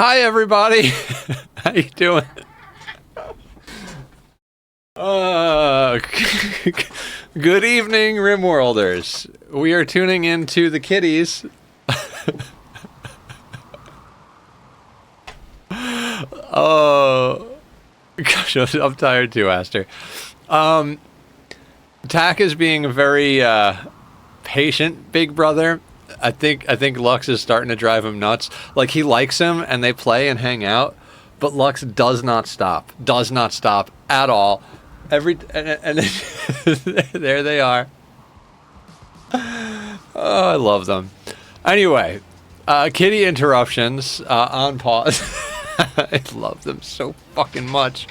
Hi, everybody. How you doing? Good evening, Rimworlders. We are tuning into the kitties. Oh, gosh, I'm tired too, Aster. Tack is being a very patient big brother. I think Lux is starting to drive him nuts. Like, he likes him and they play and hang out, but Lux does not stop at all. And there they are. Oh, I love them. Anyway, kitty interruptions on pause. I love them so fucking much.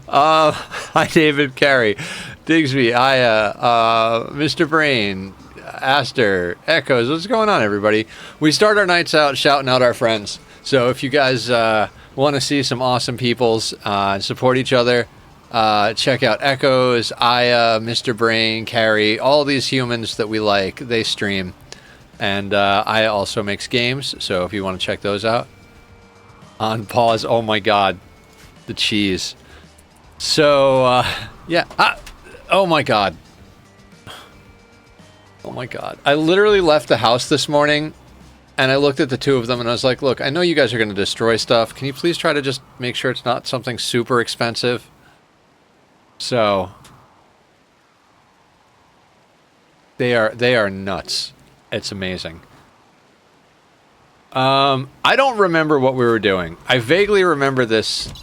Hi, David, Carey, Digsby, Aya, Mr. Brain, Aster, Echoes. What's going on, everybody? We start our nights out shouting out our friends. So if you guys want to see some awesome peoples support each other, check out Echoes, Aya, Mr. Brain, Carey, all these humans that we like. They stream. And Aya also makes games, so if you want to check those out. On pause. Oh my god. The cheese. So, yeah. Oh my god. Oh my god. I literally left the house this morning and I looked at the two of them and I was like, look, I know you guys are going to destroy stuff. Can you please try to just make sure it's not something super expensive? So they are nuts. It's amazing. I don't remember what we were doing. I vaguely remember this.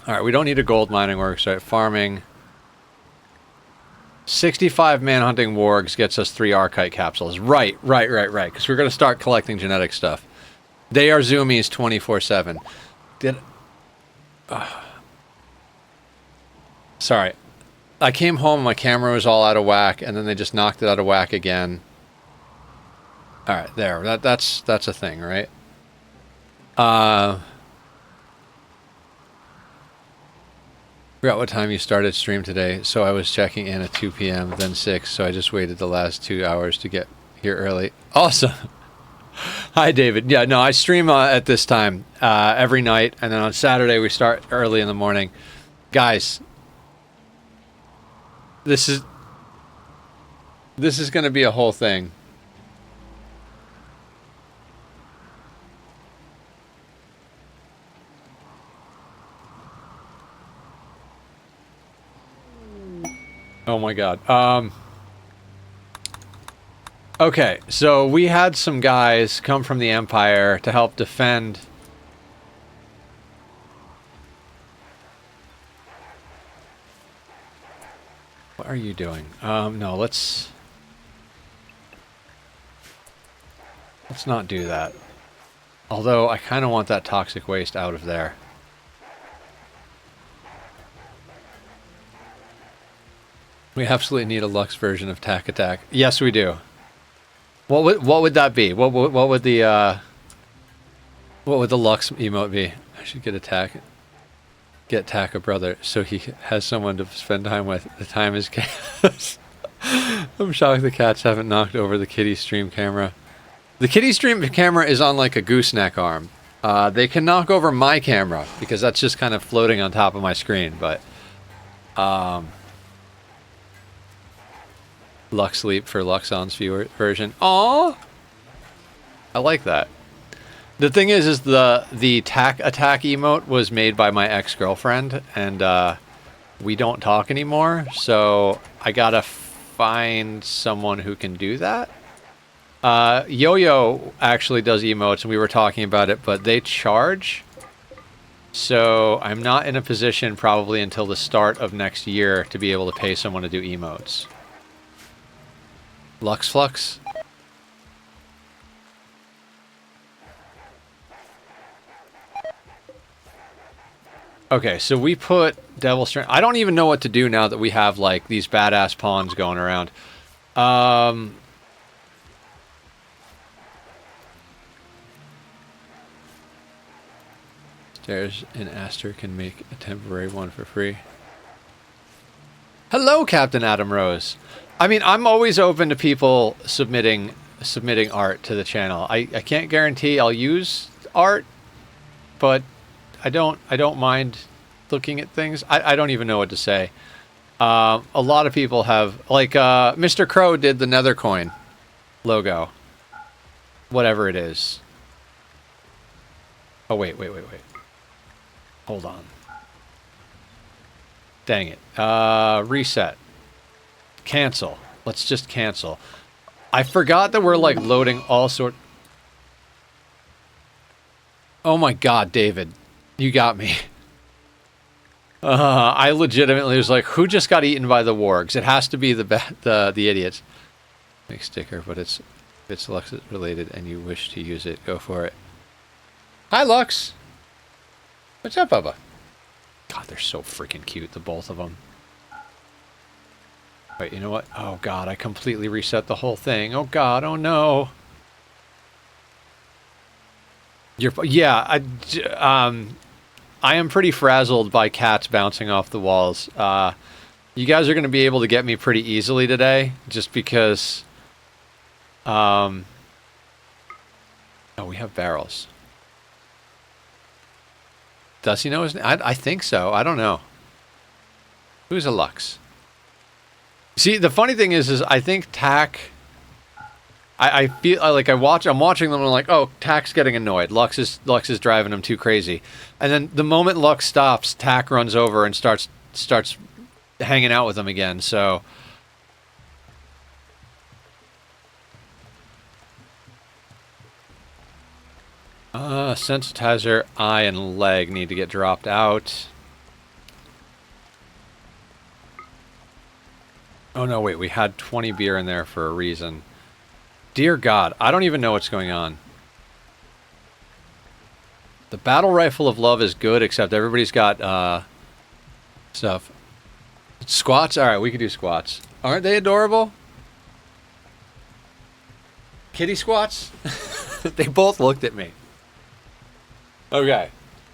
All right, we don't need a gold mining worksite. Farming. 65 man-hunting wargs gets us 3 Archite capsules. Right. Because we're going to start collecting genetic stuff. They are zoomies 24/7. Sorry. I came home, my camera was all out of whack, and then they just knocked it out of whack again. Alright, there. That's a thing, right? Forgot what time you started stream today, so I was checking in at 2 p.m., then 6, so I just waited the last 2 hours to get here early. Awesome! Hi, David. Yeah, no, I stream at this time every night, and then on Saturday we start early in the morning. Guys, this is going to be a whole thing. Oh my god. Okay, so we had some guys come from the Empire to help defend. What are you doing? No, let's not do that. Although I kind of want that toxic waste out of there. We absolutely need a Lux version of Tack Attack. Yes, we do. What would that be? What would the Lux emote be? I should get Tack a brother so he has someone to spend time with. The time is chaos. I'm shocked the cats haven't knocked over the kitty stream camera. The kitty stream camera is on like a gooseneck arm. They can knock over my camera because that's just kind of floating on top of my screen, but Lux Sleep for Luxon's viewer version. Aww! I like that. The thing is the Tack Attack emote was made by my ex-girlfriend, and we don't talk anymore, so I gotta find someone who can do that. Yo-Yo actually does emotes, and we were talking about it, but they charge. So I'm not in a position probably until the start of next year to be able to pay someone to do emotes. Lux Flux? Okay, so we put Devil Strength. I don't even know what to do now that we have, like, these badass pawns going around. Stairs and Aster can make a temporary one for free. Hello, Captain Adam Rose. I mean, I'm always open to people submitting art to the channel. I can't guarantee I'll use art, but I don't mind looking at things. I don't even know what to say. A lot of people have, like, Mr. Crow did the Nether coin logo. Whatever it is. Oh, wait. Hold on. Dang it. Reset. Cancel. Let's just cancel. I forgot that we're, like, loading all sort... Oh my god, David. You got me. I legitimately was like, who just got eaten by the wargs? It has to be the idiots. Make sticker, but if it's Lux related and you wish to use it, go for it. Hi, Lux. What's up, Bubba? God, they're so freaking cute, the both of them. Wait, you know what? Oh god, I completely reset the whole thing. Oh god, oh no. I am pretty frazzled by cats bouncing off the walls. You guys are going to be able to get me pretty easily today, just because... oh, we have barrels. Does he know his name? I think so. I don't know. Who's a Lux? See, the funny thing is I think Tack... I feel like I'm watching them and I'm like, oh, Tack's getting annoyed. Lux is driving him too crazy. And then the moment Lux stops, Tack runs over and starts hanging out with him again. So sensitizer, eye, and leg need to get dropped out. Oh no, wait, we had 20 beer in there for a reason. Dear God, I don't even know what's going on. The battle rifle of love is good, except everybody's got stuff. Squats? Alright, we can do squats. Aren't they adorable? Kitty squats? They both looked at me. Okay.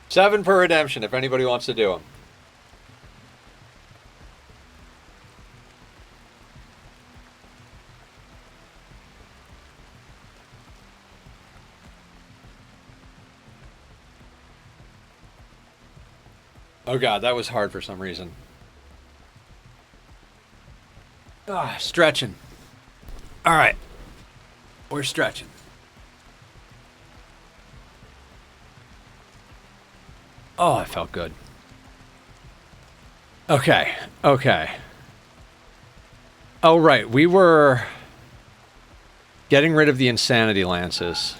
7 per redemption if anybody wants to do them. Oh god, that was hard for some reason. Ah, stretching. Alright. We're stretching. Oh, I felt good. Okay. Oh, right. We were getting rid of the insanity lances.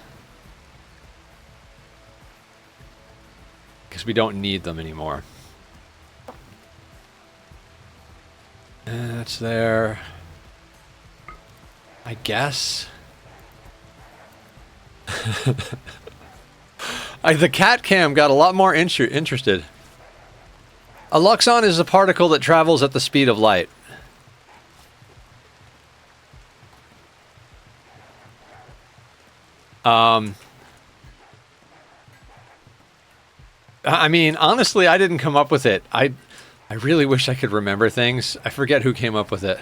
Because we don't need them anymore. That's there. I guess. The cat cam got a lot more interested. A Luxon is a particle that travels at the speed of light. I mean, honestly, I didn't come up with it. I really wish I could remember things. I forget who came up with it.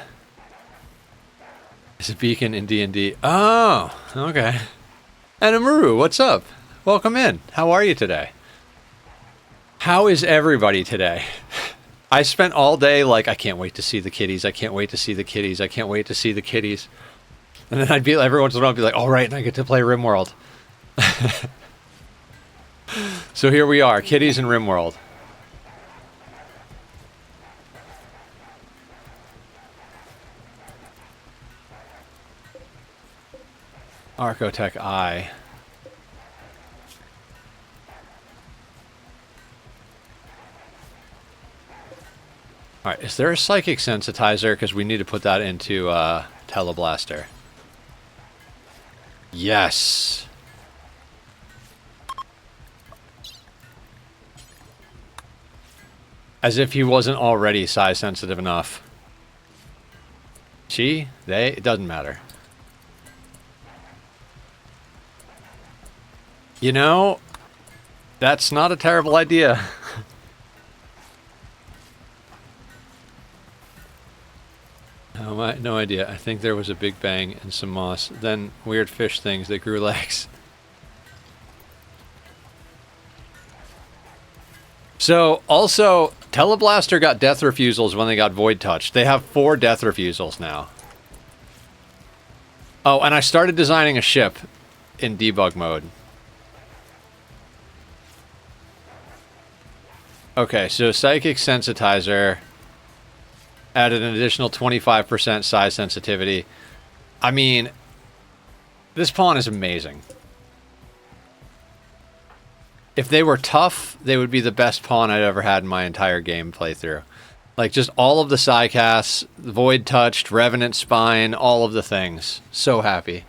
It's a beacon in D&D. Oh, okay. Anamaru, what's up? Welcome in. How are you today? How is everybody today? I spent all day like, I can't wait to see the kitties. I can't wait to see the kitties. I can't wait to see the kitties. And then I'd be, every once in a while, I'd be like, all right, and I get to play Rimworld. So here we are, kitties in Rimworld. Archotech Eye. Alright, is there a psychic sensitizer? Because we need to put that into Teleblaster. Yes! As if he wasn't already size sensitive enough. She, they, it doesn't matter. You know, that's not a terrible idea. No idea. I think there was a big bang and some moss. Then weird fish things that grew legs. So, also, Teleblaster got death refusals when they got Void Touched. They have 4 death refusals now. Oh, and I started designing a ship in debug mode. Okay, so Psychic Sensitizer added an additional 25% size sensitivity. I mean, this pawn is amazing. If they were tough, they would be the best pawn I'd ever had in my entire game playthrough. Like, just all of the Psycasts, Void Touched, Revenant Spine, all of the things. So happy.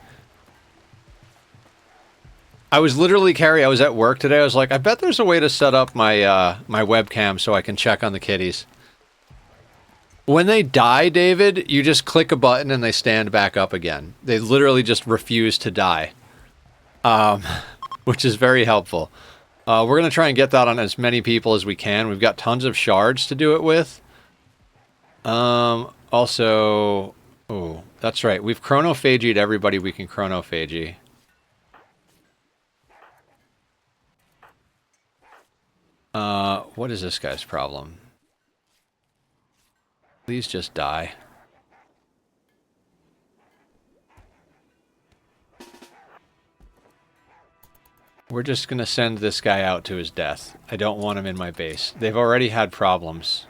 I was literally, Carrie, I was at work today. I was like, I bet there's a way to set up my my webcam so I can check on the kitties. When they die, David, you just click a button and they stand back up again. They literally just refuse to die. Which is very helpful. We're going to try and get that on as many people as we can. We've got tons of shards to do it with. Also... Oh, that's right. We've chronophagied everybody we can chronophagy. What is this guy's problem? Please just die. We're just gonna send this guy out to his death. I don't want him in my base. They've already had problems.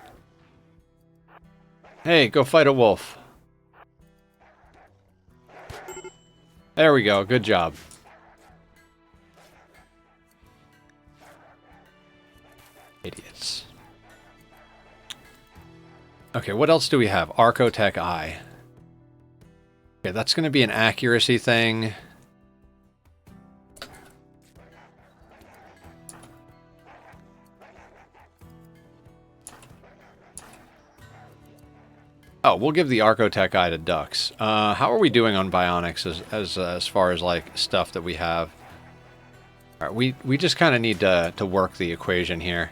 Hey, go fight a wolf. There we go. Good job. Idiots. Okay, what else do we have? Archotech Eye. Okay, that's going to be an accuracy thing. Oh, we'll give the Archotech Eye to ducks. How are we doing on bionics as far as like stuff that we have? All right, we just kind of need to work the equation here.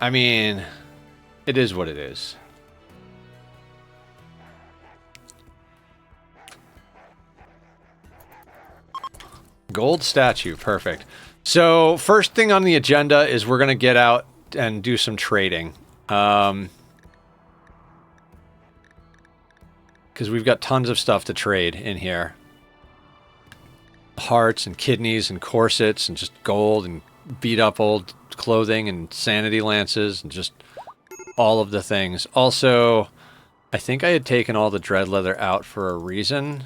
I mean, it is what it is. Gold statue, perfect. So, first thing on the agenda is we're going to get out and do some trading. Because we've got tons of stuff to trade in here. Hearts and kidneys and corsets and just gold and beat up old clothing and sanity lances and just all of the things. Also, I think I had taken all the dread leather out for a reason,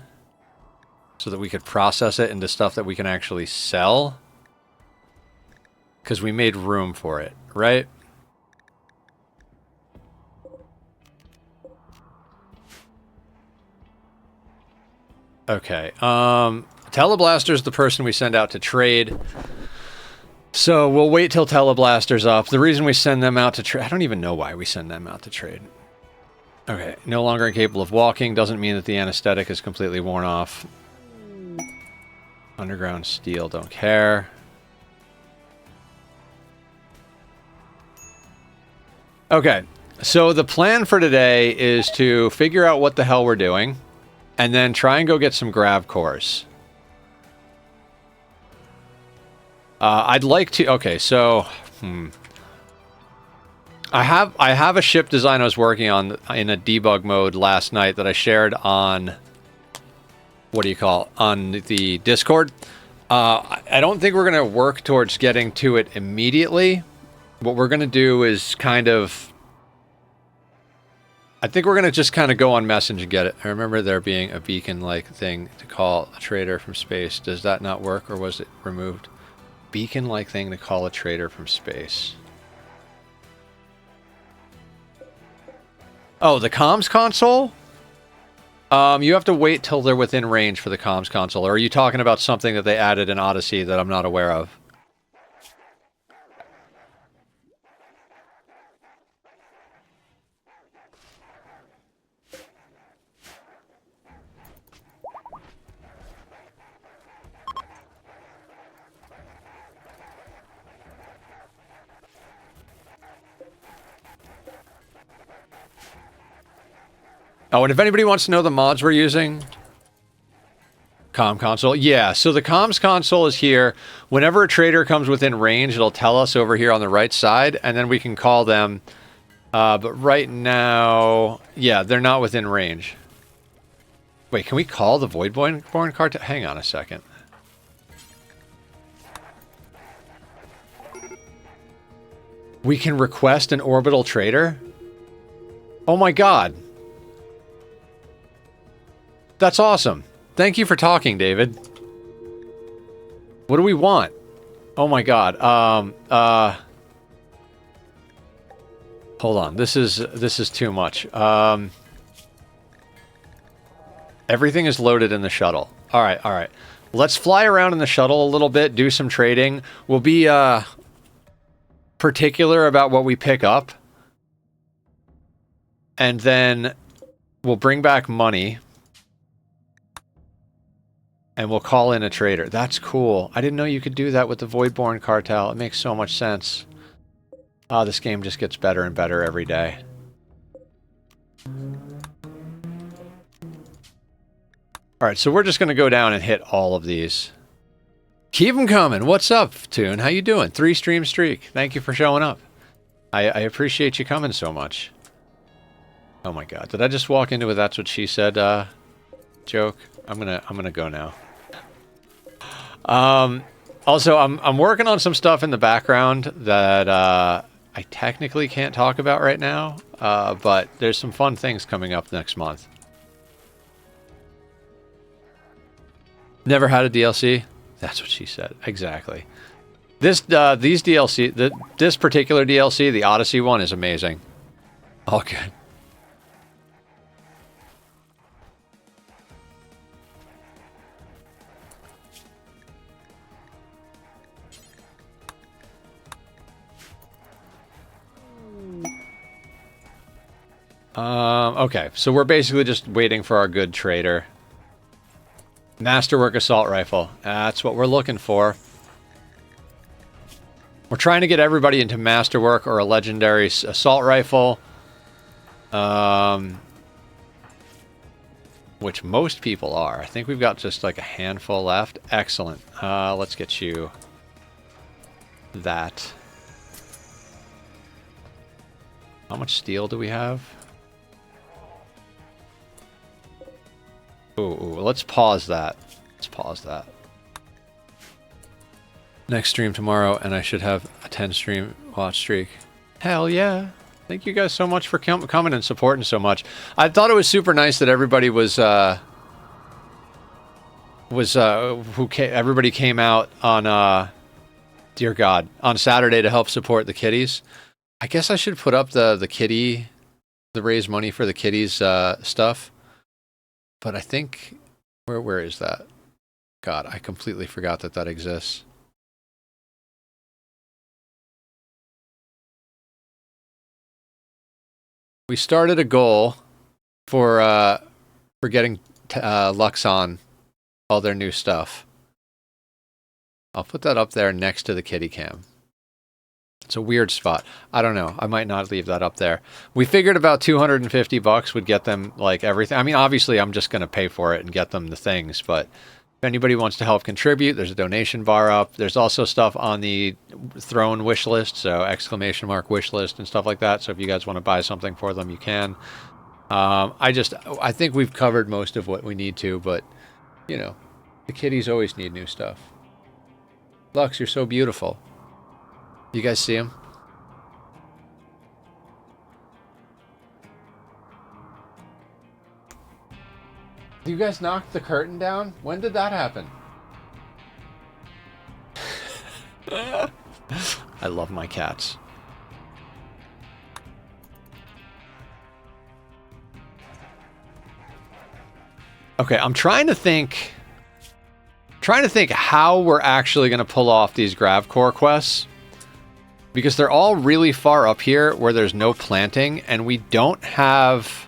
so that we could process it into stuff that we can actually sell. Because we made room for it, right? Okay, Teleblaster's the person we send out to trade. So we'll wait till Teleblaster's up. The reason we send them out to trade... I don't even know why we send them out to trade. Okay, no longer incapable of walking doesn't mean that the anesthetic is completely worn off. Underground steel, don't care. Okay, so the plan for today is to figure out what the hell we're doing, and then try and go get some grav cores. I'd like to... Okay, so... I have a ship design I was working on in a debug mode last night that I shared on... What do you call it? On the Discord. I don't think we're going to work towards getting to it immediately. What we're going to do is kind of... I think we're going to just kind of go on message and get it. I remember there being a beacon-like thing to call a trader from space. Does that not work, or was it removed? Beacon-like thing to call a trader from space. Oh, the comms console? You have to wait till they're within range for the comms console. Or are you talking about something that they added in Odyssey that I'm not aware of? Oh, and if anybody wants to know the mods we're using, Comm console. Yeah, so the comms console is here. Whenever a trader comes within range, it'll tell us over here on the right side, and then we can call them. But right now, yeah, they're not within range. Wait, can we call the Voidborn cartel? Hang on a second. We can request an orbital trader? Oh my god. That's awesome. Thank you for talking, David. What do we want? Oh my god. Hold on. This is too much. Everything is loaded in the shuttle. All right. Let's fly around in the shuttle a little bit, do some trading. We'll be particular about what we pick up. And then we'll bring back money. And we'll call in a trader. That's cool. I didn't know you could do that with the Voidborn cartel. It makes so much sense. This game just gets better and better every day. Alright, so we're just going to go down and hit all of these. Keep them coming. What's up, Toon? How you doing? 3-stream streak. Thank you for showing up. I appreciate you coming so much. Oh my god. Did I just walk into a that's what she said joke? I'm gonna go now. Also, I'm working on some stuff in the background that I technically can't talk about right now, but there's some fun things coming up next month. Never had a DLC? That's what she said. Exactly. These DLC, this particular DLC, the Odyssey one, is amazing. All good. Okay, so we're basically just waiting for our good trader. Masterwork assault rifle. That's what we're looking for. We're trying to get everybody into Masterwork or a legendary assault rifle. Which most people are. I think we've got just like a handful left. Excellent. Let's get you that. How much steel do we have? Ooh, let's pause that. Let's pause that. Next stream tomorrow, and I should have a 10-stream watch streak. Hell yeah. Thank you guys so much for coming and supporting so much. I thought it was super nice that everybody everybody came out on, dear God, on Saturday to help support the kitties. I guess I should put up the raise money for the kitties stuff. But I think, where is that? God, I completely forgot that exists. We started a goal for getting Luxon all their new stuff. I'll put that up there next to the kitty cam. It's a weird spot. I don't know. I might not leave that up there. We figured about $250 would get them like everything. I mean, obviously, I'm just going to pay for it and get them the things. But if anybody wants to help contribute, there's a donation bar up. There's also stuff on the Throne wish list, so exclamation mark wish list and stuff like that. So if you guys want to buy something for them, you can. I think we've covered most of what we need to, but you know, the kitties always need new stuff. Lux, you're so beautiful. You guys see him? You guys knocked the curtain down? When did that happen? I love my cats. Okay, I'm trying to think how we're actually going to pull off these Grav core quests. Because they're all really far up here where there's no planting, and we don't have...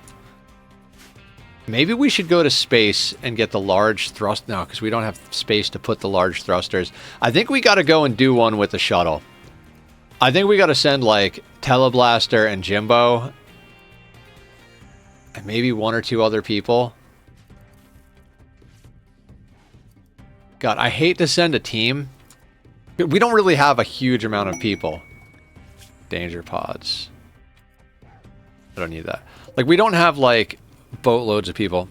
Maybe we should go to space and get the large thrust... No, because we don't have space to put the large thrusters. I think we got to go and do one with the shuttle. I think we got to send, like, Teleblaster and Jimbo. And maybe one or two other people. God, I hate to send a team. We don't really have a huge amount of people. Danger pods. I don't need that. Like, we don't have, like, boatloads of people.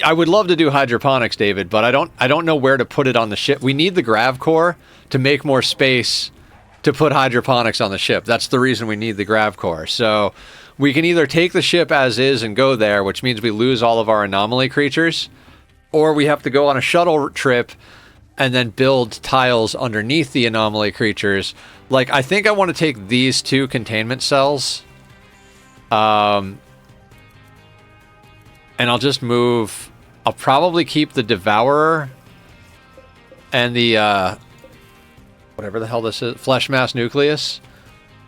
I would love to do hydroponics, David, but I don't know where to put it on the ship. We need the Grav core to make more space to put hydroponics on the ship. That's the reason we need the Grav core. So we can either take the ship as is and go there, which means we lose all of our anomaly creatures, or we have to go on a shuttle trip and then build tiles underneath the anomaly creatures. Like, I think I want to take these 2 containment cells. And I'll just move... I'll probably keep the Devourer and the, whatever the hell this is, Flesh Mass Nucleus.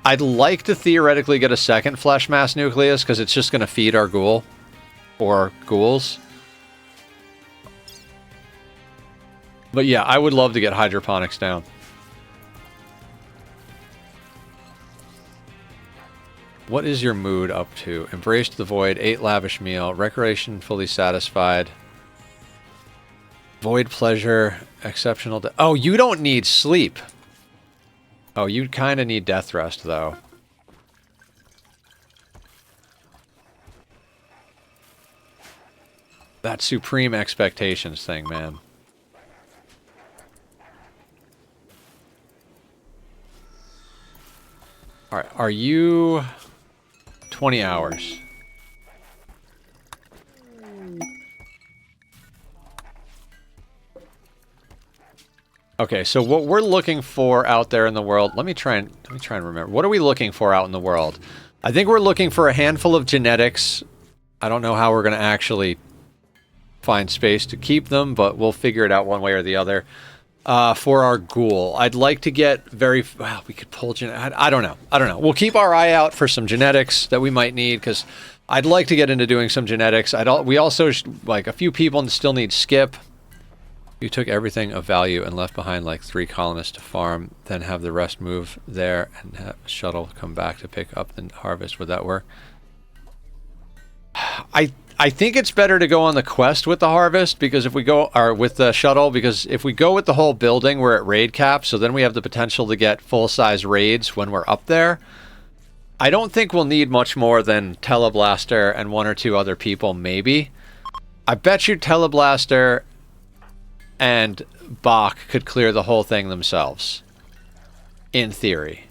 I'd like to theoretically get a second Flesh Mass Nucleus, because it's just going to feed our ghoul. Or ghouls. But yeah, I would love to get hydroponics down. What is your mood up to? Embraced the void, ate lavish meal, recreation fully satisfied. Void pleasure, exceptional. Oh, you don't need sleep. Oh, you kind of need death rest, though. That supreme expectations thing, man. Alright, are you 20 hours? Okay, so what we're looking for out there in the world, let me try and remember. What are we looking for out in the world? I think we're looking for a handful of genetics. I don't know how we're going to actually find space to keep them, but we'll figure it out one way or the other. For our ghoul, I'd like to get well, we could pull I don't know. We'll keep our eye out for some genetics that we might need, because I'd like to get into doing some genetics. We also, like, a few people still need skip. You took everything of value and left behind like 3 colonists to farm, then have the rest move there and have a shuttle come back to pick up the harvest. Would that work? I think it's better to go on the quest with the harvest, because if we go, or with the shuttle, because if we go with the whole building, we're at raid cap, so then we have the potential to get full-size raids when we're up there. I don't think we'll need much more than Teleblaster and 1 or 2 other people, maybe. I bet you Teleblaster and Bach could clear the whole thing themselves. In theory.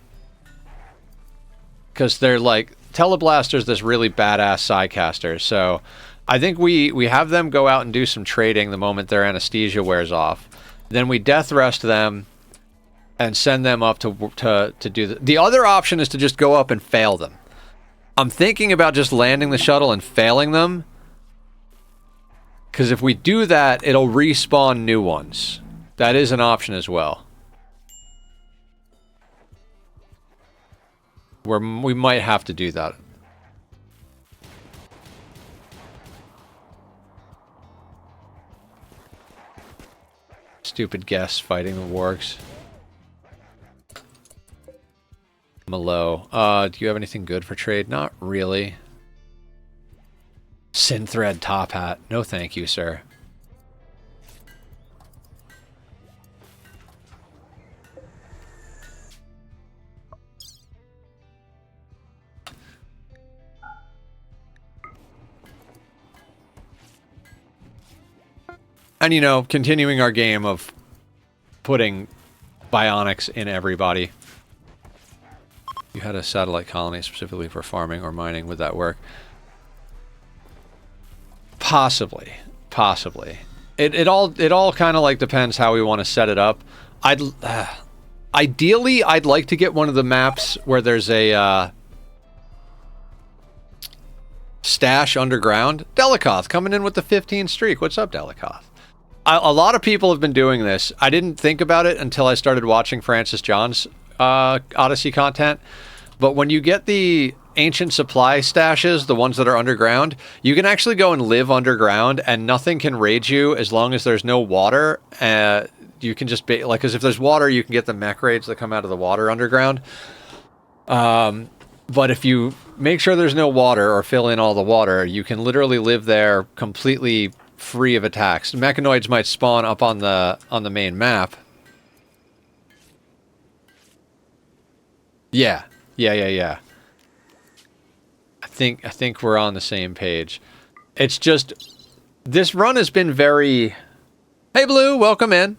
Because they're like... Teleblaster's this really badass Psycaster, so I think we have them go out and do some trading the moment their anesthesia wears off. Then we death rest them and send them up to do the other option is to just go up and fail them. I'm thinking about just landing the shuttle and failing them, because if we do that, it'll respawn new ones. That is an option as well. We might have to do that. Stupid guests fighting the wargs. Malo. Do you have anything good for trade? Not really. Synthread top hat. No thank you, sir. And, you know, continuing our game of putting bionics in everybody. You had a satellite colony specifically for farming or mining. Would that work? Possibly. Possibly. It all kind of like depends how we want to set it up. Ideally, I'd like to get one of the maps where there's a stash underground. Delikoth coming in with the 15 streak. What's up, Delikoth? A lot of people have been doing this. I didn't think about it until I started watching Francis John's Odyssey content. But when you get the ancient supply stashes, the ones that are underground, you can actually go and live underground and nothing can raid you as long as there's no water. You can just be like, because if there's water, you can get the mech raids that come out of the water underground. But if you make sure there's no water or fill in all the water, you can literally live there completely free of attacks. Mechanoids might spawn up on the main map. Yeah. I think we're on the same page. It's just this run has been very... Hey Blue, welcome in.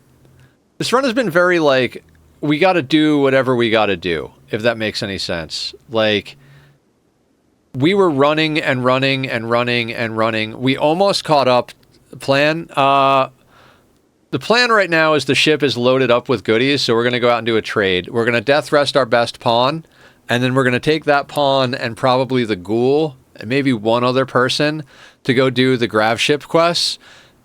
This run has been very like, we got to do whatever we got to do, if that makes any sense. Like, we were running and running and running and running. We almost caught up. Plan. The plan right now is the ship is loaded up with goodies, so we're going to go out and do a trade. We're going to death rest our best pawn, and then we're going to take that pawn and probably the ghoul, and maybe one other person, to go do the Gravship quests.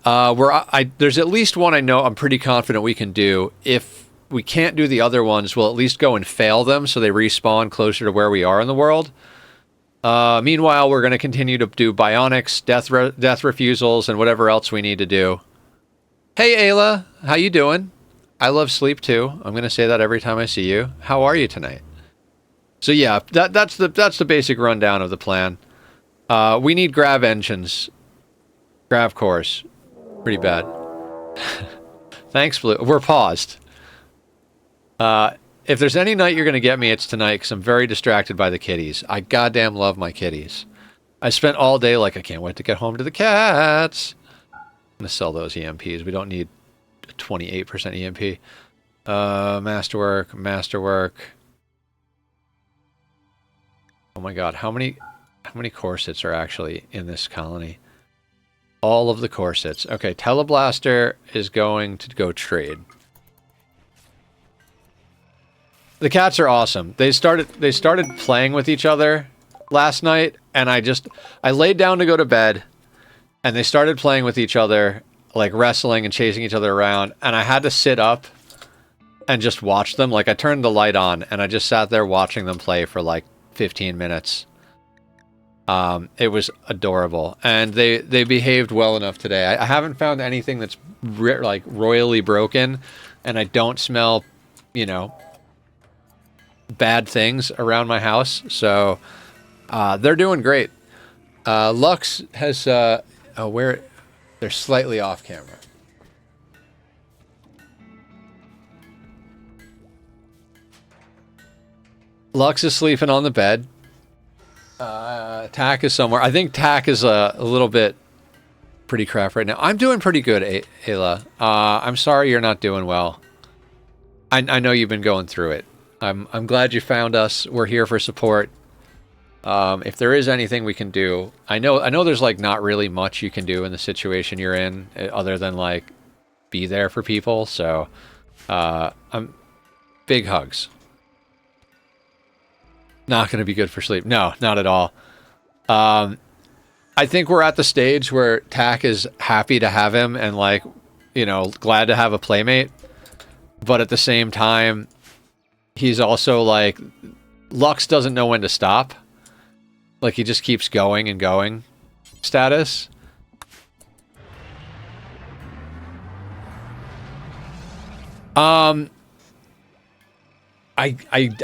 There's at least one I know I'm pretty confident we can do. If we can't do the other ones, we'll at least go and fail them so they respawn closer to where we are in the world. Meanwhile, we're going to continue to do bionics, death refusals, and whatever else we need to do. Hey, Ayla, how you doing? I love sleep too. I'm going to say that every time I see you. How are you tonight? So yeah, that's the basic rundown of the plan. We need Grav engines. Grav cores. Pretty bad. Thanks, Blue. We're paused. If there's any night you're going to get me, it's tonight, because I'm very distracted by the kitties. I goddamn love my kitties. I spent all day like, I can't wait to get home to the cats. I'm going to sell those EMPs. We don't need 28% EMP. Masterwork. Oh my god, how many corsets are actually in this colony? All of the corsets. Okay, Teleblaster is going to go trade. The cats are awesome. They started playing with each other last night, and I laid down to go to bed, and they started playing with each other, like wrestling and chasing each other around, and I had to sit up and just watch them. Like, I turned the light on, and I just sat there watching them play for like 15 minutes. It was adorable, and they behaved well enough today. I haven't found anything that's like royally broken, and I don't smell, you know, bad things around my house, so they're doing great. Lux has they're slightly off camera. Lux is sleeping on the bed. Tack is somewhere. I think Tack is a little bit pretty crap right now. I'm doing pretty good, Ayla. I'm sorry you're not doing well. I know you've been going through it. I'm glad you found us. We're here for support. If there is anything we can do, I know there's like not really much you can do in the situation you're in, other than like be there for people. So, big hugs. Not going to be good for sleep. No, not at all. I think we're at the stage where Tack is happy to have him and like, you know, glad to have a playmate, but at the same time, he's also like, Lux doesn't know when to stop. Like, he just keeps going and going. Status. I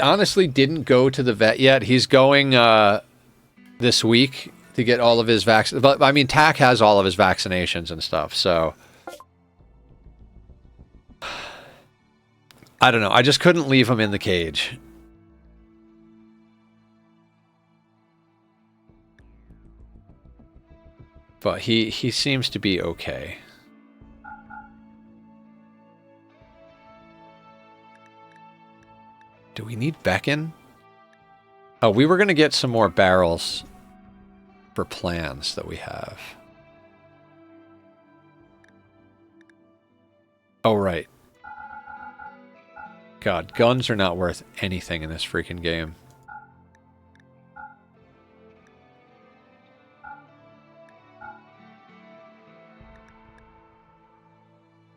honestly didn't go to the vet yet. He's going this week to get all of his vaccines. But I mean, Tack has all of his vaccinations and stuff, so I don't know. I just couldn't leave him in the cage. But he seems to be okay. Do we need Beacon? Oh, we were going to get some more barrels for plans that we have. Oh, right. God, guns are not worth anything in this freaking game.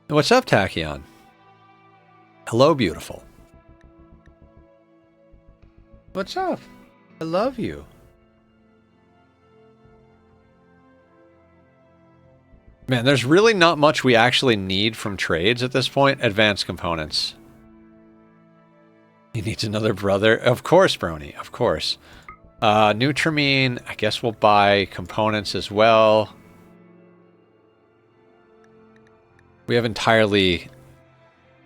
What's up, Tachyon? Hello, beautiful. What's up? I love you. Man, there's really not much we actually need from trades at this point. Advanced components. He needs another brother. Of course, Brony. Of course. Nutramine. I guess we'll buy components as well. We have entirely,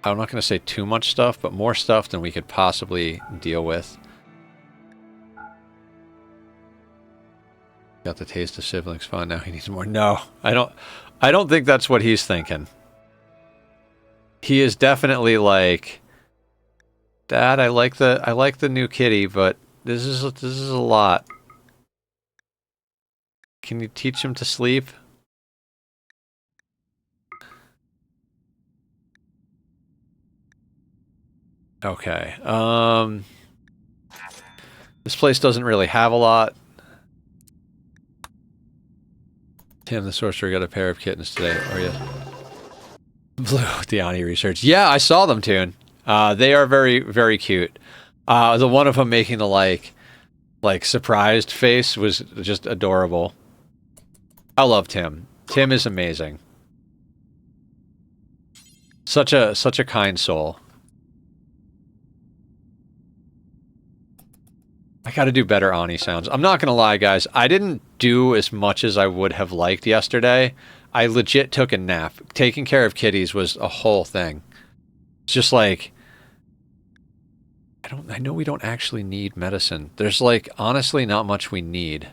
I'm not going to say too much stuff, but more stuff than we could possibly deal with. Got the taste of siblings fun, now he needs more. No, I don't think that's what he's thinking. He is definitely like, Dad, I like the new kitty, but this is a lot. Can you teach him to sleep? Okay. This place doesn't really have a lot. Tim, the sorcerer, got a pair of kittens today. Oh, yeah. Blue, Diani research. Yeah, I saw them, Toon. They are very, very cute. The one of them making the, like surprised face was just adorable. I love Tim. Tim is amazing. Such a kind soul. I gotta do better Ani sounds. I'm not gonna lie, guys. I didn't do as much as I would have liked yesterday. I legit took a nap. Taking care of kitties was a whole thing. It's just like, I know we don't actually need medicine. There's like, honestly, not much we need.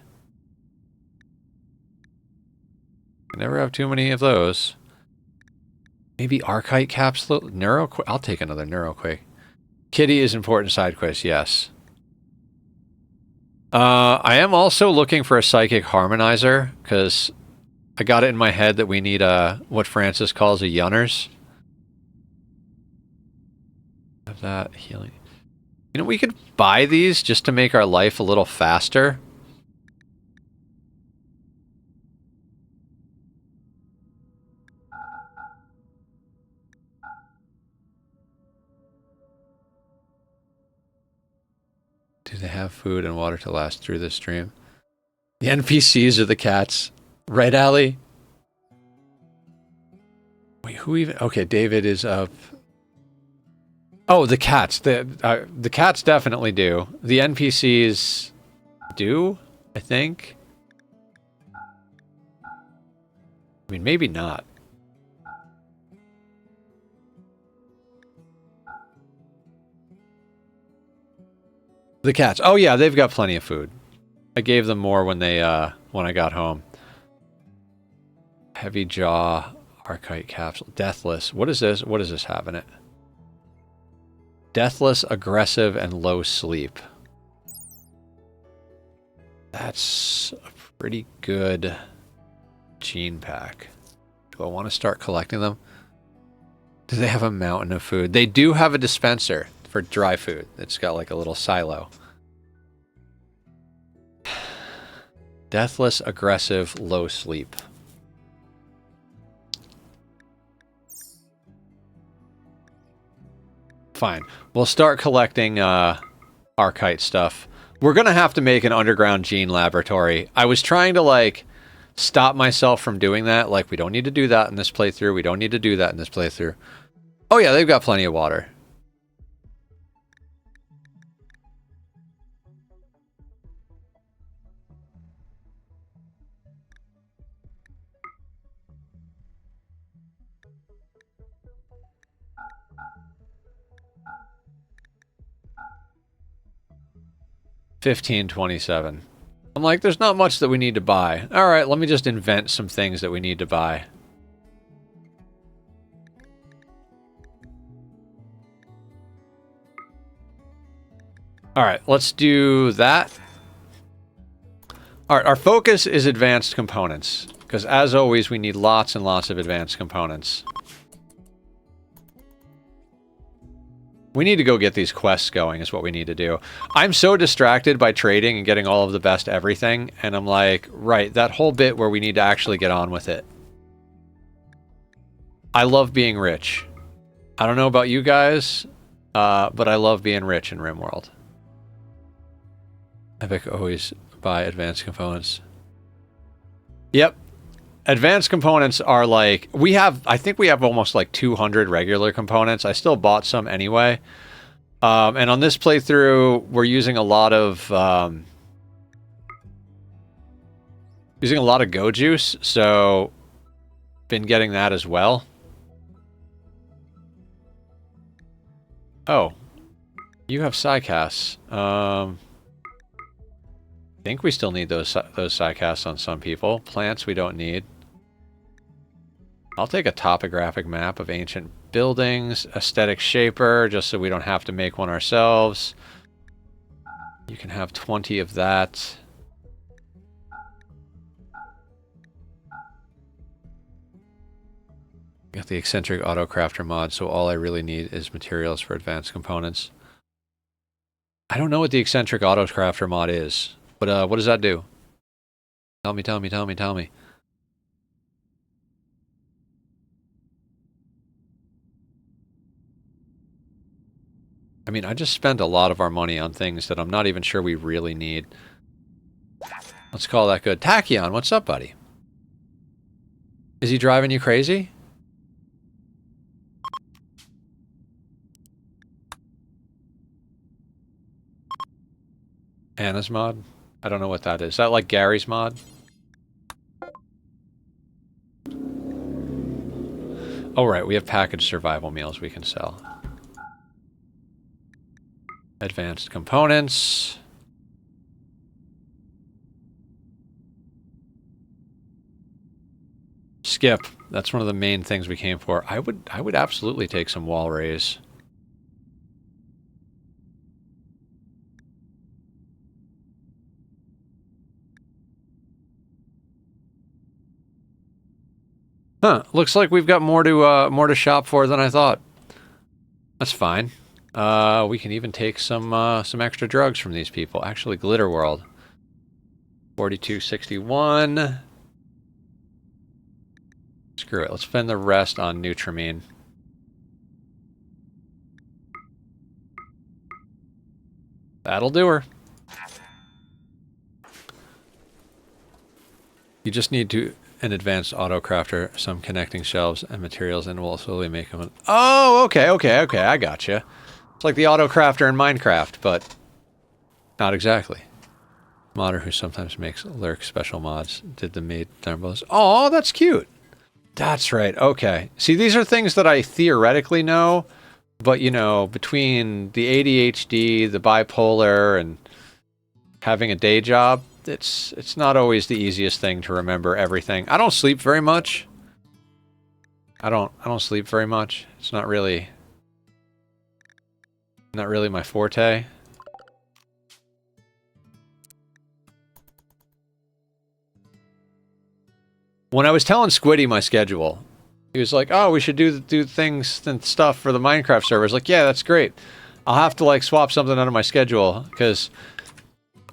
I never have too many of those. Maybe Archite capsule? Neuroquake? I'll take another Neuroquake. Kitty is important side quest, yes. I am also looking for a psychic harmonizer, because I got it in my head that we need what Francis calls a Yunners. Have that healing. You know, we could buy these just to make our life a little faster. Do they have food and water to last through this stream? The NPCs are the cats. Right, Allie? Wait, who even... Okay, David is up. Oh, the cats. The cats definitely do. The NPCs do, I think. I mean, maybe not. The cats. Oh yeah, they've got plenty of food. I gave them more when they when I got home. Heavy jaw, Archite capsule, deathless. What is this? What does this have in it? Deathless, aggressive, and low sleep. That's a pretty good gene pack. Do I want to start collecting them? Do they have a mountain of food? They do have a dispenser for dry food. It's got like a little silo. Deathless, aggressive, low sleep. Fine. We'll start collecting Archite stuff. We're going to have to make an underground gene laboratory. I was trying to, like, stop myself from doing that. Like, we don't need to do that in this playthrough. We don't need to do that in this playthrough. Oh, yeah, they've got plenty of water. $15.27. I'm like, there's not much that we need to buy. All right, let me just invent some things that we need to buy. All right, let's do that. All right, our focus is advanced components, because as always, we need lots and lots of advanced components. We need to go get these quests going is what we need to do. I'm so distracted by trading and getting all of the best everything, and I'm like, right, that whole bit where we need to actually get on with it. I love being rich. I don't know about you guys, but I love being rich in Rimworld. Epic always buy advanced components. Yep. Advanced components are like, I think we have almost like 200 regular components. I still bought some anyway. And on this playthrough, we're using a lot of go juice, so been getting that as well. Oh, you have psycasts. I think we still need those psycasts on some people. Plants we don't need. I'll take a topographic map of ancient buildings, aesthetic shaper, just so we don't have to make one ourselves. You can have 20 of that. Got the eccentric auto crafter mod, so all I really need is materials for advanced components. I don't know what the eccentric auto crafter mod is, but what does that do? Tell me, tell me, tell me, tell me. I mean, I just spent a lot of our money on things that I'm not even sure we really need. Let's call that good. Tachyon, what's up, buddy? Is he driving you crazy? Anna's mod? I don't know what that is. Is that like Gary's mod? Oh, right. We have packaged survival meals we can sell. Advanced components. Skip. That's one of the main things we came for. I would absolutely take some wall raise. Huh. Looks like we've got more to shop for than I thought. That's fine. We can even take some extra drugs from these people. Actually, Glitter World. 4261. Screw it. Let's spend the rest on Nutramine. That'll do her. You just need an advanced auto crafter, some connecting shelves and materials, and we'll slowly make them. Oh, okay, I gotcha. It's like the auto crafter in Minecraft, but not exactly. Modder who sometimes makes lurk special mods did the maid thermos. Oh, that's cute. That's right. Okay. See, these are things that I theoretically know, but you know, between the ADHD, the bipolar, and having a day job, it's not always the easiest thing to remember everything. I don't sleep very much. I don't sleep very much. It's not really my forte. When I was telling Squiddy my schedule, he was like, "Oh, we should do things and stuff for the Minecraft server." I was like, "Yeah, that's great. I'll have to like swap something out of my schedule because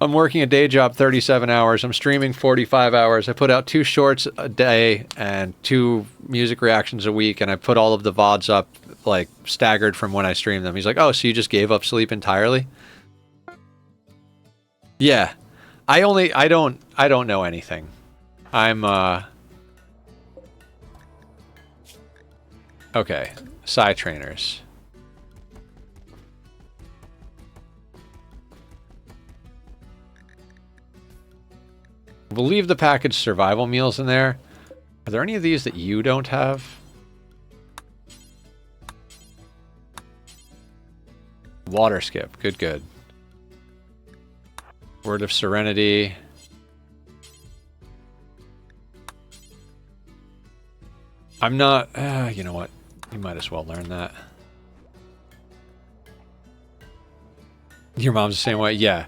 I'm working a day job 37 hours. I'm streaming 45 hours. I put out 2 shorts a day and 2 music reactions a week, and I put all of the VODs up like staggered from when I stream them." He's like, "Oh, so you just gave up sleep entirely?" Yeah. I don't know anything. I'm okay. Psi trainers. We'll leave the packaged survival meals in there. Are there any of these that you don't have? Water skip. Good, good. Word of Serenity. I'm not... you know what? You might as well learn that. Your mom's the same way? Yeah.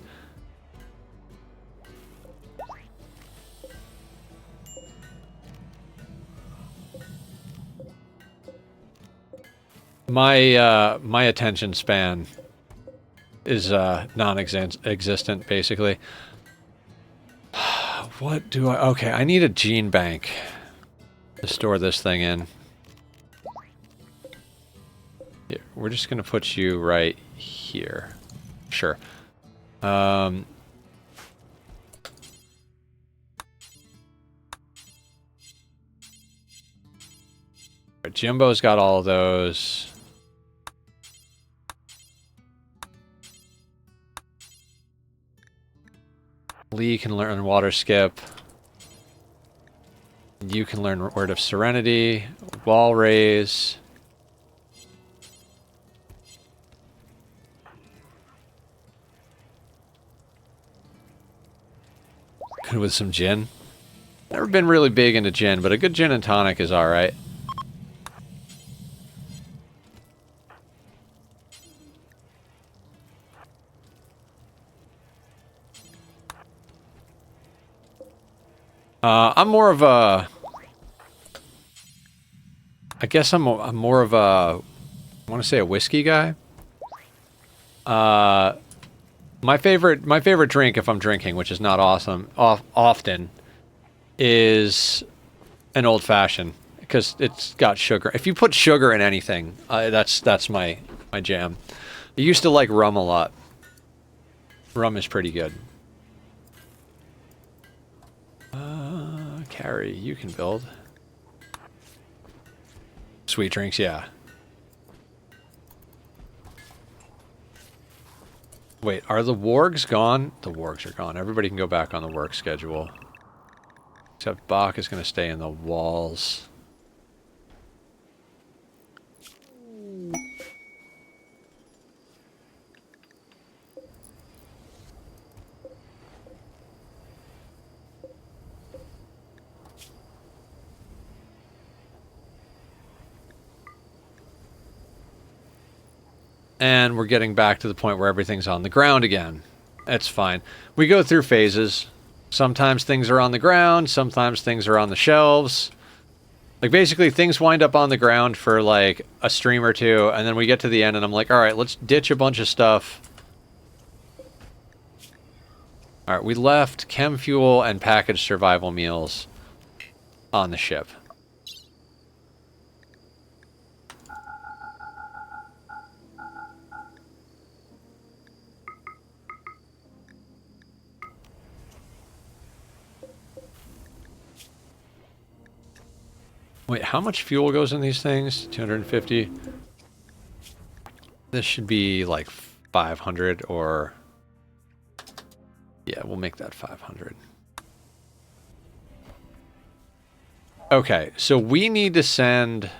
My attention span is non-existent, basically. What do I... Okay, I need a gene bank to store this thing in. Here, we're just going to put you right here. Sure. Jimbo's got all of those. Lee can learn water skip. You can learn Word of Serenity, wall raise. good with some gin. Never been really big into gin, but a good gin and tonic is alright. I'm more of a... I guess I'm more of a... I want to say a whiskey guy. My favorite drink, if I'm drinking, which is not often, is an old fashioned because it's got sugar. If you put sugar in anything, that's my jam. I used to like rum a lot. Rum is pretty good. Carrie, you can build. Sweet drinks, yeah. Wait, are the wargs gone? The wargs are gone. Everybody can go back on the work schedule. Except Bach is going to stay in the walls. And we're getting back to the point where everything's on the ground again. It's fine. We go through phases. Sometimes things are on the ground, sometimes things are on the shelves. Like, basically, things wind up on the ground for, like, a stream or two, and then we get to the end, and I'm like, alright, let's ditch a bunch of stuff. Alright, we left chem fuel and packaged survival meals on the ship. Wait, how much fuel goes in these things? 250? This should be like 500 or... Yeah, we'll make that 500. Okay, so we need to send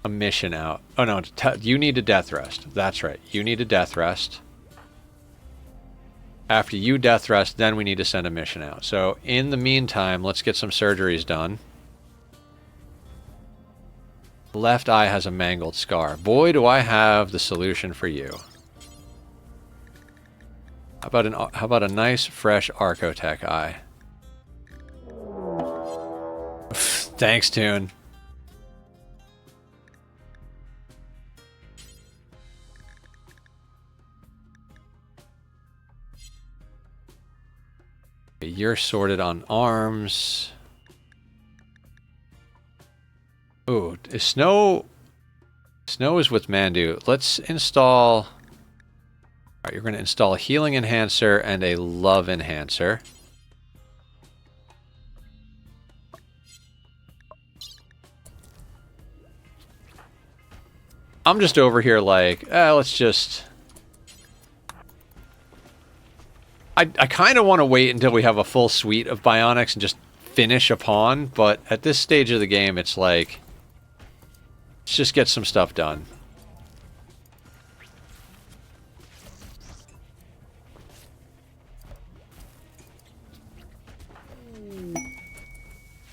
a mission out. Oh no, you need a death rest. That's right, you need a death rest. After you death rest, then we need to send a mission out. So in the meantime, let's get some surgeries done. Left eye has a mangled scar. Boy, do I have the solution for you. How about a nice, fresh Archotech eye? Thanks, Toon. You're sorted on arms. Ooh, is Snow... Snow is with Mandu. Let's install... Alright, you're going to install a healing enhancer and a love enhancer. I'm just over here like, let's just... I kind of want to wait until we have a full suite of bionics and just finish a pawn, but at this stage of the game, it's like... Let's just get some stuff done.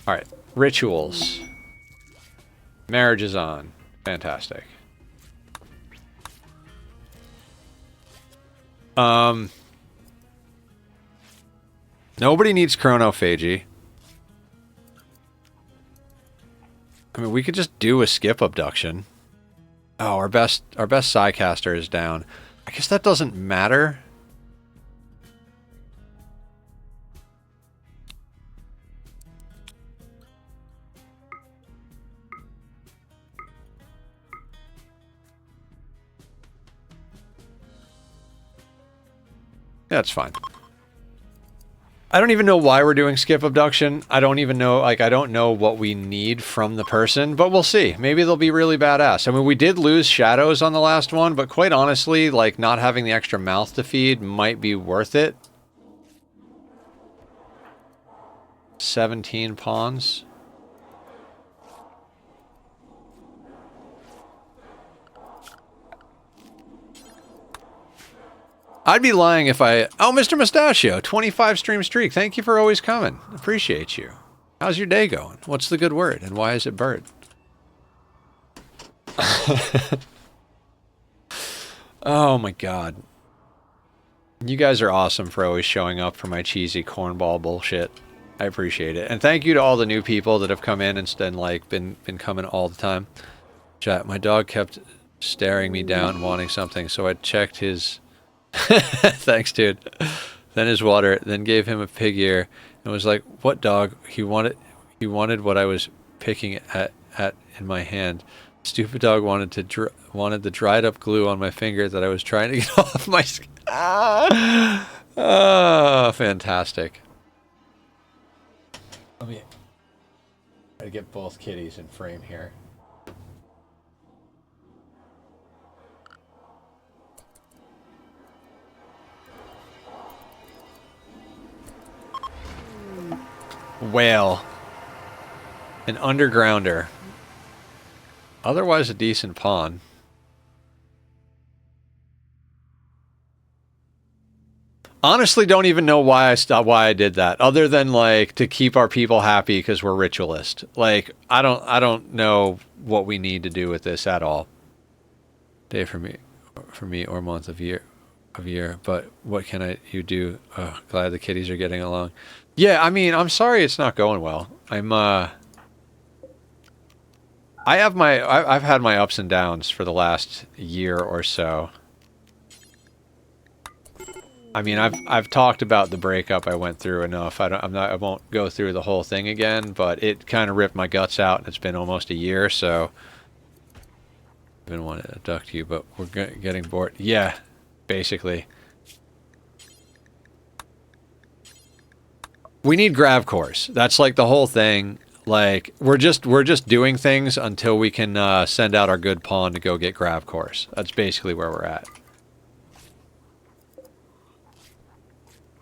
Alright, rituals. Marriage is on. Fantastic. Nobody needs chronophagy. I mean, we could just do a skip abduction. Oh, our best Psycaster is down. I guess that doesn't matter. That's fine. I don't even know why we're doing skip abduction. I don't even know, like, I don't know what we need from the person, but we'll see. Maybe they'll be really badass. I mean, we did lose shadows on the last one, but quite honestly, like, not having the extra mouth to feed might be worth it. 17 pawns. I'd be lying if I... Oh, Mr. Mustachio, 25 stream streak. Thank you for always coming. Appreciate you. How's your day going? What's the good word? And why is it bird? Oh my god. You guys are awesome for always showing up for my cheesy cornball bullshit. I appreciate it. And thank you to all the new people that have come in and like been coming all the time. Chat, my dog kept staring me down wanting something, so I checked his... Thanks, dude. Then his water, then gave him a pig ear, and was like, "What dog?" He wanted what I was picking at in my hand. Stupid dog wanted the dried up glue on my finger that I was trying to get off my skin. Ah, fantastic. Let me try to get both kitties in frame here. Whale. An undergrounder. Otherwise a decent pawn. Honestly, don't even know why I did that, other than like to keep our people happy because we're ritualist. Like I don't know what we need to do with this at all. Day for me or month of year, but what can you do? Oh, glad the kitties are getting along. Yeah, I mean, I'm sorry it's not going well. I've had my ups and downs for the last year or so. I mean, I've talked about the breakup I went through enough. I won't go through the whole thing again, but it kind of ripped my guts out, and it's been almost a year, so I didn't want to abduct you, but we're getting bored. Yeah, basically. We need Grav cores. That's like the whole thing. Like we're just doing things until we can send out our good pawn to go get Grav cores. That's basically where we're at.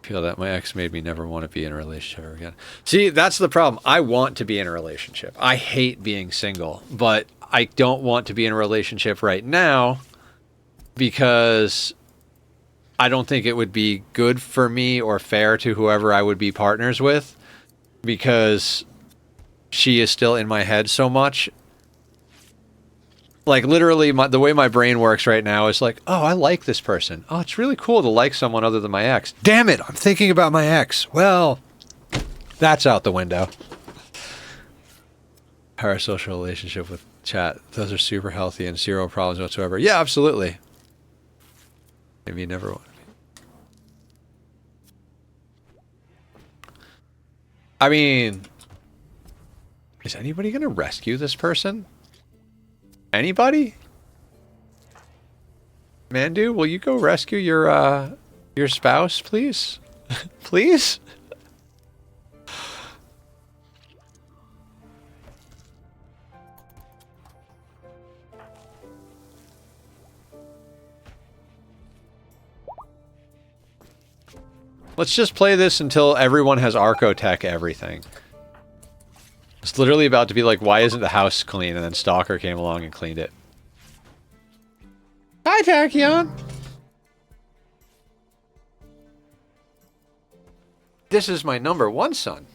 Feel that my ex made me never want to be in a relationship ever again. See, that's the problem. I want to be in a relationship. I hate being single, but I don't want to be in a relationship right now because I don't think it would be good for me or fair to whoever I would be partners with, because she is still in my head so much. Like, literally, the way my brain works right now is like, oh, I like this person. Oh, it's really cool to like someone other than my ex. Damn it, I'm thinking about my ex. Well, that's out the window. Parasocial relationship with chat. Those are super healthy and zero problems whatsoever. Yeah, absolutely. Maybe you never want to be. I mean, is anybody going to rescue this person? Anybody? Mandu, will you go rescue your spouse, please? Please? Let's just play this until everyone has Archotech everything. It's literally about to be like, why isn't the house clean? And then Stalker came along and cleaned it. Hi, Tachyon! This is my #1 son.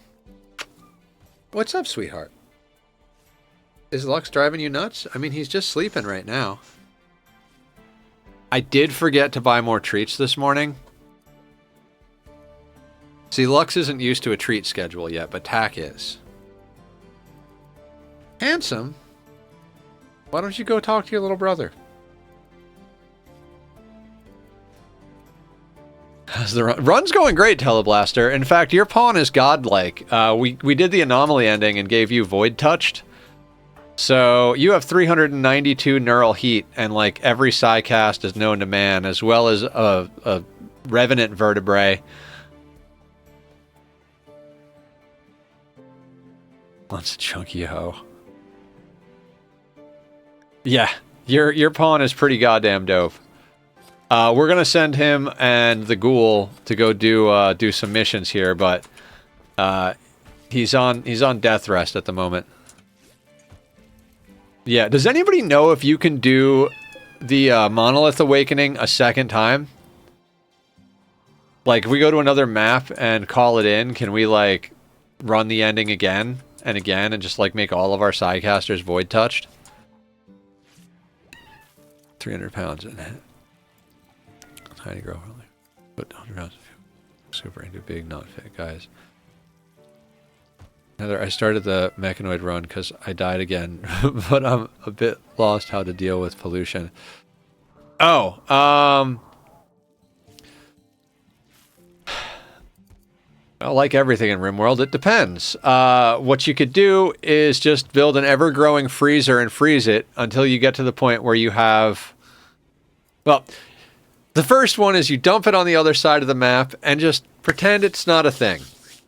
What's up, sweetheart? Is Lux driving you nuts? I mean, he's just sleeping right now. I did forget to buy more treats this morning. See, Lux isn't used to a treat schedule yet, but Tack is. Handsome? Why don't you go talk to your little brother? How's the run? Run's going great, Teleblaster. In fact, your pawn is godlike. We did the anomaly ending and gave you Void Touched. So you have 392 neural heat, and like every Psycast is known to man, as well as a Revenant vertebrae. Wants a chunky hoe. Yeah, your pawn is pretty goddamn dope. We're gonna send him and the ghoul to go do some missions here, but he's on death rest at the moment. Yeah, does anybody know if you can do the Monolith Awakening a second time? Like, if we go to another map and call it in, can we, like, run the ending again and again and just, like, make all of our sidecasters void touched? 300 pounds in it. Tiny grow. Put 100 pounds. Super into big, not fit guys. Heather, I started the mechanoid run because I died again, but I'm a bit lost how to deal with pollution. Oh, well, like everything in Rimworld, it depends. What you could do is just build an ever-growing freezer and freeze it until you get to the point where you have... Well, the first one is you dump it on the other side of the map and just pretend it's not a thing.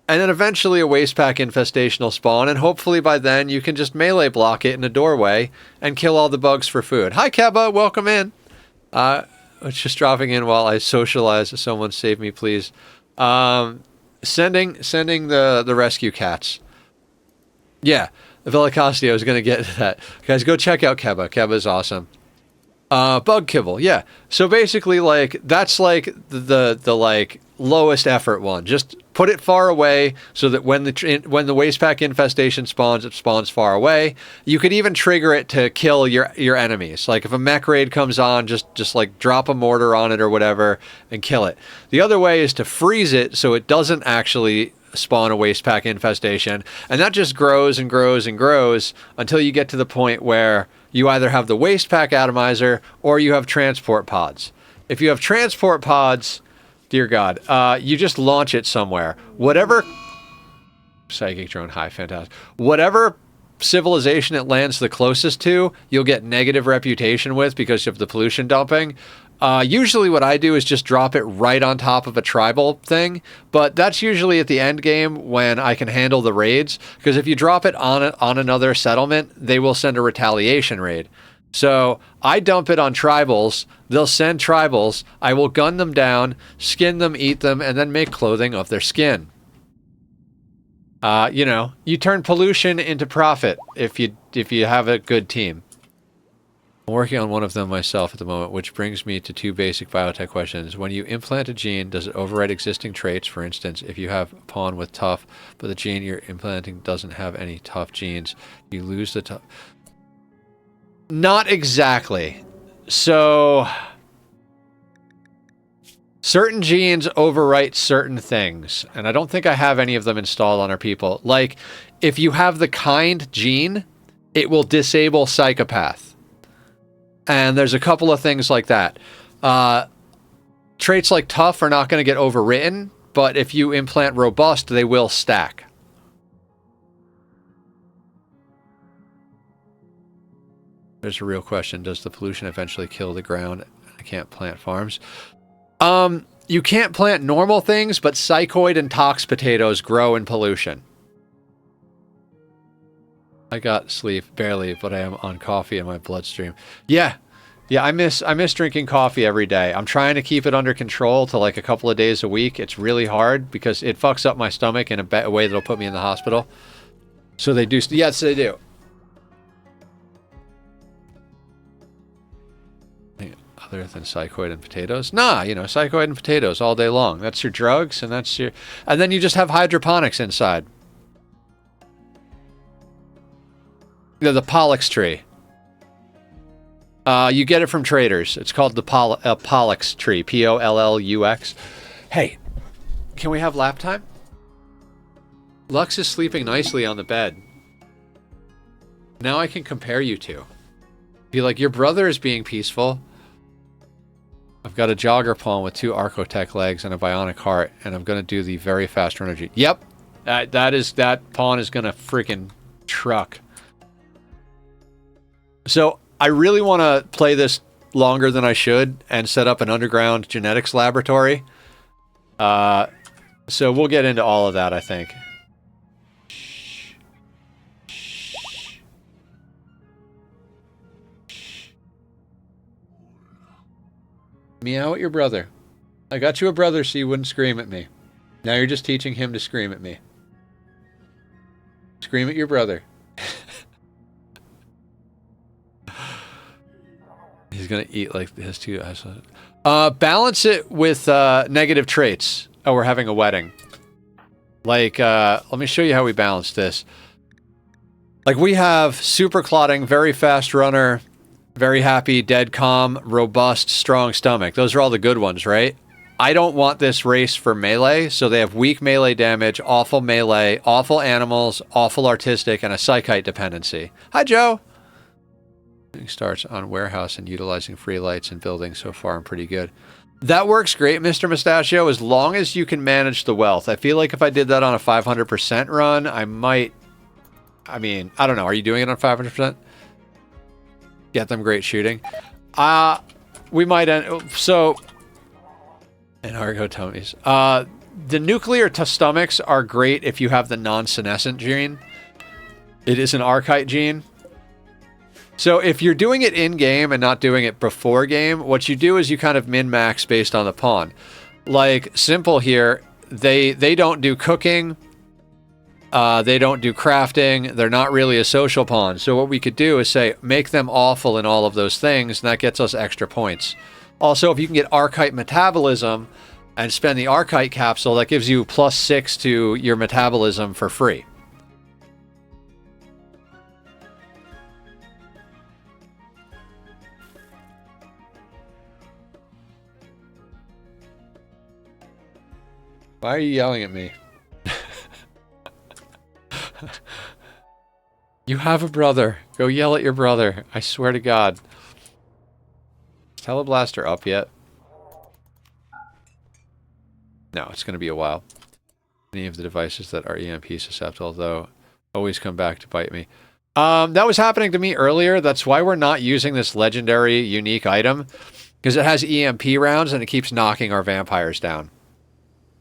And then eventually a waste pack infestation will spawn, and hopefully by then you can just melee block it in a doorway and kill all the bugs for food. Hi, Keba, welcome in. It's just dropping in while I socialize. Someone save me, please. Sending the rescue cats. Yeah, Velicastio is going to get to that. Guys, go check out Keba. Keba's awesome. Bug kibble, yeah. So basically, like, that's like the like lowest effort one. Just put it far away so that when the waste pack infestation spawns, it spawns far away. You could even trigger it to kill your enemies. Like if a mech raid comes on, just like drop a mortar on it or whatever and kill it. The other way is to freeze it so it doesn't actually spawn a waste pack infestation, and that just grows and grows and grows until you get to the point where you either have the waste pack atomizer or you have transport pods. If you have transport pods, dear God, you just launch it somewhere. Whatever... Psychic drone, hi, fantastic. Whatever civilization it lands the closest to, you'll get negative reputation with because of the pollution dumping. Usually what I do is just drop it right on top of a tribal thing, but that's usually at the end game when I can handle the raids, because if you drop it on another settlement, they will send a retaliation raid. So I dump it on tribals, they'll send tribals, I will gun them down, skin them, eat them, and then make clothing of their skin. You know, you turn pollution into profit if you have a good team. I'm working on one of them myself at the moment, which brings me to two basic biotech questions. When you implant a gene, does it override existing traits? For instance, if you have a pawn with tough, but the gene you're implanting doesn't have any tough genes, you lose the tough... Not exactly. So... certain genes overwrite certain things, and I don't think I have any of them installed on our people. Like, if you have the kind gene, it will disable psychopath. And there's a couple of things like that. Traits like tough are not going to get overwritten, but if you implant robust, they will stack. There's a real question. Does the pollution eventually kill the ground? I can't plant farms. You can't plant normal things, but psychoid and tox potatoes grow in pollution. I got sleep, barely, but I am on coffee in my bloodstream. Yeah, I miss drinking coffee every day. I'm trying to keep it under control to like a couple of days a week. It's really hard because it fucks up my stomach in a way that'll put me in the hospital. So they do, yes, they do. Other than psychoid and potatoes? Nah, you know, psychoid and potatoes all day long. That's your drugs, and that's your... And then you just have hydroponics inside. You know, the Pollux tree. You get it from traders. It's called the Pollux tree. P-O-L-L-U-X. Hey, can we have lap time? Lux is sleeping nicely on the bed. Now I can compare you two. Be like, your brother is being peaceful. I've got a jogger pawn with 2 Archotech legs and a bionic heart, and I'm going to do the very fast energy. Yep, that pawn is going to freaking truck. So I really want to play this longer than I should and set up an underground genetics laboratory. So we'll get into all of that, I think. Meow at your brother. I got you a brother so you wouldn't scream at me. Now you're just teaching him to scream at me. Scream at your brother. He's gonna eat like his two eyes. Balance it with negative traits. Oh, we're having a wedding. Like, let me show you how we balance this. Like, we have super clotting, very fast runner, very happy, dead calm, robust, strong stomach. Those are all the good ones, right? I don't want this race for melee, so they have weak melee damage, awful animals, awful artistic, and a psychite dependency. Hi, Joe! Starts on warehouse and utilizing free lights and buildings so far. I'm pretty good. That works great, Mr. Mustachio, as long as you can manage the wealth. I feel like if I did that on a 500% run, I might... I mean, I don't know. Are you doing it on 500%? Get them great shooting. We might end... So... And Argo tummies. The nuclear stomachs are great if you have the non-senescent gene. It is an archite gene. So if you're doing it in-game and not doing it before game, what you do is you kind of min-max based on the pawn. Like, simple here, they don't do cooking, they don't do crafting, they're not really a social pawn. So what we could do is say, make them awful in all of those things, and that gets us extra points. Also, if you can get archite metabolism and spend the archite capsule, that gives you +6 to your metabolism for free. Why are you yelling at me? You have a brother. Go yell at your brother. I swear to God. Is Teleblaster up yet? No, it's going to be a while. Any of the devices that are EMP susceptible, though, always come back to bite me. That was happening to me earlier. That's why we're not using this legendary unique item. Because it has EMP rounds and it keeps knocking our vampires down.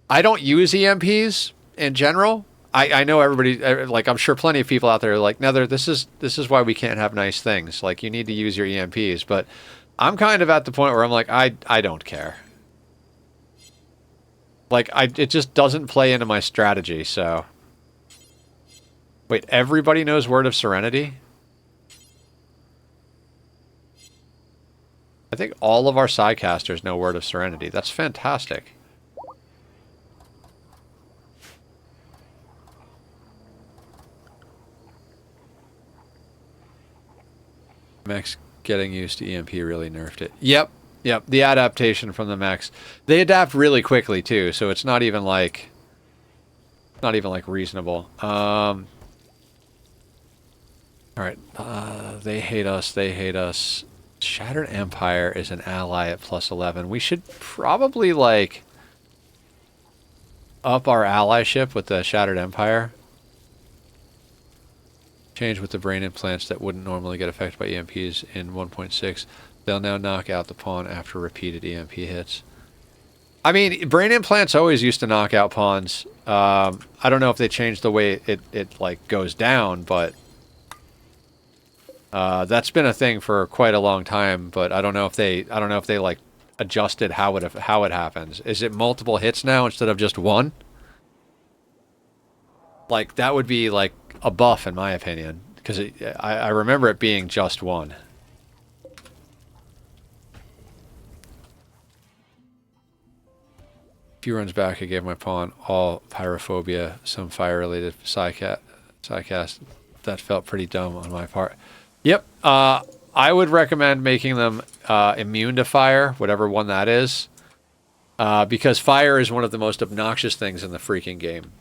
I don't use EMPs in general. I know everybody, like, I'm sure plenty of people out there are like, Nether, this is why we can't have nice things. Like, you need to use your EMPs. But I'm kind of at the point where I'm like, I don't care. Like, it just doesn't play into my strategy, so. Wait, everybody knows Word of Serenity? I think all of our sidecasters know Word of Serenity. That's fantastic. Mechs getting used to EMP really nerfed it. Yep. The adaptation from the mechs. They adapt really quickly too, so it's not even like reasonable. Alright. They hate us. Shattered Empire is an ally at +11. We should probably, like, up our allyship with the Shattered Empire. Change with the brain implants that wouldn't normally get affected by EMPs in 1.6. They'll now knock out the pawn after repeated EMP hits. I mean, brain implants always used to knock out pawns. I don't know if they changed the way it like goes down, but that's been a thing for quite a long time. But I don't know if they like adjusted how it happens. Is it multiple hits now instead of just one? Like, that would be like a buff in my opinion, because I remember it being just one. A few runs back, I gave my pawn all pyrophobia, some fire-related psycast. That felt pretty dumb on my part. Yep, I would recommend making them immune to fire, whatever one that is, because fire is one of the most obnoxious things in the freaking game.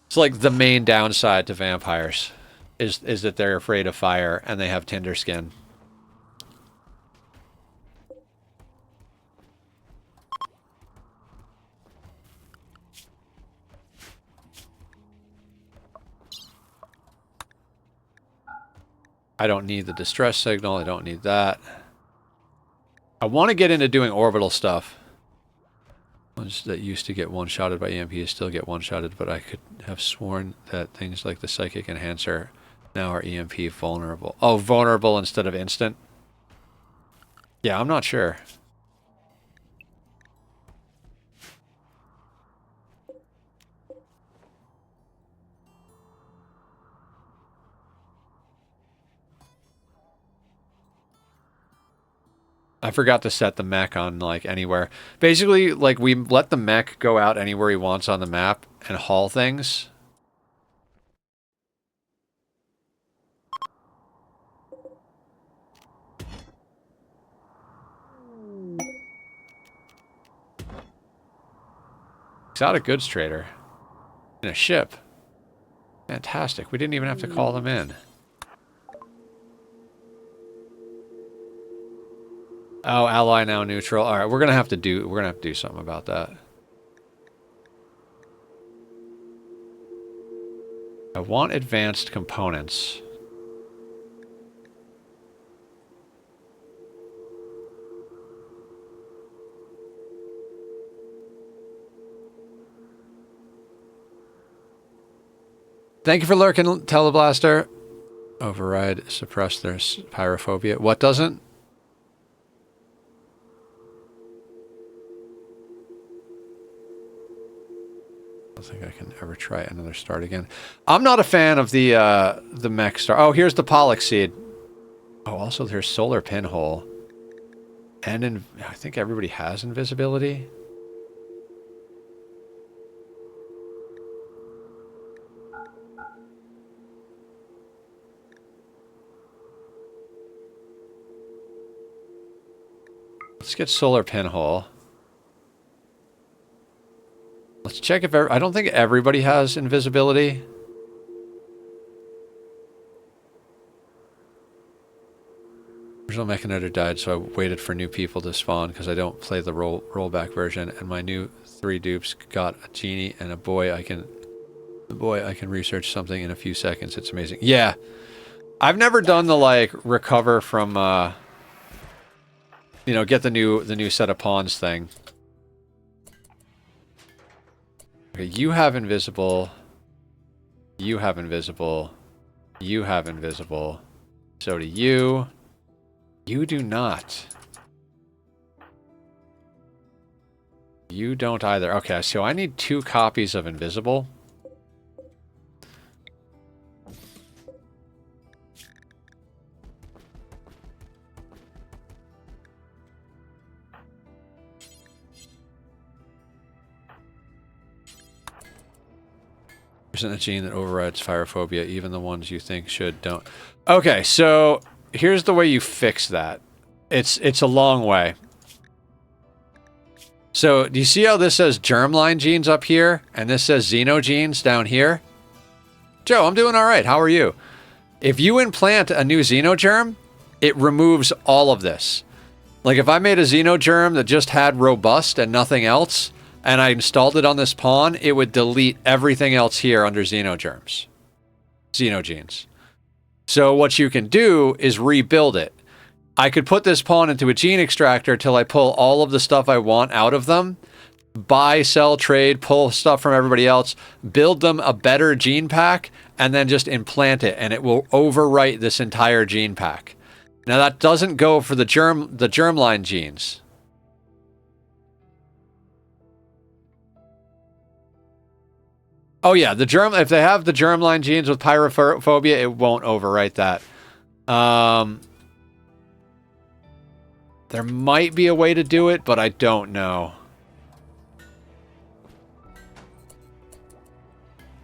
It's like the main downside to vampires is that they're afraid of fire and they have tinder skin. I don't need the distress signal. I don't need that. I want to get into doing orbital stuff. Ones that used to get one-shotted by EMPs still get one-shotted, but I could have sworn that things like the Psychic Enhancer now are EMP vulnerable. Oh, vulnerable instead of instant? Yeah, I'm not sure. I forgot to set the mech on, like, anywhere. Basically, like, we let the mech go out anywhere he wants on the map and haul things. Exotic goods trader. In a ship. Fantastic. We didn't even have to call them in. Oh, ally now neutral. All right, we're gonna have to do something about that. I want advanced components. Thank you for lurking, Teleblaster. Override, suppress their pyrophobia. What doesn't? I don't think I can ever try another start again. I'm not a fan of the mech star. Oh, here's the Pollock seed. Oh, also there's solar pinhole. And I think everybody has invisibility. Let's get solar pinhole. Let's check if I don't think everybody has invisibility. Original Mechanator died, so I waited for new people to spawn because I don't play the rollback version, and my new 3 dupes got a genie and a boy. I can research something in a few seconds. It's amazing. Yeah, I've never done the like recover from you know, get the new set of pawns thing. Okay, you have invisible. You have invisible. You have invisible. So do you. You do not. You don't either. Okay, so I need 2 copies of invisible. Isn't a gene that overrides pyrophobia, even the ones you think should don't. Okay, so here's the way you fix that. It's a long way. So do you see how this says germline genes up here and this says xenogenes down here? Joe, I'm doing all right. How are you? If you implant a new xenogerm, it removes all of this. Like if I made a xenogerm that just had robust and nothing else, and I installed it on this pawn, it would delete everything else here under xenogerms. Xenogenes. So what you can do is rebuild it. I could put this pawn into a gene extractor till I pull all of the stuff I want out of them, buy, sell, trade, pull stuff from everybody else, build them a better gene pack, and then just implant it, and it will overwrite this entire gene pack. Now that doesn't go for the germline genes. Oh yeah, if they have the germline genes with pyrophobia, it won't overwrite that. There might be a way to do it, but I don't know.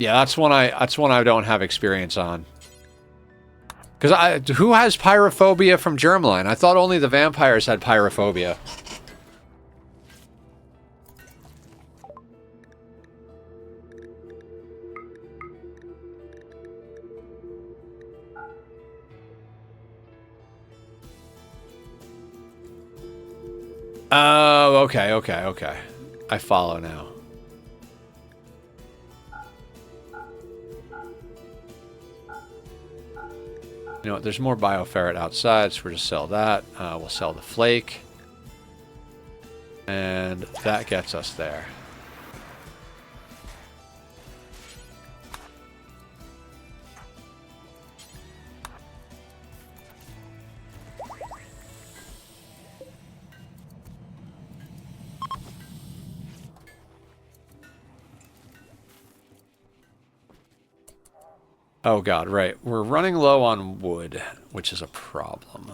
Yeah, that's one I don't have experience on. Because who has pyrophobia from germline? I thought only the vampires had pyrophobia. Oh, okay. I follow now. You know what, there's more bioferret outside, so we'll just sell that. We'll sell the flake. And that gets us there. Oh god, right. We're running low on wood, which is a problem.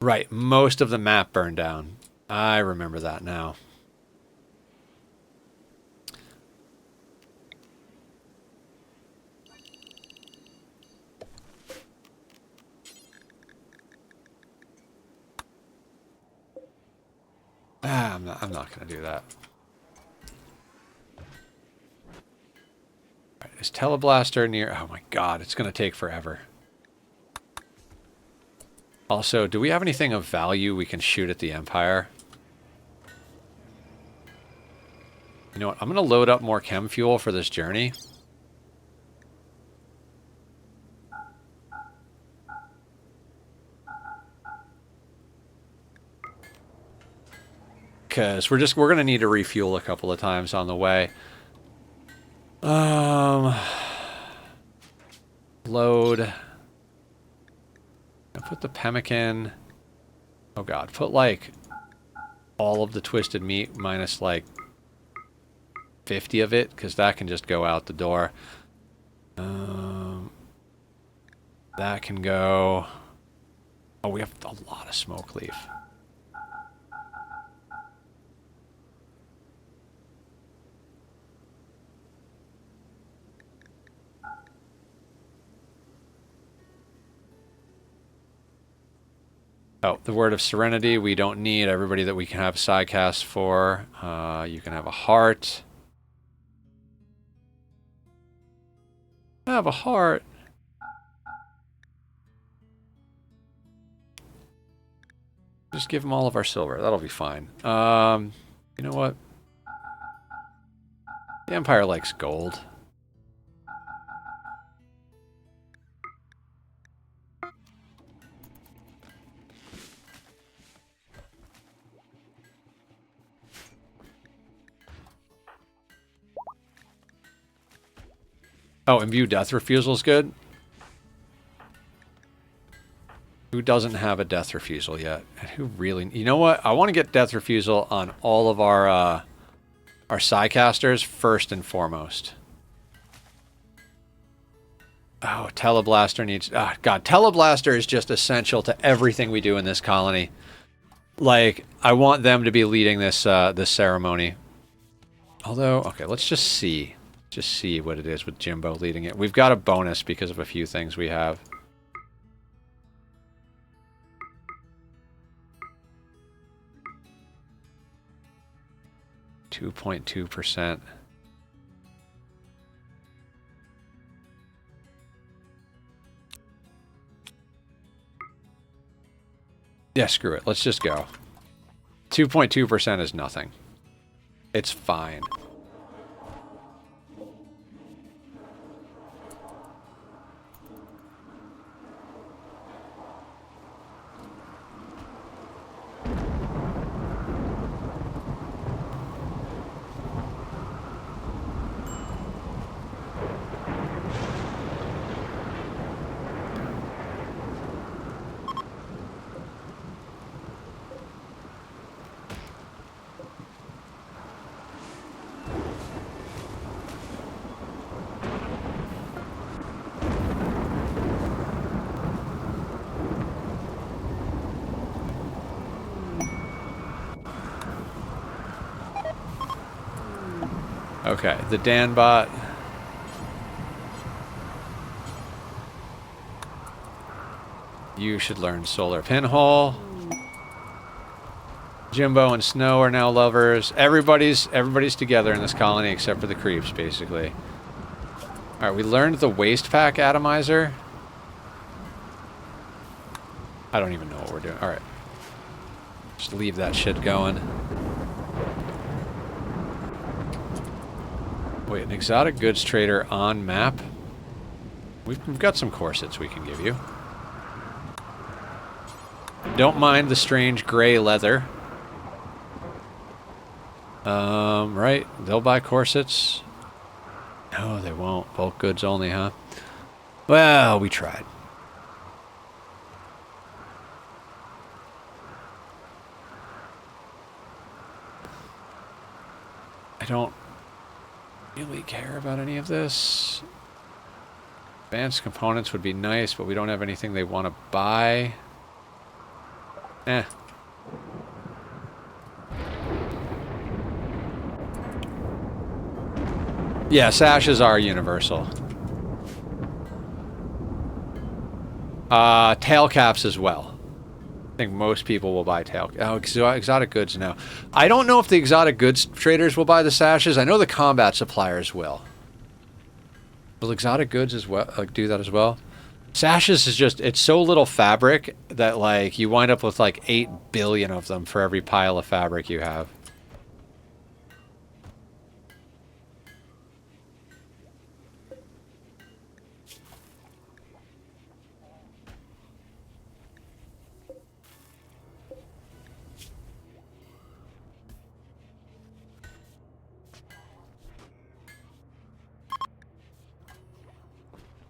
Right, most of the map burned down. I remember that now. I'm not going to do that. Right, is Teleblaster near? Oh my god, it's going to take forever. Also, do we have anything of value we can shoot at the Empire? You know what? I'm going to load up more chem fuel for this journey. Because we're going to need to refuel a couple of times on the way. Load. Put the pemmican. Oh god, put like all of the twisted meat minus like 50 of it, because that can just go out the door. That can go. Oh, we have a lot of smoke leaf. Oh, the Word of Serenity we don't need. Everybody that we can have side cast for. You can have a heart. Have a heart. Just give them all of our silver. That'll be fine. You know what? The Empire likes gold. Oh, imbue death refusal is good. Who doesn't have a death refusal yet? And who really... You know what? I want to get death refusal on all of our Psycasters first and foremost. Oh, Teleblaster needs... Oh, God, Teleblaster is just essential to everything we do in this colony. Like, I want them to be leading this this ceremony. Although, okay, let's just see. Just see what it is with Jimbo leading it. We've got a bonus because of a few things we have. .2%. Yeah, screw it. Let's just go. 2.2% is nothing. It's fine. Okay, the Danbot. You should learn Solar Pinhole. Jimbo and Snow are now lovers. Everybody's together in this colony except for the creeps, basically. Alright, we learned the Waste Pack Atomizer. I don't even know what we're doing. Alright. Just leave that shit going. Wait, an exotic goods trader on map? We've got some corsets we can give you. Don't mind the strange gray leather. Right, they'll buy corsets. No, they won't. Bulk goods only, huh? Well, we tried. I don't really care about any of this. Advanced components would be nice, but we don't have anything they want to buy. Eh. Yeah, sashes are universal. Tail caps as well. I think most people will buy tail. Oh, exotic goods now. I don't know if the exotic goods traders will buy the sashes. I know the combat suppliers will. Will exotic goods as well do that as well? Sashes is just, it's so little fabric that like you wind up with like 8 billion of them for every pile of fabric you have.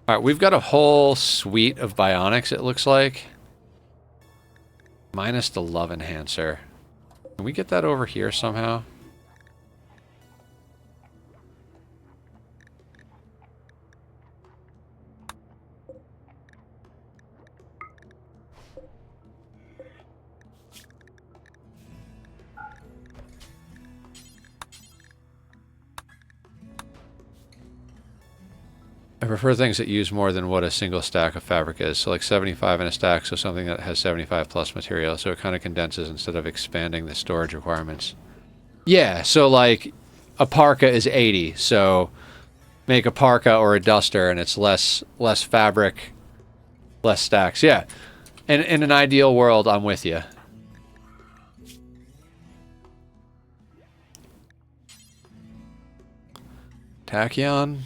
Alright, we've got a whole suite of bionics, it looks like. Minus the love enhancer. Can we get that over here somehow? I prefer things that use more than what a single stack of fabric is. So like 75 in a stack, so something that has 75 plus material. So it kind of condenses instead of expanding the storage requirements. Yeah, so like a parka is 80. So make a parka or a duster and it's less fabric, less stacks. Yeah, in an ideal world, I'm with you. Tachyon.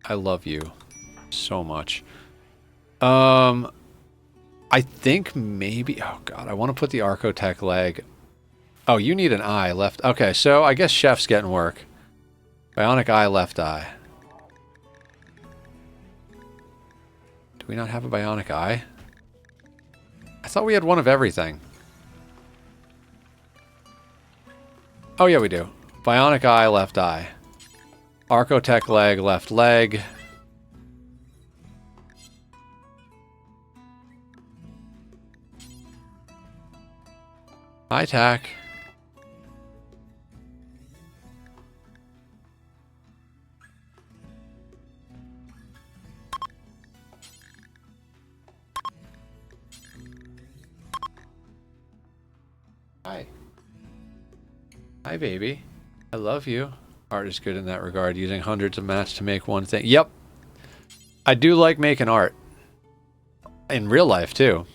I love you so much. I think maybe... Oh, God. I want to put the Archotech leg... Oh, you need an eye left... Okay, so I guess Chef's getting work. Bionic eye, left eye. Do we not have a bionic eye? I thought we had one of everything. Oh, yeah, we do. Bionic eye, left eye. Archotech leg, left leg. High tack. Hi. Hi, baby. I love you. Art is good in that regard, using hundreds of mats to make one thing. Yep. I do like making art. In real life, too.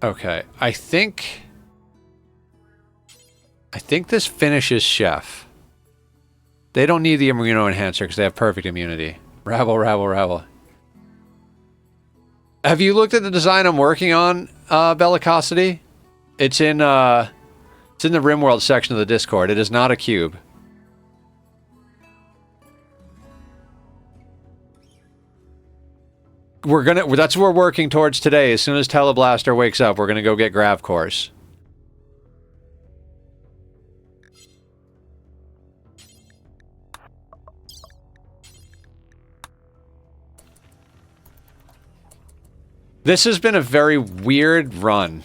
Okay, I think this finishes Chef. They don't need the immuno enhancer because they have perfect immunity. Rabble, rabble, rabble. Have you looked at the design I'm working on, Bellicosity? It's in the Rimworld section of the Discord. It is not a cube. That's what we're working towards today. As soon as Teleblaster wakes up, we're gonna go get Grav cores. This has been a very weird run.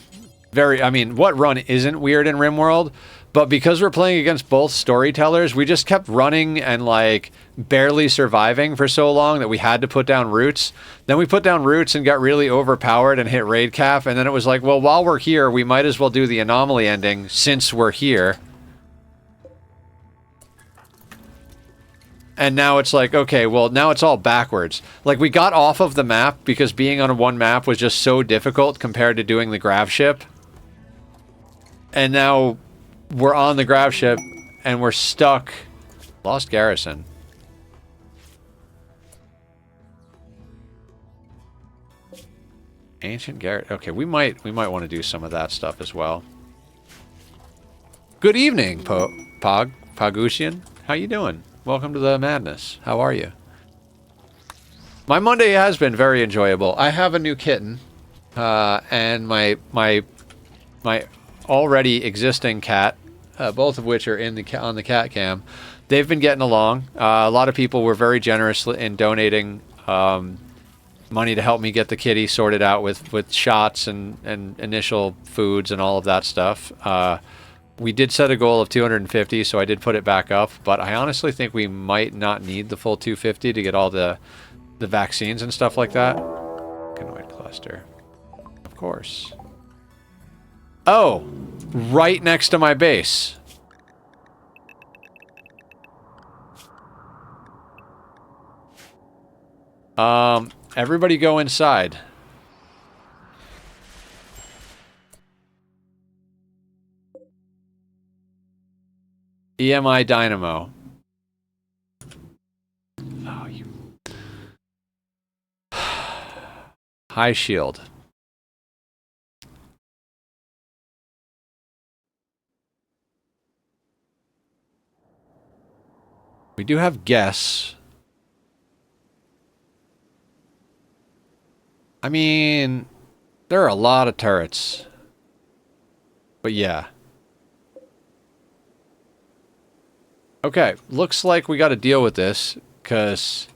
I mean, what run isn't weird in Rimworld? But because we're playing against both storytellers, we just kept running and, like, barely surviving for so long that we had to put down roots. Then we put down roots and got really overpowered and hit raid cap, and then it was like, well, while we're here, we might as well do the anomaly ending since we're here. And now it's like, okay, well, now it's all backwards. Like, we got off of the map because being on one map was just so difficult compared to doing the Gravship. And now we're on the Gravship and we're stuck. Lost Garrison. Ancient Garrett. Okay, we might want to do some of that stuff as well. Good evening, Pogushian. How you doing? Welcome to the madness. How are you? My Monday has been very enjoyable. I have a new kitten, and my already existing cat, both of which are on the cat cam. they've been getting along. A lot of people were very generous in donating money to help me get the kitty sorted out with shots and initial foods and all of that stuff. We did set a goal of 250, so I did put it back up, but I honestly think we might not need the full 250 to get all the vaccines and stuff like that. Canoid cluster. Of course. Oh! Right next to my base. Everybody go inside. EMI Dynamo. Oh, you... High shield. We do have guests. I mean, there are a lot of turrets. But yeah. Okay, looks like we got to deal with this, because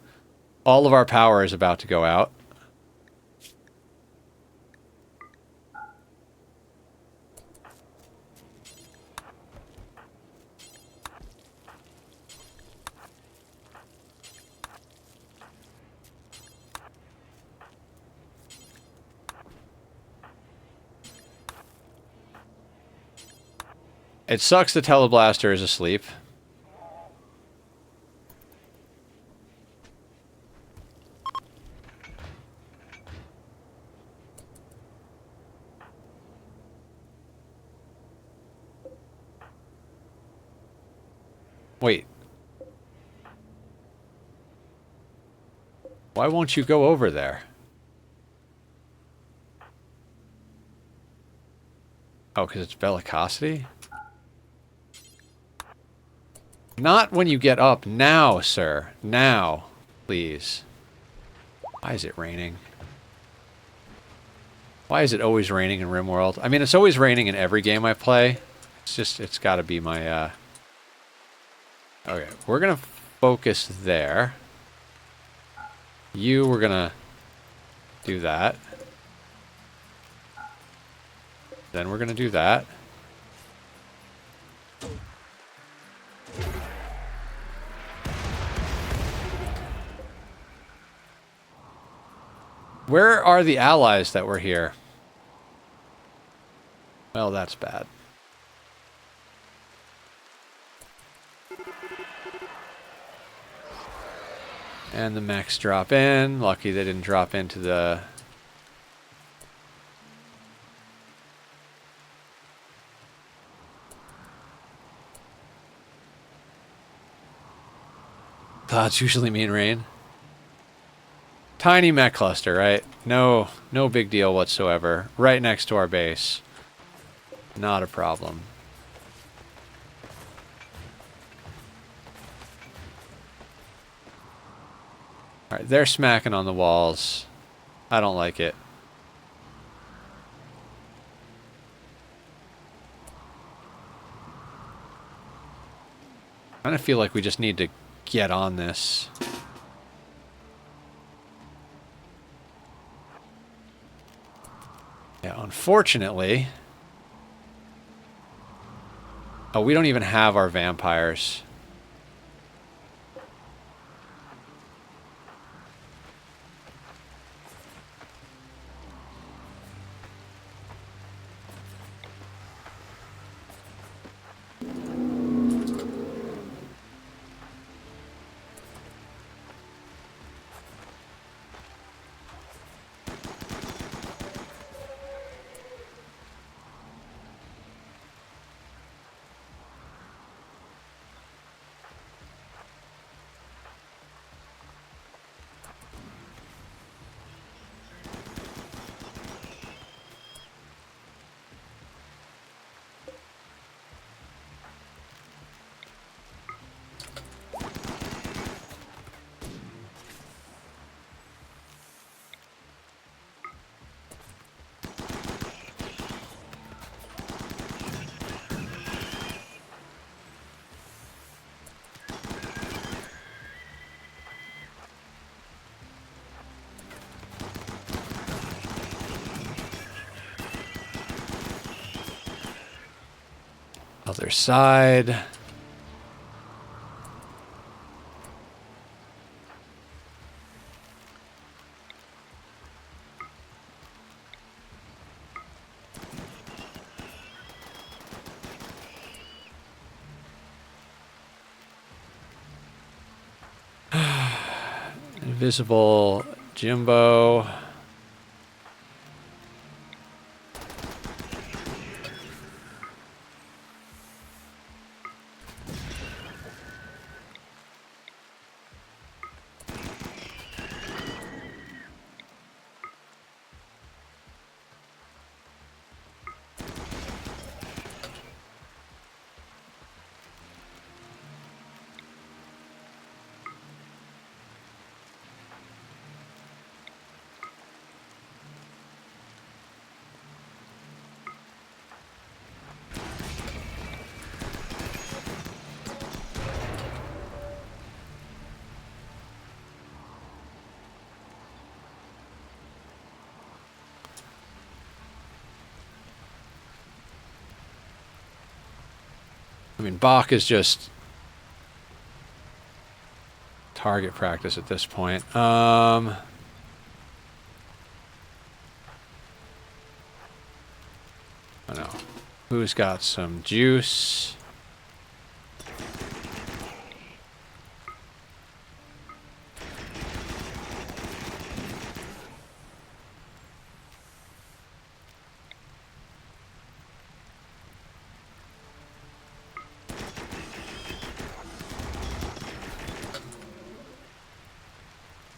all of our power is about to go out. It sucks the Teleblaster is asleep. Wait. Why won't you go over there? Oh, because it's bellicosity? Not when you get up. Now, sir. Now. Please. Why is it raining? Why is it always raining in Rimworld? I mean, it's always raining in every game I play. It's just, it's got to be my, Okay, we're going to focus there. You, we're going to do that. Then we're going to do that. Where are the allies that were here? Well, that's bad. And the mechs drop in. Lucky they didn't drop into the... Clouds usually mean rain. Tiny mech cluster, right? No big deal whatsoever. Right next to our base. Not a problem. Alright, they're smacking on the walls. I don't like it. I kind of feel like we just need to get on this. Yeah, unfortunately... Oh, we don't even have our vampires. Other side. Invisible Jimbo. I mean, Bach is just target practice at this point. I don't know. Who's got some juice?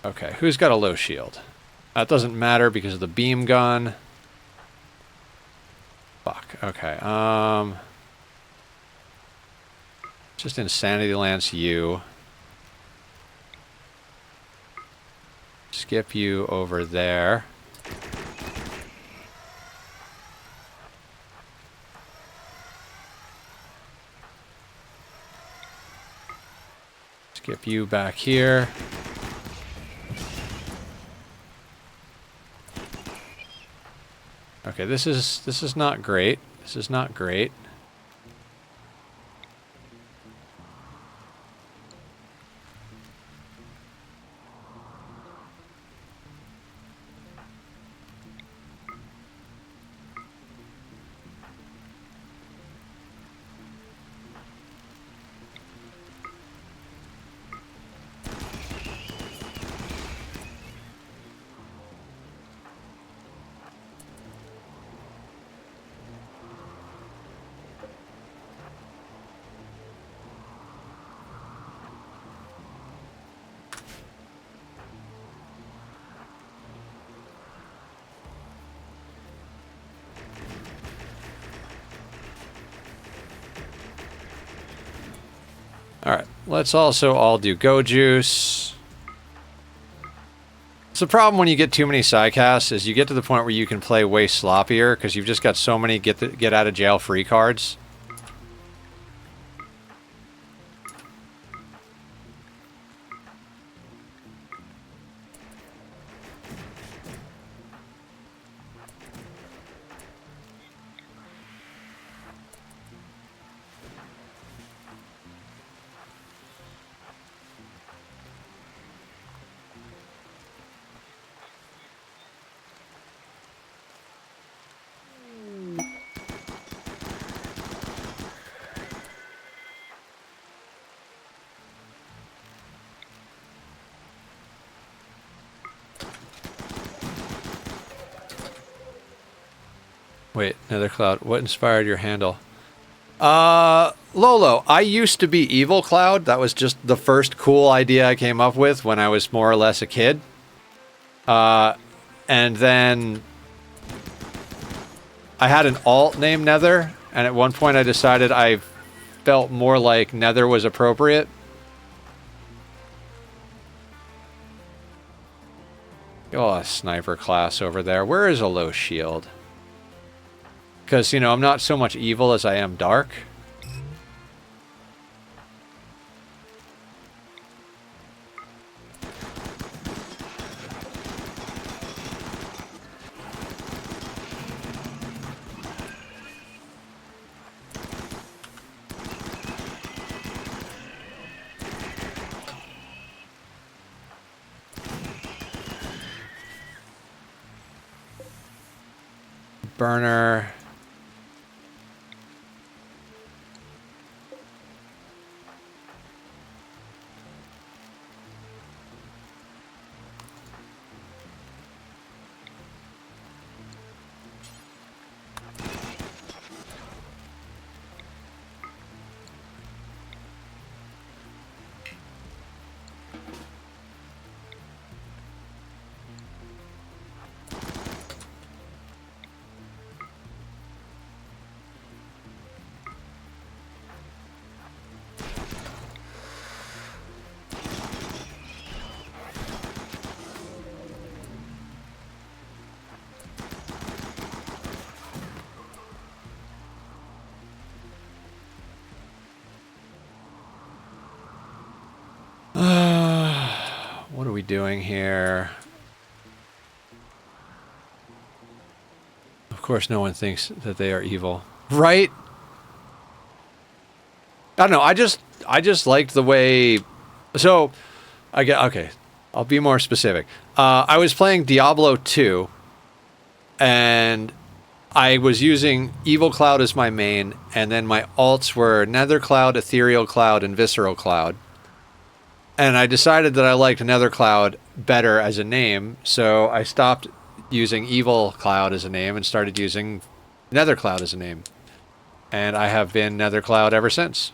Okay, who's got a low shield? That doesn't matter because of the beam gun. Fuck, okay. Just Insanity Lance you. Skip you over there. Skip you back here. Okay, this is not great. This is not great. Alright, let's also all do Go Juice. So the problem when you get too many sidecasts is you get to the point where you can play way sloppier because you've just got so many get out of jail free cards. Wait, Nether Cloud, what inspired your handle? Lolo, I used to be Evil Cloud. That was just the first cool idea I came up with when I was more or less a kid. And then I had an alt named Nether, and at one point I decided I felt more like Nether was appropriate. Oh, a sniper class over there. Where is a low shield? Because, you know, I'm not so much evil as I am dark. burner. What are we doing here? Of course, no one thinks that they are evil, right? I don't know. I just liked the way. So, I get okay. I'll be more specific. I was playing Diablo 2, and I was using Evil Cloud as my main, and then my alts were Nether Cloud, Ethereal Cloud, and Visceral Cloud. And I decided that I liked Nether Cloud better as a name, so I stopped using Evil Cloud as a name and started using Nether Cloud as a name. And I have been Nether Cloud ever since.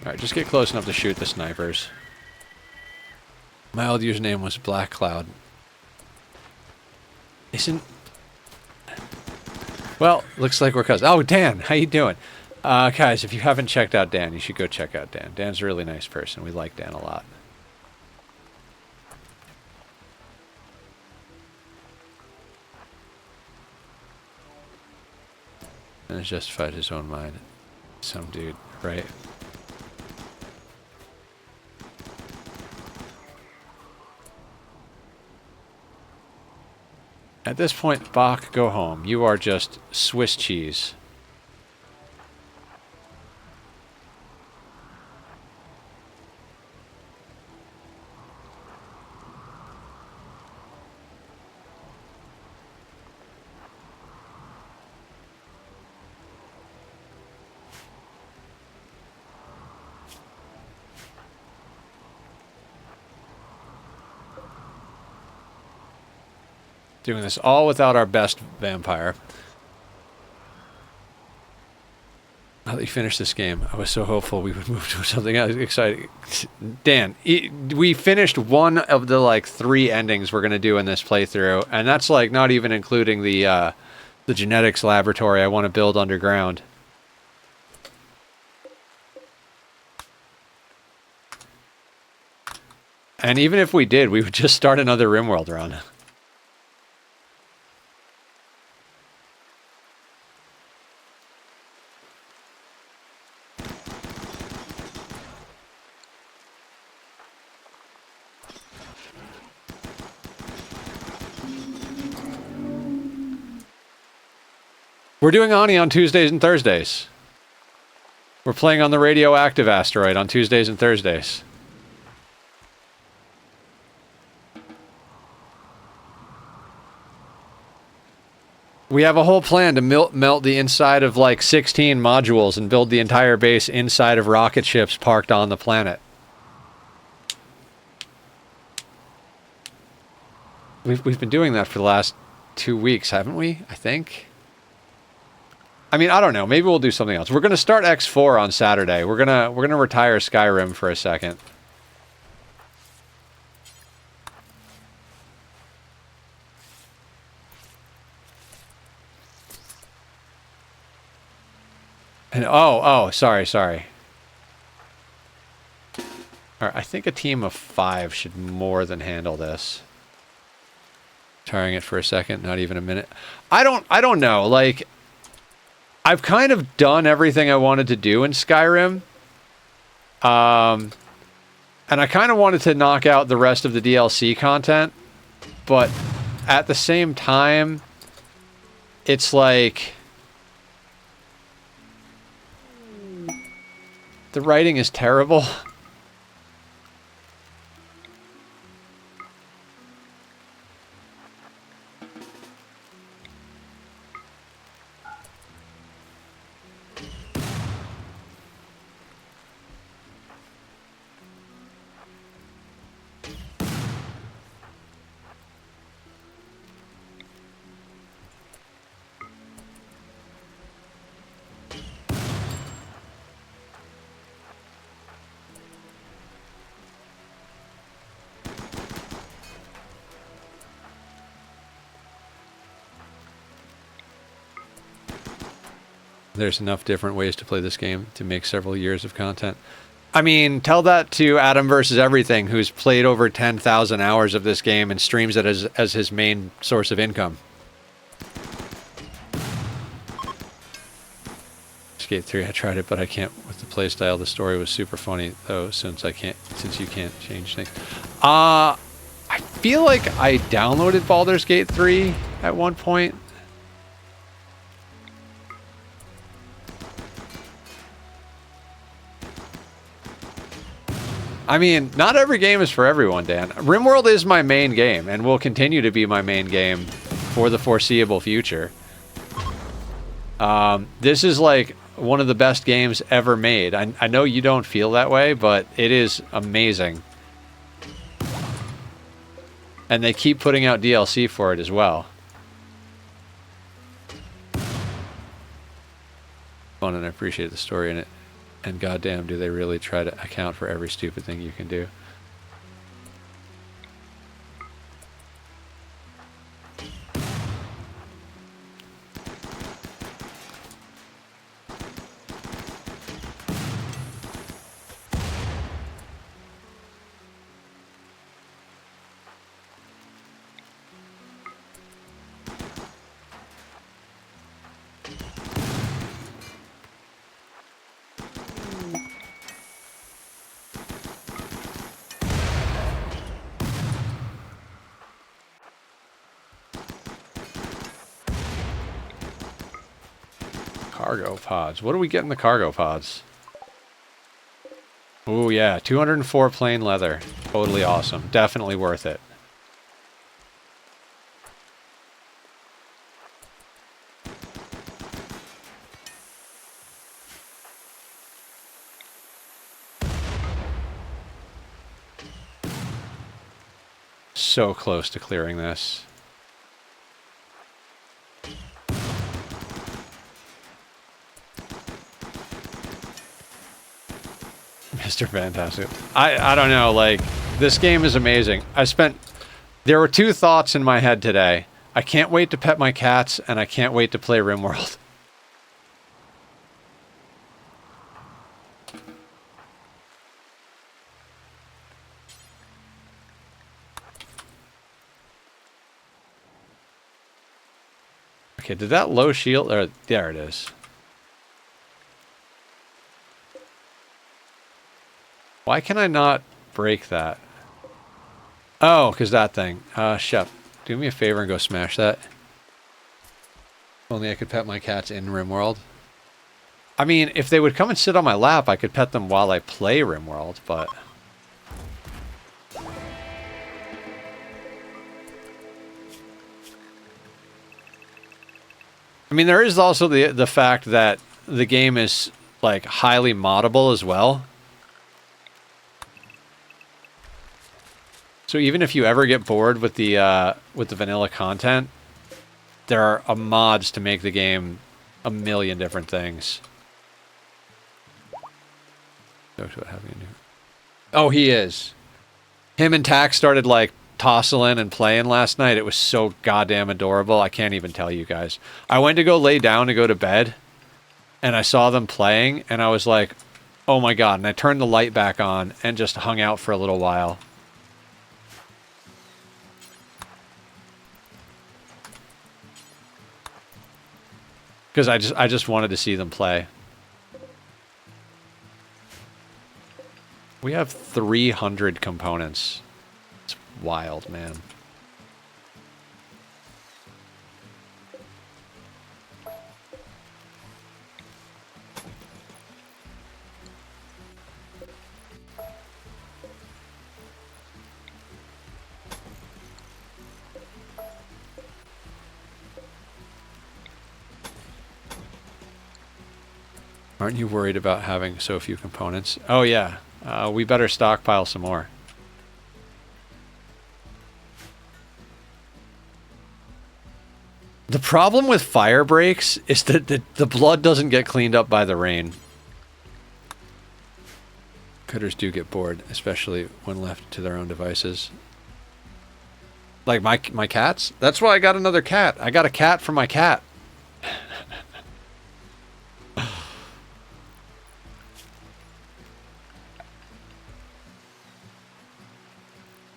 Alright, just get close enough to shoot the snipers. My old username was Black Cloud. Isn't... Well, looks like we're cousins. Oh, Dan, how you doing? Guys, if you haven't checked out Dan, you should go check out Dan. Dan's a really nice person. We like Dan a lot. And it's justified his own mind. Some dude, right? At this point, Bach, go home. You are just Swiss cheese. Doing this all without our best vampire. Now that you finished this game, I was so hopeful we would move to something else exciting. Dan, we finished one of the like 3 endings we're gonna do in this playthrough, and that's like not even including the genetics laboratory I want to build underground. And even if we did, we would just start another Rimworld run. We're doing Ani on Tuesdays and Thursdays. We're playing on the radioactive asteroid on Tuesdays and Thursdays. We have a whole plan to melt the inside of like 16 modules and build the entire base inside of rocket ships parked on the planet. We've been doing that for the last 2 weeks, haven't we? I think. I mean, I don't know. Maybe we'll do something else. We're gonna start X4 on Saturday. We're gonna retire Skyrim for a second. And sorry. All right, I think a team of 5 should more than handle this. Retiring it for a second, not even a minute. I don't know. Like, I've kind of done everything I wanted to do in Skyrim. And And I kind of wanted to knock out the rest of the DLC content, but at the same time, it's like the writing is terrible. There's enough different ways to play this game to make several years of content. I mean, tell that to Adam versus Everything, who's played over 10,000 hours of this game and streams it as his main source of income. Skate 3, I tried it, but I can't with the playstyle. The story was super funny, though, since you can't change things. I feel like I downloaded Baldur's Gate 3 at one point. I mean, not every game is for everyone, Dan. Rimworld is my main game and will continue to be my main game for the foreseeable future. This is like one of the best games ever made. I know you don't feel that way, but it is amazing. And they keep putting out DLC for it as well. Fun, and I appreciate the story in it. And goddamn, do they really try to account for every stupid thing you can do. Cargo pods. What do we get in the cargo pods? Oh yeah, 204 plain leather. Totally awesome. Definitely worth it. So close to clearing this. Mr. Fantastic. I don't know, like, this game is amazing. There were two thoughts in my head today. I can't wait to pet my cats, and I can't wait to play Rimworld. Okay, did that low shield, or there it is. Why can I not break that? Oh, because that thing. Shep, do me a favor and go smash that. Only I could pet my cats in Rimworld. I mean, if they would come and sit on my lap, I could pet them while I play Rimworld, but... I mean, there is also the fact that the game is, like, highly moddable as well. So even if you ever get bored with the vanilla content, there are mods to make the game a million different things. Oh, he is. Him and Tax started like tossling and playing last night. It was so goddamn adorable. I can't even tell you guys. I went to go lay down to go to bed, and I saw them playing, and I was like, oh my god. And I turned the light back on and just hung out for a little while. Because I just wanted to see them play. We have 300 components. It's wild, man. Aren't you worried about having so few components? Oh yeah, we better stockpile some more. The problem with fire breaks is that the blood doesn't get cleaned up by the rain. Critters do get bored, especially when left to their own devices. Like my cats? That's why I got another cat. I got a cat for my cat.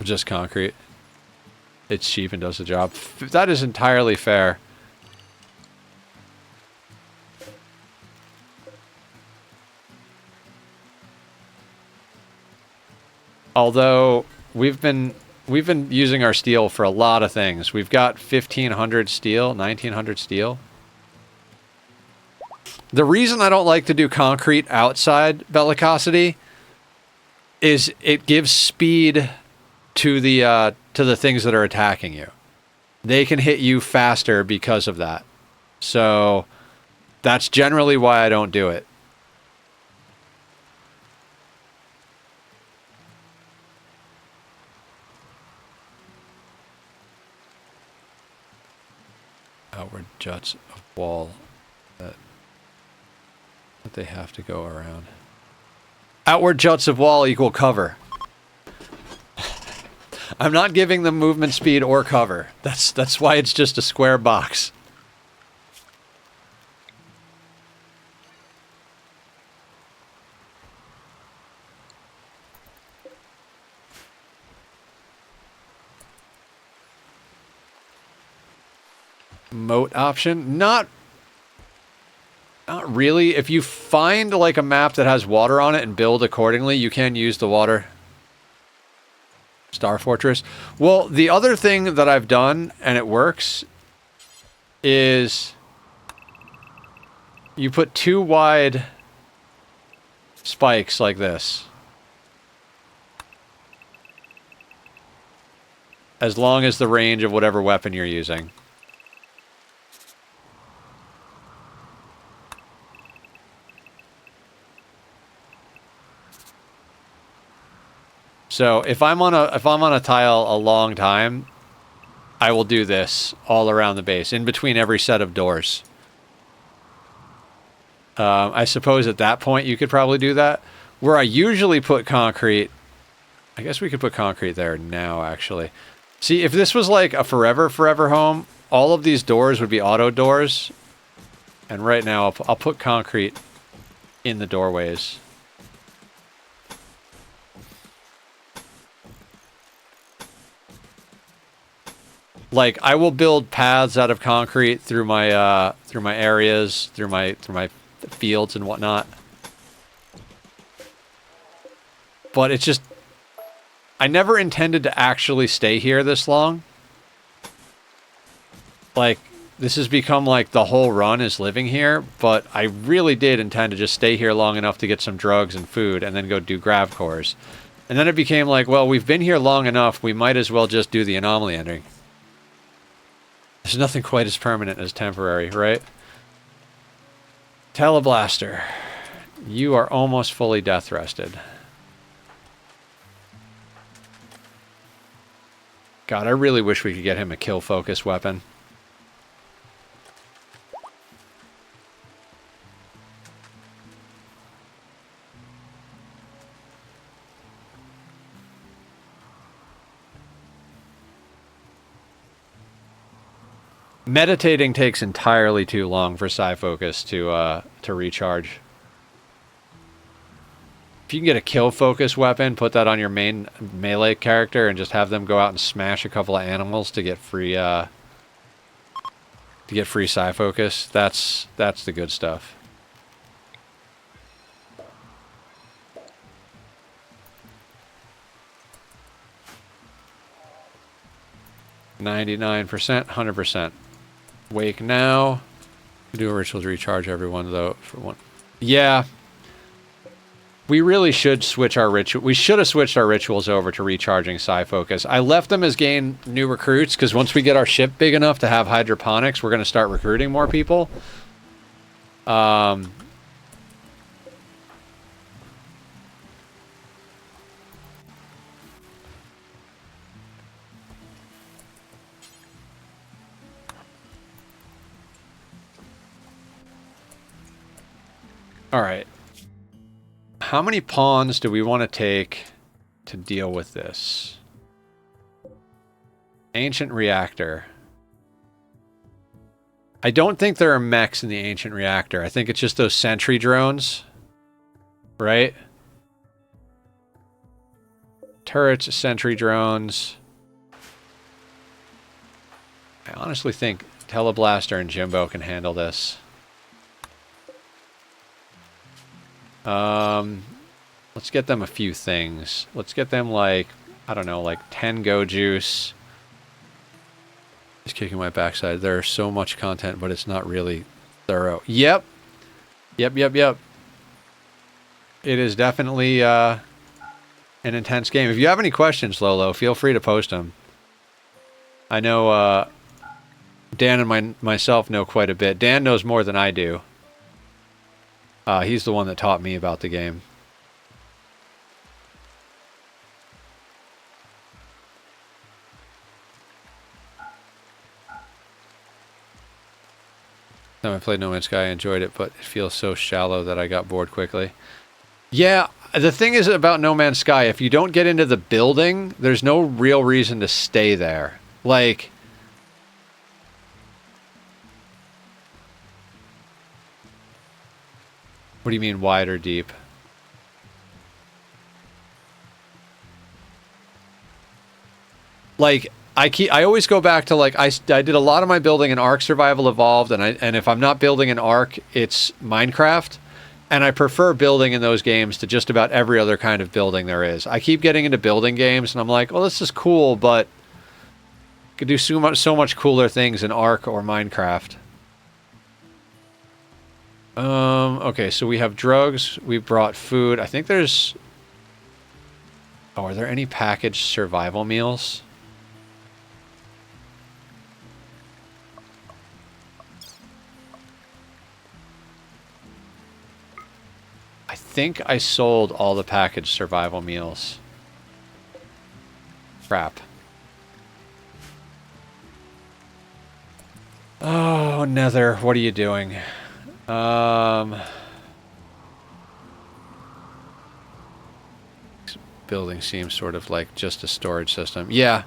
Just concrete. It's cheap and does the job. That is entirely fair. Although we've been using our steel for a lot of things. We've got 1,500 steel, 1,900 steel. The reason I don't like to do concrete outside bellicosity is it gives speed to the things that are attacking you. They can hit you faster because of that. So that's generally why I don't do it. Outward juts of wall that they have to go around. Outward juts of wall equal cover. I'm not giving them movement speed or cover. That's why it's just a square box. Moat option? Not really. If you find like a map that has water on it and build accordingly, you can use the water. Star Fortress. Well, the other thing that I've done, and it works, is you put 2 wide spikes like this. As long as the range of whatever weapon you're using. So if I'm on a tile a long time, I will do this all around the base, in between every set of doors. I suppose at that point you could probably do that. Where I usually put concrete, I guess we could put concrete there now, actually. See, if this was like a forever home, all of these doors would be auto doors. And right now I'll put concrete in the doorways. Like, I will build paths out of concrete through my areas, through my fields and whatnot. But it's just, I never intended to actually stay here this long. Like, this has become like the whole run is living here, but I really did intend to just stay here long enough to get some drugs and food and then go do grav cores. And then it became like, well, we've been here long enough, we might as well just do the anomaly ending. There's nothing quite as permanent as temporary, right? Teleblaster. You are almost fully death rested. God, I really wish we could get him a kill focus weapon. Meditating takes entirely too long for Psi Focus to recharge. If you can get a kill focus weapon, put that on your main melee character and just have them go out and smash a couple of animals to get free Psi Focus, that's the good stuff. 99%, 100%. Wake now. Do a ritual to recharge everyone, though, for one. Yeah. We really should switch our ritual. We should have switched our rituals over to recharging Psi Focus. I left them as gain new recruits, because once we get our ship big enough to have hydroponics, we're going to start recruiting more people. All right. How many pawns do we want to take to deal with this? Ancient reactor. I don't think there are mechs in the ancient reactor. I think it's just those sentry drones. Right? Turrets, sentry drones. I honestly think Teleblaster and Jimbo can handle this. Let's get them a few things. Let's get them like, I don't know, like 10 Go Juice. Just kicking my backside. There's so much content, but it's not really thorough. Yep. Yep. It is definitely an intense game. If you have any questions, Lolo, feel free to post them. I know Dan and myself know quite a bit. Dan knows more than I do. He's the one that taught me about the game. Time I played No Man's Sky, I enjoyed it, but it feels so shallow that I got bored quickly. Yeah, the thing is about No Man's Sky, if you don't get into the building, there's no real reason to stay there. Like... What do you mean wide or deep? Like, I always go back to, like, I did a lot of my building in Ark Survival Evolved, and if I'm not building in Ark, it's Minecraft. And I prefer building in those games to just about every other kind of building there is. I keep getting into building games, and I'm like, well, this is cool, but I could do so much cooler things in Ark or Minecraft. Okay, so we have drugs, we brought food. I think there's... Oh, are there any packaged survival meals? I think I sold all the packaged survival meals. Crap. Oh, Nether, what are you doing? Building seems sort of like just a storage system. Yeah.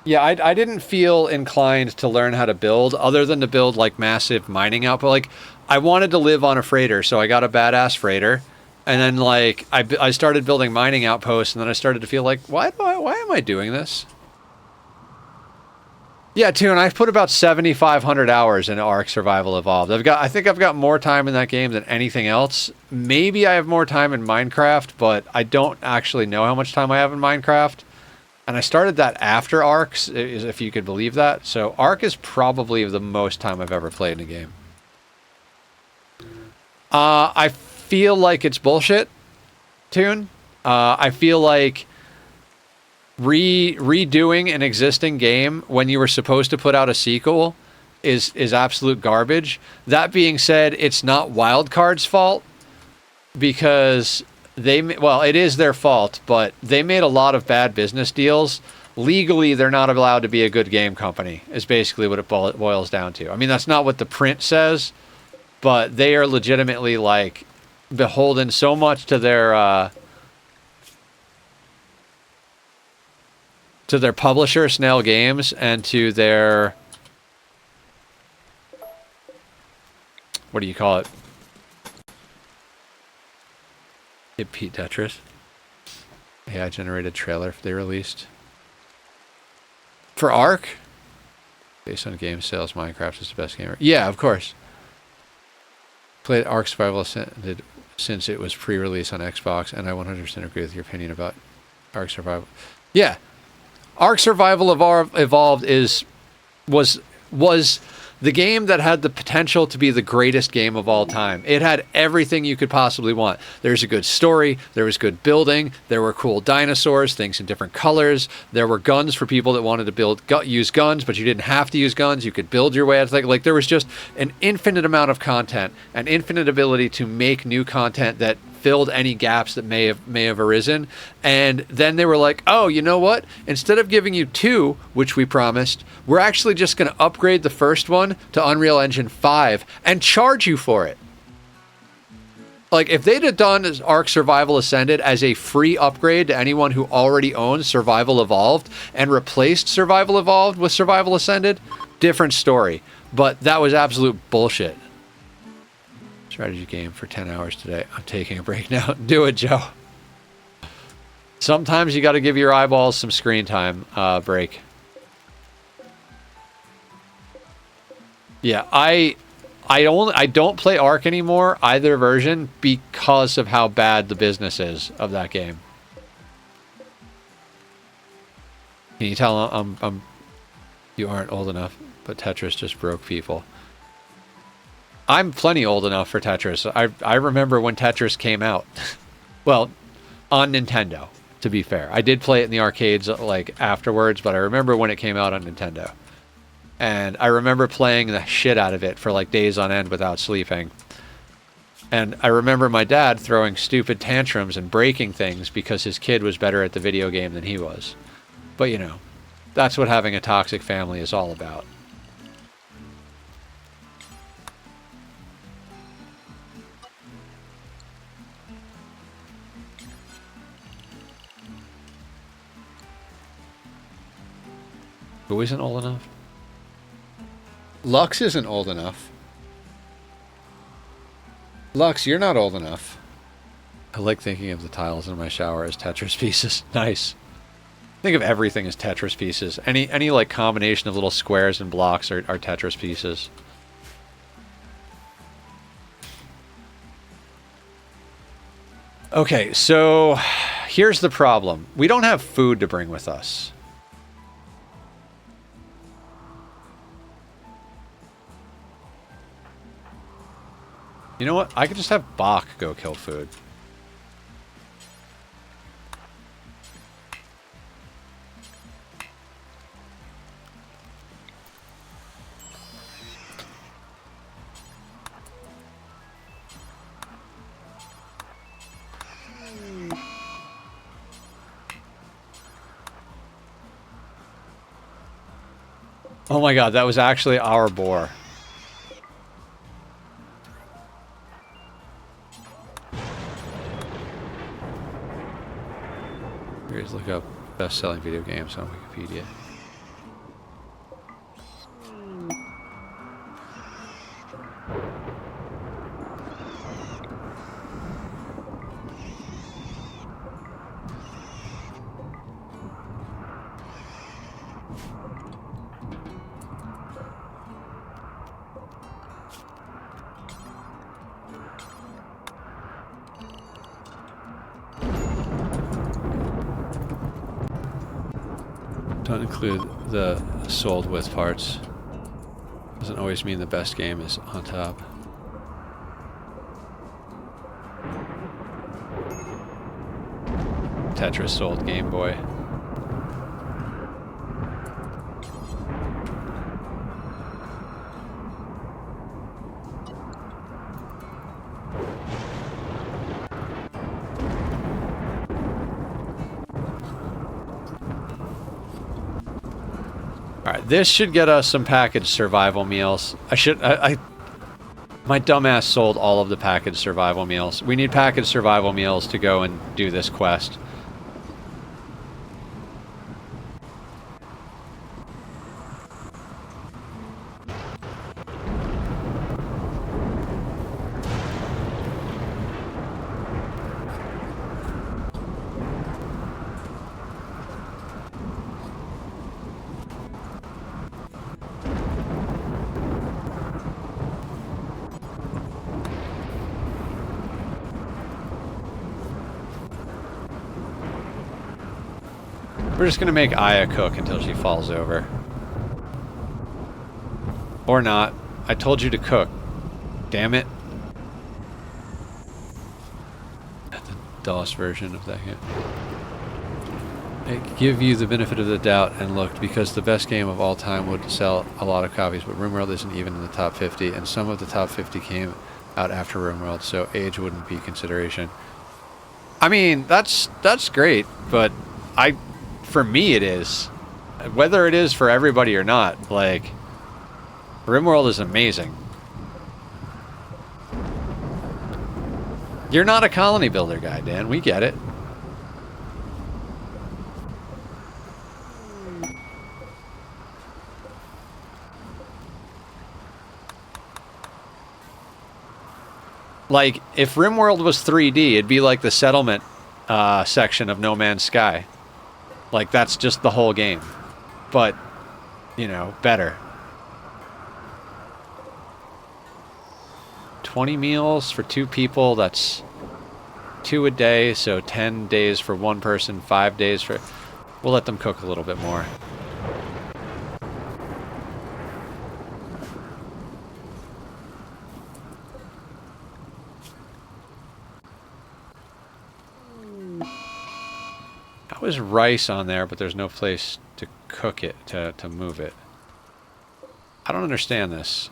Yeah, I didn't feel inclined to learn how to build, other than to build like massive mining output. Like, I wanted to live on a freighter, so I got a badass freighter. And then like I started building mining outposts, and then I started to feel like, why am I doing this? Yeah, too, and I've put about 7,500 hours in Ark Survival Evolved. I think I've got more time in that game than anything else. Maybe I have more time in Minecraft, but I don't actually know how much time I have in Minecraft. And I started that after Ark, if you could believe that. So Ark is probably the most time I've ever played in a game. I feel like it's bullshit, Toon. I feel like redoing an existing game when you were supposed to put out a sequel is absolute garbage. That being said, it's not Wildcard's fault, because it is their fault, but they made a lot of bad business deals. Legally, they're not allowed to be a good game company, is basically what it boils down to. I mean, that's not what the print says, but they are legitimately, like, beholden so much to their publisher, Snail Games, and to their... What do you call it? Pete Tetris. AI generated trailer they released. For Ark? Based on game sales, Minecraft is the best game. Yeah, of course. Played Ark Survival Ascended since it was pre-release on Xbox, and I 100% agree with your opinion about Ark Survival. Yeah, Ark Survival Evolved was the game that had the potential to be the greatest game of all time. It had everything you could possibly want. There's a good story, there was good building, there were cool dinosaurs, things in different colors, there were guns for people that wanted to use guns, but you didn't have to use guns, you could build your way out. Like there was just an infinite amount of content, an infinite ability to make new content that filled any gaps that may have arisen. And then they were like, oh, you know what? Instead of giving you 2, which we promised, we're actually just going to upgrade the first one to Unreal Engine 5 and charge you for it. Like, if they'd have done Ark Survival Ascended as a free upgrade to anyone who already owns Survival Evolved and replaced Survival Evolved with Survival Ascended, different story. But that was absolute bullshit. Strategy game for 10 hours today. I'm taking a break now. Do it, Joe. Sometimes you got to give your eyeballs some screen time break. Yeah, I don't play Ark anymore, either version, because of how bad the business is of that game. Can you tell you aren't old enough, but Tetris just broke people. I'm plenty old enough for Tetris. I remember when Tetris came out. Well, on Nintendo, to be fair. I did play it in the arcades like afterwards, but I remember when it came out on Nintendo. And I remember playing the shit out of it for like days on end without sleeping. And I remember my dad throwing stupid tantrums and breaking things because his kid was better at the video game than he was. But you know, that's what having a toxic family is all about. Who isn't old enough? Lux isn't old enough. Lux, you're not old enough. I like thinking of the tiles in my shower as Tetris pieces. Nice. Think of everything as Tetris pieces. Any like combination of little squares and blocks are Tetris pieces. Okay, so here's the problem. We don't have food to bring with us. You know what? I could just have Bach go kill food. Oh my god, that was actually our boar. Here's look up best-selling video games on Wikipedia. Don't include the sold with parts. Doesn't always mean the best game is on top. Tetris sold Game Boy. Alright, this should get us some packaged survival meals. My dumbass sold all of the packaged survival meals. We need packaged survival meals to go and do this quest. We're just gonna make Aya cook until she falls over. Or not. I told you to cook. Damn it. The DOS version of that game. I give you the benefit of the doubt and looked because the best game of all time would sell a lot of copies, but Rimworld isn't even in the top 50, and some of the top 50 came out after Rimworld, so age wouldn't be consideration. I mean, that's great, but for me it is. Whether it is for everybody or not, like, Rimworld is amazing. You're not a colony builder guy, Dan. We get it. Like, if Rimworld was 3D, it'd be like the settlement section of No Man's Sky. Like, that's just the whole game. But, you know, better. 20 meals for 2 people, that's 2 a day, so 10 days for 1 person, 5 days for... We'll let them cook a little bit more. How is rice on there, but there's no place to cook it, to move it? I don't understand this.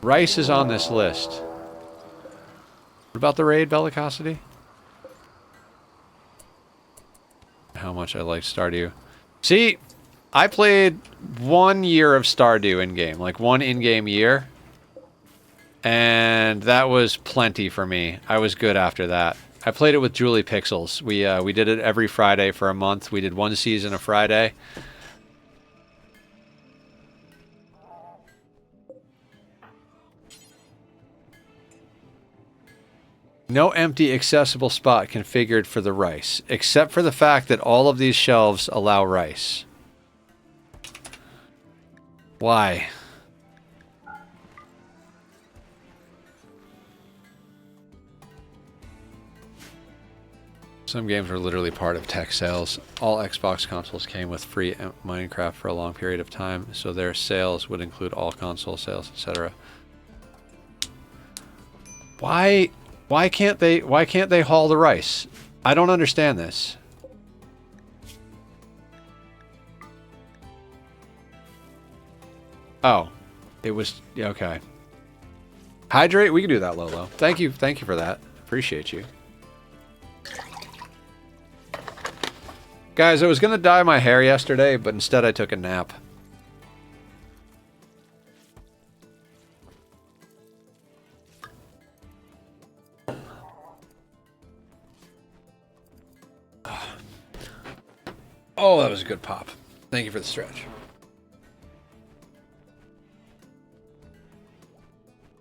Rice is on this list. What about the raid, Bellicosity? How much I like Stardew. See, I played 1 year of Stardew in-game, like 1 in-game year. And that was plenty for me. I was good after that. I played it with Julie Pixels. We did it every Friday for a month. We did 1 season a Friday. No empty accessible spot configured for the rice, except for the fact that all of these shelves allow rice. Why? Some games were literally part of tech sales. All Xbox consoles came with free Minecraft for a long period of time, so their sales would include all console sales, etc. Why can't they haul the rice? I don't understand this. Oh, it was okay. Hydrate, we can do that, Lolo. Thank you for that. Appreciate you. Guys, I was gonna dye my hair yesterday, but instead I took a nap. Oh, that was a good pop. Thank you for the stretch.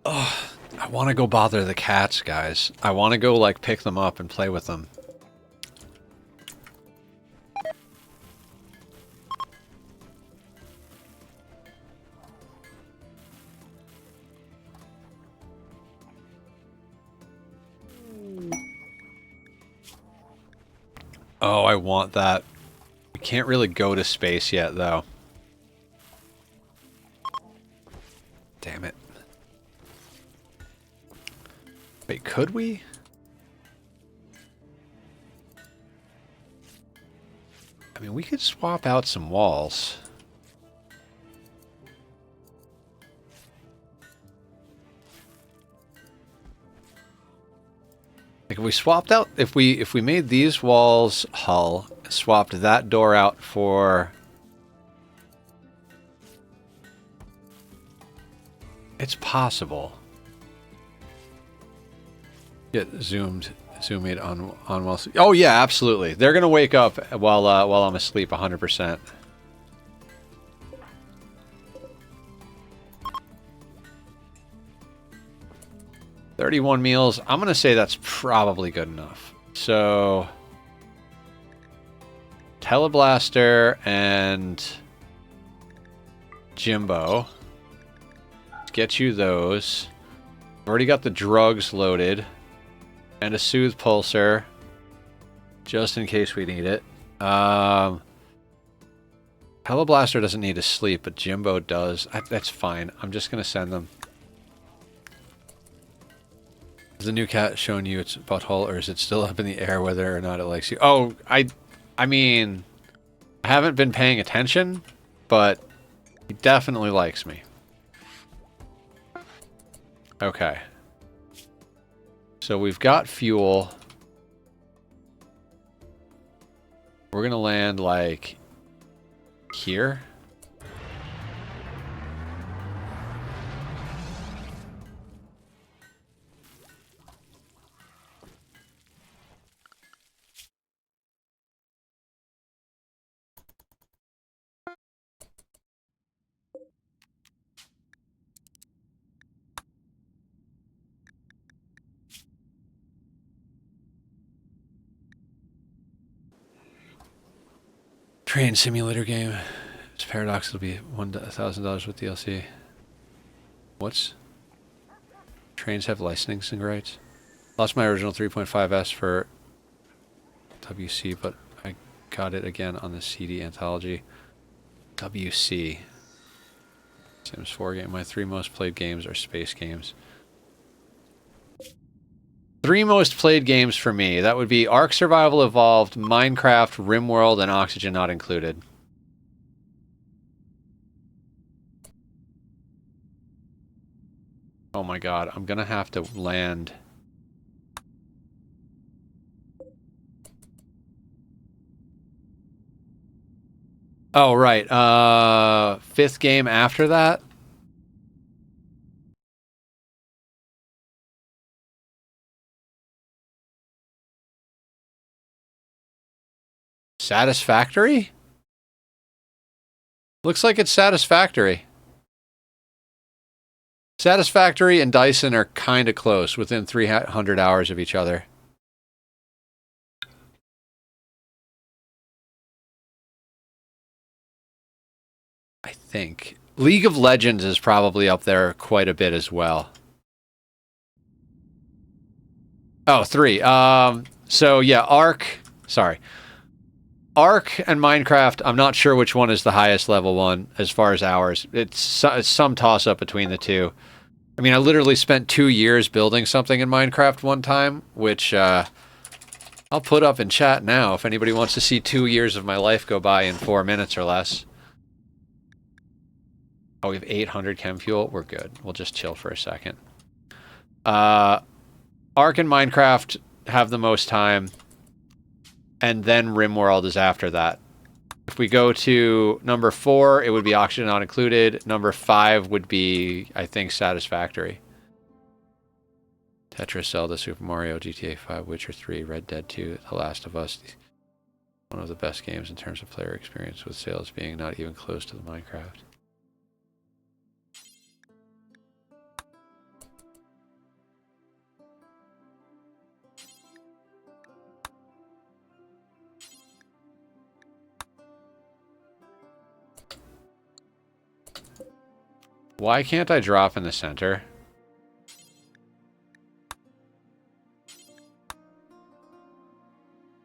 Oh, I want to go bother the cats, guys. I want to go, like, pick them up and play with them. Oh, I want that. We can't really go to space yet, though. Damn it. Wait, could we? I mean, we could swap out some walls. Like, if we swapped out, if we made these walls hull, swapped that door out for... It's possible. Get zoomed in on while... Oh yeah, absolutely. They're gonna wake up while I'm asleep 100%. $31 meals. I'm gonna say that's probably good enough. So Teleblaster and Jimbo. Get you those. I've already got the drugs loaded. And a Soothe Pulsar. just in case we need it. Hello Blaster doesn't need to sleep, but Jimbo does. That's fine. I'm just gonna send them. Has the new cat shown you its butthole, or is it still up in the air whether or not it likes you? Oh, I mean, I haven't been paying attention, but he definitely likes me. Okay. So we've got fuel. We're gonna land, like, here. Train simulator game. It's paradox. It'll be $1,000 with DLC. What's... Trains have licensing rights. Lost my original 3.5S for WC, but I got it again on the CD anthology. WC. Sims 4 game. My 3 most played games are space games. 3 most played games for me. That would be Ark Survival Evolved, Minecraft, Rimworld, and Oxygen Not Included. Oh my god, I'm gonna have to land... Oh, right. 5th game after that? Satisfactory? Looks like it's Satisfactory. Satisfactory and Dyson are kind of close, within 300 hours of each other. I think. League of Legends is probably up there quite a bit as well. Oh, 3. So yeah, Ark. Sorry. Ark and Minecraft, I'm not sure which one is the highest level one as far as hours. It's some toss-up between the two. I mean, I literally spent 2 years building something in Minecraft one time, which I'll put up in chat now if anybody wants to see 2 years of my life go by in 4 minutes or less. Oh, we have 800 chem fuel. We're good. We'll just chill for a second. Ark and Minecraft have the most time. And then Rimworld is after that. If we go to number 4, it would be Oxygen Not Included. Number 5 would be, I think, Satisfactory. Tetris, Zelda, Super Mario, GTA 5, Witcher 3, Red Dead 2, The Last of Us. One of the best games in terms of player experience, with sales being not even close to the Minecraft. Why can't I drop in the center?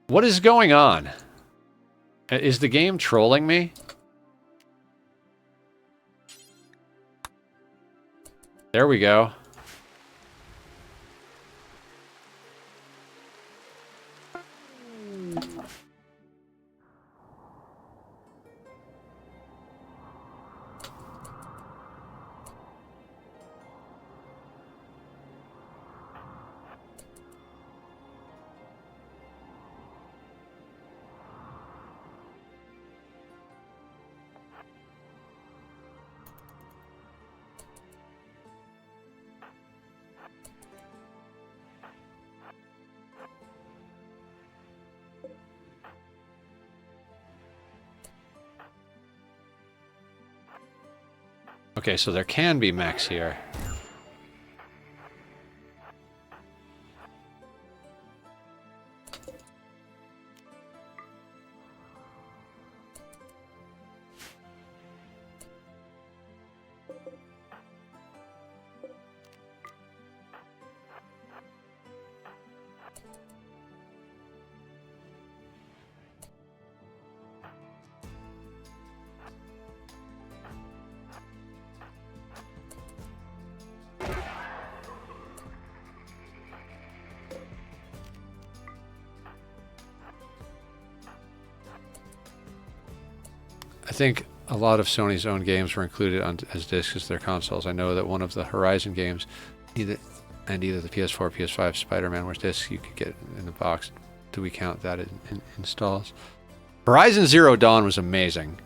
What is going on? Is the game trolling me? There we go. Okay, so there can be mechs here. I think a lot of Sony's own games were included as discs as their consoles. I know that one of the Horizon games, either the PS4 or PS5 Spider-Man was discs you could get in the box. Do we count that in installs? Horizon Zero Dawn was amazing.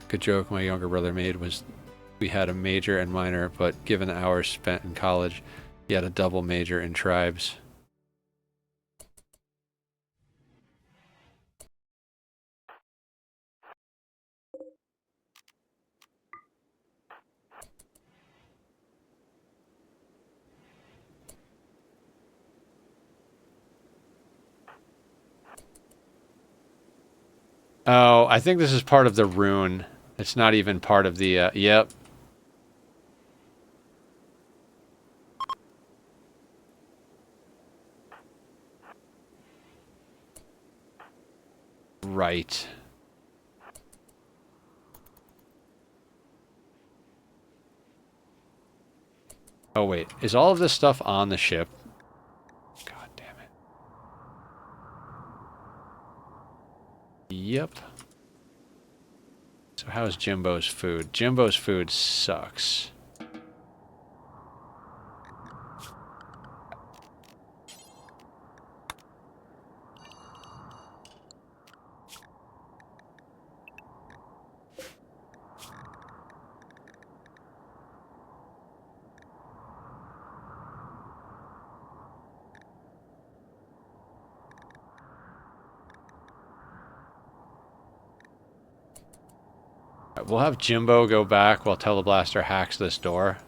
Good joke my younger brother made was we had a major and minor, but given the hours spent in college, he had a double major in tribes. Oh, I think this is part of the rune. It's not even part of the, yep. Right. Oh, wait. Is all of this stuff on the ship? God damn it. Yep. So how's Jimbo's food? Jimbo's food sucks. We'll have Jimbo go back while Teleblaster hacks this door.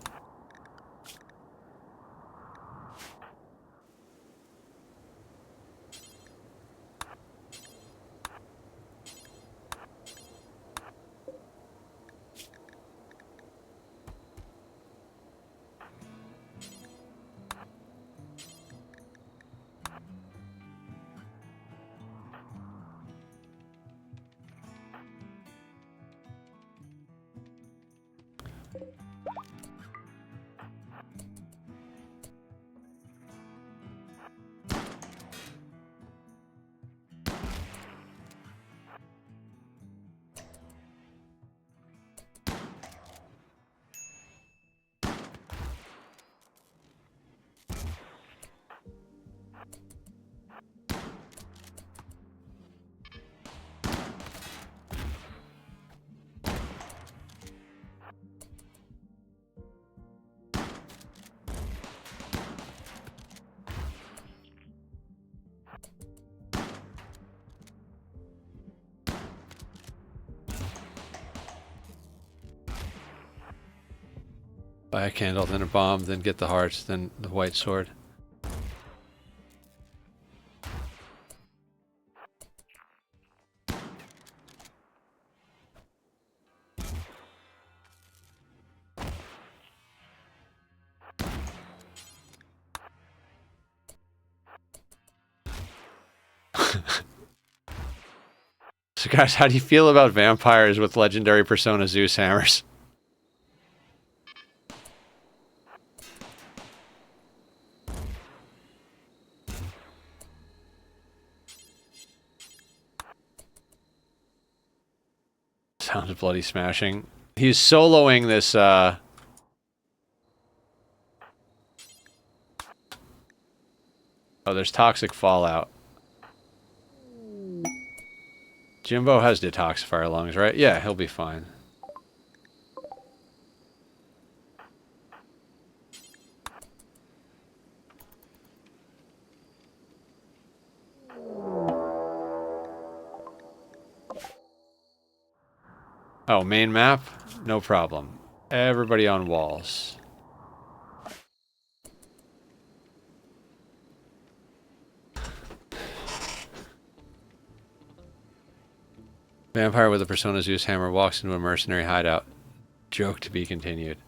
Buy a candle, then a bomb, then get the hearts, then the white sword. So guys, how do you feel about vampires with legendary Persona Zeus hammers? Sounds bloody smashing. He's soloing this, Oh, there's toxic fallout. Jimbo has detoxifier lungs, right? Yeah, he'll be fine. Oh, main map? No problem. Everybody on walls. Vampire with a Persona Zeus hammer walks into a mercenary hideout. Joke to be continued.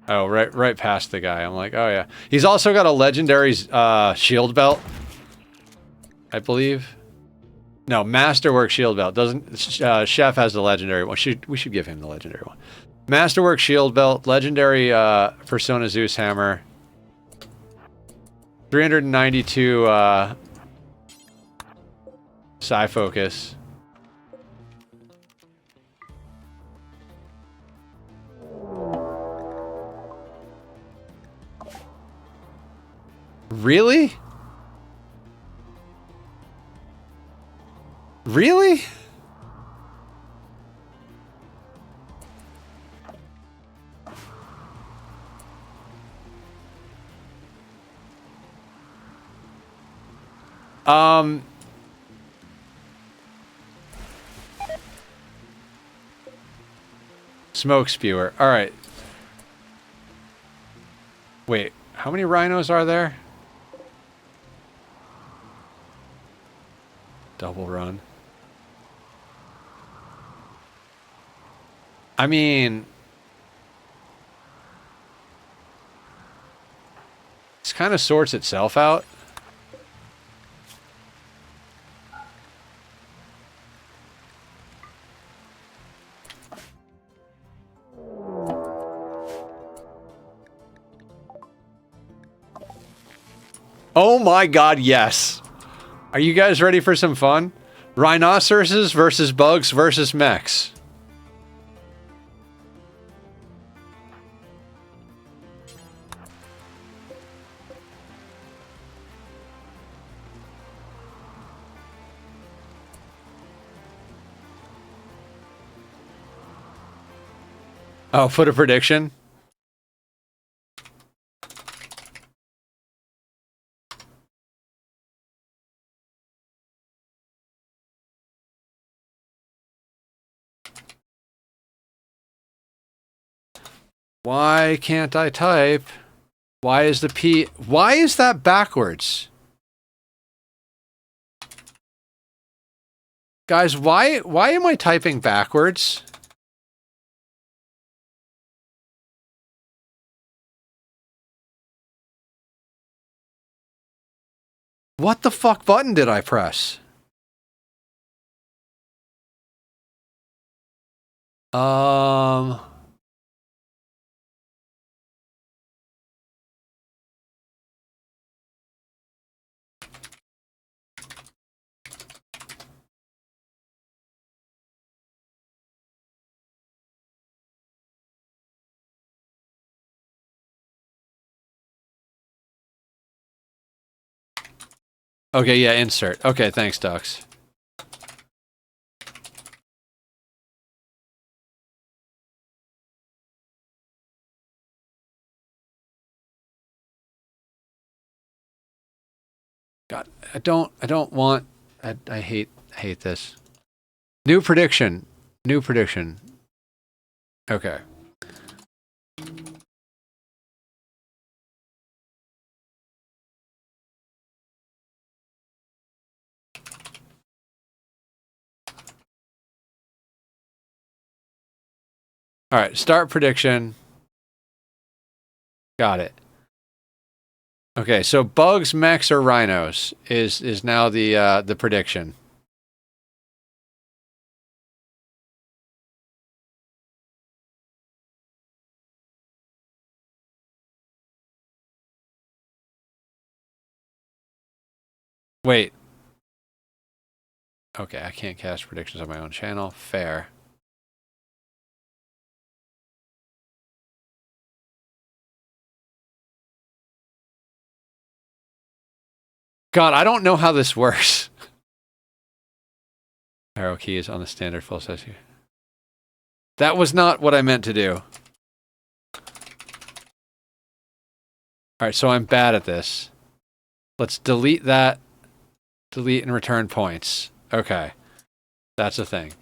Oh, right past the guy. I'm like, oh yeah. He's also got a legendary shield belt, I believe. No, Masterwork shield belt. Doesn't Chef has the legendary one. We should give him the legendary one. Masterwork shield belt, legendary Persona Zeus hammer. 392 psi focus. Really? Really? Smoke spewer. All right. Wait, how many rhinos are there? Double run. I mean, this kind of sorts itself out. Oh my god, yes. Are you guys ready for some fun? Rhinoceroses versus bugs versus mechs. Oh, put a prediction? Why can't I type? Why is the P... Why is that backwards? Guys, why am I typing backwards? What the fuck button did I press? Okay, yeah, insert. Okay, thanks, Dux. God, I don't want... I hate this. New prediction. New prediction. Okay. All right, start prediction. Got it. Okay, so bugs, mechs, or rhinos is now the prediction. Wait. Okay, I can't cast predictions on my own channel. Fair. God, I don't know how this works. Arrow key is on the standard full size here. That was not what I meant to do. Alright, so I'm bad at this. Let's delete that. Delete and return points. Okay. That's a thing.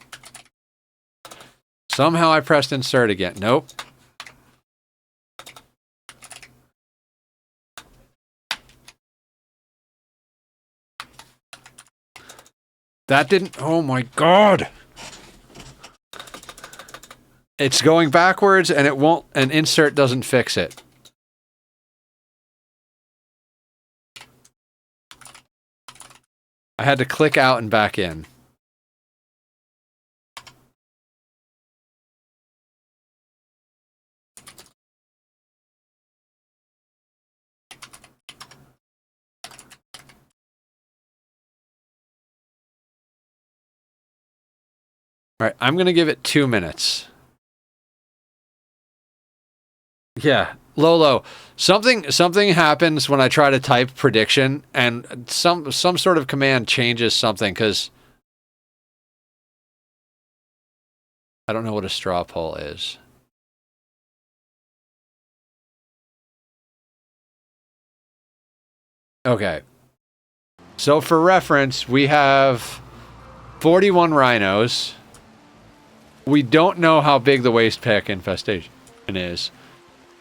Somehow I pressed insert again. Nope. That didn't... Oh my god! It's going backwards and it won't... And insert doesn't fix it. I had to click out and back in. All right, I'm going to give it 2 minutes. Yeah, Lolo, something happens when I try to type prediction, and some sort of command changes something, because I don't know what a straw poll is. Okay. So for reference, we have 41 rhinos. We don't know how big the waste pack infestation is.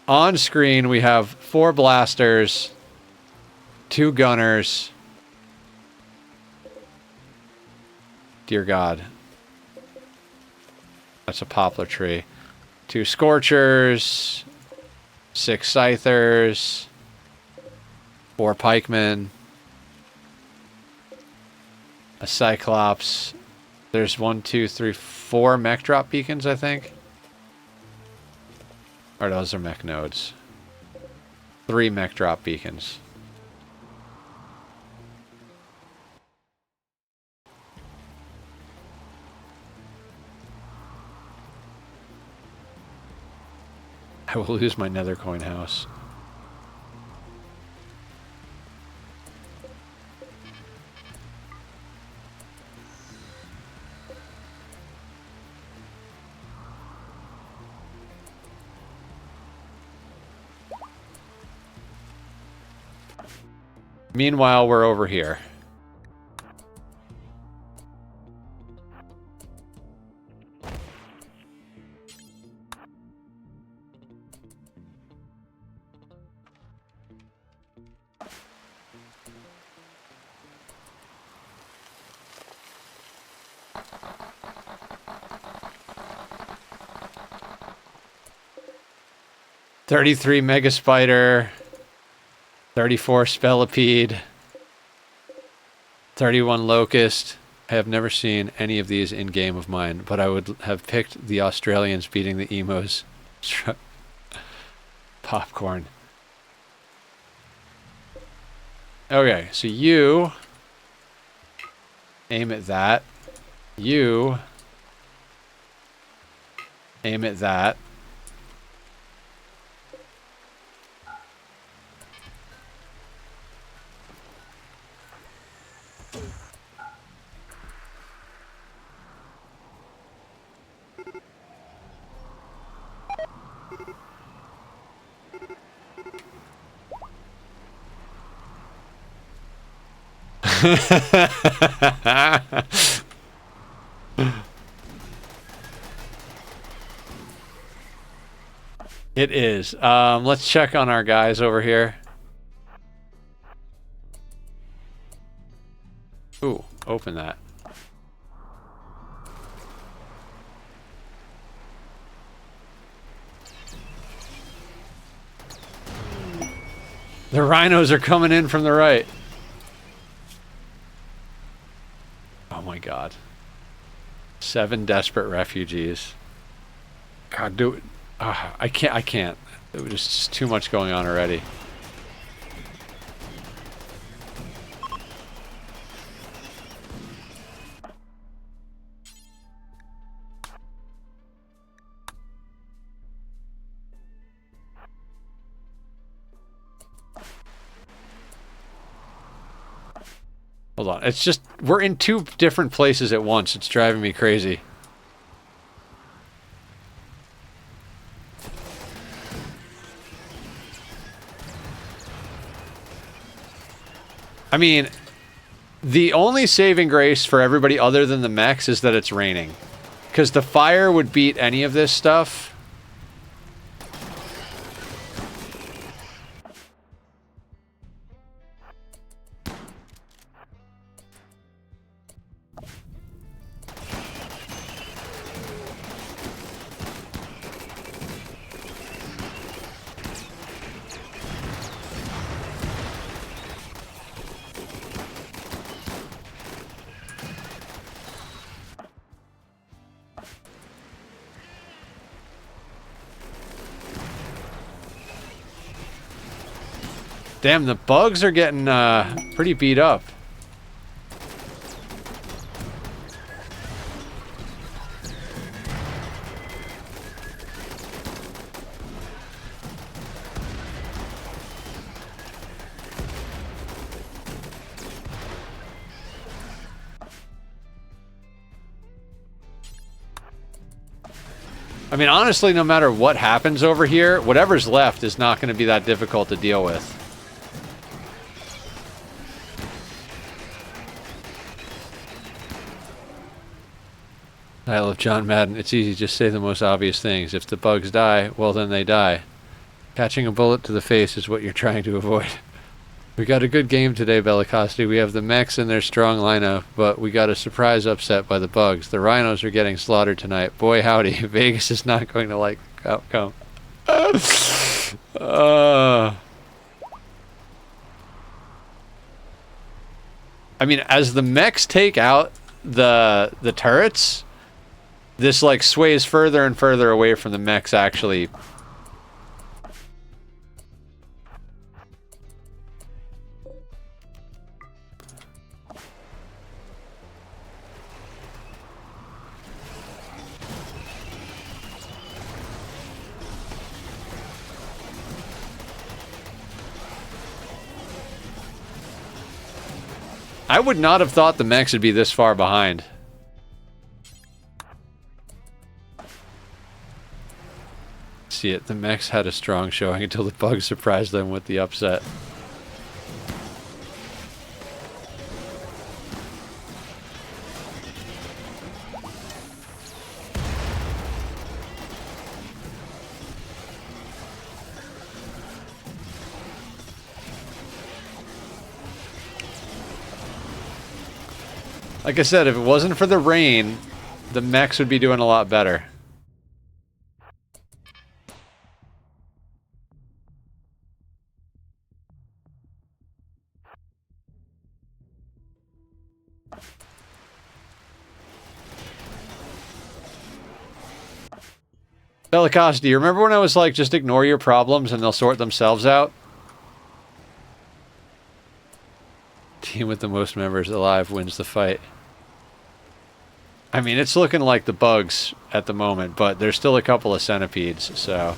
On screen, we have 4 blasters, 2 gunners. Dear God. That's a poplar tree. 2 scorchers, 6 scythers, 4 pikemen, a cyclops. There's 1, 2, 3, 4 mech drop beacons, I think. Or those are mech nodes. 3 mech drop beacons. I will lose my nether coin house. Meanwhile, we're over here. $33 Mega Spider, 34 Spellipede, 31 Locust. I have never seen any of these in game of mine, but I would have picked the Australians beating the emos. Popcorn. Okay, so you aim at that. You aim at that. It is. Let's check on our guys over here. Ooh, open that. The rhinos are coming in from the right. Oh my God. 7 desperate refugees. God, do it. I can't. It was just too much going on already. Hold on. It's just, we're in 2 different places at once. It's driving me crazy. I mean, the only saving grace for everybody other than the mechs is that it's raining. Because the fire would beat any of this stuff. Damn, the bugs are getting pretty beat up. I mean, honestly, no matter what happens over here, whatever's left is not going to be that difficult to deal with. I love John Madden. It's easy, just say the most obvious things. If the bugs die, well then they die. Catching a bullet to the face is what you're trying to avoid. We got a good game today, Bellicosity. We have the mechs in their strong lineup, but we got a surprise upset by the bugs. The rhinos are getting slaughtered tonight. Boy howdy, Vegas is not going to like the outcome. I mean, as the mechs take out the turrets, this like sways further and further away from the mechs actually. I would not have thought the mechs would be this far behind. See it, the mechs had a strong showing until the bugs surprised them with the upset. Like I said, if it wasn't for the rain, the mechs would be doing a lot better. Bellicosity, do you remember when I was like, just ignore your problems and they'll sort themselves out? Team with the most members alive wins the fight. I mean, it's looking like the bugs at the moment, but there's still a couple of centipedes, so...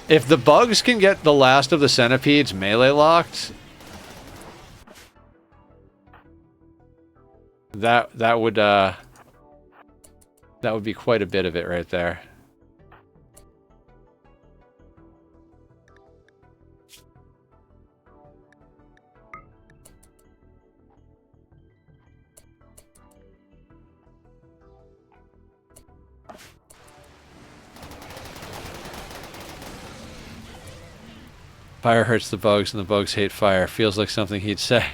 If the bugs can get the last of the centipedes melee locked, that would be quite a bit of it right there. Fire hurts the bugs and the bugs hate fire. Feels like something he'd say.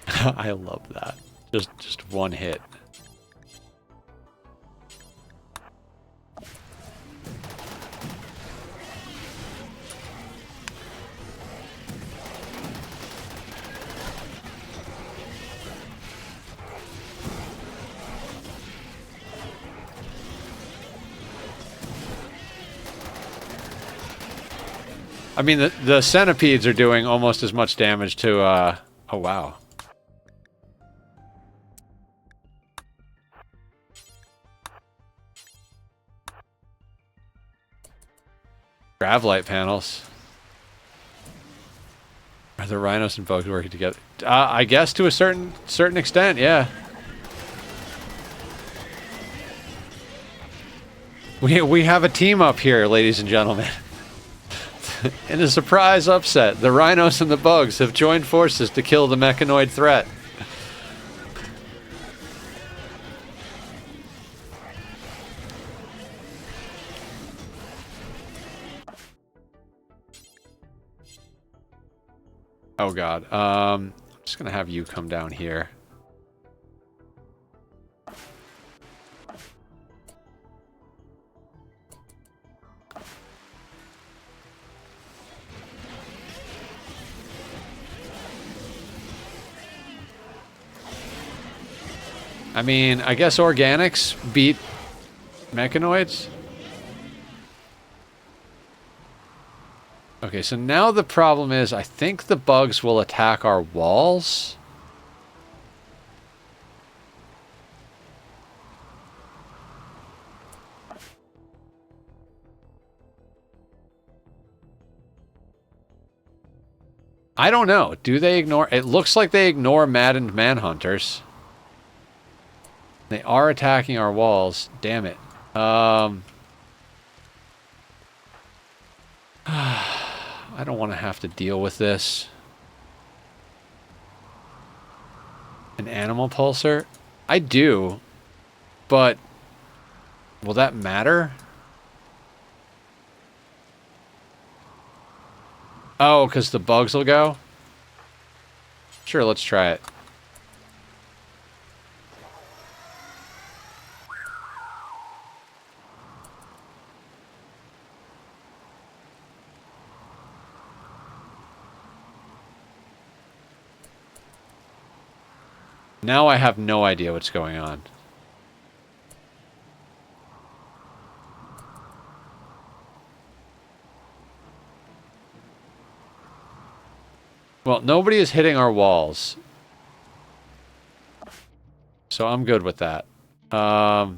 I love that. Just one hit. I mean, the centipedes are doing almost as much damage to, oh wow. Grav light panels. Are the rhinos and bugs working together? I guess to a certain extent, yeah. We have a team up here, ladies and gentlemen. In a surprise upset, the rhinos and the bugs have joined forces to kill the mechanoid threat. Oh god. I'm just gonna have you come down here. I mean, I guess organics beat mechanoids. Okay, so now the problem is I think the bugs will attack our walls. I don't know. Do they ignore... It looks like they ignore maddened manhunters. They are attacking our walls. Damn it. I don't want to have to deal with this. An animal pulsar? I do. But... will that matter? Oh, because the bugs will go? Sure, let's try it. Now I have no idea what's going on. Well, nobody is hitting our walls. So I'm good with that. Oh,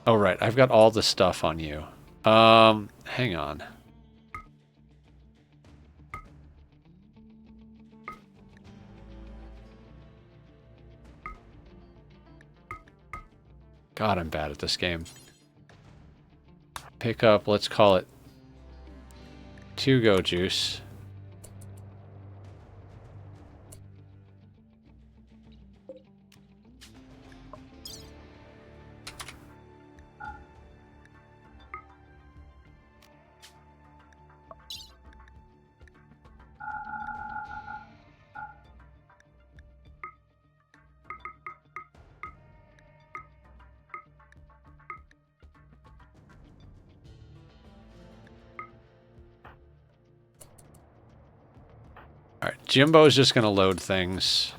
right. I've got all the stuff on you. Hang on. God, I'm bad at this game. Pick up, let's call it 2 go juice. Alright, Jimbo's just gonna load things.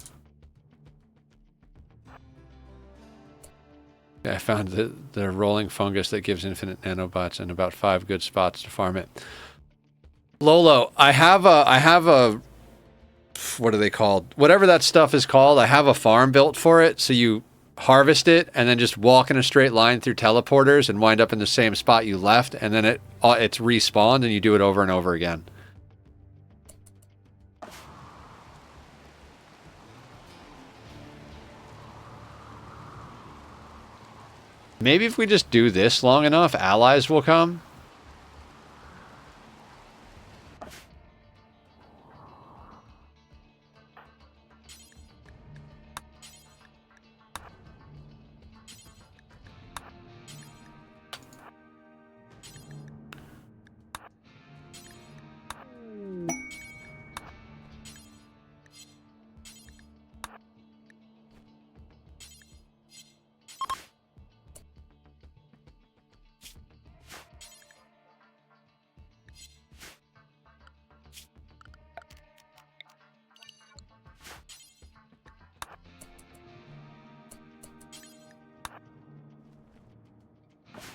I found the rolling fungus that gives infinite nanobots and about 5 good spots to farm it. Lolo, I have a what are they called? Whatever that stuff is called, I have a farm built for it, so you harvest it and then just walk in a straight line through teleporters and wind up in the same spot you left, and then it's respawned and you do it over and over again. Maybe if we just do this long enough, allies will come.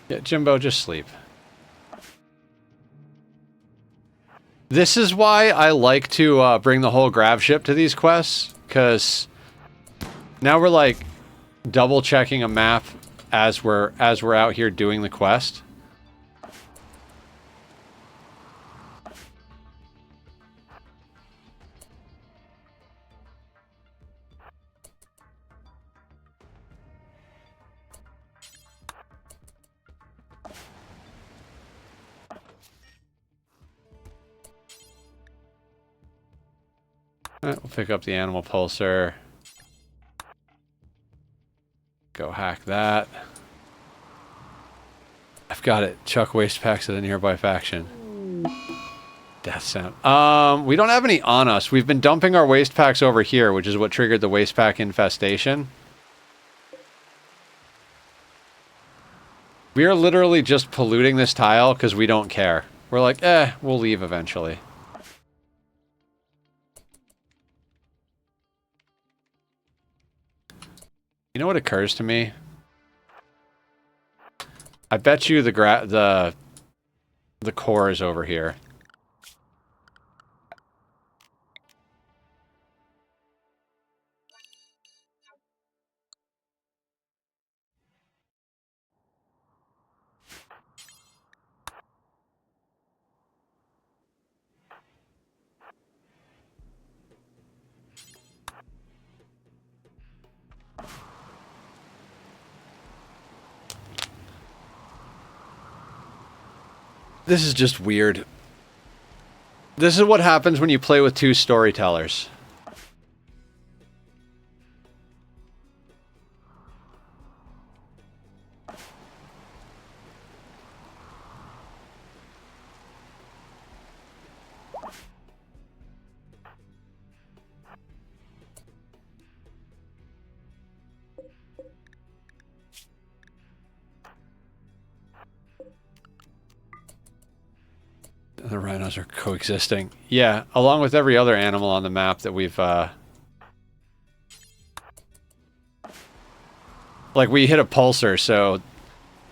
Yeah, Jimbo, just sleep. This is why I like to bring the whole Gravship to these quests, because now we're like double checking a map as we're out here doing the quest. We'll pick up the animal pulsar. Go hack that. I've got it. Chuck waste packs at a nearby faction. Death sound. We don't have any on us. We've been dumping our waste packs over here, which is what triggered the waste pack infestation. We are literally just polluting this tile because we don't care. We're like, we'll leave eventually. You know what occurs to me? I bet you the core is over here. This is just weird. This is what happens when you play with two storytellers. The rhinos are coexisting. Yeah, along with every other animal on the map that we've, like, we hit a pulsar, so...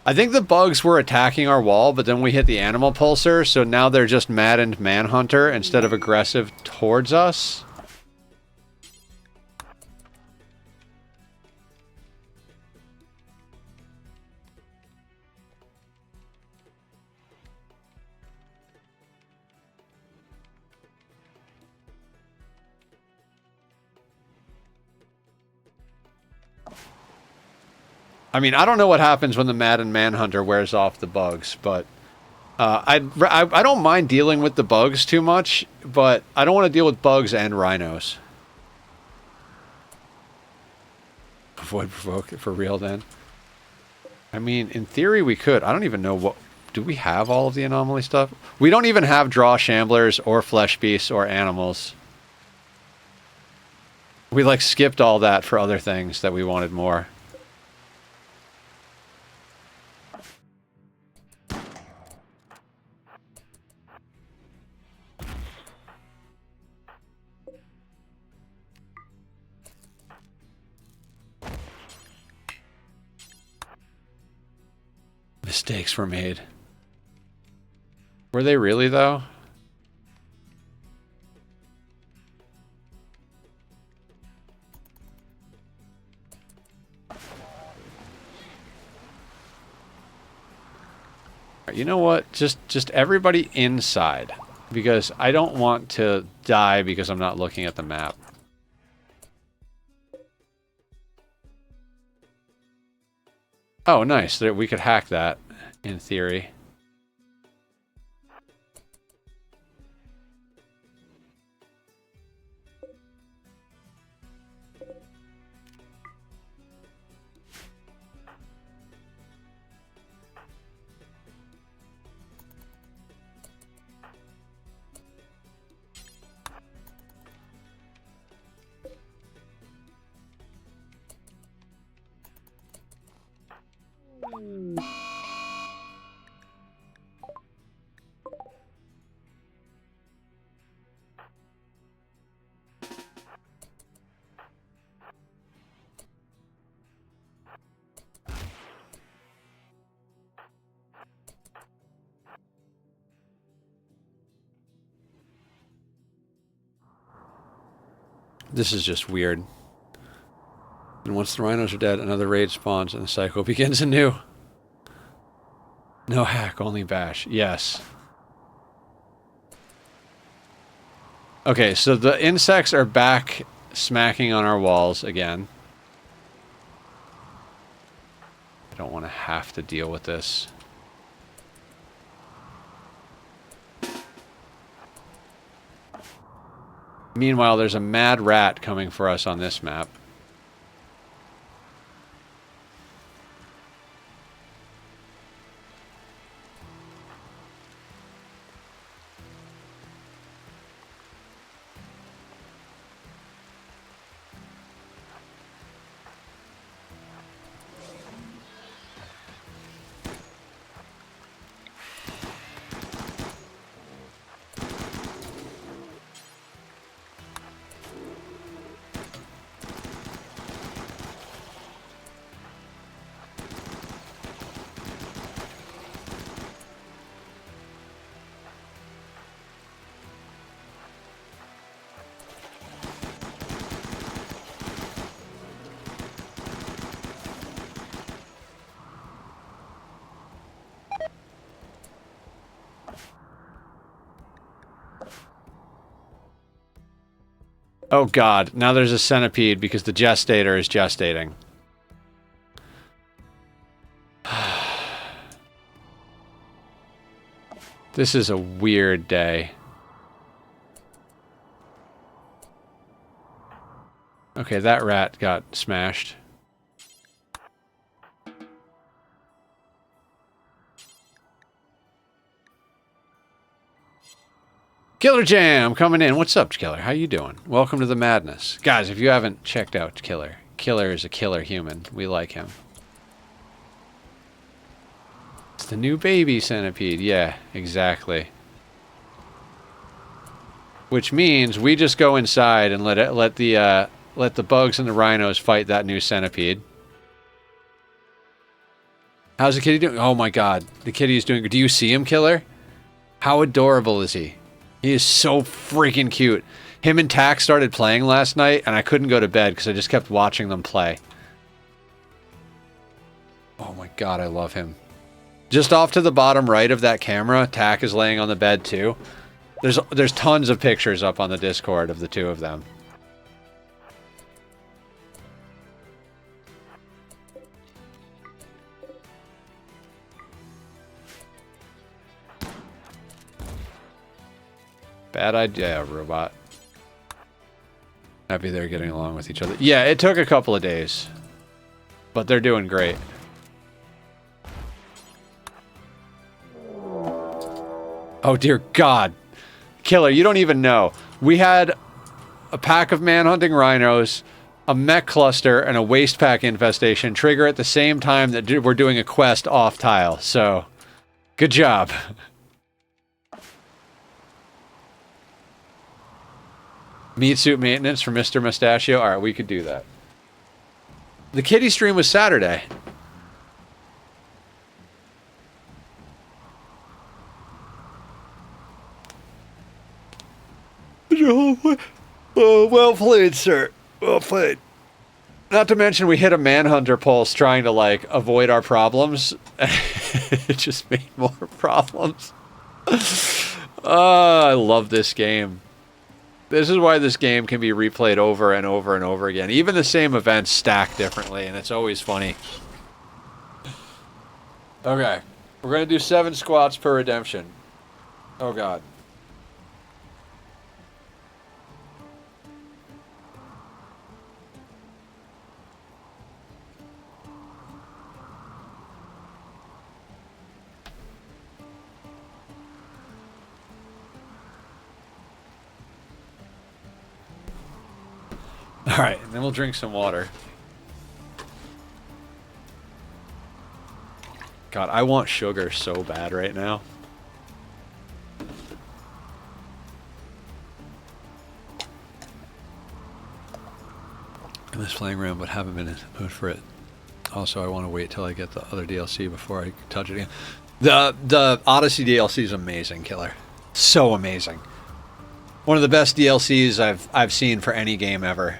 I think the bugs were attacking our wall, but then we hit the animal pulsar, so now they're just maddened manhunter instead of aggressive towards us. I mean, I don't know what happens when the Madden Manhunter wears off the bugs, but I don't mind dealing with the bugs too much, but I don't want to deal with bugs and rhinos. Avoid provoke for real, then. I mean, in theory, we could. I don't even know what... Do we have all of the anomaly stuff? We don't even have draw shamblers or flesh beasts or animals. We, like, skipped all that for other things that we wanted more. Mistakes were made. Were they really, though? You know what? Just everybody inside. Because I don't want to die because I'm not looking at the map. Oh, nice. We could hack that, in theory. This is just weird. And once the rhinos are dead, another raid spawns and the cycle begins anew. No hack, only bash. Yes. Okay, so the insects are back smacking on our walls again. I don't want to have to deal with this. Meanwhile, there's a mad rat coming for us on this map. Oh god, now there's a centipede because the gestator is gestating. This is a weird day. Okay, that rat got smashed. Killer Jam coming in. What's up, Killer? How you doing? Welcome to the madness. Guys, if you haven't checked out Killer, Killer is a killer human. We like him. It's the new baby centipede. Yeah, exactly. Which means we just go inside and let the bugs and the rhinos fight that new centipede. How's the kitty doing? Oh my god, the kitty's doing good. Do you see him, Killer? How adorable is he? He is so freaking cute. Him and Tack started playing last night, and I couldn't go to bed because I just kept watching them play. Oh my god, I love him. Just off to the bottom right of that camera, Tack is laying on the bed too. There's tons of pictures up on the Discord of the two of them. Bad idea, robot. Happy they're getting along with each other. Yeah, it took a couple of days. But they're doing great. Oh dear God. Killer, you don't even know. We had a pack of manhunting rhinos, a mech cluster, and a waste pack infestation trigger at the same time that we're doing a quest off tile. So, good job. Meat suit maintenance for Mr. Mustachio. Alright, we could do that. The kitty stream was Saturday. Oh, well played, sir. Well played. Not to mention we hit a manhunter pulse trying to, like, avoid our problems. It just made more problems. I love this game. This is why this game can be replayed over and over and over again. Even the same events stack differently, and it's always funny. Okay. We're going to do 7 squats per redemption. Oh, God. Alright, and then we'll drink some water. God, I want sugar so bad right now. I miss playing Rim, but haven't been in the mood for it. Also, I want to wait till I get the other DLC before I touch it again. The Odyssey DLC is amazing, Killer. So amazing. One of the best DLCs I've seen for any game ever.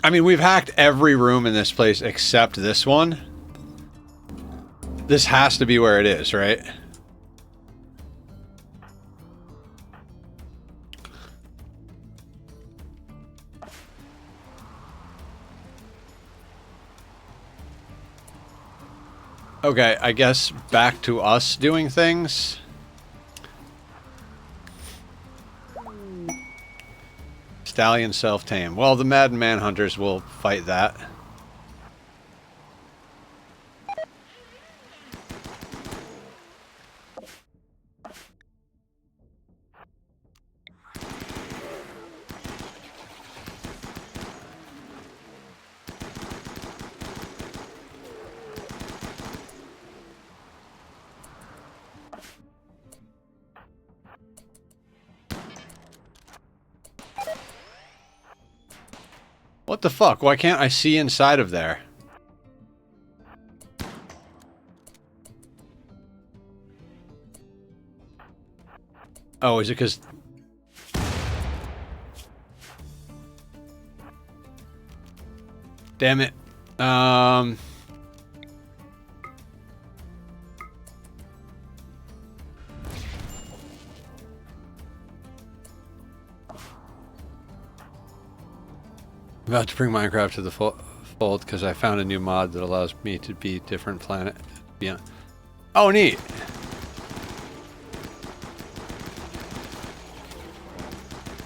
I mean, we've hacked every room in this place except this one. This has to be where it is, right? Okay, I guess back to us doing things. Stallion self-tame. Well, the Mad Manhunters will fight that. What the fuck? Why can't I see inside of there? Oh, is it because... Damn it. I'm about to bring Minecraft to the fold because I found a new mod that allows me to be different planet. Yeah. Oh, neat.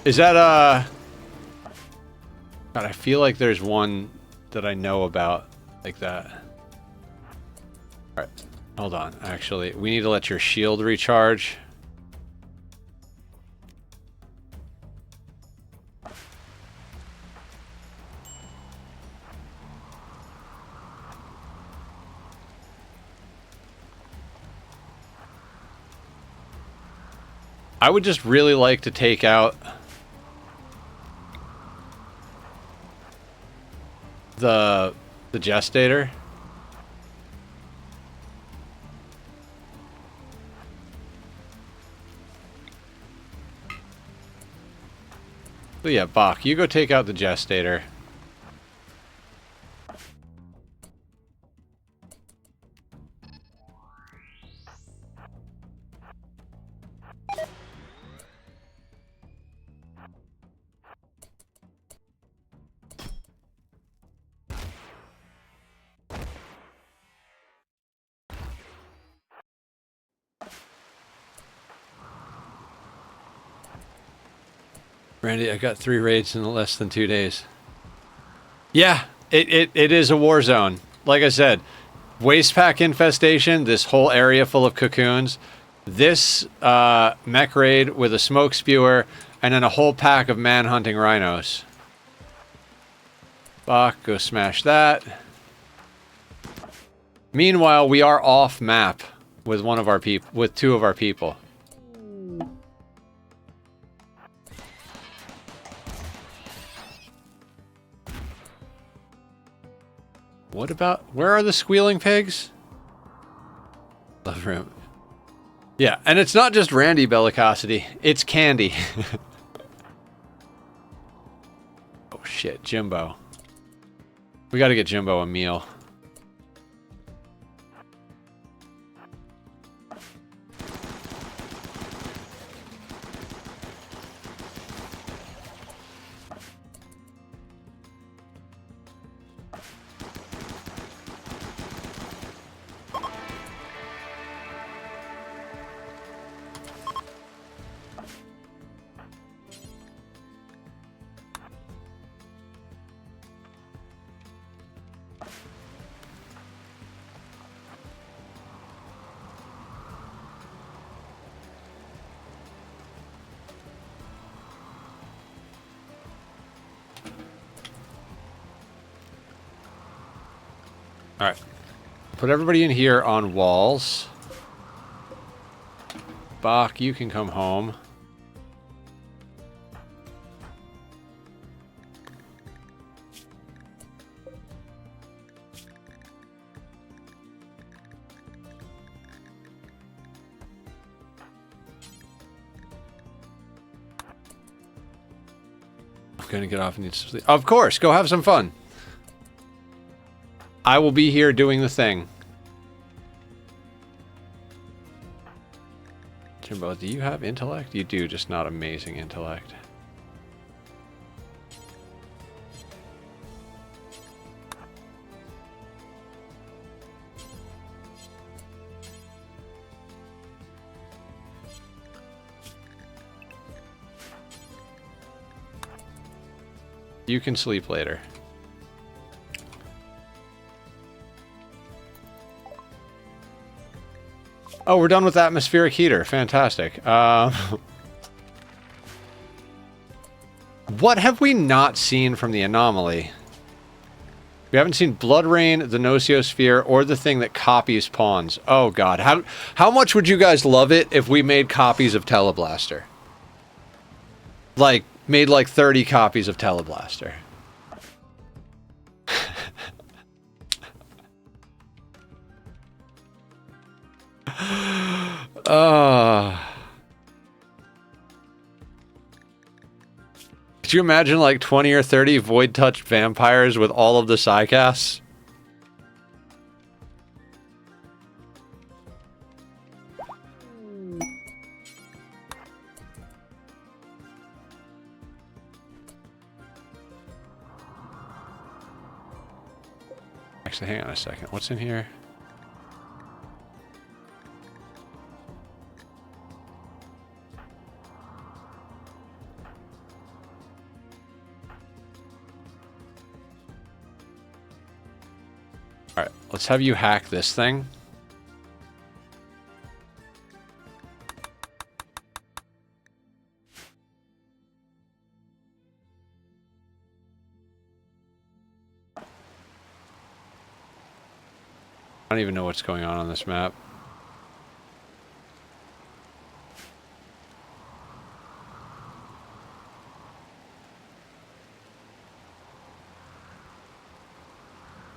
Is that God, I feel like there's one that I know about like that. All right, hold on. Actually, we need to let your shield recharge. I would just really like to take out the gestator. So yeah, Bach, you go take out the gestator. Randy, I got 3 raids in less than 2 days. Yeah, it is a war zone. Like I said, waste pack infestation, this whole area full of cocoons, this mech raid with a smoke spewer, and then a whole pack of man-hunting rhinos. Bach, go smash that. Meanwhile, we are off map with one of our people, with 2 of our people. What about... Where are the squealing pigs? Love room. Yeah, and it's not just Randy bellicosity. It's Candy. Oh shit, Jimbo. We gotta get Jimbo a meal. Alright. Put everybody in here on walls. Bach, you can come home. I'm gonna get off and need to sleep. Of course, go have some fun. I will be here doing the thing. Jimbo, do you have intellect? You do, just not amazing intellect. You can sleep later. Oh, we're done with atmospheric heater. Fantastic. What have we not seen from the anomaly? We haven't seen Blood Rain, the Nociosphere, or the thing that copies pawns. Oh god, how much would you guys love it if we made copies of Teleblaster? Like, made like 30 copies of Teleblaster. Could you imagine like 20 or 30 void touched vampires with all of the psycasts? Actually, hang on a second. What's in here? Alright, let's have you hack this thing. I don't even know what's going on this map.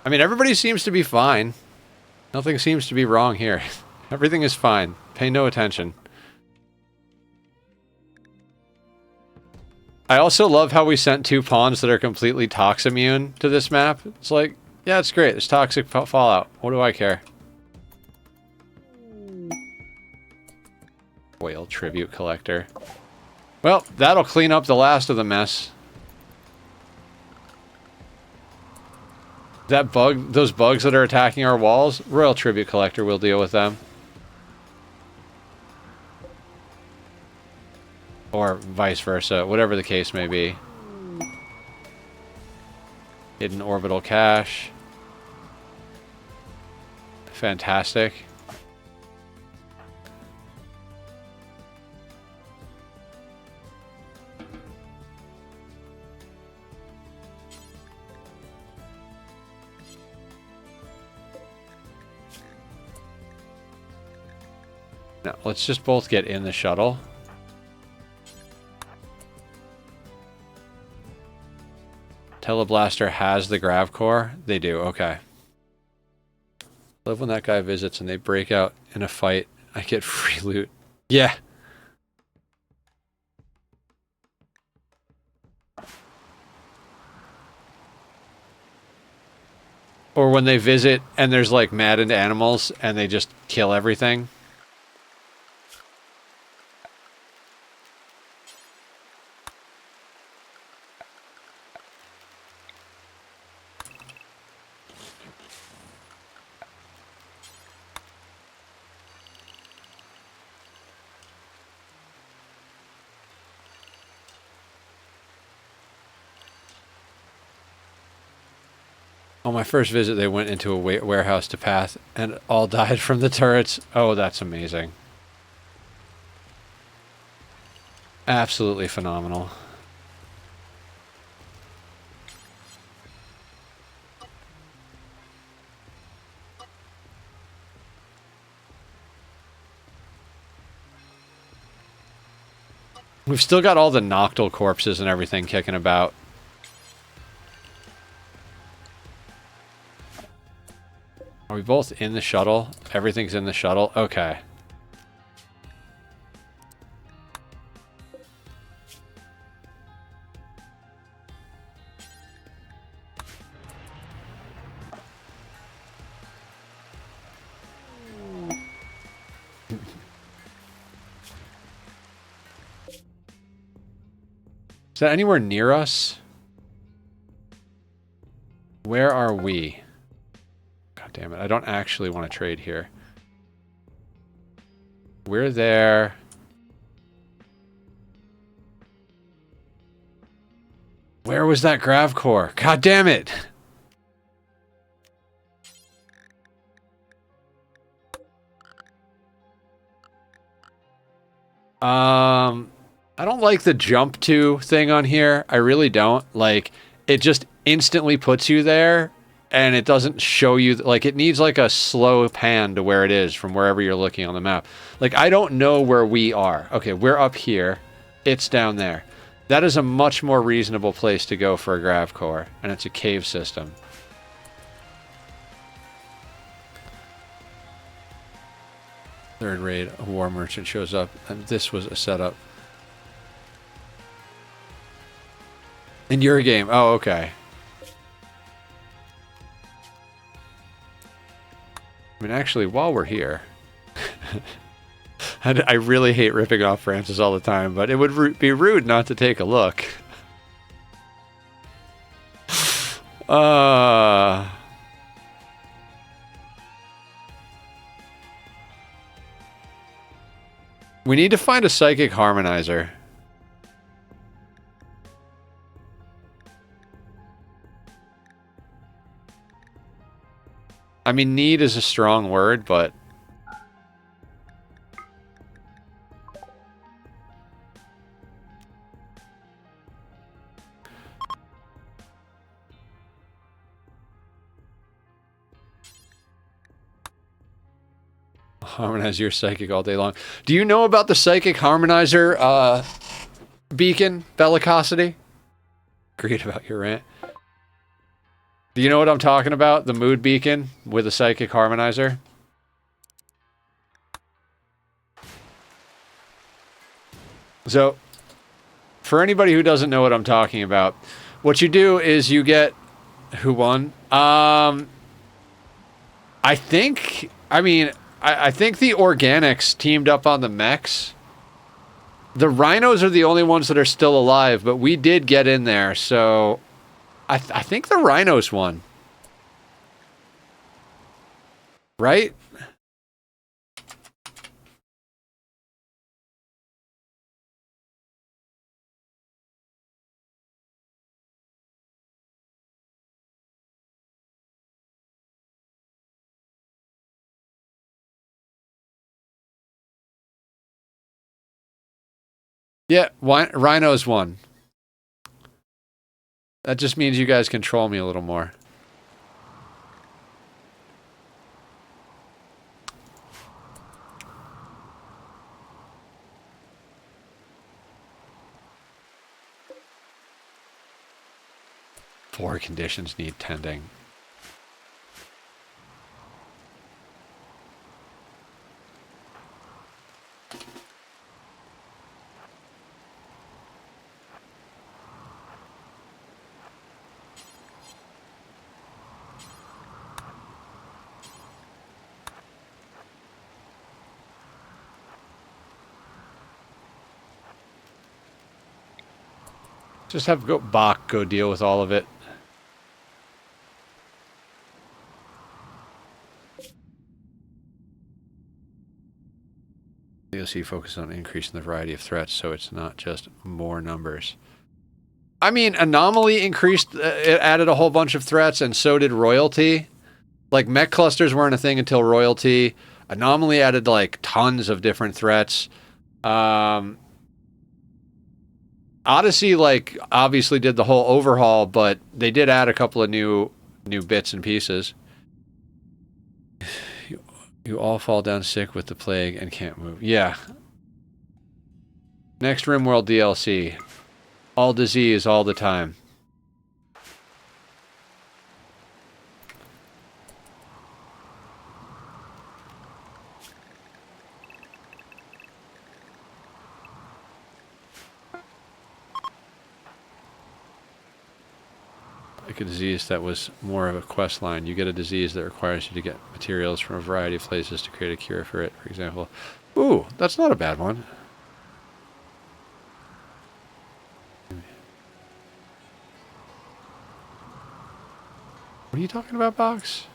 I mean, everybody seems to be fine. Nothing seems to be wrong here. Everything is fine. Pay no attention. I also love how we sent 2 pawns that are completely tox immune to this map. It's like, yeah, it's great. There's toxic fallout. What do I care? Whale tribute collector. Well, that'll clean up the last of the mess. That bug, those bugs that are attacking our walls, Royal Tribute Collector will deal with them. Or vice versa, whatever the case may be. Hidden orbital cache. Fantastic. Now, let's just both get in the shuttle. Teleblaster has the Grav core? They do, okay. Love when that guy visits and they break out in a fight. I get free loot. Yeah. Or when they visit and there's like maddened animals and they just kill everything. On my first visit, they went into a warehouse to path and all died from the turrets. Oh, that's amazing. Absolutely phenomenal. We've still got all the Noctil corpses and everything kicking about. Are we both in the shuttle? Everything's in the shuttle? Okay. Is that anywhere near us? Where are we? God damn it, I don't actually want to trade here. We're there. Where was that Grav core? God damn it! I don't like the jump to thing on here. I really don't. Like, it just instantly puts you there, and it doesn't show you, like, it needs like a slow pan to where it is from wherever you're looking on the map. Like, I don't know where we are. Okay, we're up here. It's down there. That is a much more reasonable place to go for a Grav core, and it's a cave system. Third raid, a war merchant shows up, and this was a setup. In your game. Oh, okay. I mean, actually, while we're here, I really hate ripping off Francis all the time, but it would be rude not to take a look. We need to find a psychic harmonizer. I mean, need is a strong word, but... Harmonize your psychic all day long. Do you know about the psychic harmonizer beacon, Bellicosity? Agreed about your rant. Do you know what I'm talking about? The mood beacon with a psychic harmonizer? So, for anybody who doesn't know what I'm talking about, what you do is you get... Who won? I think... I mean... I think the organics teamed up on the mechs. The rhinos are the only ones that are still alive, but we did get in there, so... I think the rhinos won. Right? Yeah, rhinos won. That just means you guys control me a little more. Four conditions need tending. Just have Bach go deal with all of it. DOC focus on increasing the variety of threats, so it's not just more numbers. I mean, Anomaly increased, it added a whole bunch of threats, and so did Royalty. Like, mech clusters weren't a thing until Royalty. Anomaly added, like, tons of different threats. Odyssey, like, obviously did the whole overhaul, but they did add a couple of new bits and pieces. You all fall down sick with the plague and can't move. Yeah. Next Rimworld DLC. All disease all the time. Like a disease that was more of a quest line. You get a disease that requires you to get materials from a variety of places to create a cure for it, for example. Ooh, that's not a bad one. What are you talking about, Box?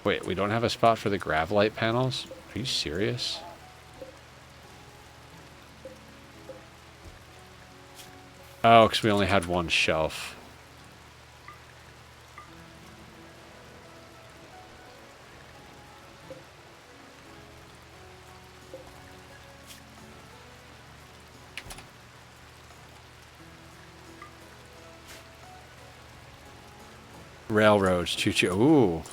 Wait, we don't have a spot for the Grav light panels? Are you serious? Oh, because we only had one shelf. Railroads, choo-choo. Ooh.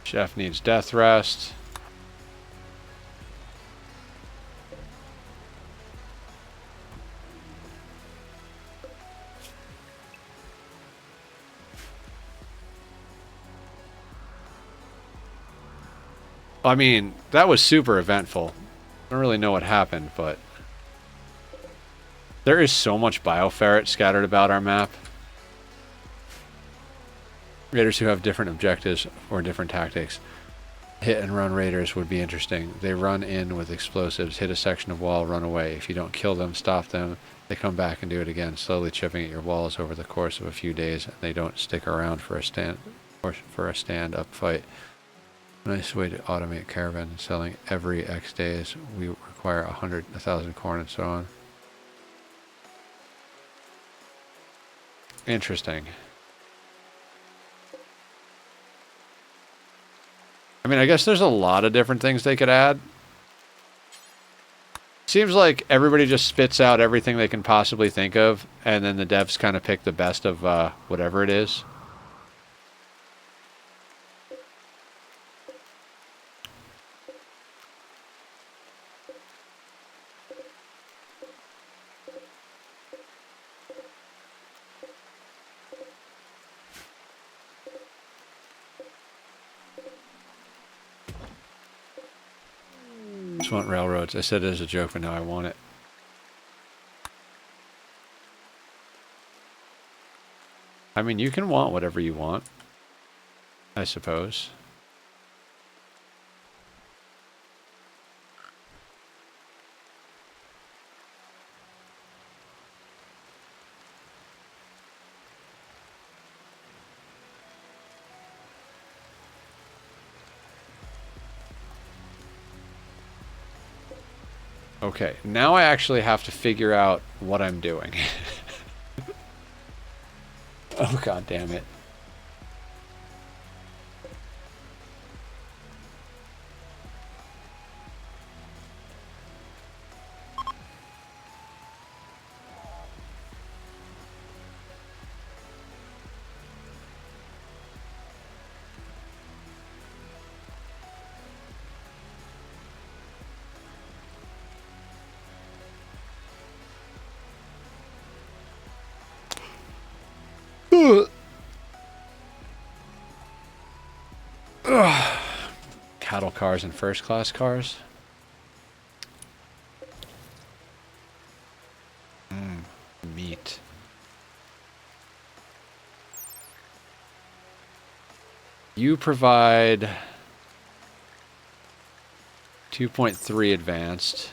Chef needs death rest. I mean, that was super eventful. I don't really know what happened, but there is so much bioferret scattered about our map. Raiders who have different objectives or different tactics. Hit and run raiders would be interesting. They run in with explosives, hit a section of wall, run away. If you don't kill them, stop them, they come back and do it again, slowly chipping at your walls over the course of a few days, and they don't stick around for a stand-up fight. Nice way to automate caravan selling every X days. We require 1,000 corn and so on. Interesting. I mean, I guess there's a lot of different things they could add. Seems like everybody just spits out everything they can possibly think of, and then the devs kind of pick the best of whatever it is. Just want railroads. I said it as a joke, but now I want it. I mean, you can want whatever you want, I suppose. Okay, now I actually have to figure out what I'm doing. Oh, god damn it. Cattle cars and first class cars. Meat. You provide 2.3 advanced.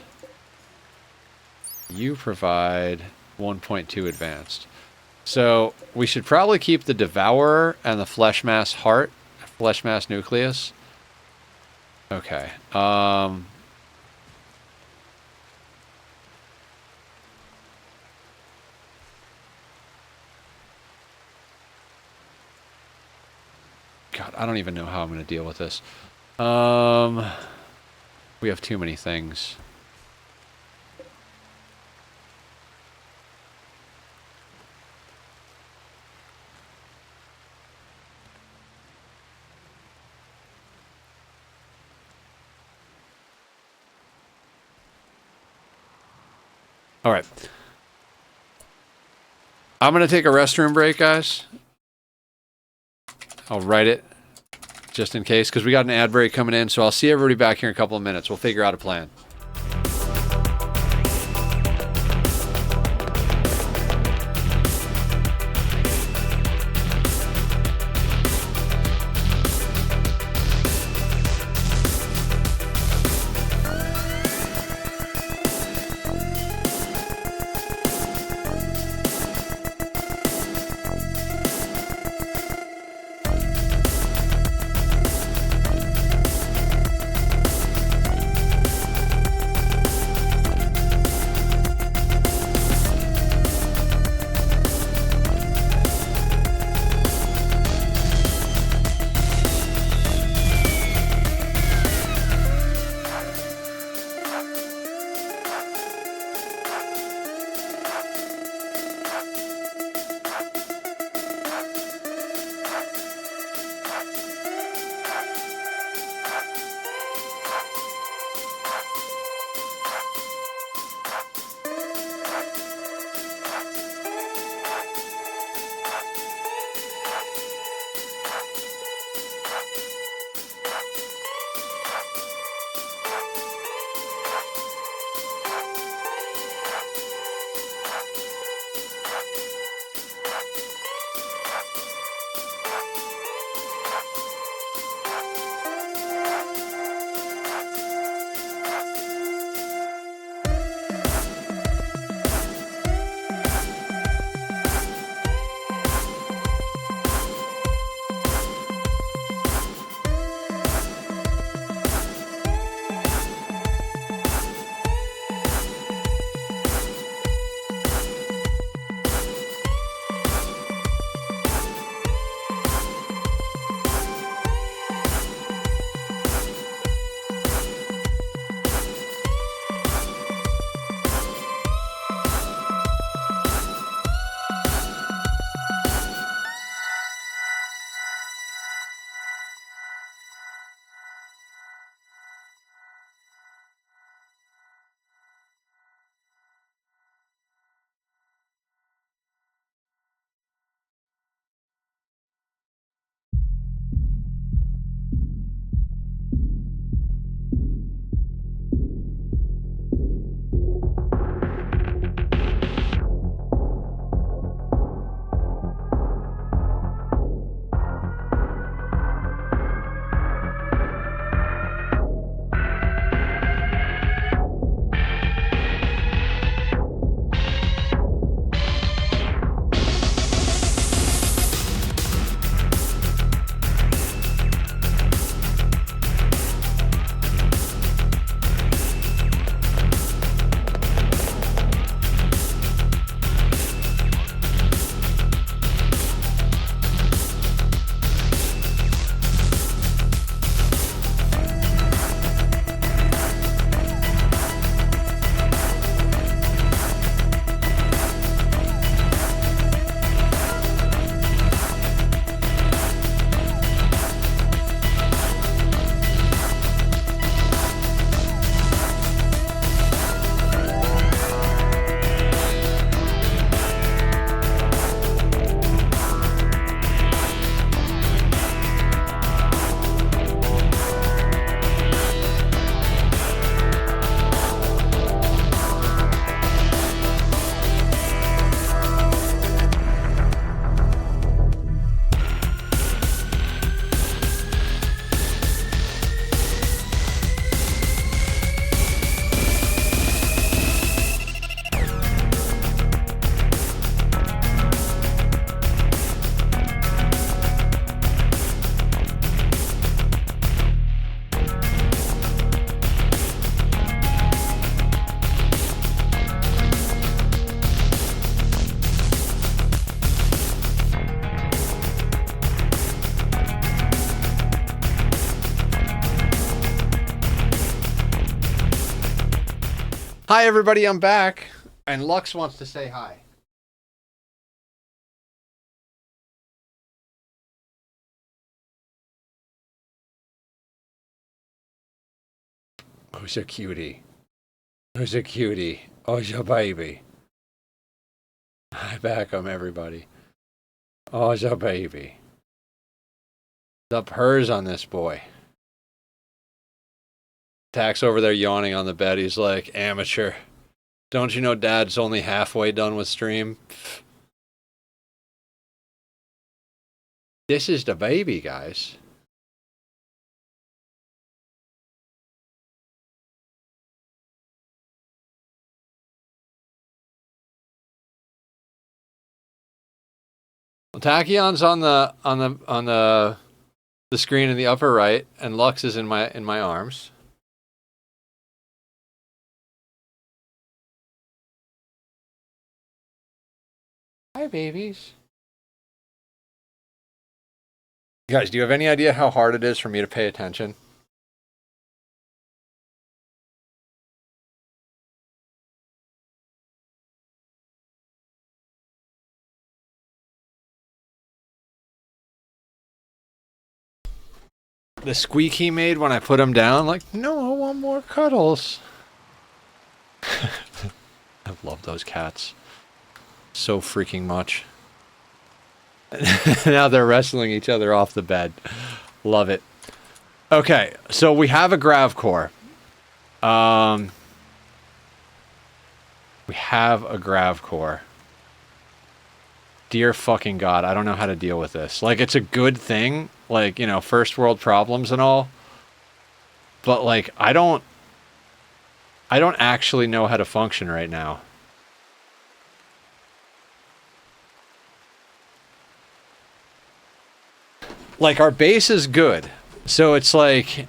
You provide 1.2 advanced. So we should probably keep the Devourer and the Flesh Mass Heart, Flesh Mass Nucleus. Okay. God, I don't even know how I'm going to deal with this. We have too many things. All right. I'm going to take a restroom break, guys. I'll write it just in case, because we got an ad break coming in. So I'll see everybody back here in a couple of minutes. We'll figure out a plan. Hi, everybody, I'm back. And Lux wants to say hi. Who's a cutie? Who's a cutie? Who's your baby? Hi, back, everybody. Who's a baby? The purrs on this boy. Tack's over there yawning on the bed. He's like, amateur. Don't you know Dad's only halfway done with stream? This is the baby, guys. Well, Tachyon's on the screen in the upper right, and Lux is in my arms. Hi, babies. Guys, do you have any idea how hard it is for me to pay attention? The squeak he made when I put him down, like, no, I want more cuddles. I love those cats so freaking much. Now they're wrestling each other off the bed. Love it. Okay, so we have a Grav core. We have a Grav core. Dear fucking God, I don't know how to deal with this. Like, it's a good thing, like, you know, first world problems and all. But, like, I don't actually know how to function right now. Like, our base is good. So it's like...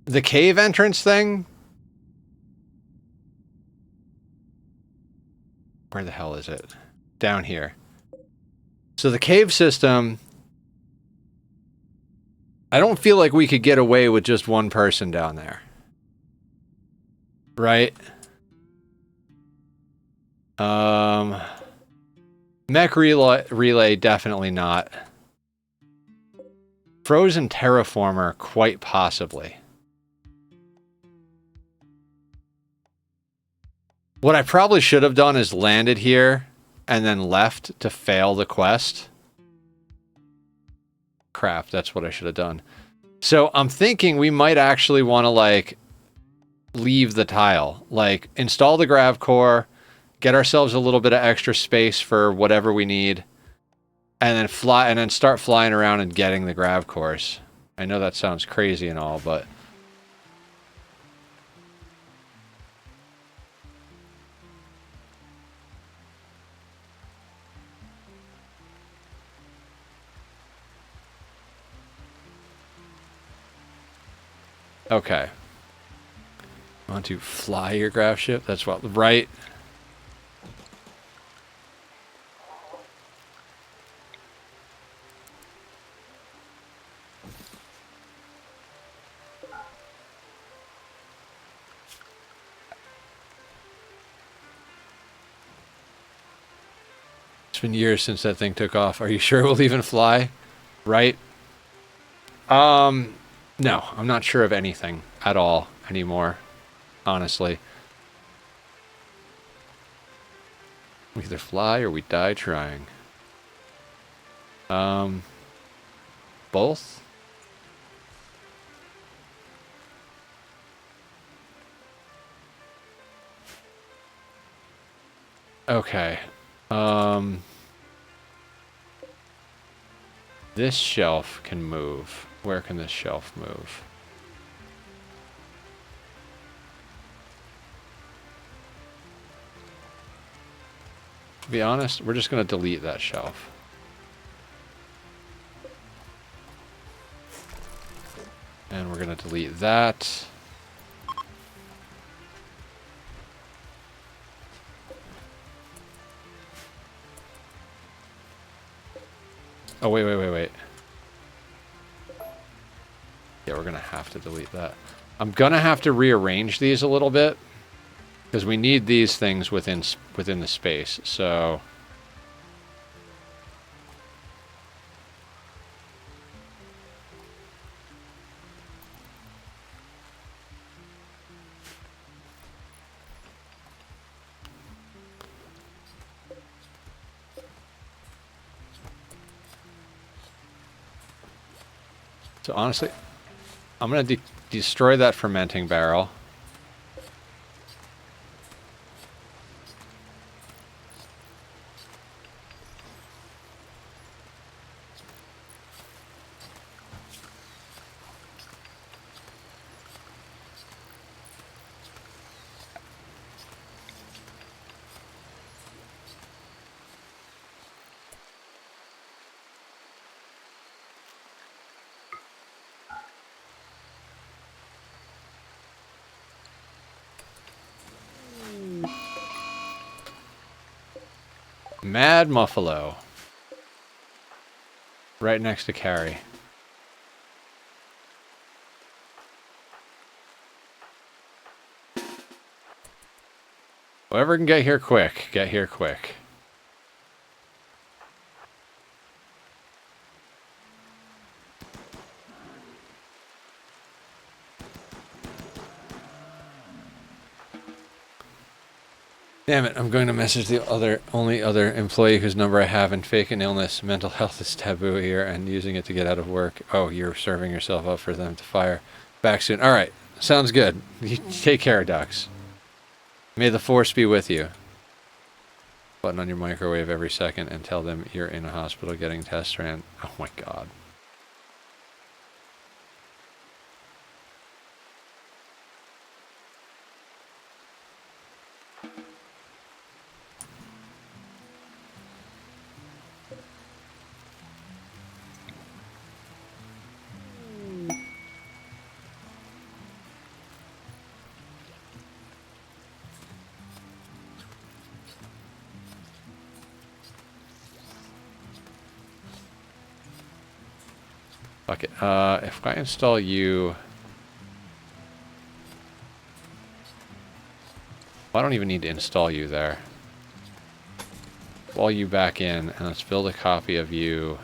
the cave entrance thing? Where the hell is it? Down here. So the cave system... I don't feel like we could get away with just one person down there. Right? Mech relay, definitely not. Frozen terraformer, quite possibly. What I probably should have done is landed here and then left to fail the quest. Crap, that's what I should have done. So I'm thinking we might actually want to, like, leave the tile. Like, install the Grav core, get ourselves a little bit of extra space for whatever we need, and then start flying around and getting the Grav cores. I know that sounds crazy and all, but... okay. Want to fly your Grav ship? That's what... right? It's been years since that thing took off. Are you sure it will even fly? Right? No, I'm not sure of anything at all anymore, honestly. We either fly or we die trying. Both? Okay. This shelf can move. Where can this shelf move? To be honest, we're just going to delete that shelf. And we're going to delete that. Oh, wait. Yeah, we're going to have to delete that. I'm going to have to rearrange these a little bit because we need these things within the space. So honestly, I'm going to destroy that fermenting barrel. Mad Muffalo. Right next to Carrie. Whoever can get here quick, get here quick. Damn it, I'm going to message the only other employee whose number I have and fake an illness. Mental health is taboo here and using it to get out of work. Oh, you're serving yourself up for them to fire. Back soon. All right, sounds good. You take care, Ducks. May the force be with you. Button on your microwave every second and tell them you're in a hospital getting tests ran. Oh my god. Fuck it. If I install you... Well, I don't even need to install you there. Install you back in, and let's build a copy of you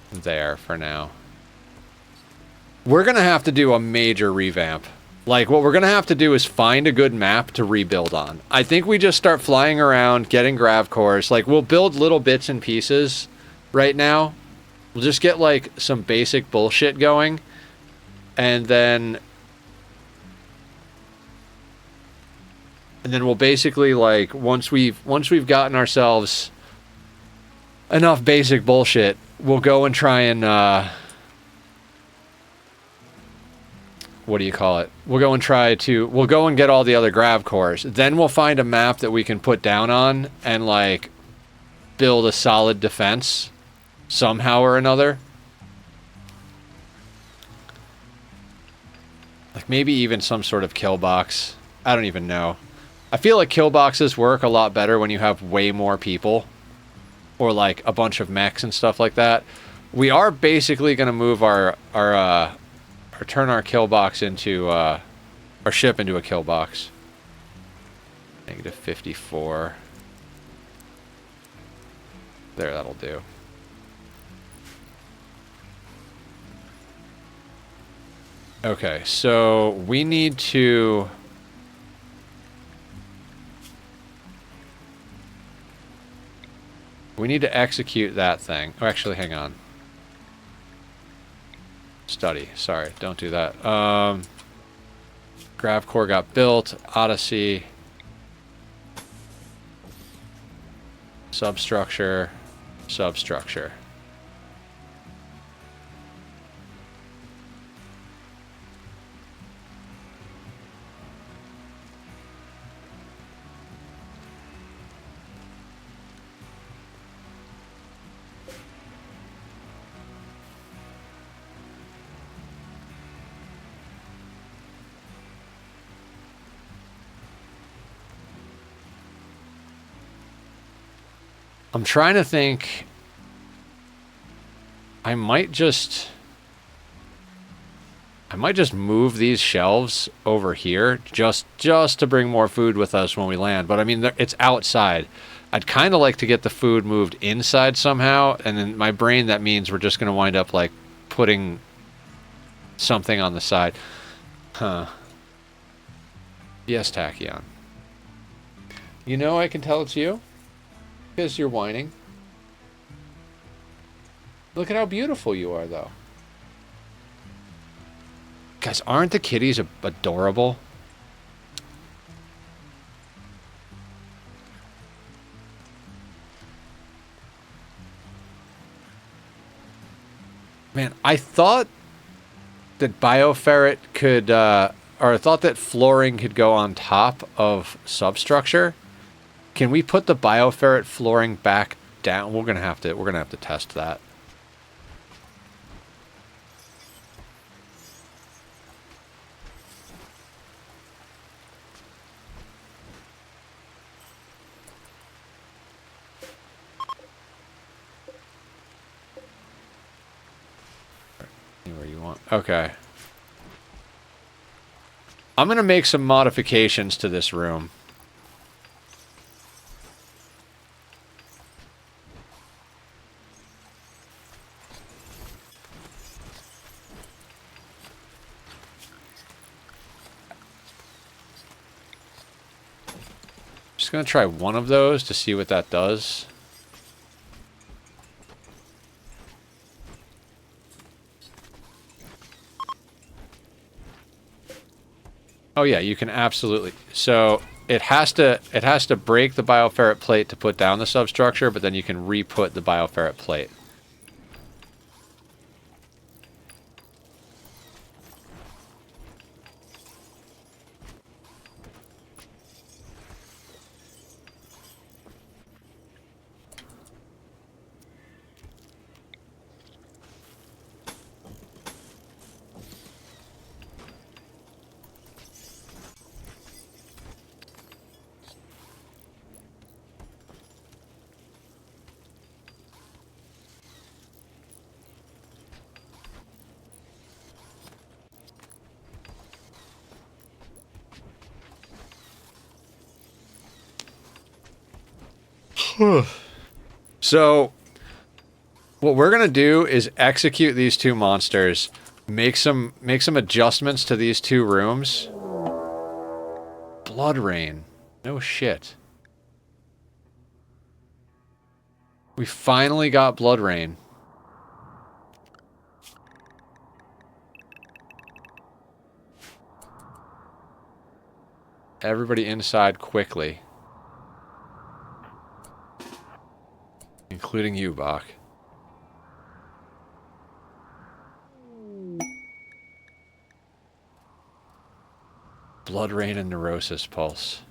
there for now. We're going to have to do a major revamp. Like, what we're going to have to do is find a good map to rebuild on. I think we just start flying around, getting grav cores. Like, we'll build little bits and pieces right now. We'll just get, like, some basic bullshit going. And then we'll basically, like, once we've gotten ourselves enough basic bullshit, we'll go and try and, what do you call it? We'll go and get all the other grav cores. Then we'll find a map that we can put down on and, like, build a solid defense somehow or another. Like, maybe even some sort of kill box. I don't even know. I feel like kill boxes work a lot better when you have way more people. Or, like, a bunch of mechs and stuff like that. We are basically going to move or turn our kill box into, our ship into a kill box. Negative 54. There, that'll do. Okay, so we need to... We need to execute that thing. Oh, actually, hang on. Study. Sorry, don't do that. Grav core got built. Odyssey. Substructure. Substructure. I'm trying to think. I might just... I might just move these shelves over here just to bring more food with us when we land. But I mean, it's outside. I'd kind of like to get the food moved inside somehow, and in my brain that means we're just going to wind up like putting something on the side. Huh. Yes, Tachyon. You know I can tell it's you? Because you're whining. Look at how beautiful you are, though. Guys, aren't the kitties adorable? Man, I thought that bioferret could, or I thought that flooring could go on top of substructure. Can we put the bioferret flooring back down? We're gonna have to test that. Anywhere you want. Okay. I'm gonna make some modifications to this room. Just gonna try one of those to see what that does. Oh yeah, you can absolutely. So it has to break the bioferret plate to put down the substructure, but then you can re-put the bioferret plate. So, what we're gonna do is execute these two monsters, make some adjustments to these two rooms. Blood rain. No shit. We finally got blood rain. Everybody inside quickly. Including you, Bach. Blood rain and neurosis pulse.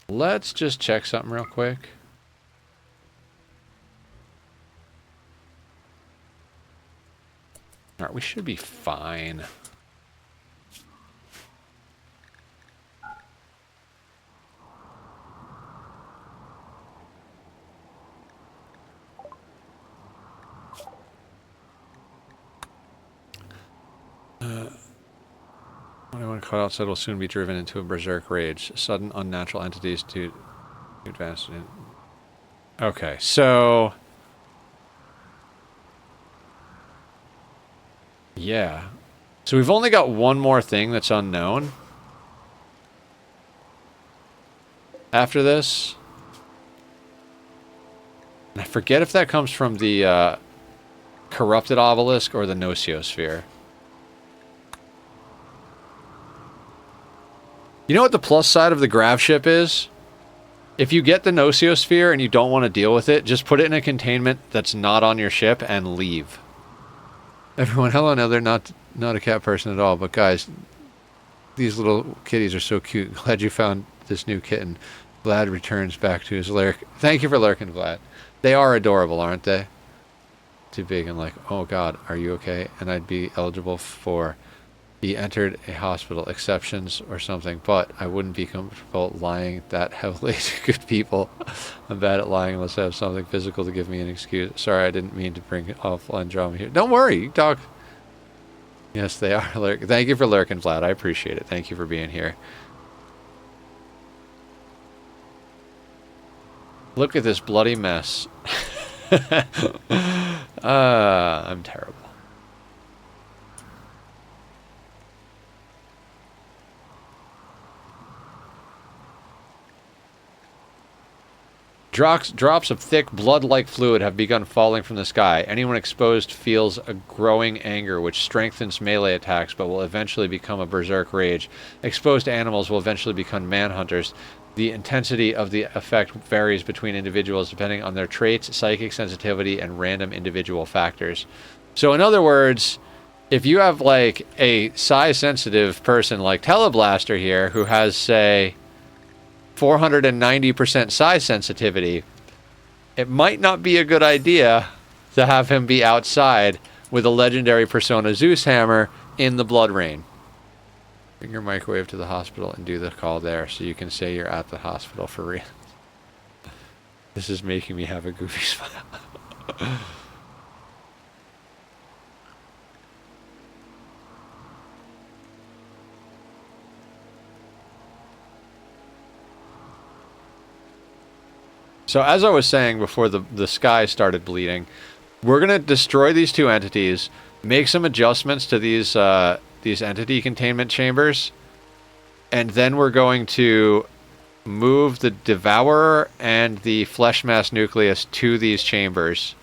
Let's just check something real quick. Alright, we should be fine. Anyone caught outside will soon be driven into a berserk rage. Sudden unnatural entities to advance. Okay, so yeah. So we've only got one more thing that's unknown. After this. And I forget if that comes from the corrupted obelisk or the Nociosphere. You know what the plus side of the Gravship is? If you get the Nociosphere and you don't want to deal with it, just put it in a containment that's not on your ship and leave. Everyone, hello, no, they're not a cat person at all, but guys, these little kitties are so cute. Glad you found this new kitten. Vlad returns back to his lurk. Thank you for lurking, Vlad. They are adorable, aren't they? Too big and like, oh god, are you okay? And I'd be eligible for... He entered a hospital, exceptions or something, but I wouldn't be comfortable lying that heavily to good people. I'm bad at lying unless I have something physical to give me an excuse. Sorry, I didn't mean to bring offline drama here. Don't worry, dog. Yes, they are. Thank you for lurking, Vlad. I appreciate it. Thank you for being here. Look at this bloody mess. I'm terrible. Drops of thick, blood-like fluid have begun falling from the sky. Anyone exposed feels a growing anger, which strengthens melee attacks, but will eventually become a berserk rage. Exposed animals will eventually become manhunters. The intensity of the effect varies between individuals depending on their traits, psychic sensitivity, and random individual factors. So in other words, if you have like a size-sensitive person like Teleblaster here, who has, say, 490% size sensitivity, it might not be a good idea to have him be outside with a legendary Persona Zeus hammer in the Blood Rain. Bring your microwave to the hospital and do the call there so you can say you're at the hospital for real. This is making me have a goofy smile. So as I was saying before the sky started bleeding, we're going to destroy these two entities, make some adjustments to these entity containment chambers, and then we're going to move the Devourer and the Flesh Mass Nucleus to these chambers.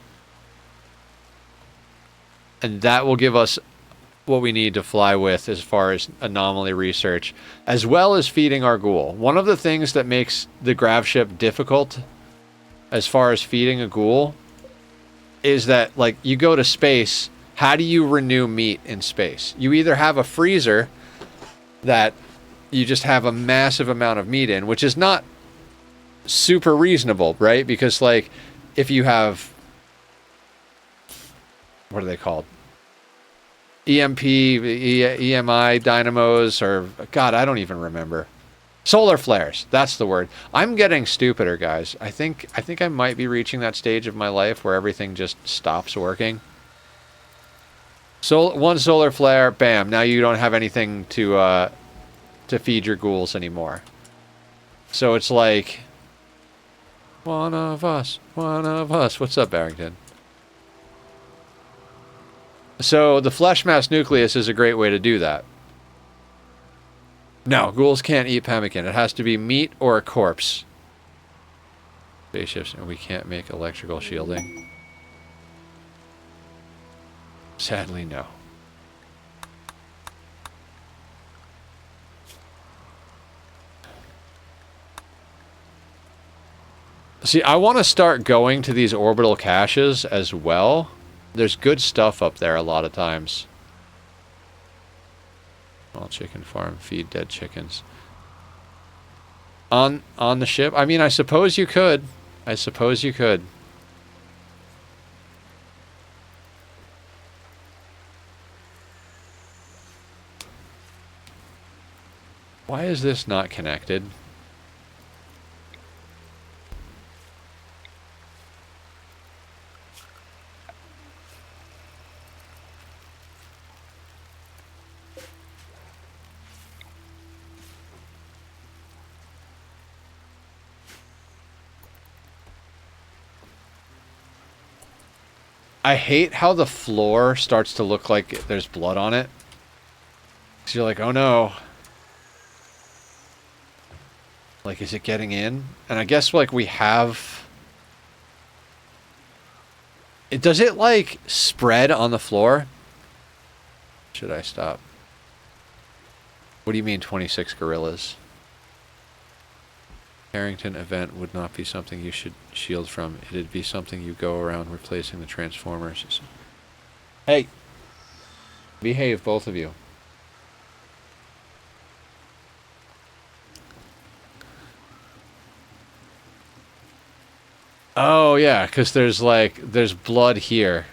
And that will give us what we need to fly with as far as anomaly research, as well as feeding our ghoul. One of the things that makes the Gravship difficult as far as feeding a ghoul is that, like, you go to space, how do you renew meat in space? You either have a freezer that you just have a massive amount of meat in, which is not super reasonable, right? Because, like, if you have, what are they called? EMI dynamos, or, God, I don't even remember. Solar flares, that's the word. I'm getting stupider, guys. I think I might be reaching that stage of my life where everything just stops working. So one solar flare, bam, now you don't have anything to feed your ghouls anymore. So it's like, one of us, one of us. What's up, Barrington? So the Flesh Mass Nucleus is a great way to do that. No, ghouls can't eat pemmican. It has to be meat or a corpse. Spaceships, and we can't make electrical shielding. Sadly, no. See, I want to start going to these orbital caches as well. There's good stuff up there a lot of times. Small chicken farm, feed dead chickens. On the ship? I mean, I suppose you could. I suppose you could. Why is this not connected? I hate how the floor starts to look like there's blood on it. So you're like, oh no. Like, is it getting in? And I guess, like, we have... Does it, like, spread on the floor? Should I stop? What do you mean 26 gorillas? Carrington event would not be something you should shield from. It'd be something you go around replacing the Transformers. Hey! Behave, both of you. Oh, yeah, because there's blood here.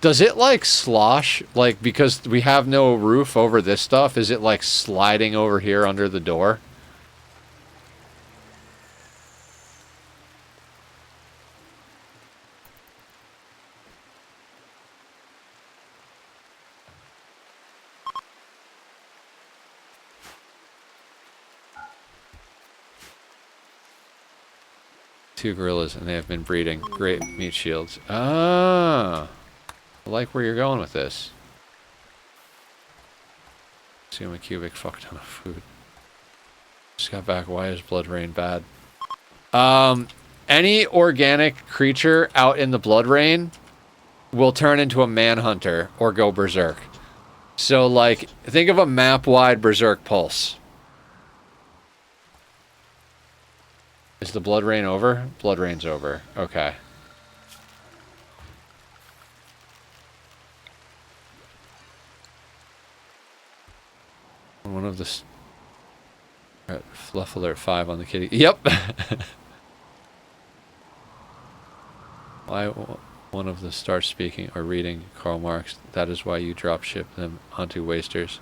Does it, like, slosh? Like, because we have no roof over this stuff, is it, like, sliding over here under the door? Two gorillas, and they have been breeding. Great meat shields. Ah, I like where you're going with this. Assume a cubic fuck ton of food. Just got back. Why is blood rain bad? Any organic creature out in the blood rain will turn into a manhunter or go berserk. So, like, think of a map-wide berserk pulse. Is the blood rain over? Blood rain's over. Okay. One of the... Fluff alert 5 on the kitty. Yep! Why one of the starts speaking or reading Karl Marx? That is why you drop ship them onto wasters.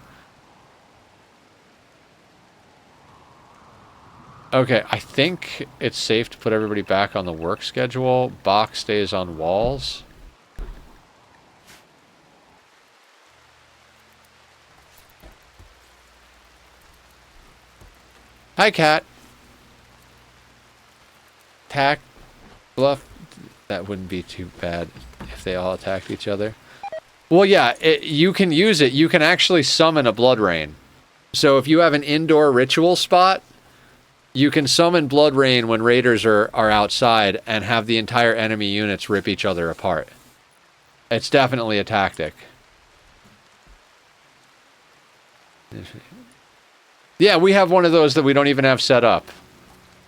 Okay, I think it's safe to put everybody back on the work schedule. Box stays on walls. Hi, cat. Attack. Bluff. That wouldn't be too bad if they all attacked each other. Well, yeah, you can use it. You can actually summon a blood rain. So if you have an indoor ritual spot, you can summon blood rain when raiders are outside and have the entire enemy units rip each other apart. It's definitely a tactic. Yeah, we have one of those that we don't even have set up.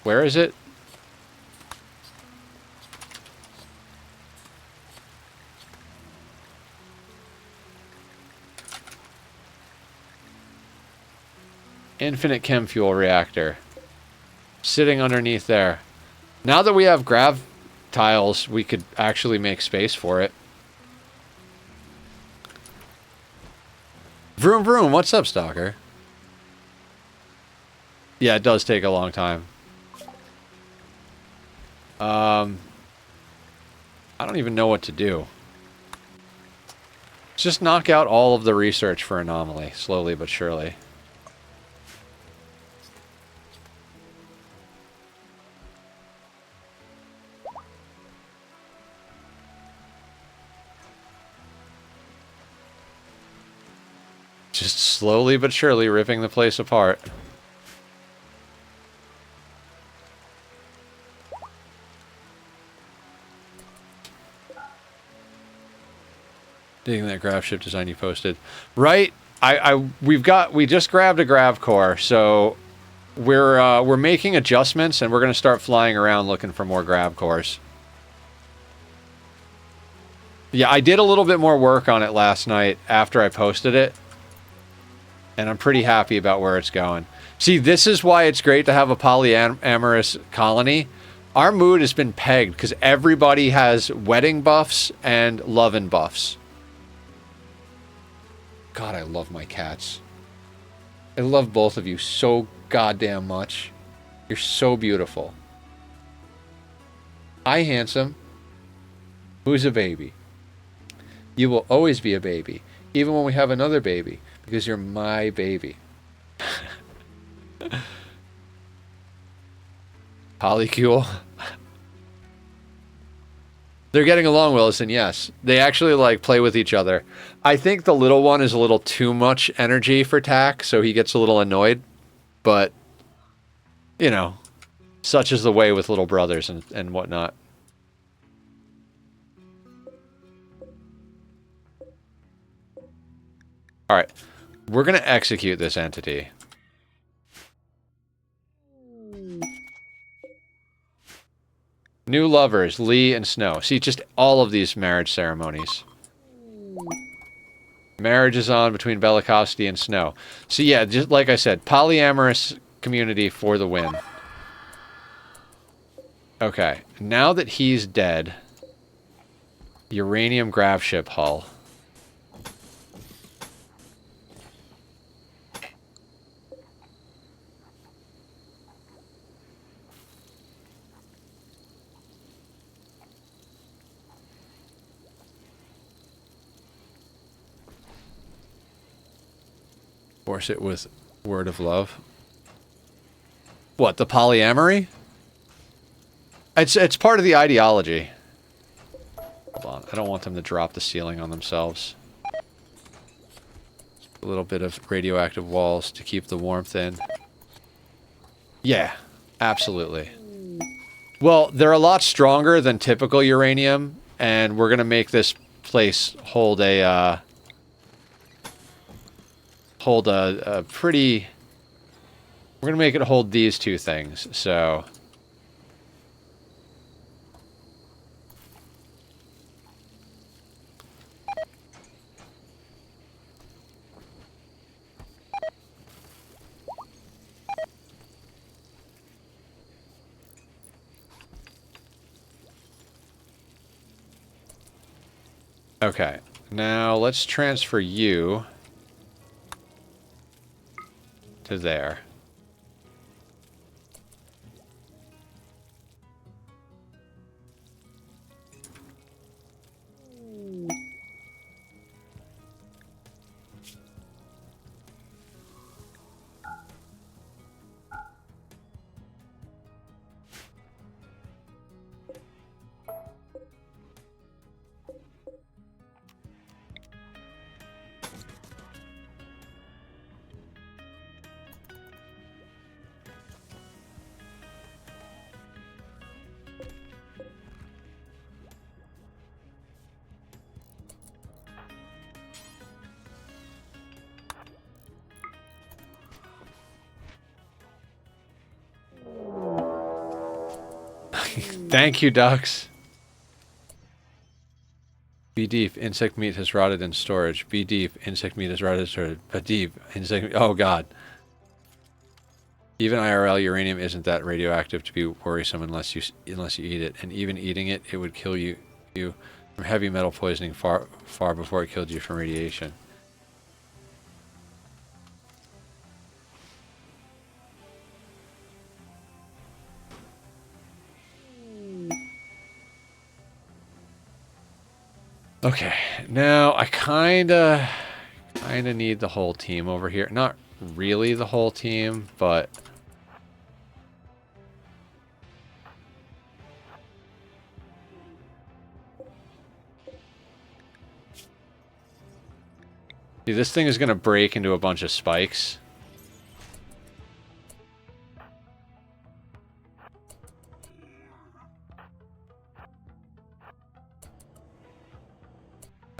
Where is it? Infinite chem fuel reactor. Sitting underneath there. Now that we have grav tiles, we could actually make space for it. Vroom vroom, what's up, Stalker? Yeah, it does take a long time. I don't even know what to do. Just knock out all of the research for anomaly, slowly but surely. Just slowly but surely ripping the place apart. Digging that Gravship design you posted. Right? We just grabbed a Grav core, so we're making adjustments and we're gonna start flying around looking for more Grav cores. Yeah, I did a little bit more work on it last night after I posted it. And I'm pretty happy about where it's going. See, this is why it's great to have a polyamorous colony. Our mood has been pegged because everybody has wedding buffs and lovin' buffs. God, I love my cats. I love both of you so goddamn much. You're so beautiful. Hi, handsome. Who's a baby? You will always be a baby, even when we have another baby. Because you're my baby. Polycule. They're getting along, Willison, yes. They actually, like, play with each other. I think the little one is a little too much energy for Tack, so he gets a little annoyed. But, you know, such is the way with little brothers and whatnot. Alright. We're going to execute this entity. New lovers, Lee and Snow. See, just all of these marriage ceremonies. Marriage is on between Bellicosity and Snow. So yeah, just like I said, polyamorous community for the win. Okay, now that he's dead... uranium gravship hull. Force it with word of love. What, the polyamory? It's part of the ideology. Hold on, I don't want them to drop the ceiling on themselves. A little bit of radioactive walls to keep the warmth in. Yeah, absolutely. Well, they're a lot stronger than typical uranium, and we're gonna make this place hold a pretty... We're gonna make it hold these two things, so... Okay, now let's transfer you to there. Thank you, ducks. Be deep. Insect meat has rotted in storage. Be deep. Insect meat has rotted in storage. But deep. Insect. Oh God. Even IRL uranium isn't that radioactive to be worrisome unless you eat it. And even eating it, it would kill you from heavy metal poisoning far before it killed you from radiation. Okay, now I kinda need the whole team over here. Not really the whole team, but see, this thing is gonna break into a bunch of spikes.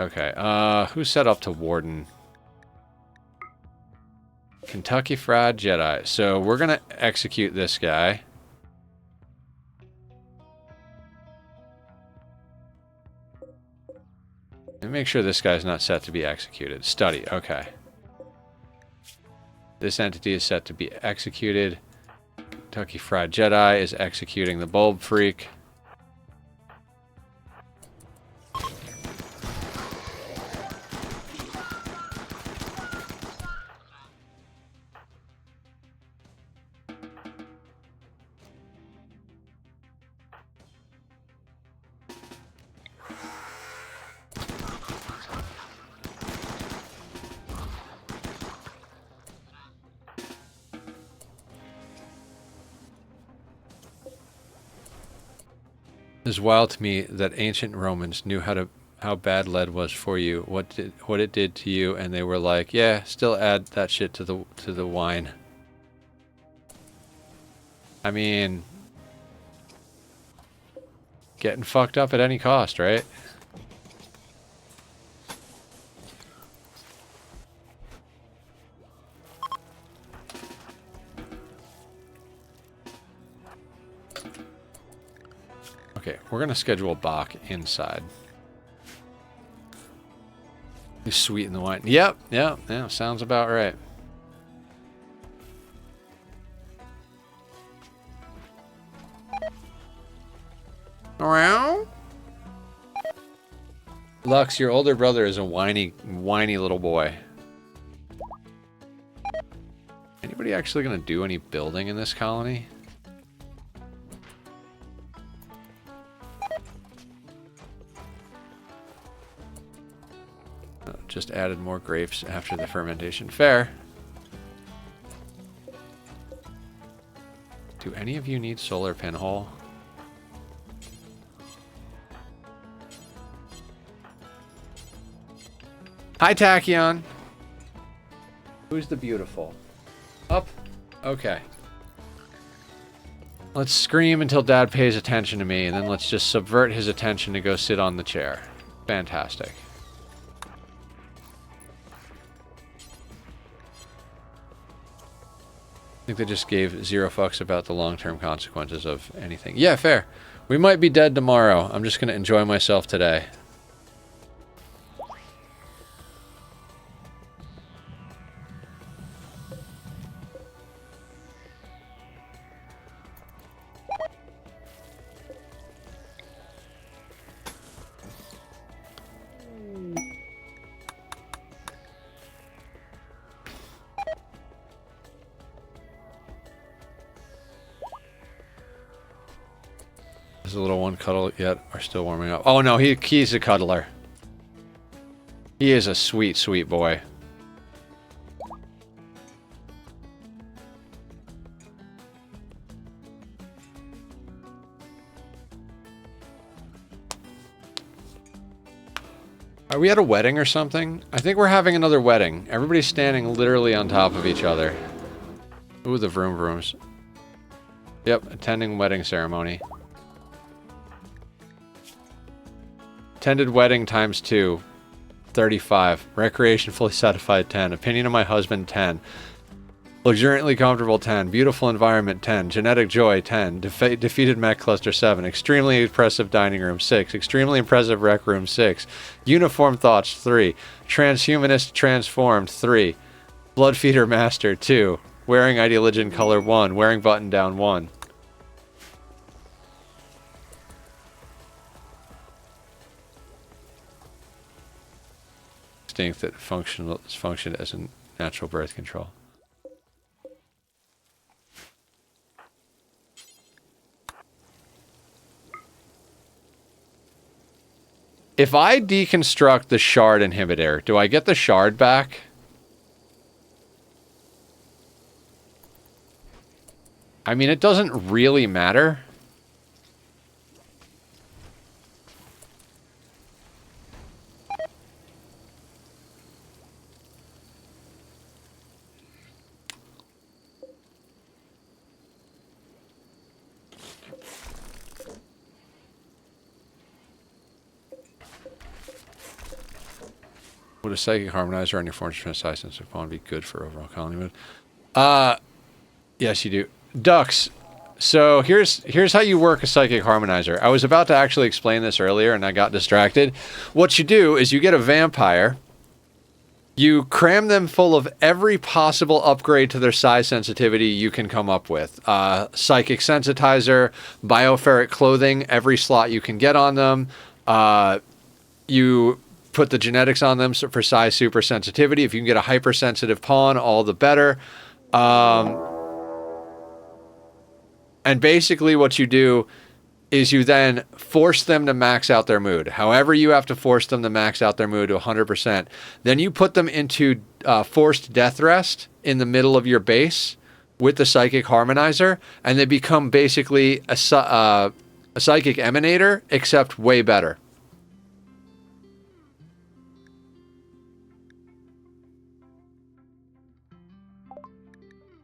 Okay, who's set up to Warden? Kentucky Fried Jedi. So we're gonna execute this guy. And make sure this guy's not set to be executed. Study, okay. This entity is set to be executed. Kentucky Fried Jedi is executing the Bulb Freak. It's wild to me that ancient Romans knew how bad lead was for you, what it did to you, and they were like, yeah, still add that shit to the wine. I mean, getting fucked up at any cost, right? Okay, we're gonna schedule Bach inside. You sweeten the wine. Yep, yeah, sounds about right. Around? Lux, your older brother is a whiny little boy. Anybody actually gonna do any building in this colony? Oh, just added more grapes after the fermentation. Fair. Do any of you need solar pinhole? Hi, Tachyon. Who's the beautiful? Up? Okay. Let's scream until Dad pays attention to me, and then let's just subvert his attention to go sit on the chair. Fantastic. I think they just gave 0 fucks about the long-term consequences of anything. Yeah, fair. We might be dead tomorrow. I'm just going to enjoy myself today. Does the little one cuddle yet? Are still warming up. Oh no, he's a cuddler. He is a sweet, sweet boy. Are we at a wedding or something? I think we're having another wedding. Everybody's standing literally on top of each other. Ooh, the vroom vrooms. Yep, attending wedding ceremony. Attended wedding times 2. 35. Recreation fully satisfied 10. Opinion of my husband 10. Luxuriantly comfortable 10. Beautiful environment 10. Genetic joy 10. Defeated mech cluster 7. Extremely impressive dining room 6. Extremely impressive rec room 6. Uniform thoughts 3. Transhumanist transformed 3. Blood feeder master 2. Wearing ideologian color 1. Wearing button down 1. That function as a natural birth control. If I deconstruct the shard inhibitor, do I get the shard back? I mean, it doesn't really matter. Would a psychic harmonizer on your form transcendence upon be good for overall colony mood? Yes, you do. Ducks. So here's how you work a psychic harmonizer. I was about to actually explain this earlier and I got distracted. What you do is you get a vampire, you cram them full of every possible upgrade to their size sensitivity you can come up with. Psychic sensitizer, bioferric clothing, every slot you can get on them. You put the genetics on them for size super sensitivity. If you can get a hypersensitive pawn, all the better. And basically what you do is you then force them to max out their mood. However you have to force them to max out their mood to 100%. Then you put them into forced death rest in the middle of your base with the psychic harmonizer, and they become basically a psychic emanator, except way better.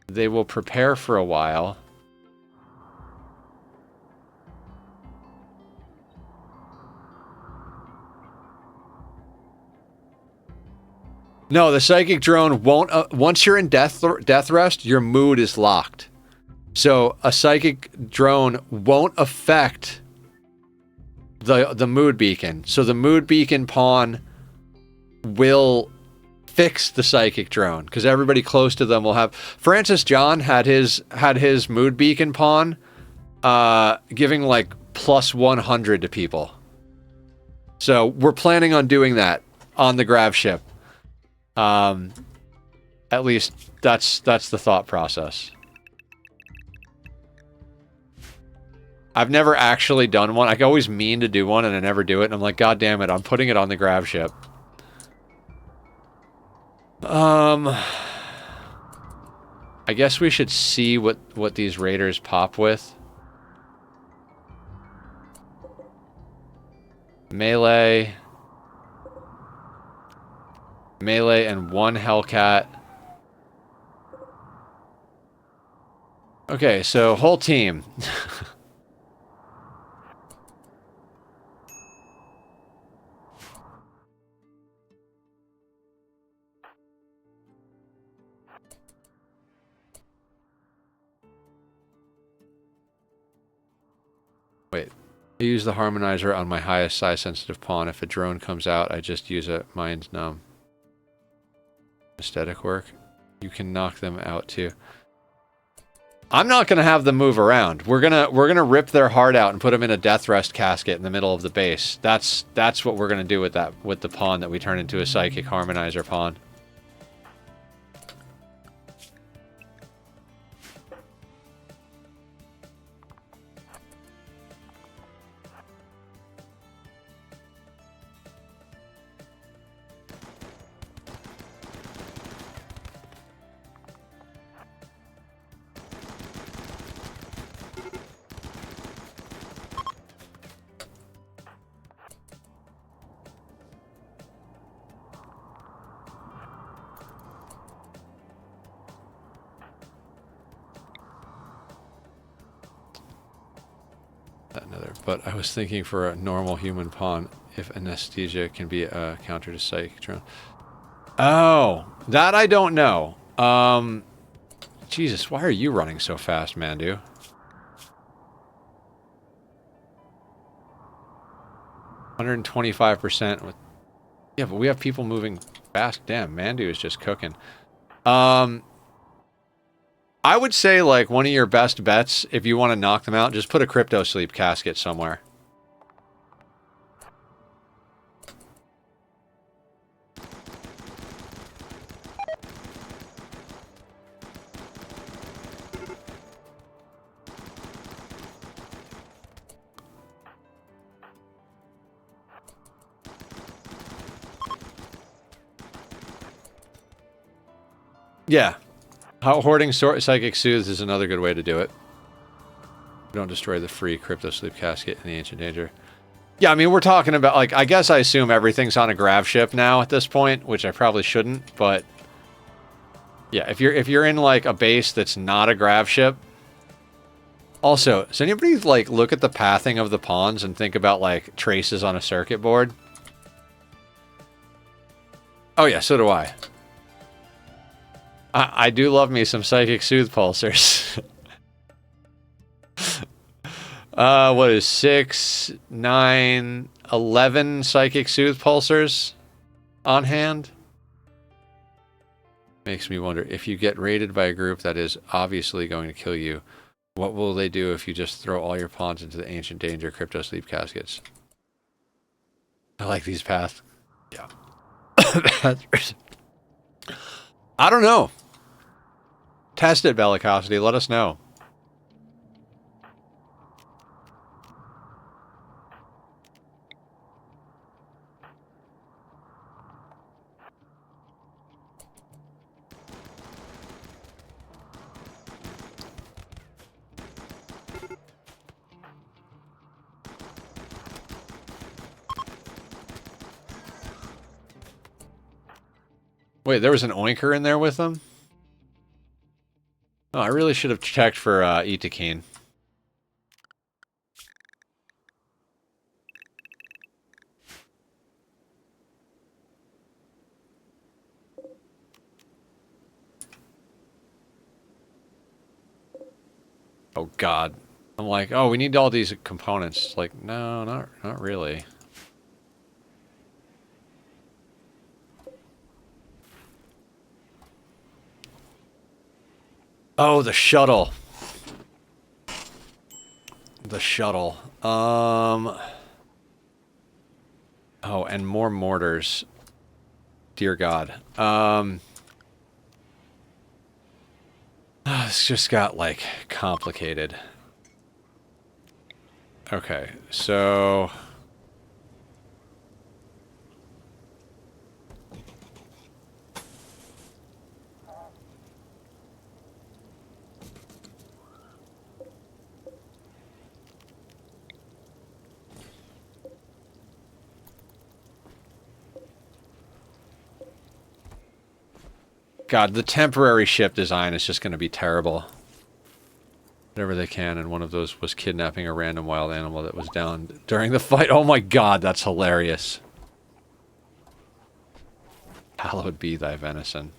They will prepare for a while. No, the psychic drone won't... once you're in death rest, your mood is locked. So a psychic drone won't affect the mood beacon. So the mood beacon pawn will fix the psychic drone, because everybody close to them will have... Francis John had his mood beacon pawn giving like +100 to people. So we're planning on doing that on the Grav ship. At least that's the thought process. I've never actually done one. I always mean to do one and I never do it. And I'm like, God damn it, I'm putting it on the Grav ship. I guess we should see what these raiders pop with. Melee. Melee and 1 Hellcat. Okay, so whole team. Wait. I use the harmonizer on my highest size sensitive pawn. If a drone comes out, I just use a mind numb. Aesthetic work. You can knock them out too. I'm not gonna have them move around. We're gonna rip their heart out and put them in a death rest casket in the middle of the base. That's what we're gonna do with the pawn that we turn into a psychic harmonizer pawn. But I was thinking for a normal human pawn, if anesthesia can be a counter to psychic drone. Oh, that I don't know. Jesus, why are you running so fast, Mandu? %125% with... Yeah, but we have people moving fast. Damn, Mandu is just cooking. I would say, like, one of your best bets, if you want to knock them out, just put a crypto sleep casket somewhere. Yeah. Hoarding Psychic Soothes is another good way to do it. Don't destroy the free Crypto Sleep Casket in the Ancient Danger. Yeah, I mean, we're talking about, like, I guess I assume everything's on a Grav ship now at this point, which I probably shouldn't, but... Yeah, if you're in, like, a base that's not a Grav ship... Also, does anybody, like, look at the pathing of the pawns and think about, like, traces on a circuit board? Oh yeah, so do I. I do love me some Psychic Soothe pulsers. What is 6, 9, 11 Psychic Soothe pulsers on hand? Makes me wonder, if you get raided by a group that is obviously going to kill you, what will they do if you just throw all your pawns into the Ancient Danger Crypto Sleep Caskets? I like these paths. Yeah. I don't know. Test it, Bellicosity. Let us know. Wait, there was an oinker in there with them? Oh, I really should have checked for Itakine. Oh God. I'm like, oh, we need all these components. Like, no, not really. Oh, the shuttle. The shuttle. Oh, and more mortars. Dear God. It's just got, like, complicated. Okay, so... God, the temporary ship design is just going to be terrible. Whatever they can, and one of those was kidnapping a random wild animal that was down during the fight. Oh my God, that's hilarious. Hallowed be thy venison.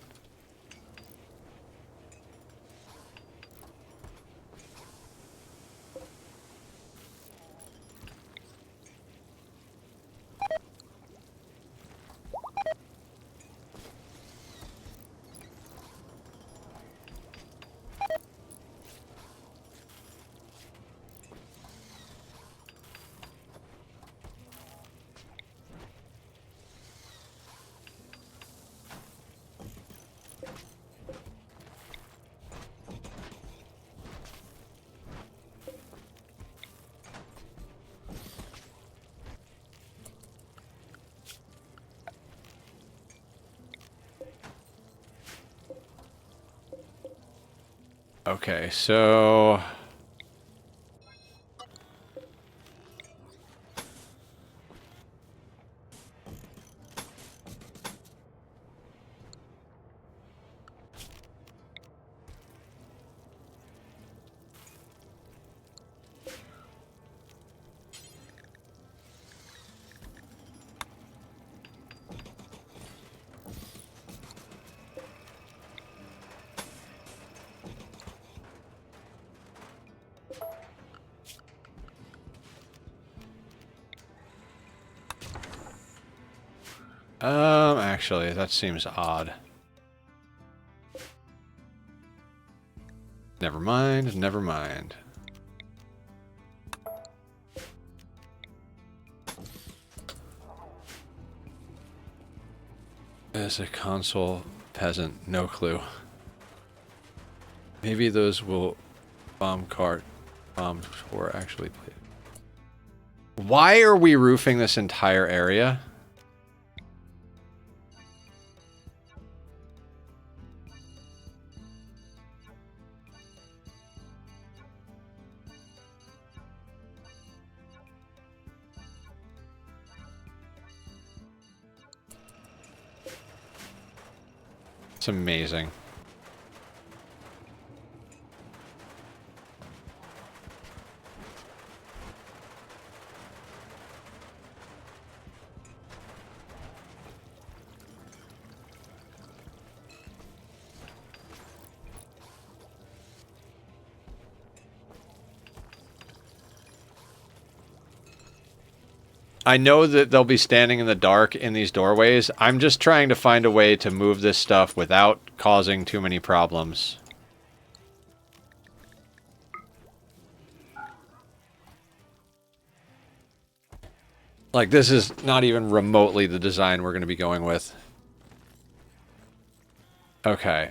Okay, so... actually, that seems odd. Never mind, never mind. As a console peasant, no clue. Maybe those will bombs were actually played. Why are we roofing this entire area? It's amazing. I know that they'll be standing in the dark in these doorways. I'm just trying to find a way to move this stuff without causing too many problems. Like, this is not even remotely the design we're going to be going with. Okay,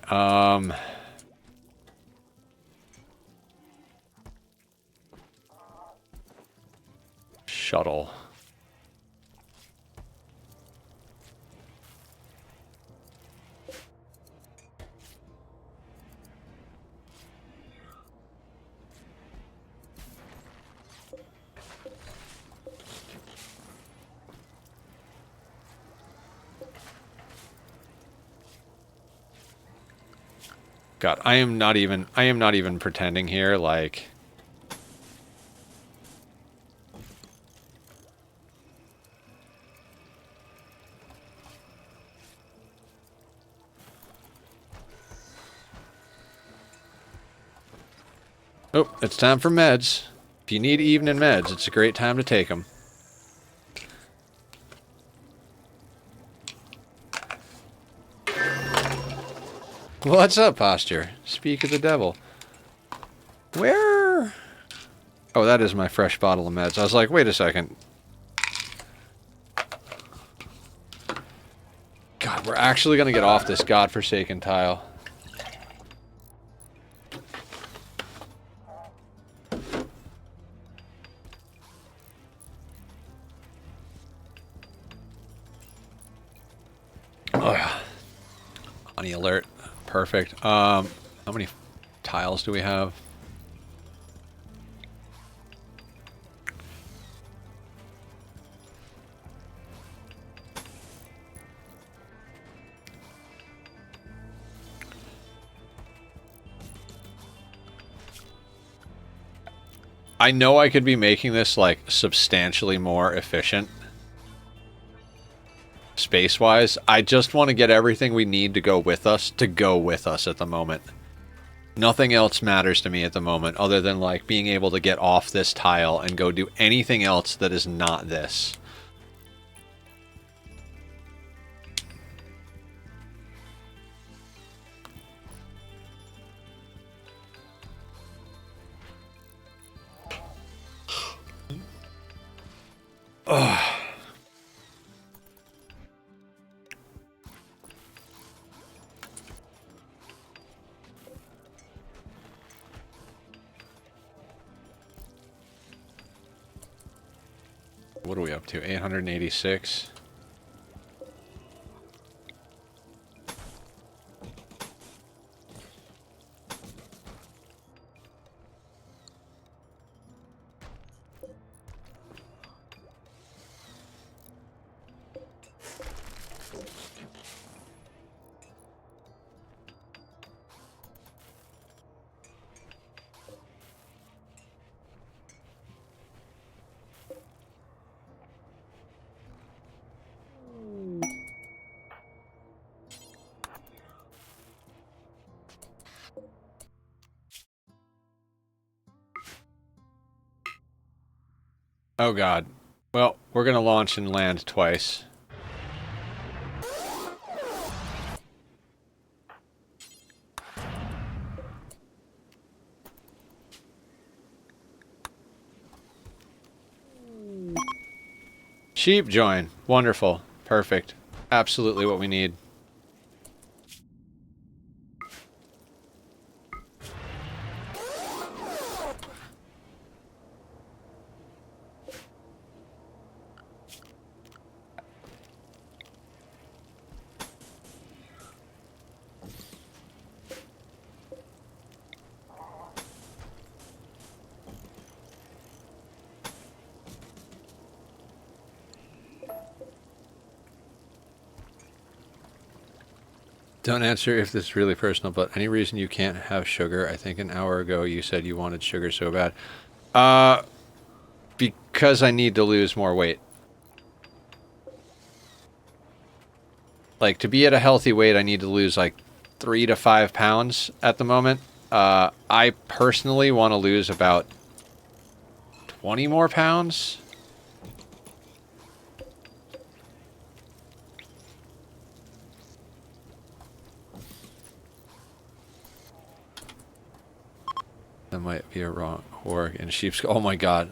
shuttle. God, I am not even pretending here, like... Oh, it's time for meds. If you need evening meds, it's a great time to take them. What's up, posture? Speak of the devil. Where? Oh, that is my fresh bottle of meds. I was like, wait a second. We're actually gonna get off this godforsaken tile. Oh yeah. Honey alert. Perfect. How many tiles do we have? I know I could be making this, like, substantially more efficient. Space-wise. I just want to get everything we need to go with us at the moment. Nothing else matters to me at the moment, other than, like, being able to get off this tile and go do anything else that is not this. Ugh. What are we up to? 886? Oh god. Well, we're gonna launch and land twice. Sheep join. Wonderful. Perfect. Absolutely what we need. Don't answer if this is really personal, but any reason you can't have sugar? I think an hour ago you said you wanted sugar so bad. Because I need to lose more weight. Like, to be at a healthy weight, I need to lose, like, 3 to 5 pounds at the moment. I personally want to lose about 20 more pounds. That might be a wrong horg in sheep's... Oh my god.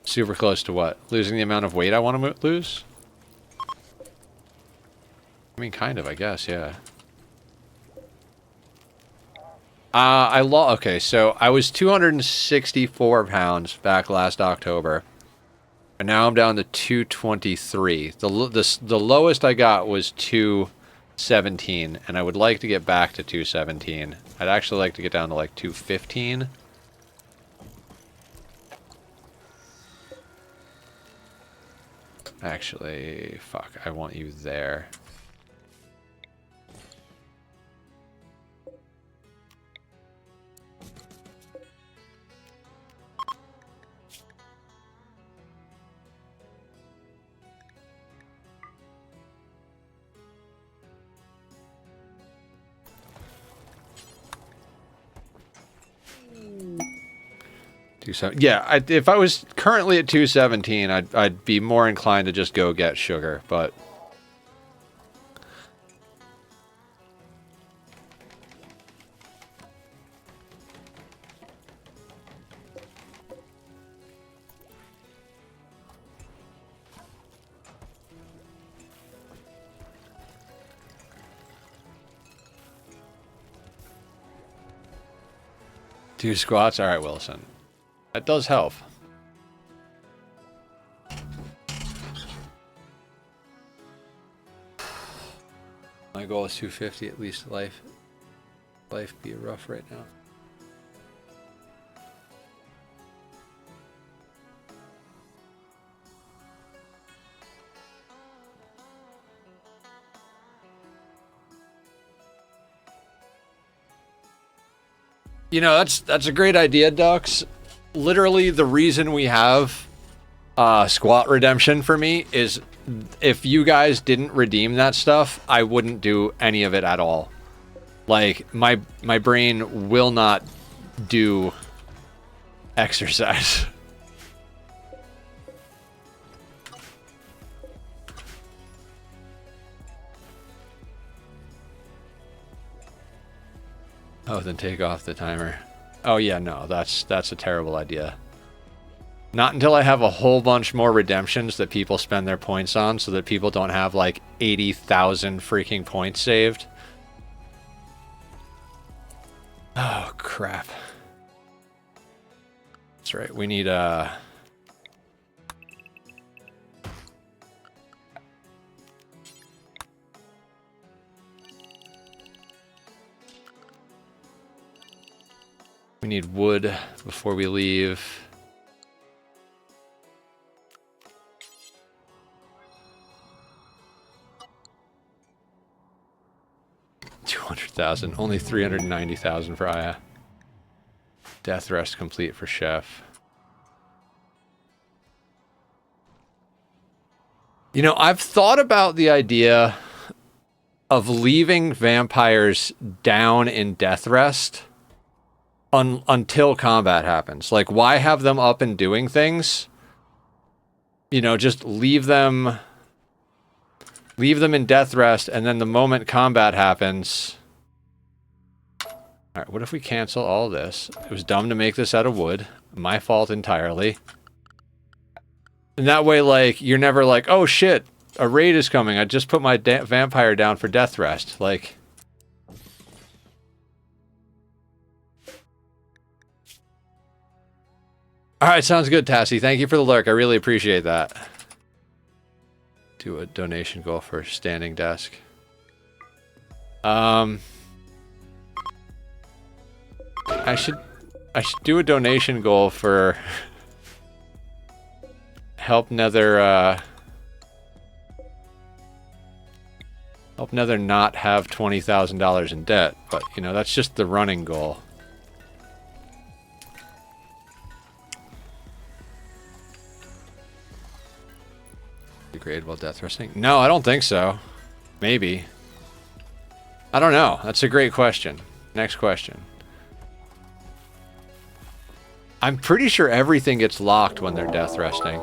Super close to what? Losing the amount of weight I want to lose? I mean, kind of, I guess, yeah. Okay, so I was 264 pounds back last October. And now I'm down to 223. The lowest I got was 217, and I would like to get back to 217. I'd actually like to get down to like 215. Actually, fuck, I want you there. Yeah, if I was currently at 217, I'd be more inclined to just go get sugar, but... 2 squats? Alright, Wilson. That does help. My goal is 250 at least. Life be rough right now. You know, that's a great idea, Ducks. Literally, the reason we have squat redemption for me is if you guys didn't redeem that stuff, I wouldn't do any of it at all. Like, my brain will not do exercise. Oh, then take off the timer. Oh yeah, no, that's a terrible idea. Not until I have a whole bunch more redemptions that people spend their points on so that people don't have like 80,000 freaking points saved. Oh, crap. That's right, we need we need wood before we leave. $200,000. Only 390,000 for Aya. Death rest complete for Chef. You know, I've thought about the idea of leaving vampires down in death rest until combat happens. Like, why have them up and doing things? You know, just leave them in death rest, and then the moment combat happens... Alright, what if we cancel all this? It was dumb to make this out of wood. My fault entirely. And that way, like, you're never like, oh shit, a raid is coming. I just put my vampire down for death rest. Like... Alright, sounds good, Tassie. Thank you for the lurk. I really appreciate that. Do a donation goal for standing desk. I should do a donation goal for help Nether not have $20,000 in debt, but you know, that's just the running goal. Degrade while death resting? No, I don't think so. Maybe. I don't know. That's a great question. Next question. I'm pretty sure everything gets locked when they're death resting.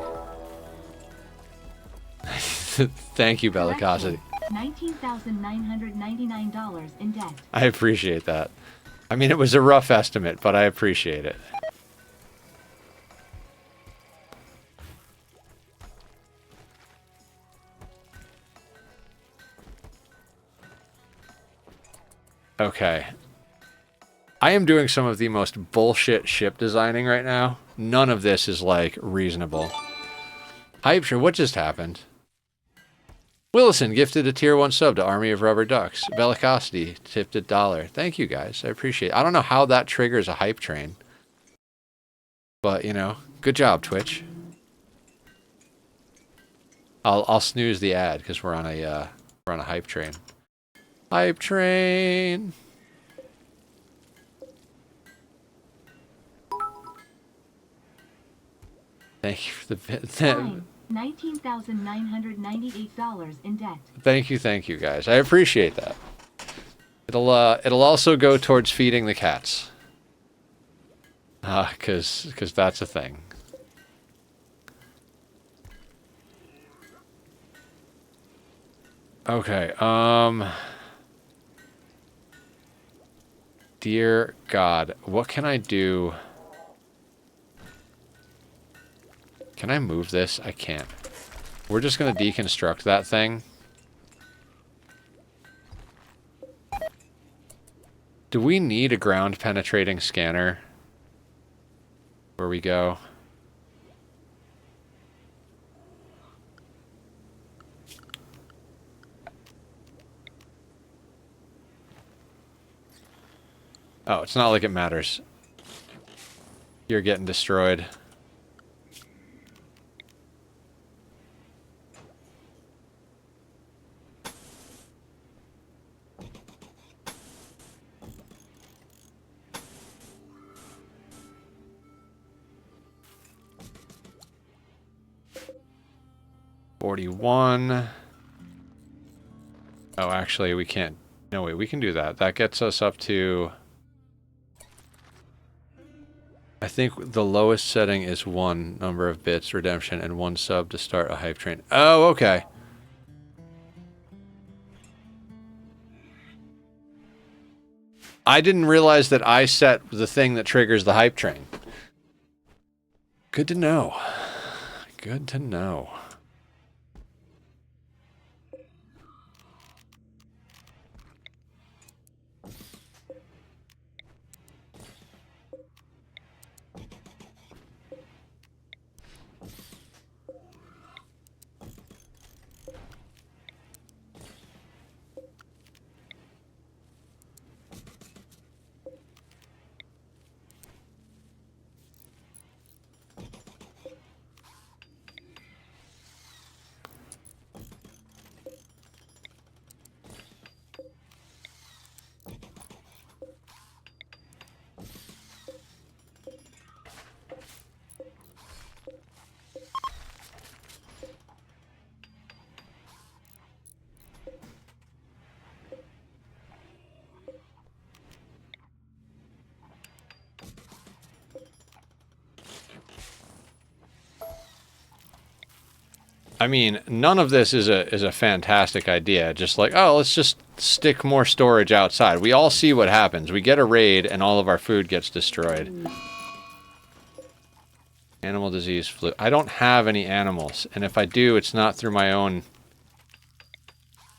Thank you, Bellicosity. $19,999 in debt. I appreciate that. I mean, it was a rough estimate, but I appreciate it. Okay. I am doing some of the most bullshit ship designing right now. None of this is, like, reasonable. Hype, sure, what just happened? Willison gifted a tier 1 sub to Army of Rubber Ducks. Bellicosity tipped $1. Thank you, guys. I appreciate it. I don't know how that triggers a hype train. But, you know, good job, Twitch. I'll snooze the ad, because we're on a hype train. Hype train! Thank you for the bit. $19,998 in debt. Thank you, guys. I appreciate that. It'll also go towards feeding the cats. 'Cause that's a thing. Okay, dear God, what can I do? Can I move this? I can't. We're just gonna deconstruct that thing. Do we need a ground penetrating scanner? where we go. Oh, it's not like it matters. You're getting destroyed. $41. Oh, actually, we can't. No, wait, we can do that. That gets us up to... I think the lowest setting is 1 number of bits redemption and 1 sub to start a hype train. Oh, okay. I didn't realize that I set the thing that triggers the hype train. Good to know. Good to know. I mean, none of this is a fantastic idea. Just like, oh, let's just stick more storage outside. We all see what happens. We get a raid and all of our food gets destroyed. Animal disease, flu. I don't have any animals, and if I do, it's not through my own...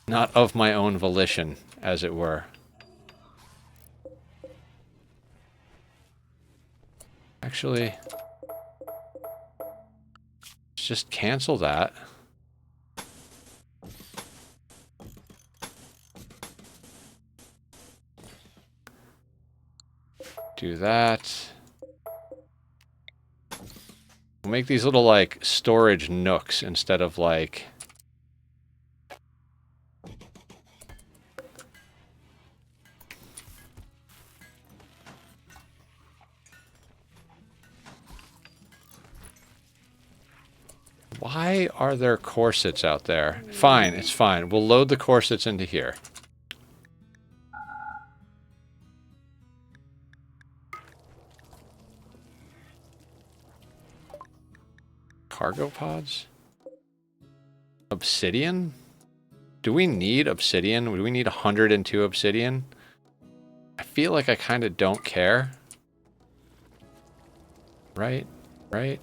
not of my own volition, as it were. Actually... let's just cancel that. Do that. We'll make these little, like, storage nooks instead of, like... Why are there corsets out there? Fine, it's fine. We'll load the corsets into here. Cargo pods? Obsidian? Do we need obsidian? Do we need 102 obsidian? I feel like I kind of don't care. Right? Right?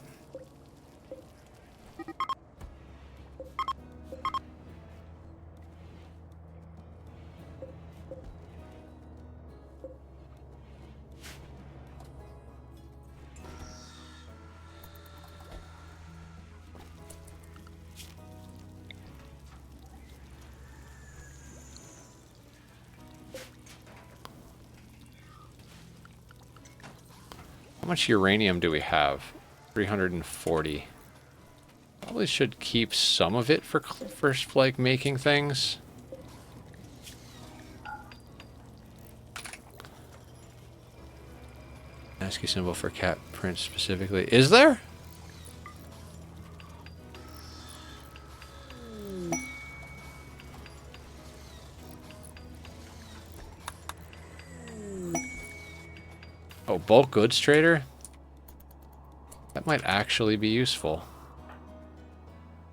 How much uranium do we have? 340. Probably should keep some of it for like making things. ASCII symbol for cat print specifically. Is there? Oh, bulk goods trader? That might actually be useful.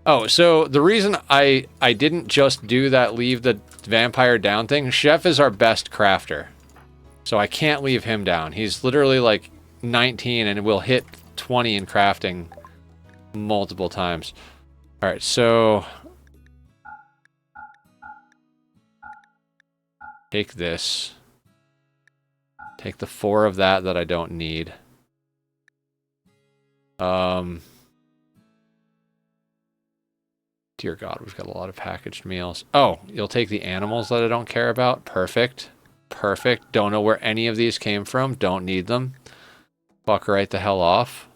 Oh, so the reason I didn't just do that leave the vampire down thing, Chef is our best crafter. So I can't leave him down. He's literally like 19 and will hit 20 in crafting multiple times. Alright, so... take this. Take the 4 of that I don't need. Dear God, we've got a lot of packaged meals. Oh, you'll take the animals that I don't care about? Perfect. Perfect. Don't know where any of these came from. Don't need them. Fuck right the hell off.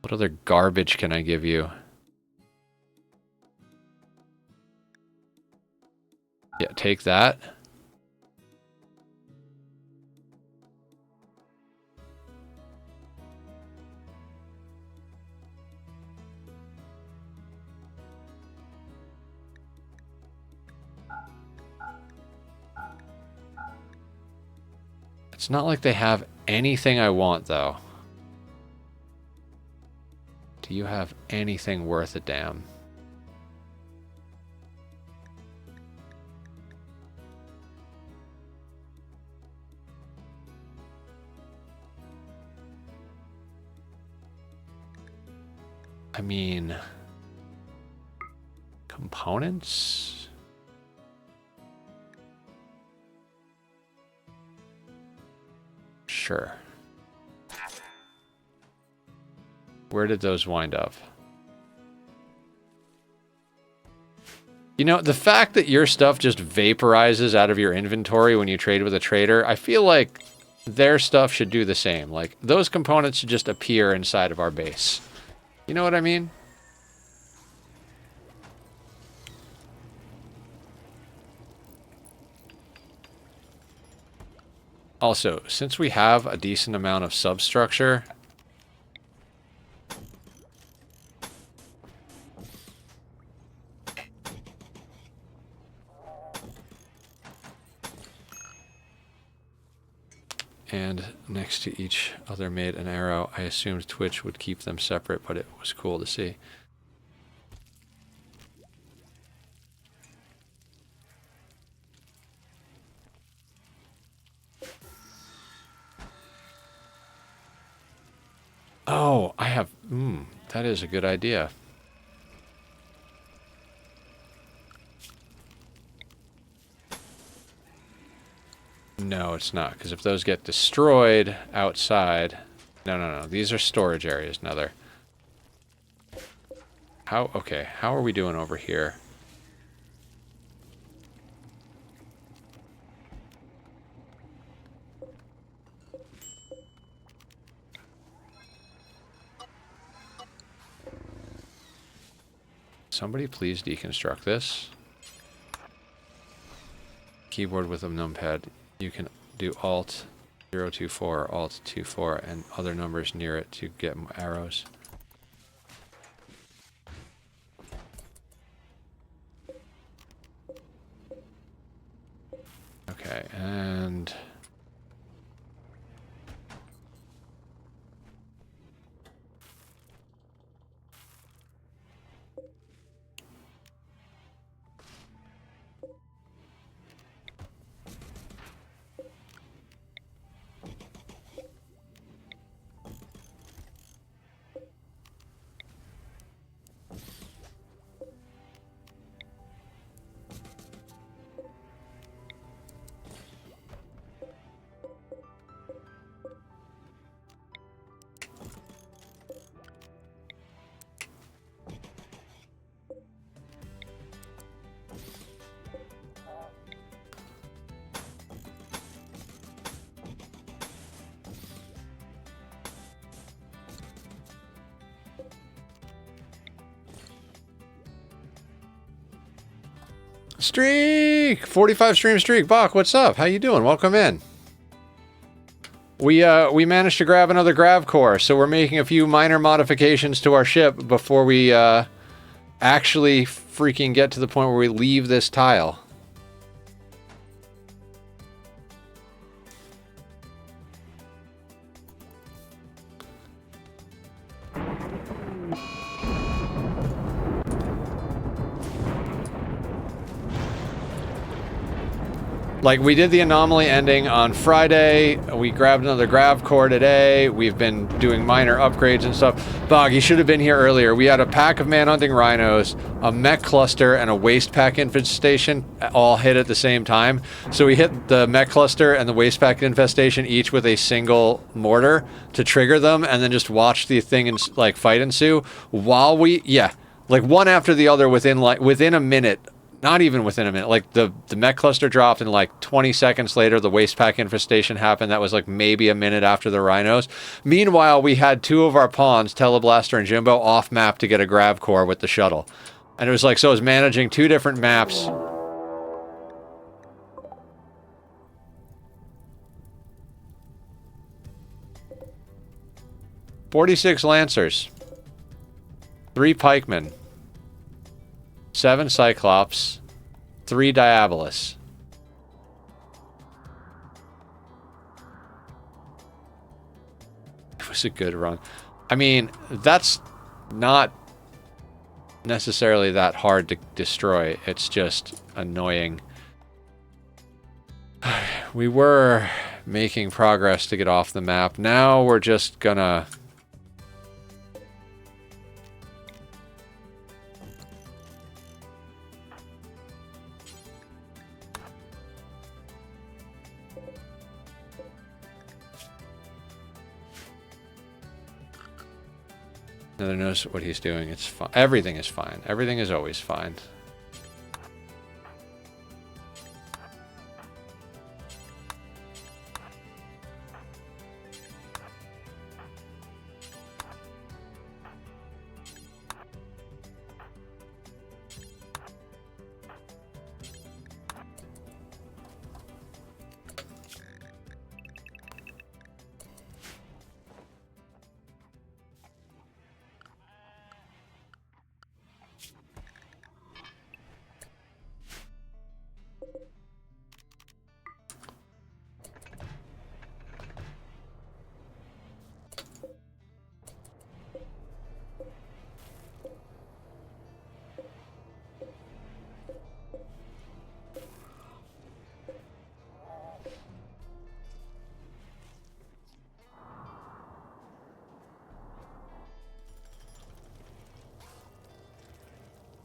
What other garbage can I give you? Yeah, take that. It's not like they have anything I want, though. Do you have anything worth a damn? I mean, components? Sure. Where did those wind up? You know, the fact that your stuff just vaporizes out of your inventory when you trade with a trader, I feel like their stuff should do the same. Like, those components should just appear inside of our base. You know what I mean? Also, since we have a decent amount of substructure, and next to each other made an arrow, I assumed Twitch would keep them separate, but it was cool to see. Oh, I have... that is a good idea. No, it's not, because if those get destroyed outside... No. These are storage areas. Now they're... How... Okay, how are we doing over here? Somebody please deconstruct this. Keyboard with a numpad. You can do Alt 024 or Alt 24 and other numbers near it to get arrows. Okay, and... Streak! 45 stream streak. Bach, what's up? How you doing? Welcome in. We managed to grab another Grav core, so we're making a few minor modifications to our ship before we actually freaking get to the point where we leave this tile. Like, we did the anomaly ending on Friday. We grabbed another Grav core today. We've been doing minor upgrades and stuff. Bog, you should have been here earlier. We had a pack of man-hunting rhinos, a mech cluster, and a waste pack infestation all hit at the same time. So we hit the mech cluster and the waste pack infestation each with a single mortar to trigger them, and then just watch the thing and like fight ensue while we, like one after the other within a minute. Not even within a minute. Like, the mech cluster dropped, and like 20 seconds later, the waste pack infestation happened. That was like maybe a minute after the rhinos. Meanwhile, we had two of our pawns, Teleblaster and Jimbo, off map to get a Grav core with the shuttle. And it was like, so I was managing two different maps. "46 Lancers. 3 Pikemen. 7 Cyclops, 3 Diabolus." It was a good run. I mean, that's not necessarily that hard to destroy. It's just annoying. We were making progress to get off the map. Now we're just gonna... Another knows what he's doing. It's fine. Everything is fine. Everything is always fine.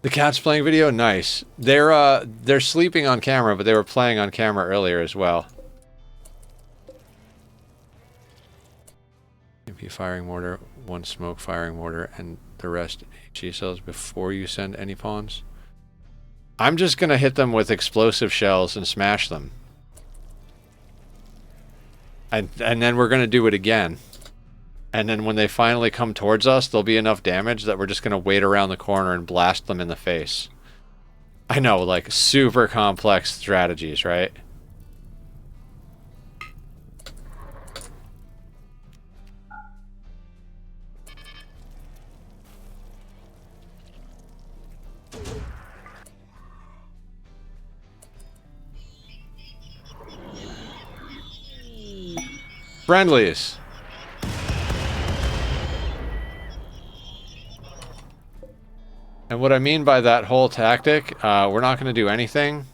The cat's playing video? Nice. They're sleeping on camera, but they were playing on camera earlier as well. MP firing mortar, 1 smoke firing mortar, and the rest HE cells before you send any pawns. I'm just gonna hit them with explosive shells and smash them. And then we're gonna do it again. And then when they finally come towards us, there'll be enough damage that we're just going to wait around the corner and blast them in the face. I know, like, super complex strategies, right? Friendlies. And what I mean by that whole tactic, we're not going to do anything.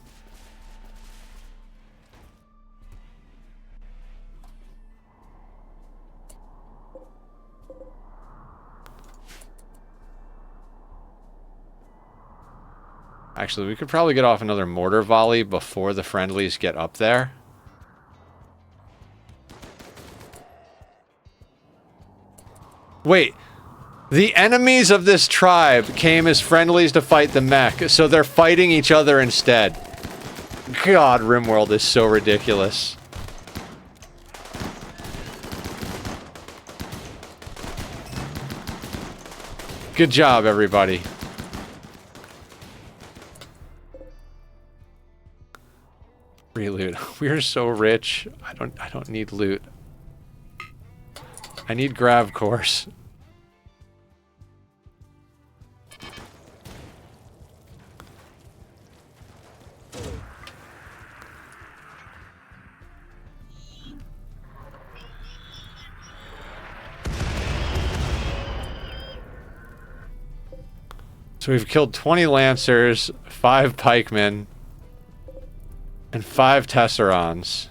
Actually, we could probably get off another mortar volley before the friendlies get up there. Wait. The enemies of this tribe came as friendlies to fight the mech, so they're fighting each other instead. God, Rimworld is so ridiculous. Good job, everybody. Free loot. We are so rich. I don't need loot. I need Grav cores. So we've killed 20 Lancers, 5 Pikemen, And 5 Tesserons.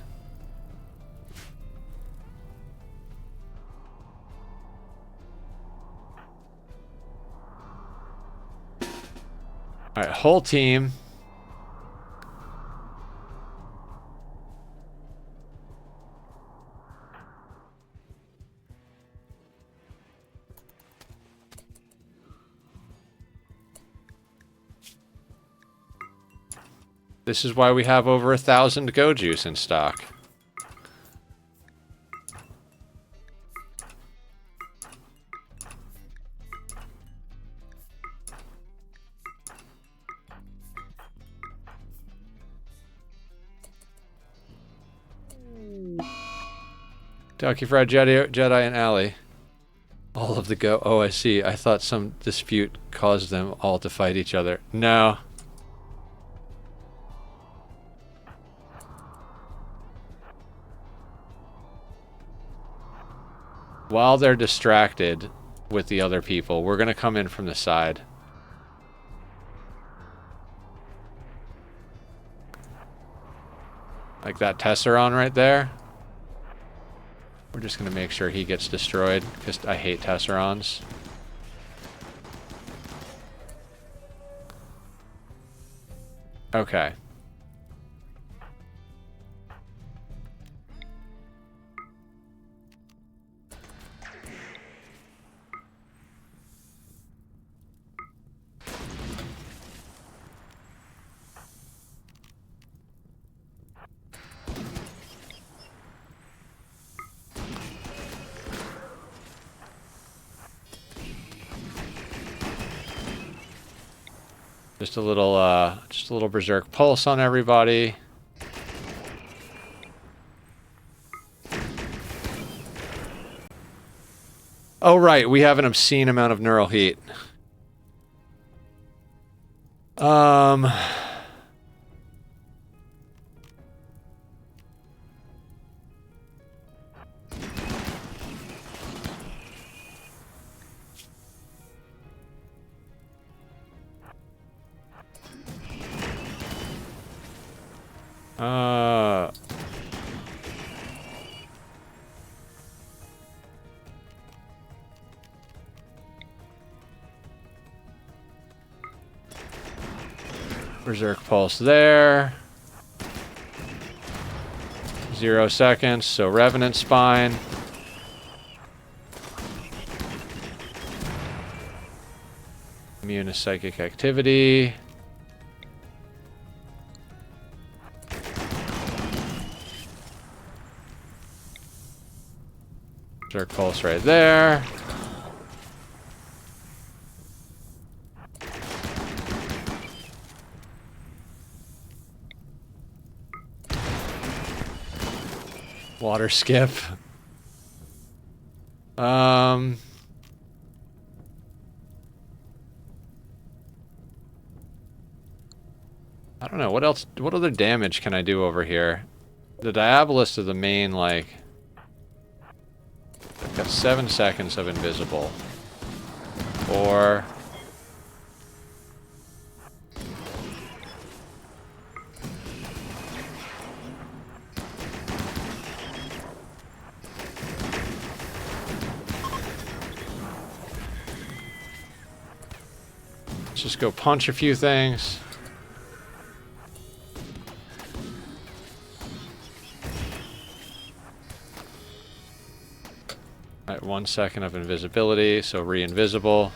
Alright, whole team. This is why we have over 1,000 Go Juice in stock. Ducky Fried Jedi and Alley. All of the Go... Oh, I see. I thought some dispute caused them all to fight each other. No. While they're distracted with the other people, we're going to come in from the side. Like that Tesseron right there. We're just going to make sure he gets destroyed, because I hate Tesserons. Okay. Just a little Berserk Pulse on everybody. Oh right, we have an obscene amount of neural heat. Berserk Pulse there. 0 seconds, so Revenant Spine. Immune to Psychic Activity. Berserk Pulse right there. Water skip. I don't know, what else, what other damage can I do over here? The Diabolist is the main, like... I've got 7 seconds of invisible. 4... Just go punch a few things. Alright, 1 second of invisibility, so re-invisible.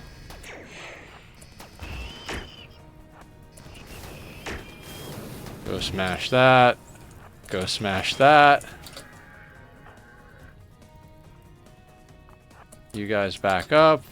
Go smash that. Go smash that. You guys back up.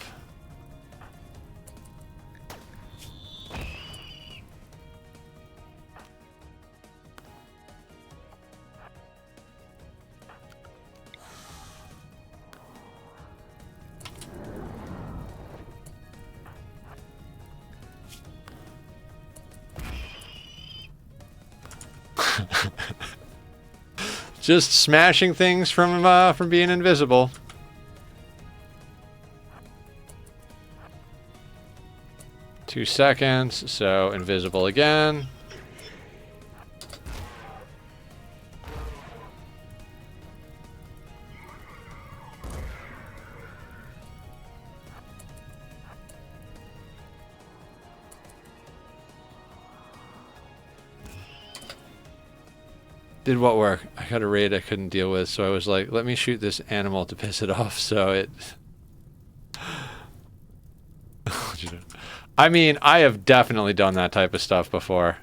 Just smashing things from being invisible. Two seconds, so invisible again. Did what work? I got a raid I couldn't deal with, so I was like, let me shoot this animal to piss it off, so it... I mean, I have definitely done that type of stuff before.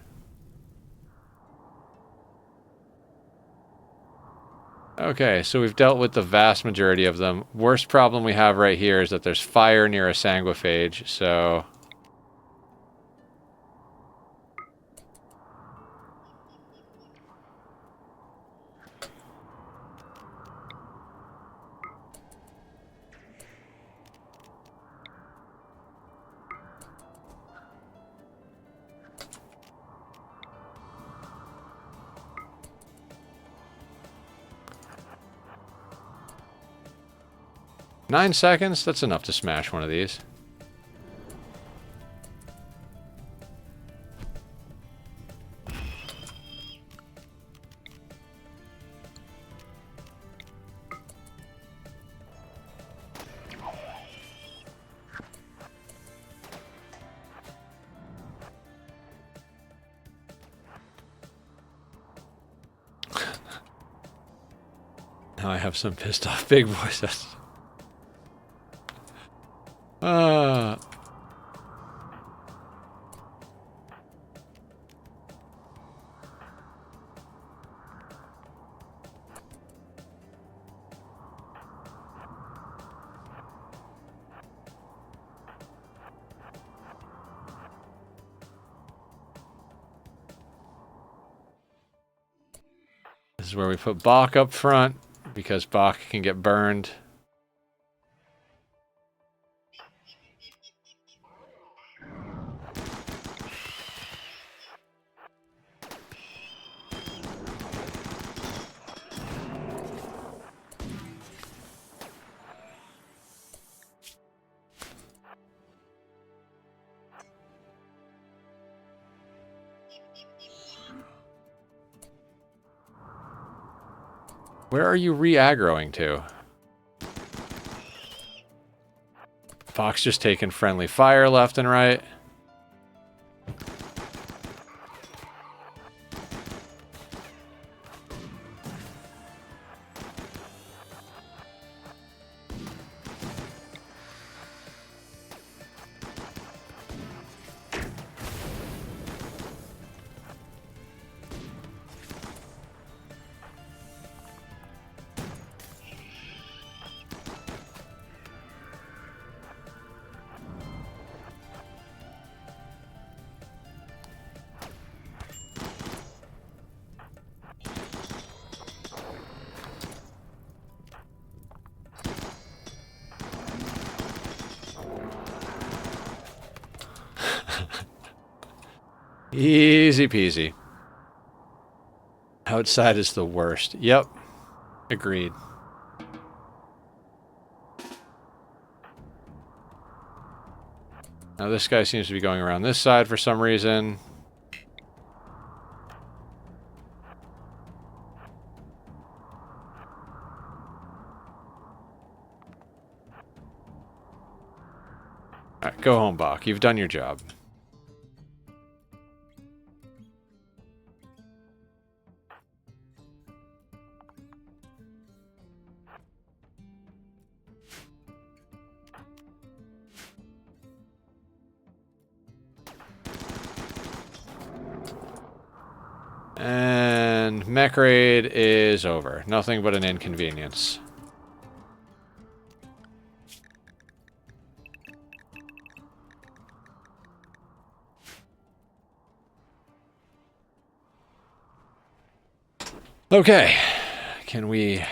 Okay, so we've dealt with the vast majority of them. Worst problem we have right here is that there's fire near a sanguiphage, so... 9 seconds? That's enough to smash one of these. Now I have some pissed off big voices. This is where we put Bach up front, because Bach can get burned. Where are you re-aggroing to? Fox just taking friendly fire left and right. Easy peasy. Outside is the worst. Yep. Agreed. Now this guy seems to be going around this side for some reason. Alright, go home, Bach. You've done your job. And mech raid is over. Nothing but an inconvenience. Okay. Can we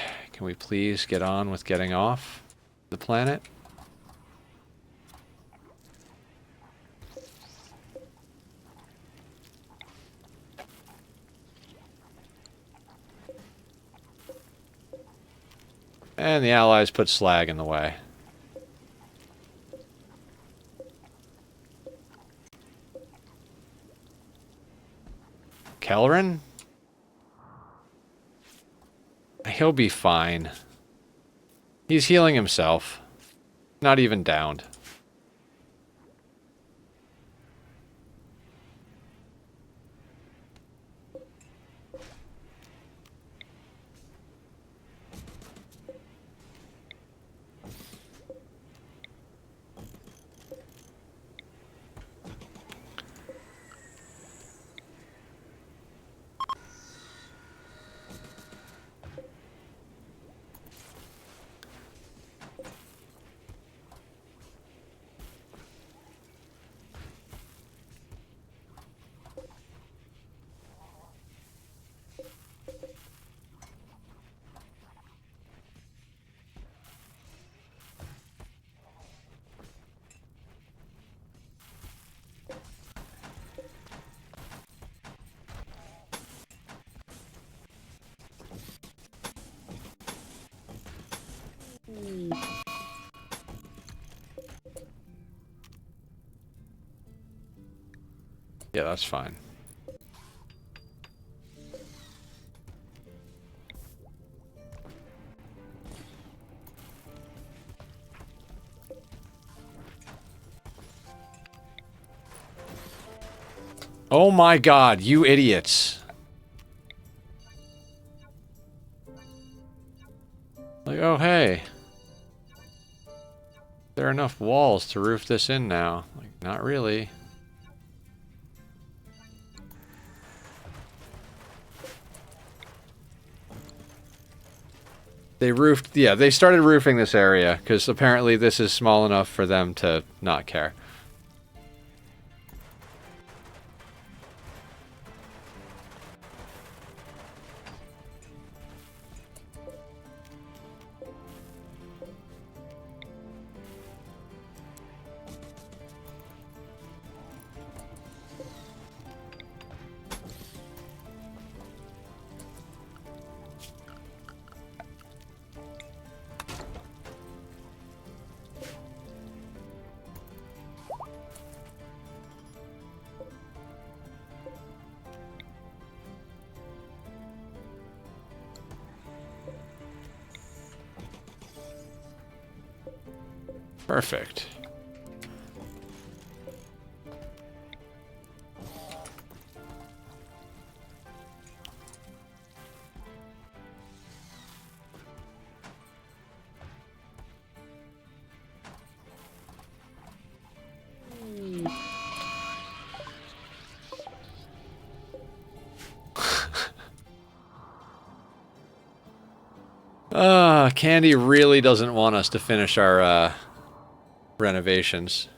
please get on with getting off the planet? And the Allies put slag in the way. Kelleran? He'll be fine. He's healing himself. Not even downed. Yeah, that's fine. Oh my god, you idiots. Like, oh hey. There are enough walls to roof this in now. Like, not really. They roofed, yeah, they started roofing this area, because apparently this is small enough for them to not care. Perfect. Candy really doesn't want us to finish our, renovations.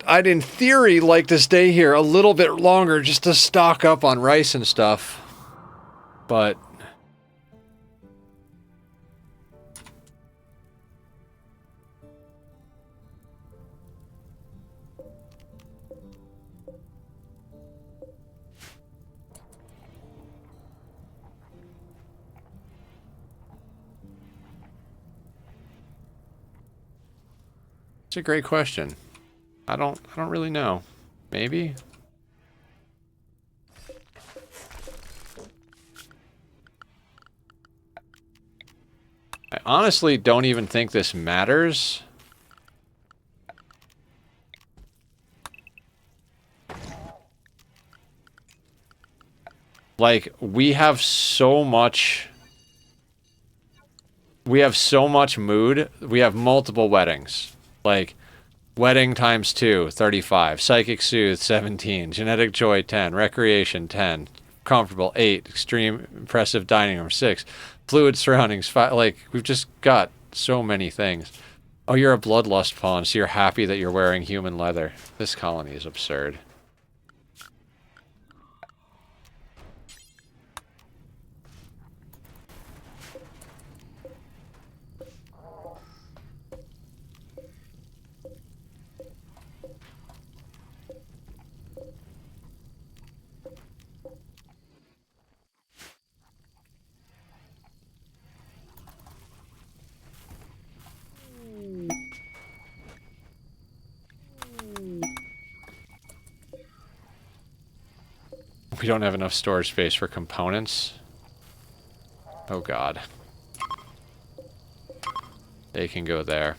I'd in theory like to stay here a little bit longer just to stock up on rice and stuff. But... it's a great question. I don't really know. Maybe? I honestly don't even think this matters. Like, we have so much mood. We have multiple weddings. Like, wedding times 2, 35. Psychic Soothe, 17. Genetic Joy, 10. Recreation, 10. Comfortable, 8. Extreme Impressive Dining Room, 6. Fluid Surroundings, 5. Like, we've just got so many things. Oh, you're a Bloodlust pawn, so you're happy that you're wearing human leather. This colony is absurd. We don't have enough storage space for components. Oh god. They can go there.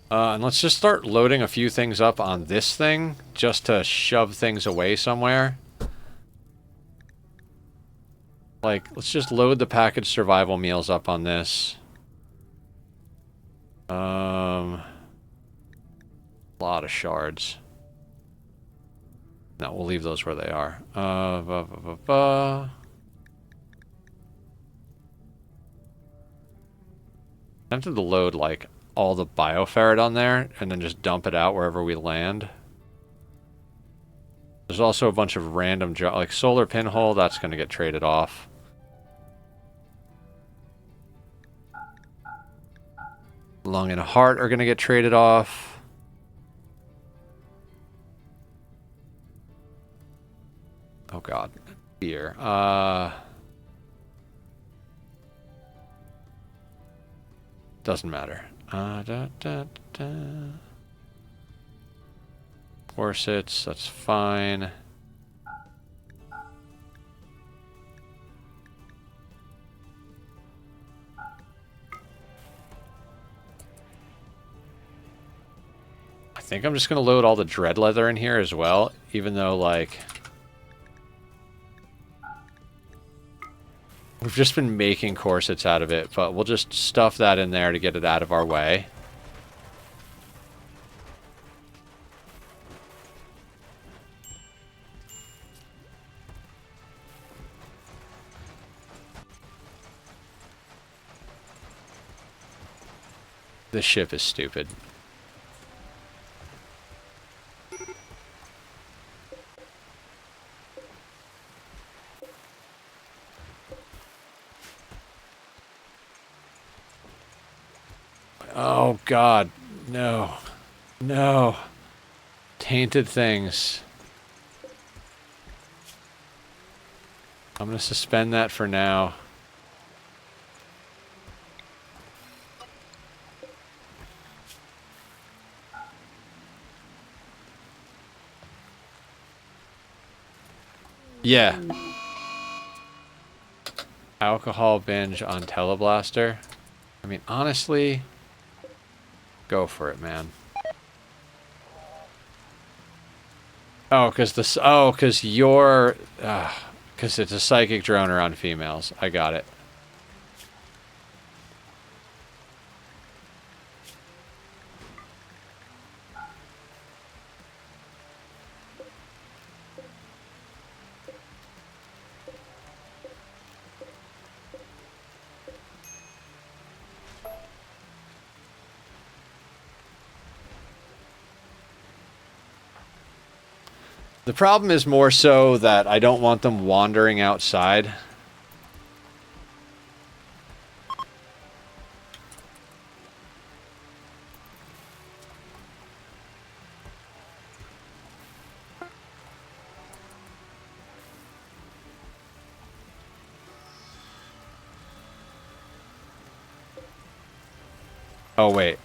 And let's just start loading a few things up on this thing, just to shove things away somewhere. Like, let's just load the packaged survival meals up on this. A lot of shards. No, we'll leave those where they are. Tempted to load, like, all the bioferret on there, and then just dump it out wherever we land. There's also a bunch of random, like, solar pinhole, that's going to get traded off. Lung and heart are going to get traded off. Oh god. Beer. Doesn't matter. Corsets, that's fine. I think I'm just going to load all the dread leather in here as well, even though, like, we've just been making corsets out of it, but we'll just stuff that in there to get it out of our way. This ship is stupid. Oh, God. No. No. Tainted things. I'm going to suspend that for now. Yeah. Alcohol binge on Teleblaster. I mean, honestly, go for it, man. Oh, because you're... Because it's a psychic droner on females. I got it. The problem is more so that I don't want them wandering outside. Oh, wait.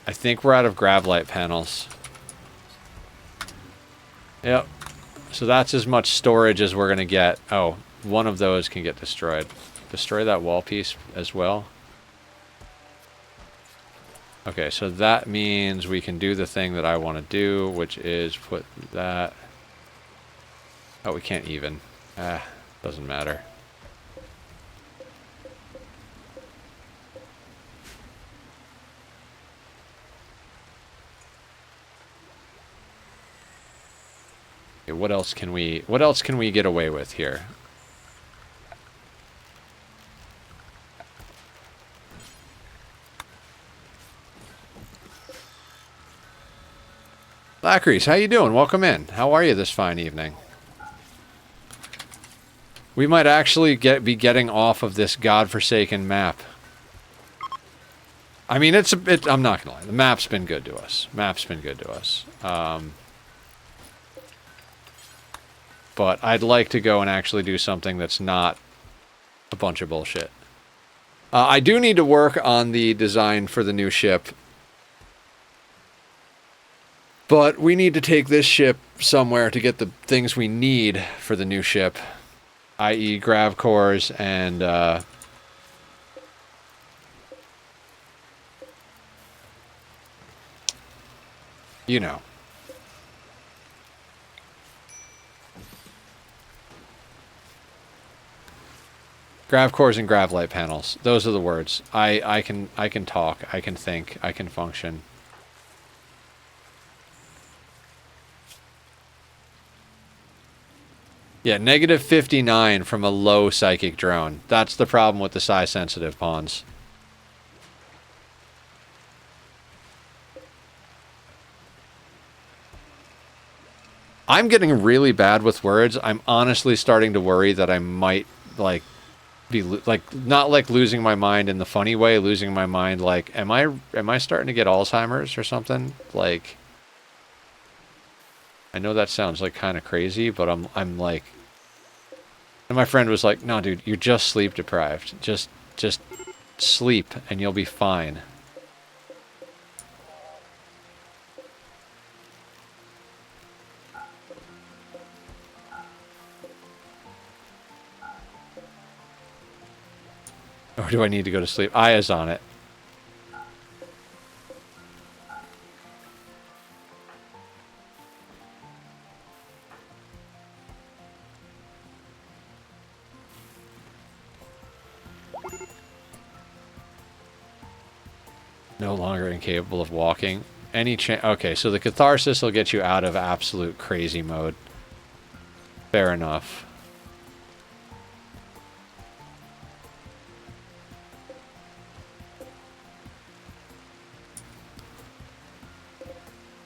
I think we're out of grav light panels. Yep. So that's as much storage as we're going to get. Oh, one of those can get destroyed. Destroy that wall piece as well. Okay, so that means we can do the thing that I want to do, which is put that... Oh, we can't even. Doesn't matter. What else can we get away with here? Lacrease, how you doing? Welcome in. How are you this fine evening? We might actually be getting off of this godforsaken map. I mean, I'm not gonna lie. The map's been good to us. But I'd like to go and actually do something that's not a bunch of bullshit. I do need to work on the design for the new ship. But we need to take this ship somewhere to get the things we need for the new ship. I.e. grav cores and... you know. Grav cores and grav light panels. Those are the words. I can talk. I can think. I can function. Yeah, negative 59 from a low psychic drone. That's the problem with the size sensitive pawns. I'm getting really bad with words. I'm honestly starting to worry that I might like be not like losing my mind in the funny way, losing my mind like am I starting to get Alzheimer's or something? Like I know that sounds like kind of crazy, but I'm like, and my friend was like, "No, dude, you're just sleep deprived. Just sleep and you'll be fine." Or do I need to go to sleep? Aya's on it. No longer incapable of walking. Okay, so the catharsis will get you out of absolute crazy mode. Fair enough.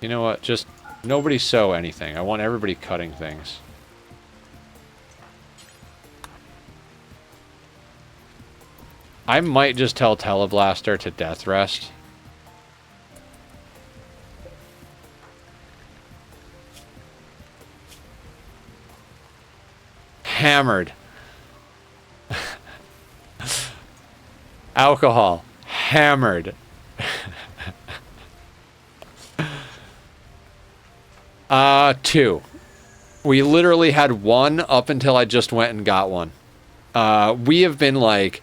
You know what? Just nobody sew anything. I want everybody cutting things. I might just tell Teleblaster to death rest. Hammered. Alcohol. Hammered. 2. We literally had 1 up until I just went and got one. We have been like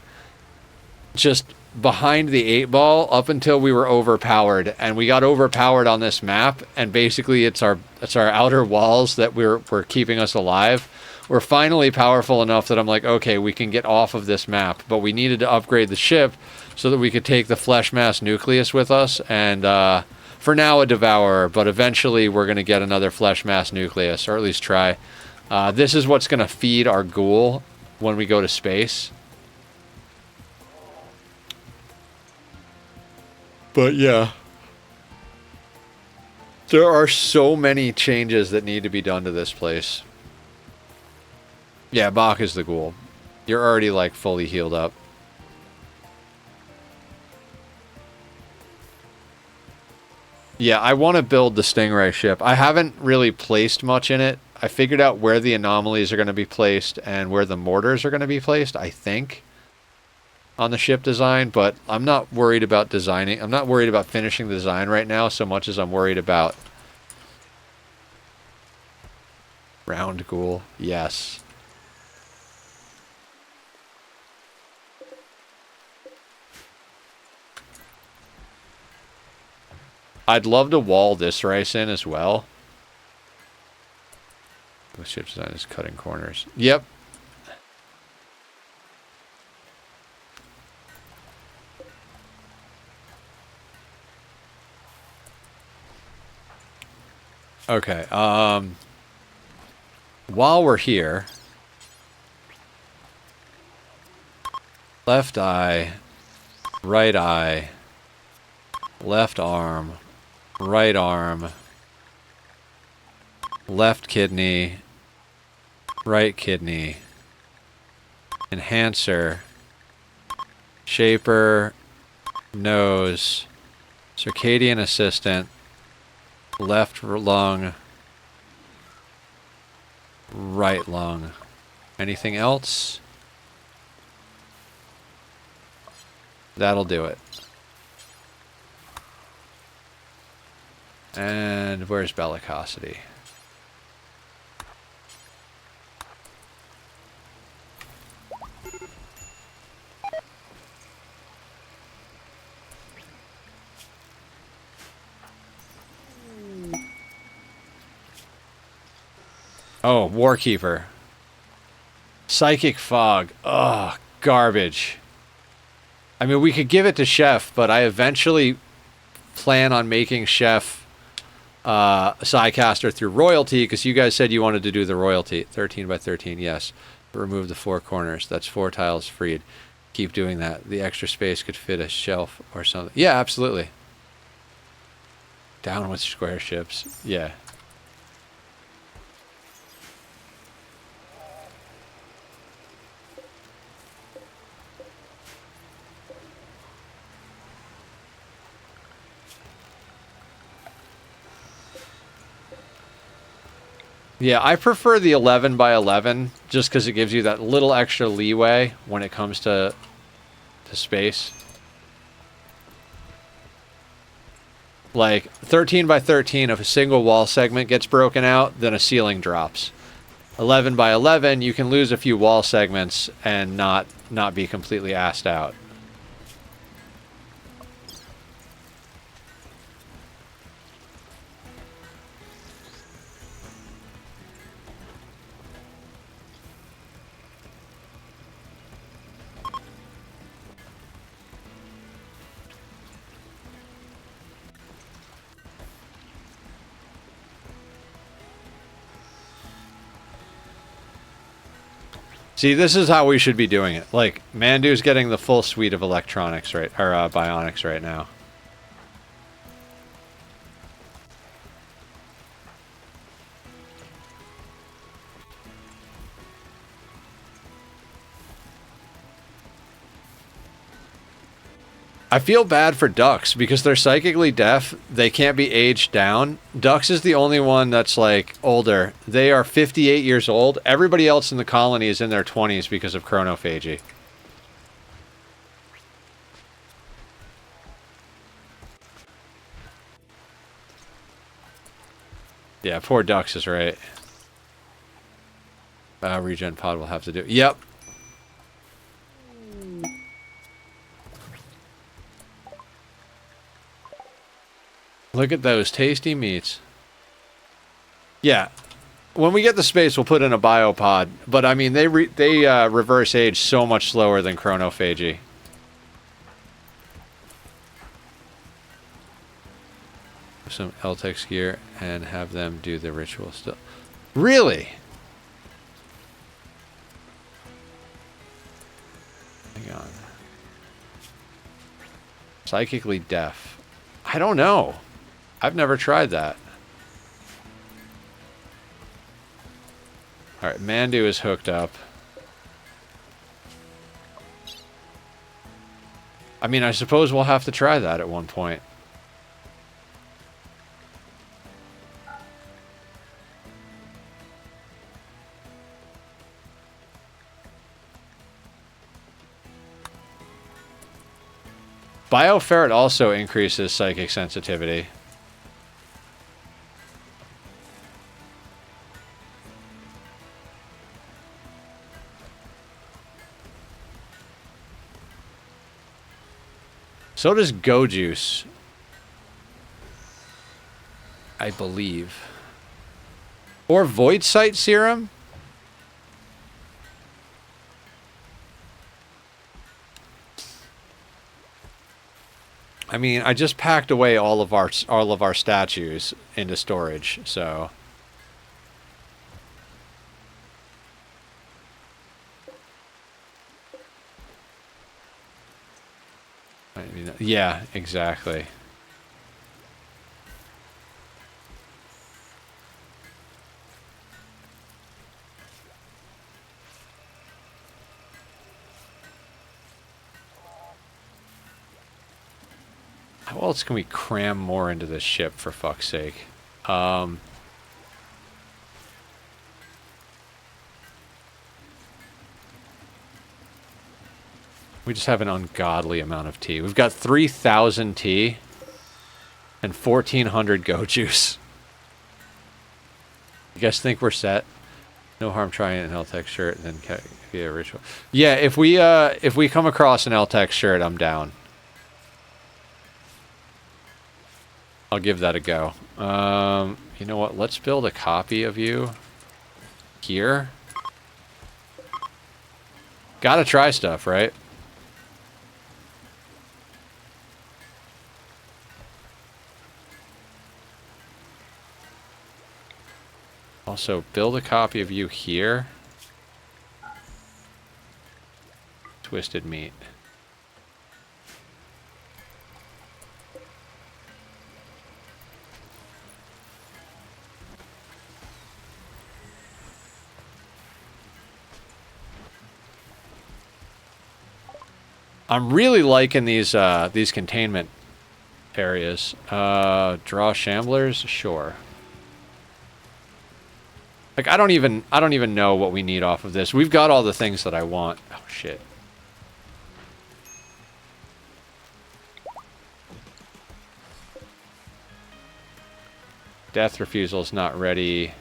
just behind the 8 ball up until we were overpowered, and we got overpowered on this map, and basically it's our outer walls that were keeping us alive. We're finally powerful enough that I'm like, okay, we can get off of this map, but we needed to upgrade the ship so that we could take the flesh mass nucleus with us, and for now a devourer, but eventually we're going to get another flesh mass nucleus, or at least try. This is what's going to feed our ghoul when we go to space. But yeah, there are so many changes that need to be done to this place. Yeah, Bach is the ghoul. You're already like fully healed up. Yeah, I want to build the Stingray ship. I haven't really placed much in it. I figured out where the anomalies are going to be placed and where the mortars are going to be placed, I think, on the ship design, but I'm not worried about designing. I'm not worried about finishing the design right now so much as I'm worried about round ghoul. Yes. I'd love to wall this rice in as well. The ship design is cutting corners. Yep. Okay, while we're here, left eye, right eye, left arm, right arm, left kidney, right kidney, enhancer, shaper, nose, circadian assistant, left lung, right lung. Anything else? That'll do it. And where's bellicosity? Oh, Warkeeper. Psychic Fog. Ugh, garbage. I mean, we could give it to Chef, but I eventually plan on making Chef Psycaster through royalty, because you guys said you wanted to do the royalty. 13 by 13, yes. Remove the 4 corners. That's 4 tiles freed. Keep doing that. The extra space could fit a shelf or something. Yeah, absolutely. Down with square ships. Yeah. Yeah, I prefer the 11 by 11 just because it gives you that little extra leeway when it comes to space. Like 13 by 13, if a single wall segment gets broken out, then a ceiling drops. 11 by 11, you can lose a few wall segments and not be completely assed out. See, this is how we should be doing it. Like, Mandu's getting the full suite of electronics right, or bionics right now. I feel bad for Dux because they're psychically deaf. They can't be aged down. Dux is the only one that's like older. They are 58 years old. Everybody else in the colony is in their 20s because of chronophagy. Yeah, poor Dux is right. Regen pod will have to do. Yep. Look at those tasty meats. Yeah. When we get the space, we'll put in a biopod. But, I mean, they reverse age so much slower than chronophagy. Some LTEX gear and have them do the ritual still. Really? Hang on. Psychically deaf. I don't know. I've never tried that. Alright, Mandu is hooked up. I mean, I suppose we'll have to try that at one point. Bioferret also increases psychic sensitivity. So does Go Juice, I believe. Or Void Sight Serum? I mean, I just packed away all of our statues into storage, so I mean, yeah, exactly. How else can we cram more into this ship, for fuck's sake? We just have an ungodly amount of tea. We've got 3,000 tea and 1,400 go juice. You guys think we're set? No harm trying an LTEX shirt and then be a ritual. Yeah, if we come across an LTEX shirt, I'm down. I'll give that a go. You know what? Let's build a copy of you here. Gotta try stuff, right? Also, build a copy of you here. Twisted meat. I'm really liking these containment areas. Draw shamblers, sure. Like I don't even know what we need off of this. We've got all the things that I want. Oh shit. Death refusal is not ready.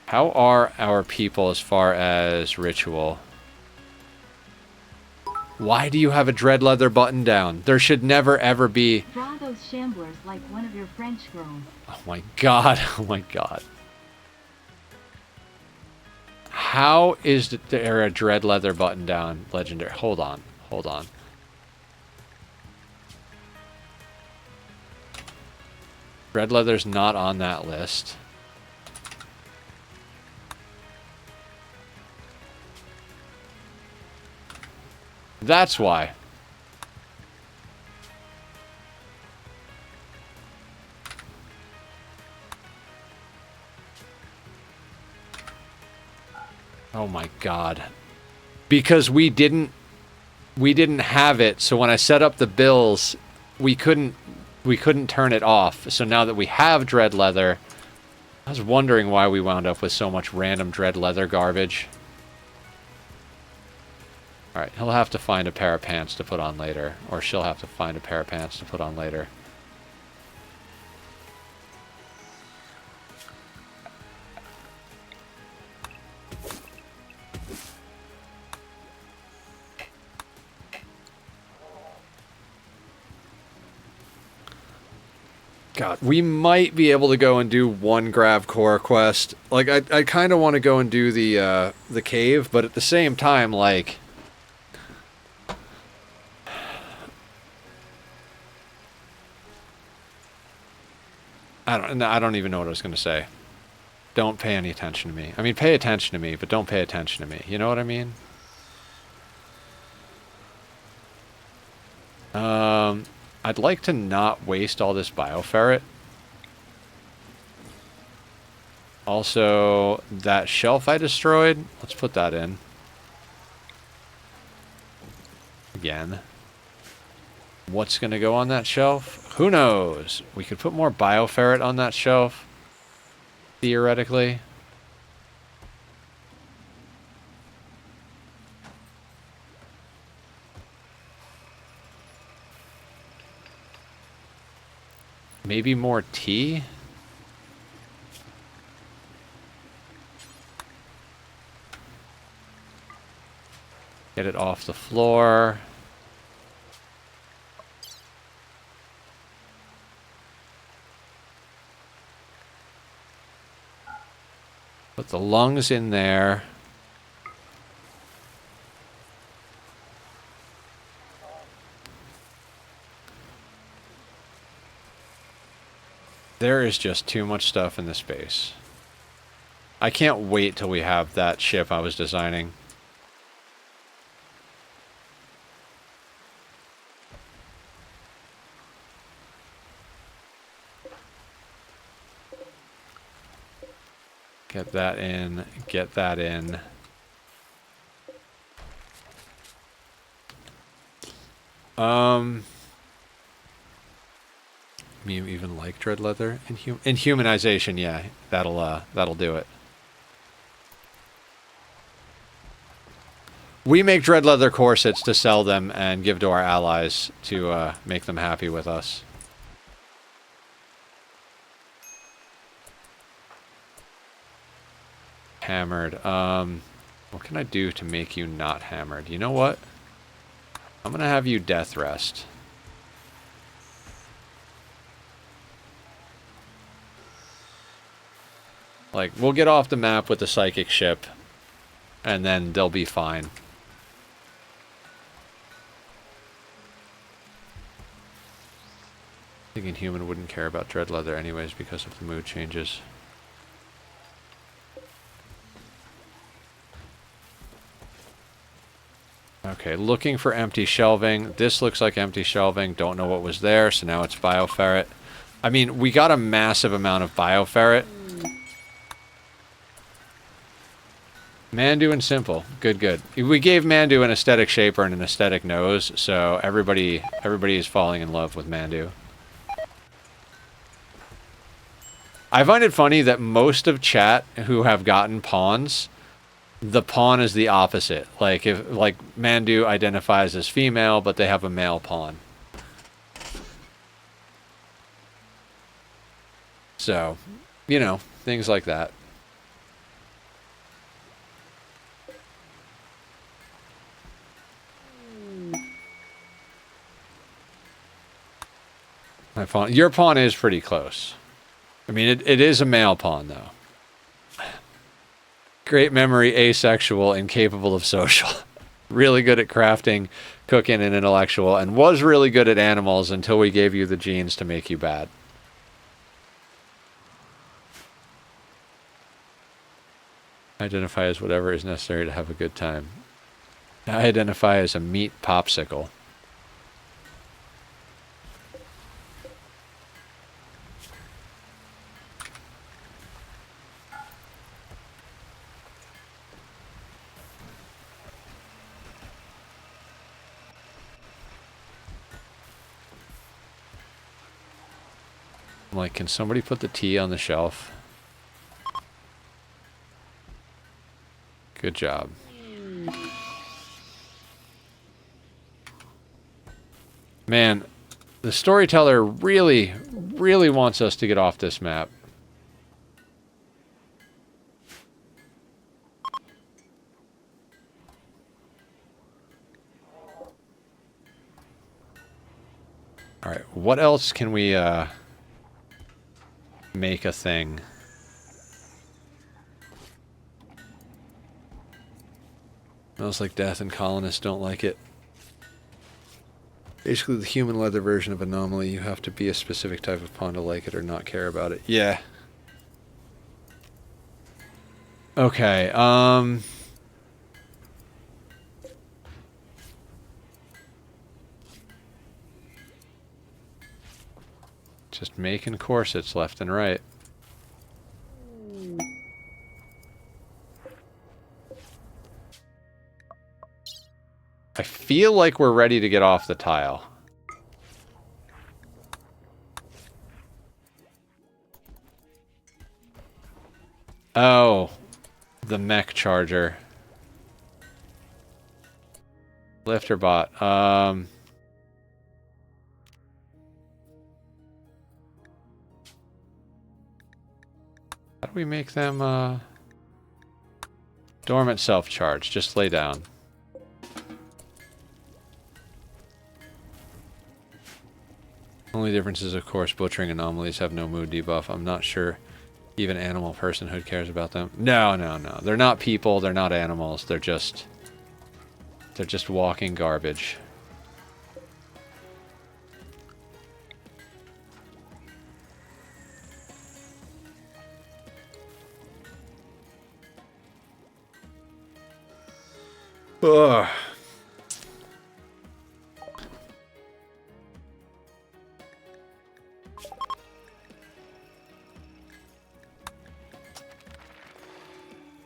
How are our people as far as ritual? Why do you have a dread leather button down? There should never ever be. Draw those shamblers like one of your French girls. Oh my god. Oh my god. How is there a dread leather button down legendary? Hold on. Hold on. Dread leather's not on that list. That's why. Oh my god. Because we didn't have it, so when I set up the bills, we couldn't turn it off. So now that we have dread leather, I was wondering why we wound up with so much random dread leather garbage. Alright, he'll have to find a pair of pants to put on later. Or she'll have to find a pair of pants to put on later. God, we might be able to go and do one Grav core quest. Like, I kind of want to go and do the cave, but at the same time, like... I don't even know what I was going to say. Don't pay any attention to me. I mean, pay attention to me, but don't pay attention to me. You know what I mean? I'd like to not waste all this bioferret. Also, that shelf I destroyed, let's put that in. Again. What's going to go on that shelf? Who knows? We could put more bioferret on that shelf. Theoretically. Maybe more tea? Get it off the floor. Put the lungs in there. There is just too much stuff in the space. I can't wait till we have that ship I was designing. Get that in, get that in. You even like dread leather? Inhumanization, yeah. That'll do it. We make dread leather corsets to sell them and give to our allies to make them happy with us. Hammered. What can I do to make you not hammered? You know what? I'm gonna have you death rest. Like, we'll get off the map with the psychic ship, and then they'll be fine. Thinking human wouldn't care about dread leather anyways because of the mood changes. Okay, looking for empty shelving. This looks like empty shelving. Don't know what was there, so now it's bioferret. I mean, we got a massive amount of bioferret. Mandu and Simple. Good, good. We gave Mandu an aesthetic shaper and an aesthetic nose, so everybody is falling in love with Mandu. I find it funny that most of chat who have gotten pawns, the pawn is the opposite. Like, if Mandu identifies as female, but they have a male pawn. So, you know, things like that. My pawn, your pawn is pretty close. I mean, it is a male pawn, though. Great memory, asexual, incapable of social. Really good at crafting, cooking, and intellectual, and was really good at animals until we gave you the genes to make you bad. Identify as whatever is necessary to have a good time. I identify as a meat popsicle. I'm like, can somebody put the tea on the shelf? Good job. Man, the storyteller really, really wants us to get off this map. Alright, what else can we, make a thing? Smells like death and colonists don't like it. Basically the human leather version of Anomaly. You have to be a specific type of pawn to like it or not care about it. Yeah. Okay, just making corsets left and right. I feel like we're ready to get off the tile. Oh, the mech charger. Lifter bot. How do we make them, dormant self-charge? Just lay down. Only difference is, of course, butchering anomalies have no mood debuff. I'm not sure even animal personhood cares about them. No, no, no. They're not people. They're not animals. They're just walking garbage. Ugh.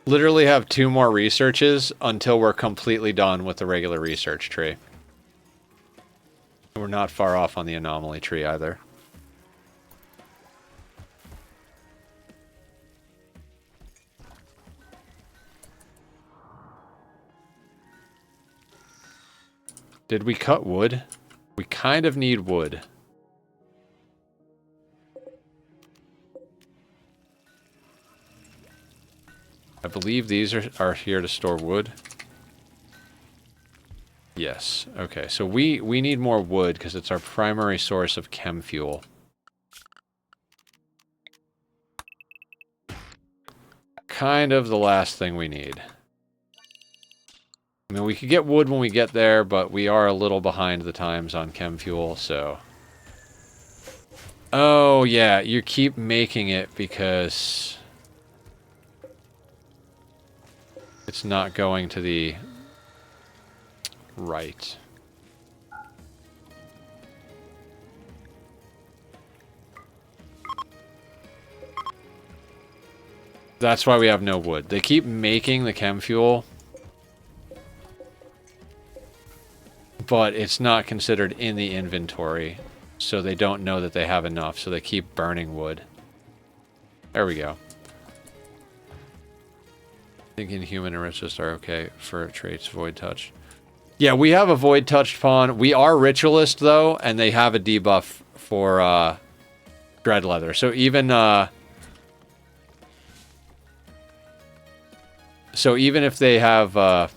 Literally have 2 more researches until we're completely done with the regular research tree. We're not far off on the anomaly tree either. Did we cut wood? We kind of need wood. I believe these are here to store wood. Yes. Okay, so we need more wood because it's our primary source of chem fuel. Kind of the last thing we need. I mean, we could get wood when we get there, but we are a little behind the times on chem fuel, so... Oh, yeah, you keep making it because... it's not going to the right. That's why we have no wood. They keep making the chem fuel, but it's not considered in the inventory, so they don't know that they have enough, so they keep burning wood. There we go. Thinking human and ritualist are okay for traits void touch. Yeah, we have a void touched pawn. We are ritualist though, and they have a debuff for dread leather. So even if they have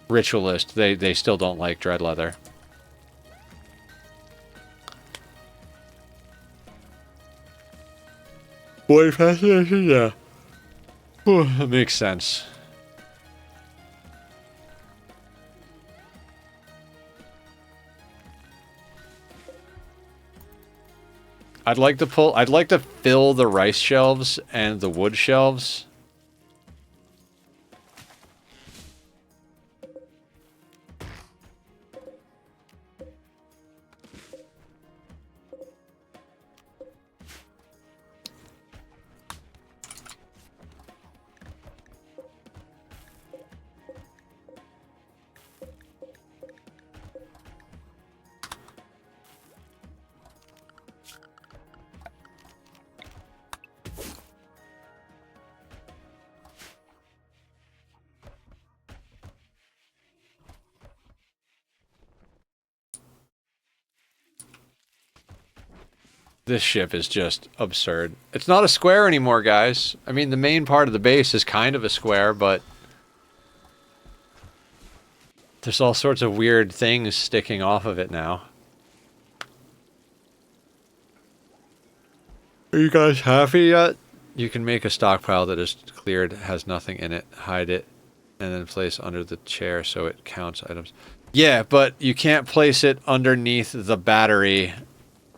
ritualist, they still don't like dread leather. Void fascination, yeah. That makes sense. I'd like to fill the rice shelves and the wood shelves. This ship is just absurd. It's not a square anymore, guys. I mean, the main part of the base is kind of a square, but there's all sorts of weird things sticking off of it now. Are you guys happy yet? You can make a stockpile that is cleared, has nothing in it, hide it, and then place under the chair so it counts items. Yeah, but you can't place it underneath the battery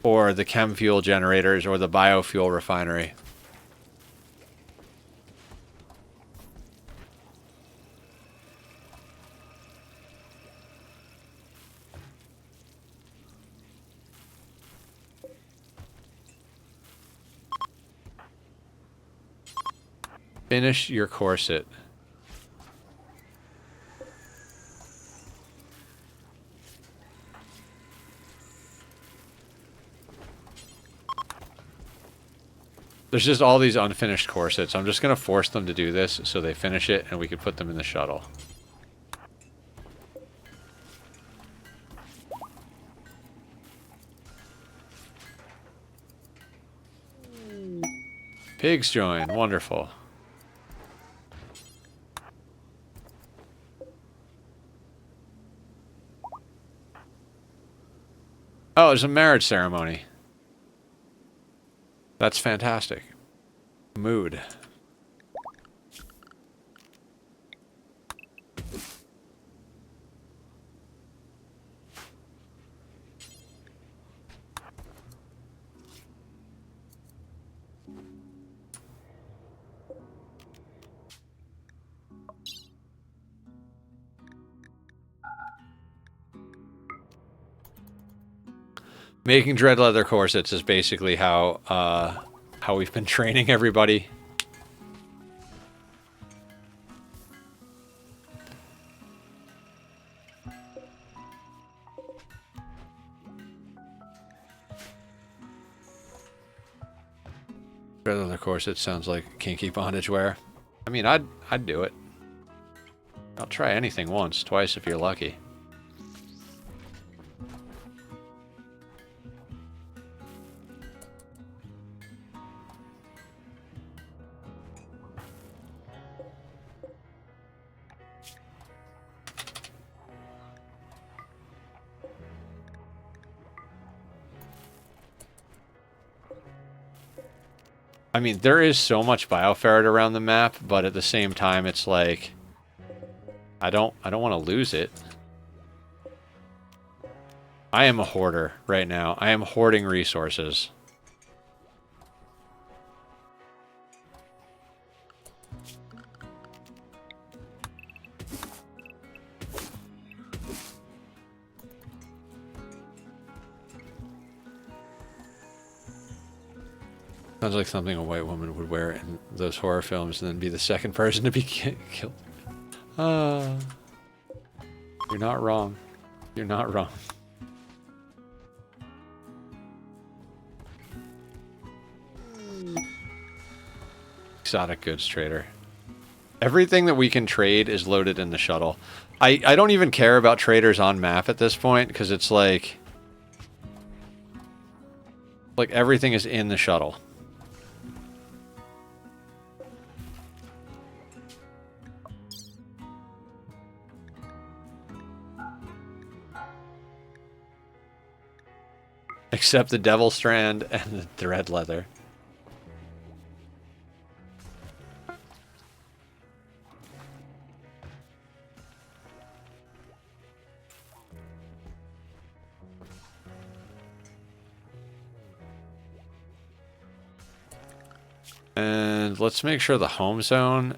or the chem fuel generators or the biofuel refinery. Finish your corset. There's just all these unfinished corsets. I'm just going to force them to do this so they finish it and we can put them in the shuttle. Pigs join. Wonderful. Oh, there's a marriage ceremony. That's fantastic. Mood. Making dread leather corsets is basically how we've been training everybody. Dread leather corset sounds like kinky bondage wear. I mean, I'd do it. I'll try anything once, twice if you're lucky. I mean, there is so much bioferret around the map, but at the same time, it's like I don't want to lose it. I am a hoarder right now. I am hoarding resources. Sounds like something a white woman would wear in those horror films and then be the second person to be killed. You're not wrong. You're not wrong. Exotic goods trader. Everything that we can trade is loaded in the shuttle. I don't even care about traders on map at this point because it's like everything is in the shuttle. Except the devil strand and the thread leather. And let's make sure the home zone...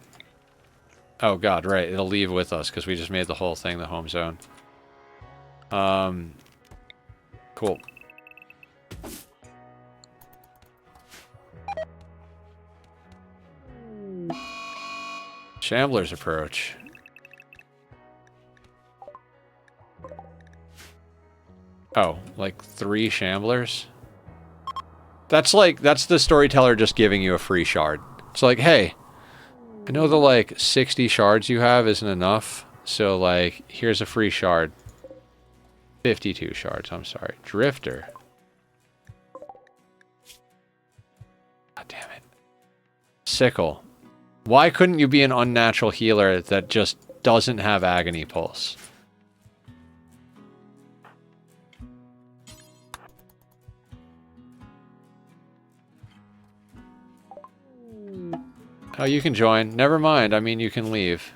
Oh god, right, it'll leave with us because we just made the whole thing the home zone. Cool. Shambler's approach. Oh, like 3 shamblers? That's the storyteller just giving you a free shard. It's like, hey, I know the like 60 shards you have isn't enough, so like, here's a free shard. 52 shards, I'm sorry. Drifter. God damn it. Sickle. Why couldn't you be an unnatural healer that just doesn't have agony pulse? Oh, you can join. Never mind. I mean, you can leave.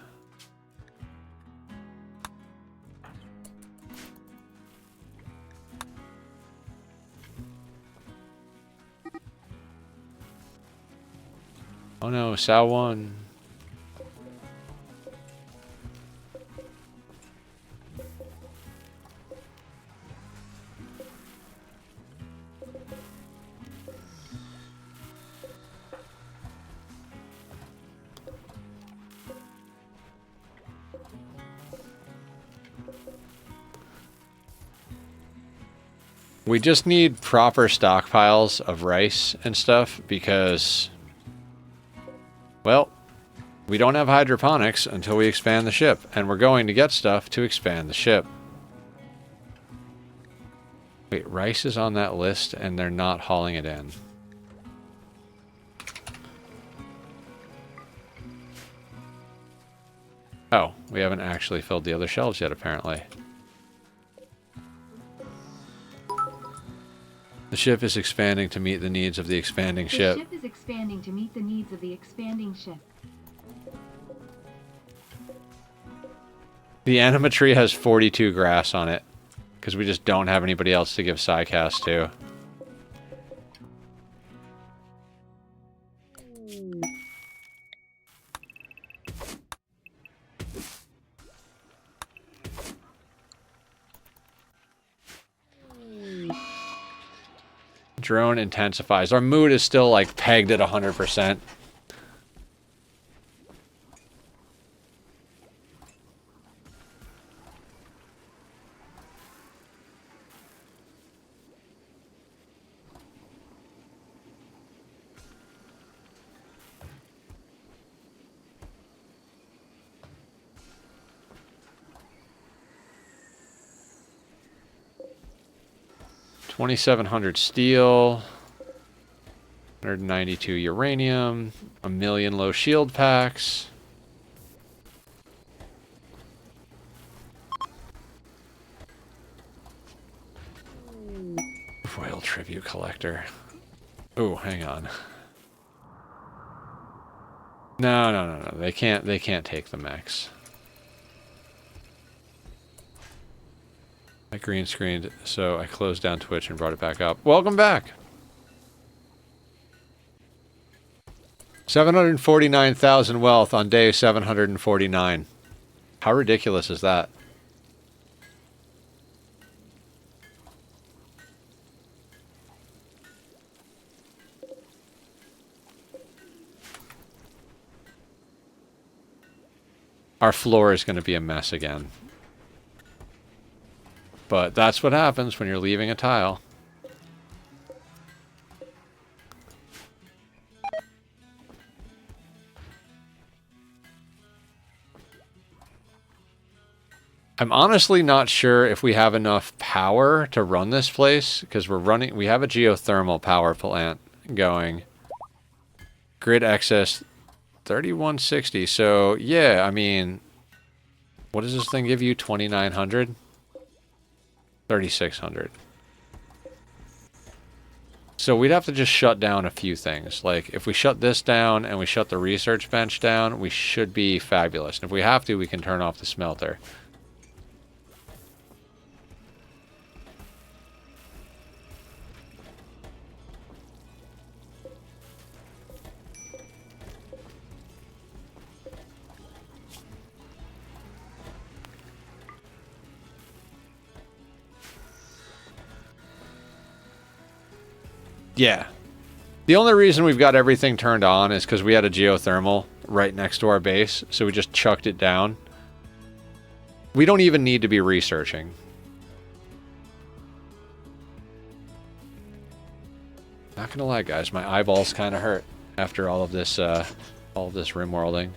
Oh no, Sao won. We just need proper stockpiles of rice and stuff because, well, we don't have hydroponics until we expand the ship, and we're going to get stuff to expand the ship. Wait, rice is on that list and they're not hauling it in. Oh, we haven't actually filled the other shelves yet, apparently. The ship is expanding to meet the needs of the expanding ship. The ship is expanding to meet the needs of the expanding ship. The anima tree has 42 grass on it, because we just don't have anybody else to give Psycast to. Drone intensifies. Our mood is still like pegged at 100%. $2,700 steel, 192 uranium, 1,000,000 low shield packs. Royal tribute collector. Oh, hang on. No. They can't take the mechs. I green screened, so I closed down Twitch and brought it back up. Welcome back. 749,000 wealth on day 749. How ridiculous is that? Our floor is going to be a mess again. But that's what happens when you're leaving a tile. I'm honestly not sure if we have enough power to run this place, because we have a geothermal power plant going. Grid excess 3160. So yeah, I mean, what does this thing give you? 2,900? 3,600. So we'd have to just shut down a few things. Like, if we shut this down and we shut the research bench down, we should be fabulous. And if we have to, we can turn off the smelter. Yeah. The only reason we've got everything turned on is because we had a geothermal right next to our base, so we just chucked it down. We don't even need to be researching. Not gonna lie, guys, my eyeballs kind of hurt after all of this rimworlding.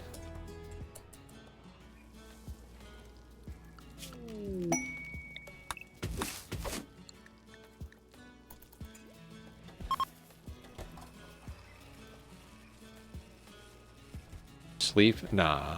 Sleep? Nah.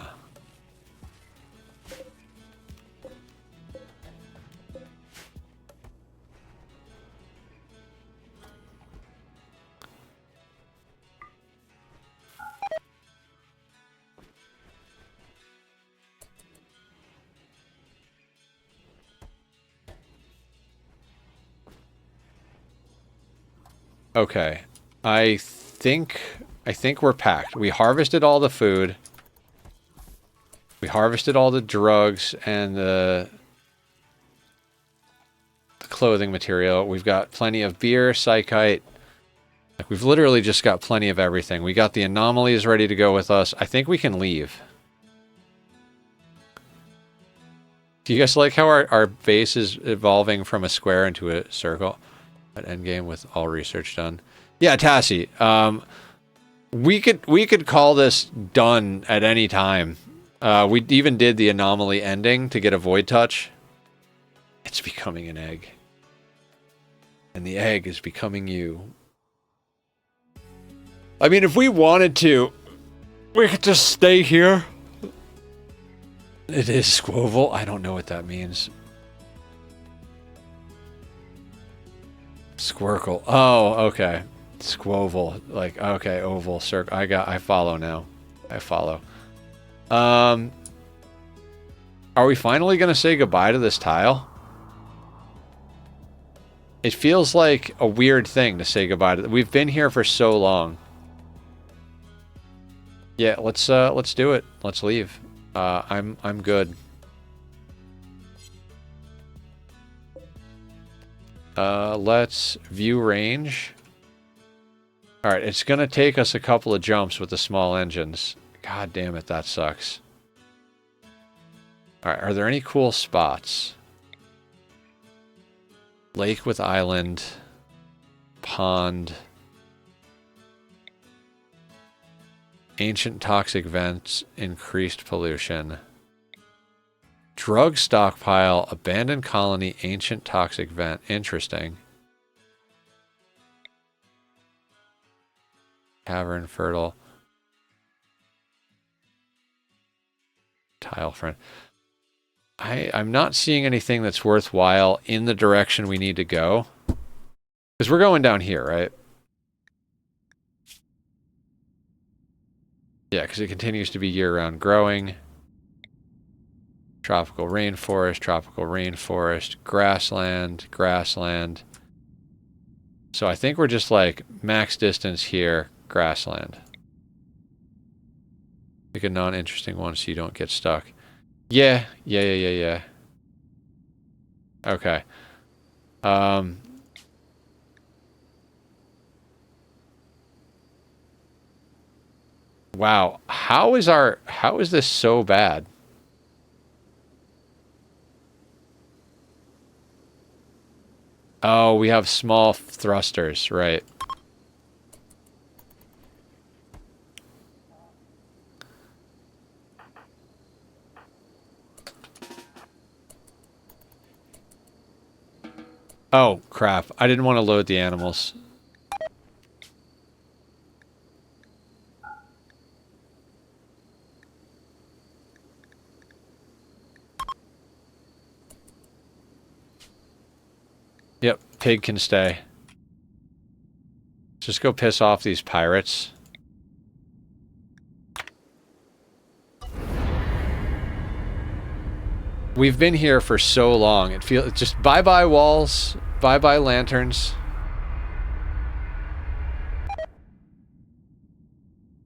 Okay. I think we're packed. We harvested all the food. We harvested all the drugs and the clothing material. We've got plenty of beer, psychite. Like, we've literally just got plenty of everything. We got the anomalies ready to go with us. I think we can leave. Do you guys like how our base is evolving from a square into a circle at endgame with all research done? Yeah, Tassie. We could call this done at any time. We even did the anomaly ending to get a void touch. It's becoming an egg. And the egg is becoming you. I mean, if we wanted to, we could just stay here. It is Squoval. I don't know what that means. Squircle. Oh, okay. Squoval. Like, okay, oval, circle. I follow now. I follow. Are we finally going to say goodbye to this tile? It feels like a weird thing to say goodbye to. We've been here for so long. Yeah, let's do it. Let's leave. I'm good. Let's view range. All right, it's gonna take us a couple of jumps with the small engines. God damn it, that sucks. All right, are there any cool spots? Lake with island, pond, ancient toxic vents, increased pollution, drug stockpile, abandoned colony, ancient toxic vent. Interesting. Cavern, fertile, tile friend. I'm not seeing anything that's worthwhile in the direction we need to go. Because we're going down here, right? Yeah, because it continues to be year-round growing. Tropical rainforest, grassland, grassland. So I think we're just like max distance here, grassland. Pick a non-interesting one so you don't get stuck. Yeah. Okay. Wow. How is this so bad? Oh, we have small thrusters, right. Oh, crap. I didn't want to load the animals. Yep, pig can stay. Just go piss off these pirates. We've been here for so long. It feels just bye-bye walls, bye-bye lanterns.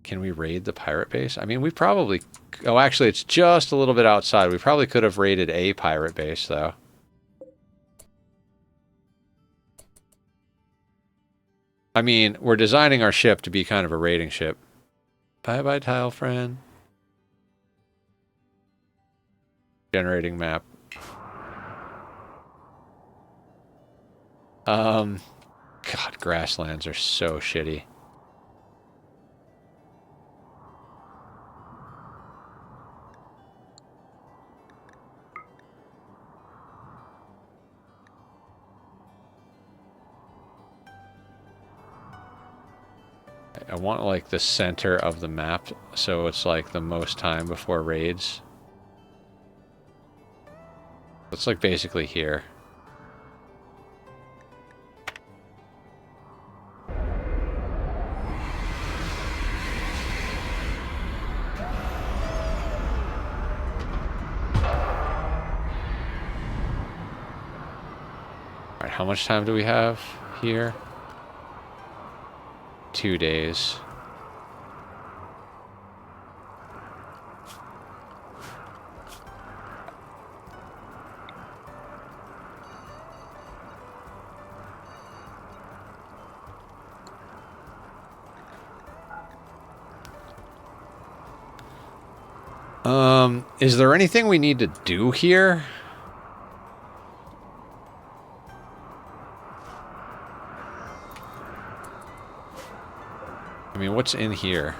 Can we raid the pirate base? I mean, we probably... Oh, actually, it's just a little bit outside. We probably could have raided a pirate base, though. I mean, we're designing our ship to be kind of a raiding ship. Bye-bye, tile friend. Generating map. God, grasslands are so shitty. I want like the center of the map, so it's like the most time before raids. It's like basically here. Alright, how much time do we have here? 2 days. Is there anything we need to do here? I mean, what's in here?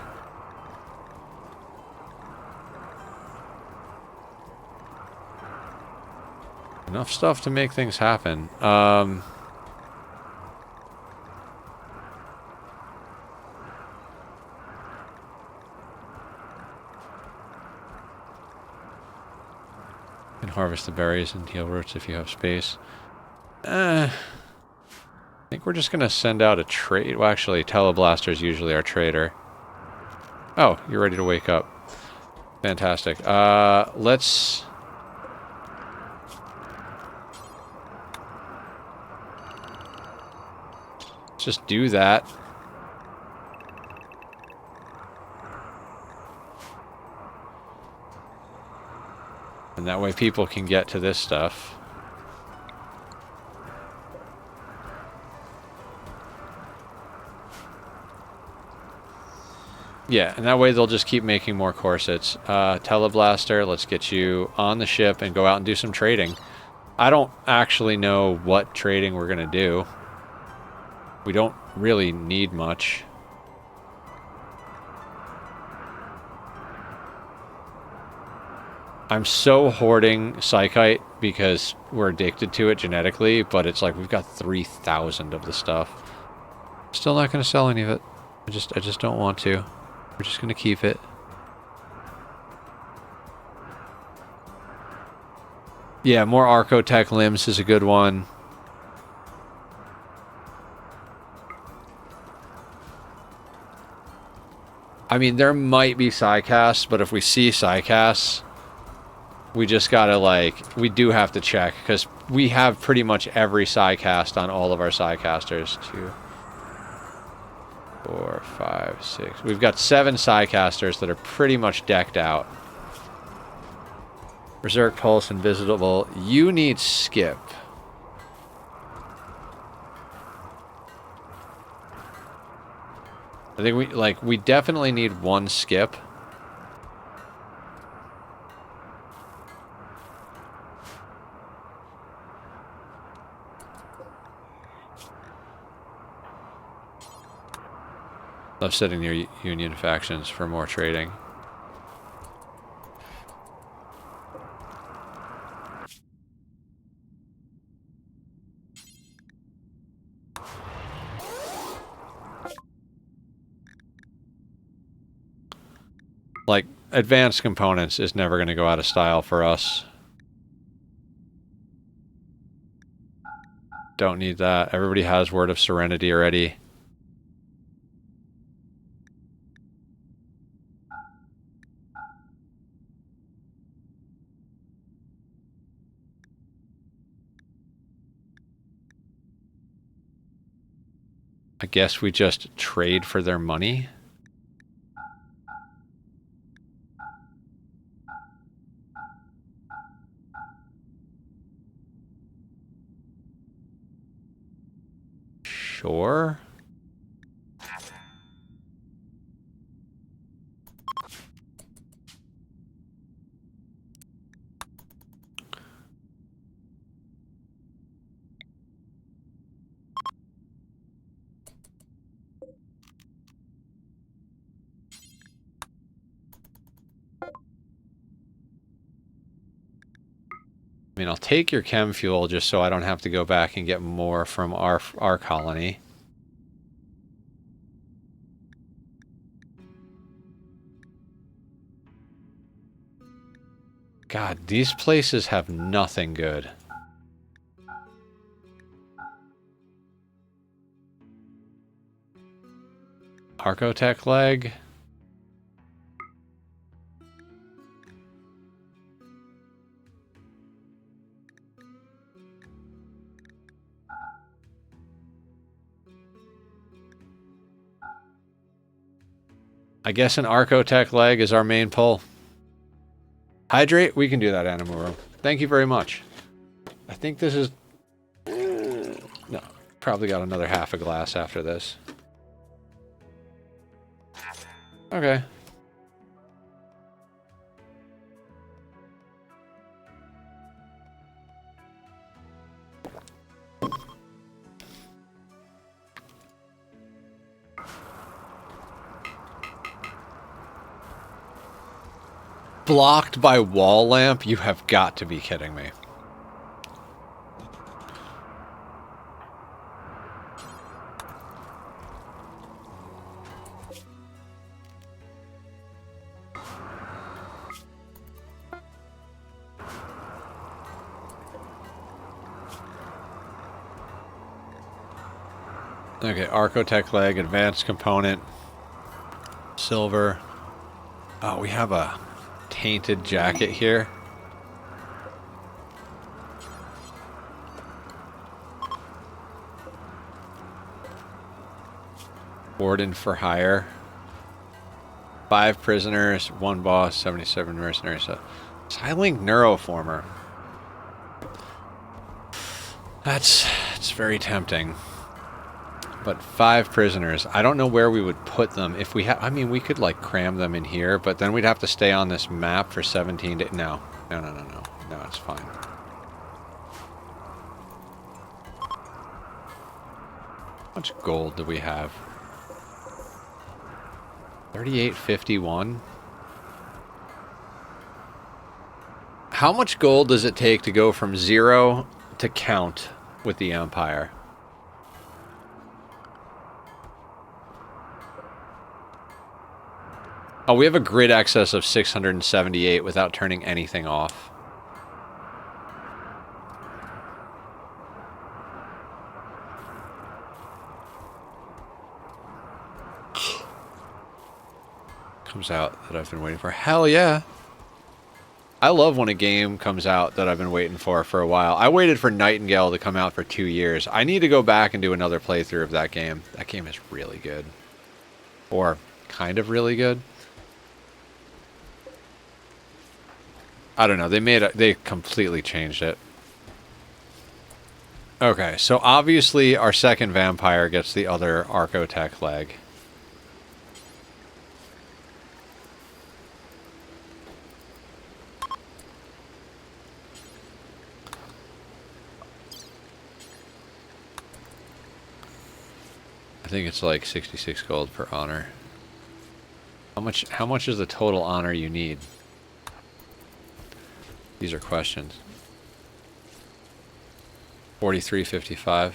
Enough stuff to make things happen. Harvest the berries and heal roots if you have space. I think we're just gonna send out a trade. Well, actually, Teleblaster's usually our trader. Oh, you're ready to wake up. Fantastic. Let's... just do that. And that way people can get to this stuff. Yeah, and that way they'll just keep making more corsets. Teleblaster, let's get you on the ship and go out and do some trading. I don't actually know what trading we're going to do. We don't really need much. I'm so hoarding Psychite because we're addicted to it genetically, but it's like we've got 3,000 of the stuff. Still not going to sell any of it. I just don't want to. We're just going to keep it. Yeah, more Archotech limbs is a good one. I mean, there might be Psycasts, but if we see Psycasts, we just gotta, like, we do have to check, because we have pretty much every Psycast on all of our Psycasters. 2, 4, 5, 6. We've got 7 Psycasters that are pretty much decked out. Berserk, Pulse, Invisible. You need Skip. I think we definitely need 1 Skip. Love sitting near Union factions for more trading. Like, advanced components is never going to go out of style for us. Don't need that. Everybody has Word of Serenity already. I guess we just trade for their money. Sure. I mean, I'll take your chem fuel just so I don't have to go back and get more from our colony. God, these places have nothing good. Archotech leg. I guess an Archotech leg is our main pull. Hydrate? We can do that, Animuro. Thank you very much. I think this is... No, probably got another half a glass after this. Okay. Blocked by wall lamp? You have got to be kidding me. Okay, Archotech leg, advanced component, silver. Oh, we have a tainted jacket here. Warden for hire. 5 prisoners, 1 boss, 77 mercenaries. Silink Neuroformer. It's very tempting. But 5 prisoners. I don't know where we would put them if we had. I mean, we could like cram them in here, but then we'd have to stay on this map for 17 days. No, it's fine. How much gold do we have? 3851. How much gold does it take to go from 0 to count with the Empire? Oh, we have a grid excess of 678 without turning anything off. Comes out that I've been waiting for. Hell yeah. I love when a game comes out that I've been waiting for a while. I waited for Nightingale to come out for 2 years. I need to go back and do another playthrough of that game. That game is really good. Or kind of really good. I don't know. They completely changed it. Okay, so obviously our second vampire gets the other Archotech leg. I think it's like 66 gold per honor. How much is the total honor you need? These are questions. 43.55.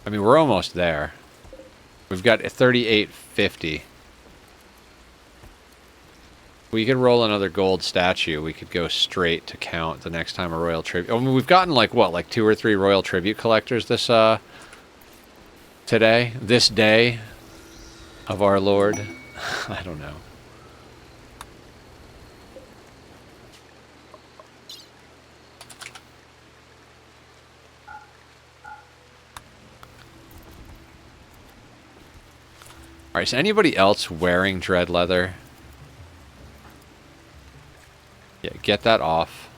I mean, we're almost there. We've got 38.50. We could roll another gold statue. We could go straight to count the next time a royal tribute. I mean, we've gotten like what, like 2 or 3 royal tribute collectors this today, this day of our Lord. I don't know. Alright, is anybody else wearing dread leather? Yeah, get that off.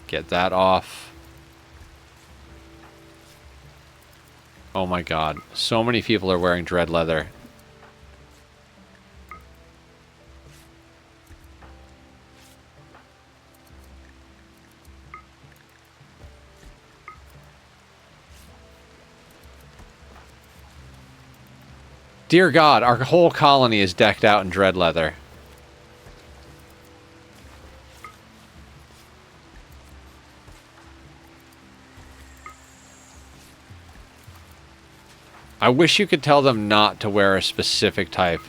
Get that off. Oh my god. So many people are wearing dread leather. Dear God, our whole colony is decked out in dread leather. I wish you could tell them not to wear a specific type.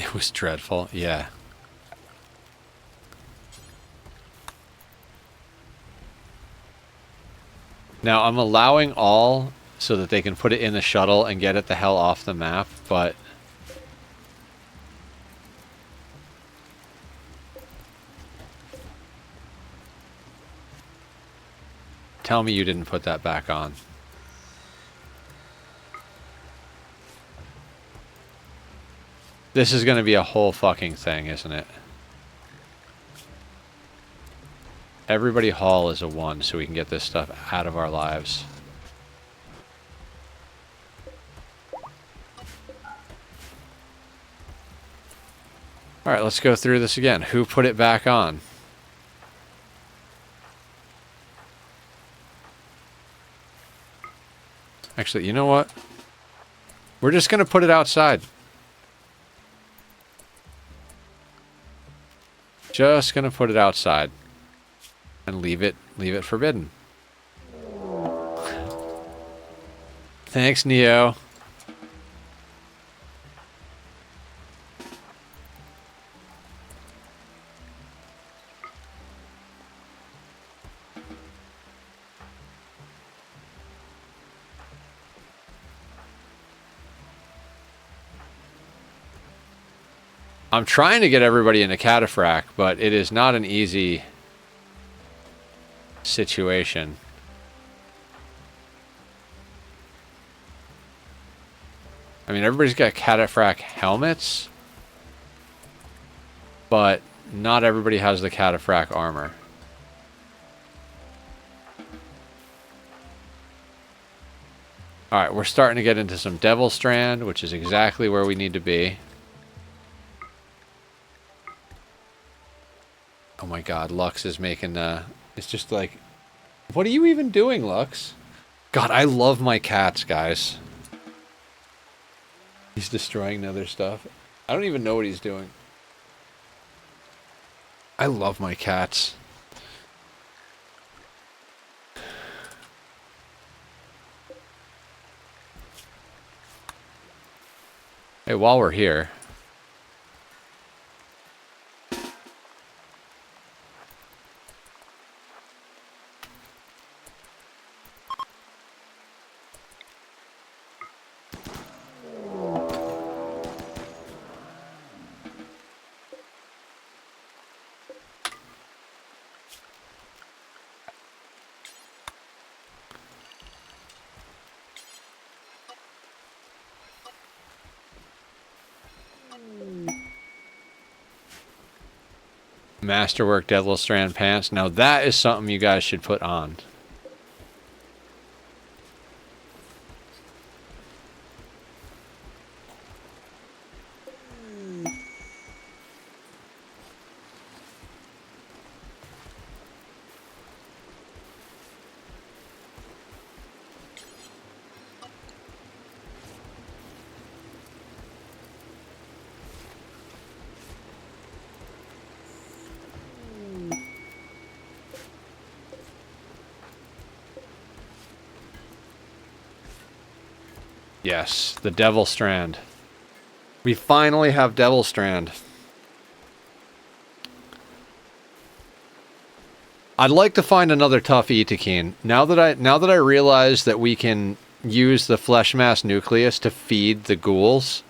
It was dreadful, yeah. Now, I'm allowing all so that they can put it in the shuttle and get it the hell off the map, but... Tell me you didn't put that back on. This is going to be a whole fucking thing, isn't it? Everybody haul is a 1 so we can get this stuff out of our lives. Alright, let's go through this again. Who put it back on? Actually, you know what? We're just going to put it outside. Just going to put it outside. And leave it forbidden. Thanks, Neo. I'm trying to get everybody into cataphract, but it is not an easy situation. I mean, everybody's got cataphract helmets, but not everybody has the cataphract armor. Alright, we're starting to get into some Devil Strand, which is exactly where we need to be. Oh my god, Lux is making, it's just like, what are you even doing, Lux? God, I love my cats, guys. He's destroying other stuff. I don't even know what he's doing. I love my cats. Hey, while we're here... Masterwork Devil Strand pants. Now that is something you guys should put on. Yes, the Devil Strand. We finally have Devil Strand. I'd like to find another tough Itakeen. Now that I realize that we can use the flesh mass nucleus to feed the ghouls,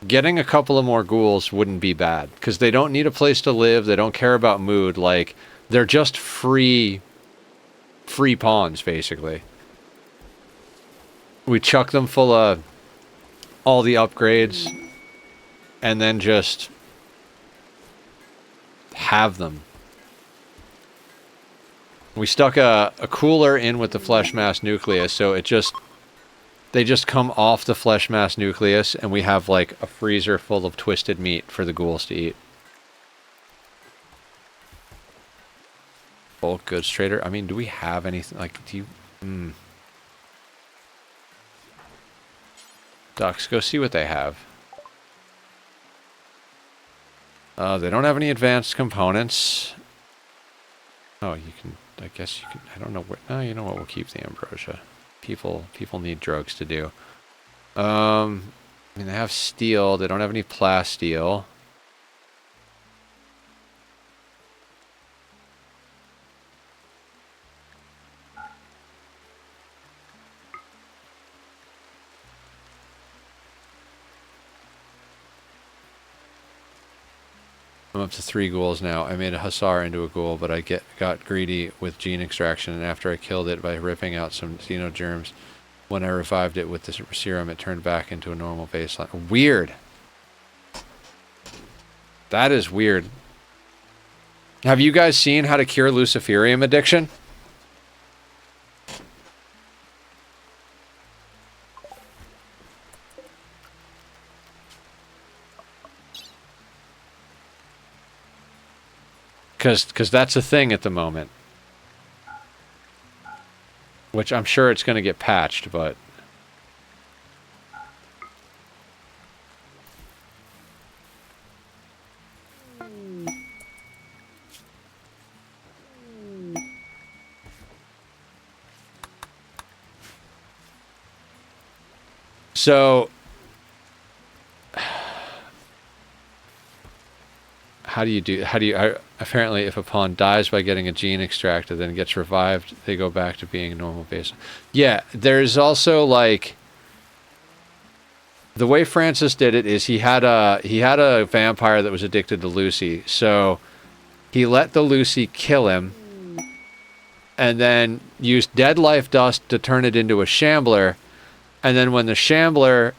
getting a couple of more ghouls wouldn't be bad, because they don't need a place to live, they don't care about mood, like, they're just free pawns, basically. We chuck them full of all the upgrades, and then just have them. We stuck a cooler in with the flesh mass nucleus, so they just come off the flesh mass nucleus, and we have like a freezer full of twisted meat for the ghouls to eat. Bulk goods trader. I mean, do we have anything like? Do you? Ducks, go see what they have. They don't have any advanced components. Oh, you can. I guess you can. I don't know where. No, you know what? We'll keep the ambrosia. People need drugs to do. I mean, they have steel. They don't have any plasteel. I'm up to 3 ghouls now. I made a hussar into a ghoul, but I got greedy with gene extraction, and after I killed it by ripping out some xenogerms, when I revived it with the serum, it turned back into a normal baseline. Weird. That is weird. Have you guys seen How to Cure Luciferium Addiction? Because that's a thing at the moment. Which I'm sure it's going to get patched, but... So... Apparently, if a pawn dies by getting a gene extracted, then gets revived, they go back to being a normal base. Yeah, there's also, like... The way Francis did it is he had a vampire that was addicted to Lucy, so he let the Lucy kill him, and then used dead life dust to turn it into a shambler, and then when the shambler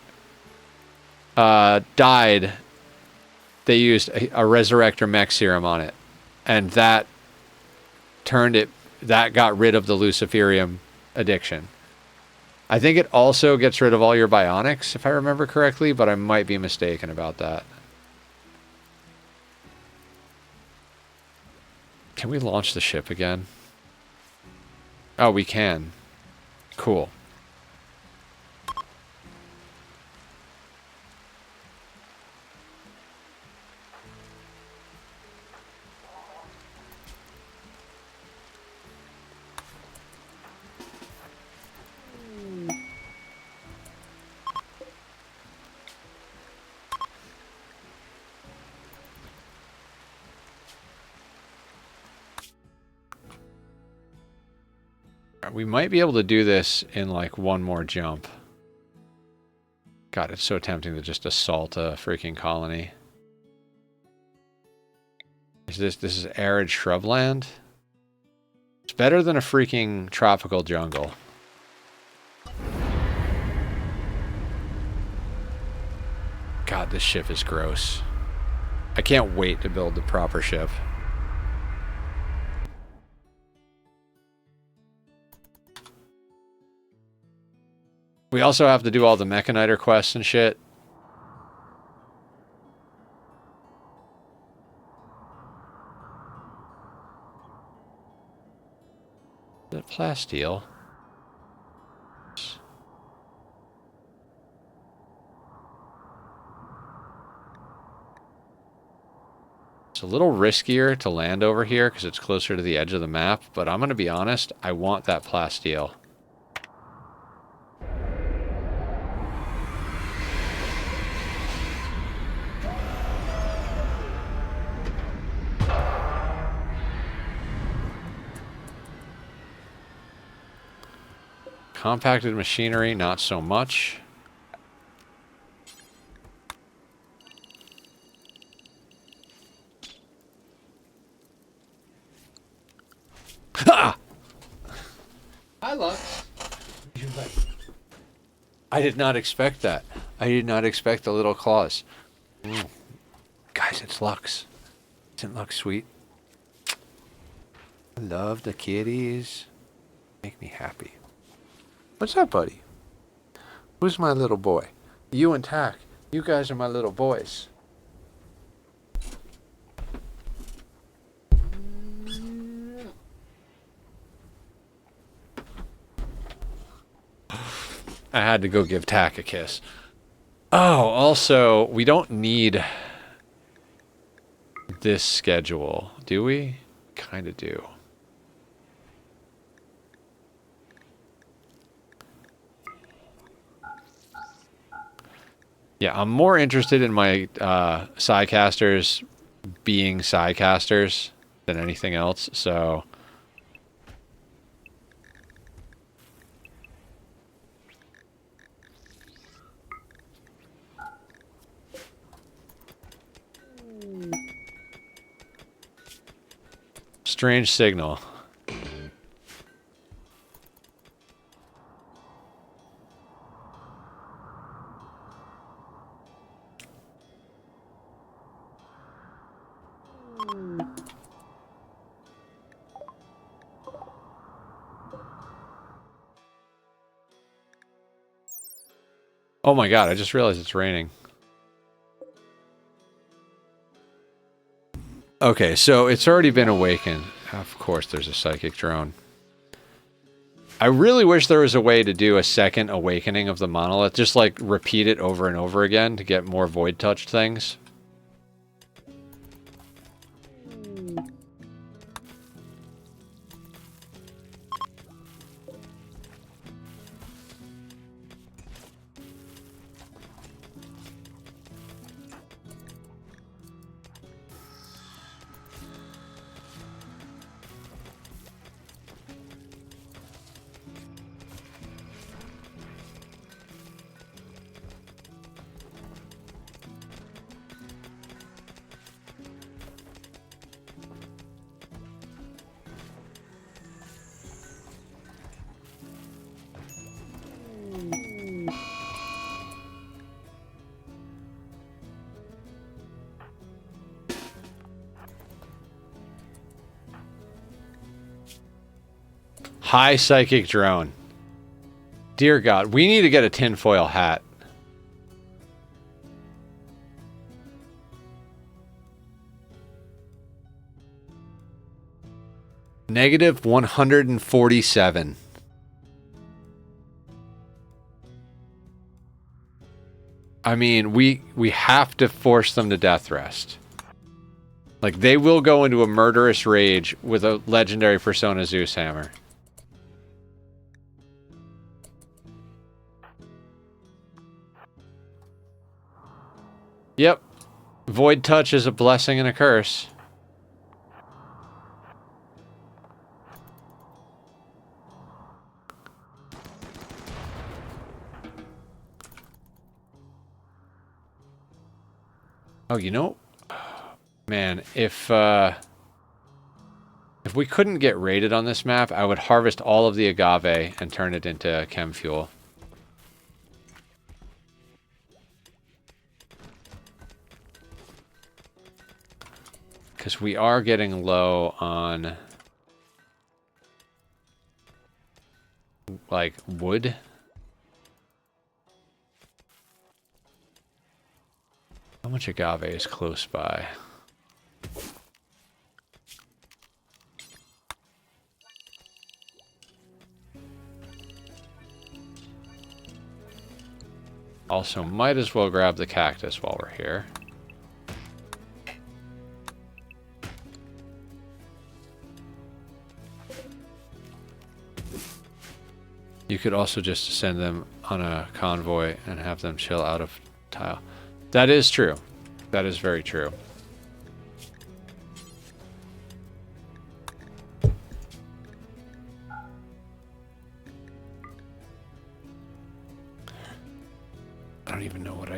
died, they used a resurrector mech serum on it, and that got rid of the Luciferium addiction. I think it also gets rid of all your bionics, if I remember correctly, but I might be mistaken about that. Can we launch the ship again? Oh, we can. Cool. We might be able to do this in like one more jump. God, it's so tempting to just assault a freaking colony. This is arid shrubland? It's better than a freaking tropical jungle. God, this ship is gross. I can't wait to build the proper ship. We also have to do all the Mechaniter quests and shit. Is that plasteel? It's a little riskier to land over here because it's closer to the edge of the map, but I'm going to be honest, I want that plasteel. Compacted machinery, not so much. Ha! Hi, Lux. I did not expect that. I did not expect the little claws. Guys, it's Lux. Isn't Lux sweet? I love the kitties. Make me happy. What's up, buddy? Who's my little boy? You and Tack. You guys are my little boys. I had to go give Tack a kiss. Oh, also, we don't need this schedule, do we? Kind of do. Yeah, I'm more interested in my Psycasters being Psycasters than anything else, so... Strange signal. Oh my god, I just realized it's raining. Okay, so it's already been awakened. Of course there's a psychic drone. I really wish there was a way to do a second awakening of the monolith. Just like repeat it over and over again to get more void touch things. High psychic drone. Dear God, we need to get a tinfoil hat. Negative 147. I mean, we have to force them to death rest. Like, they will go into a murderous rage with a legendary Persona Zeus hammer. Yep. Void touch is a blessing and a curse. Oh, you know, man, if we couldn't get raided on this map, I would harvest all of the agave and turn it into chem fuel. Because we are getting low on, like, wood. How much agave is close by? Also, might as well grab the cactus while we're here. You could also just send them on a convoy and have them chill out of tile. That is true. That is very true. I don't even know what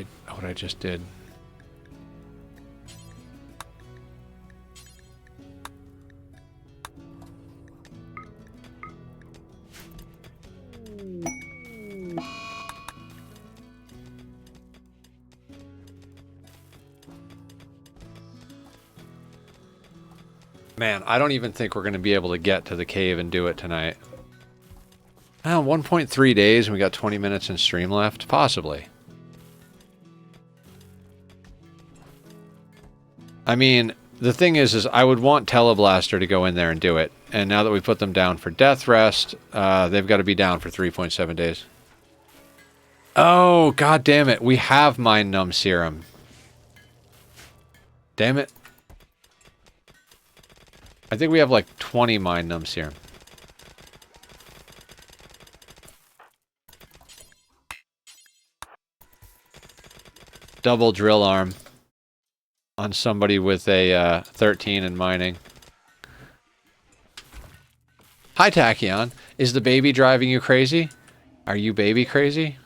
I just did. Man, I don't even think we're going to be able to get to the cave and do it tonight. 1.3 days and we got 20 minutes in stream left? Possibly. I mean, the thing is I would want Teleblaster to go in there and do it. And now that we put them down for death rest, they've got to be down for 3.7 days. Oh, god damn it. We have Mind Numb Serum. Damn it. I think we have like 20 Mind Numb Serum. double drill arm on somebody with a 13 in mining. Hi, Tachyon. Is the baby driving you crazy? Are you baby crazy?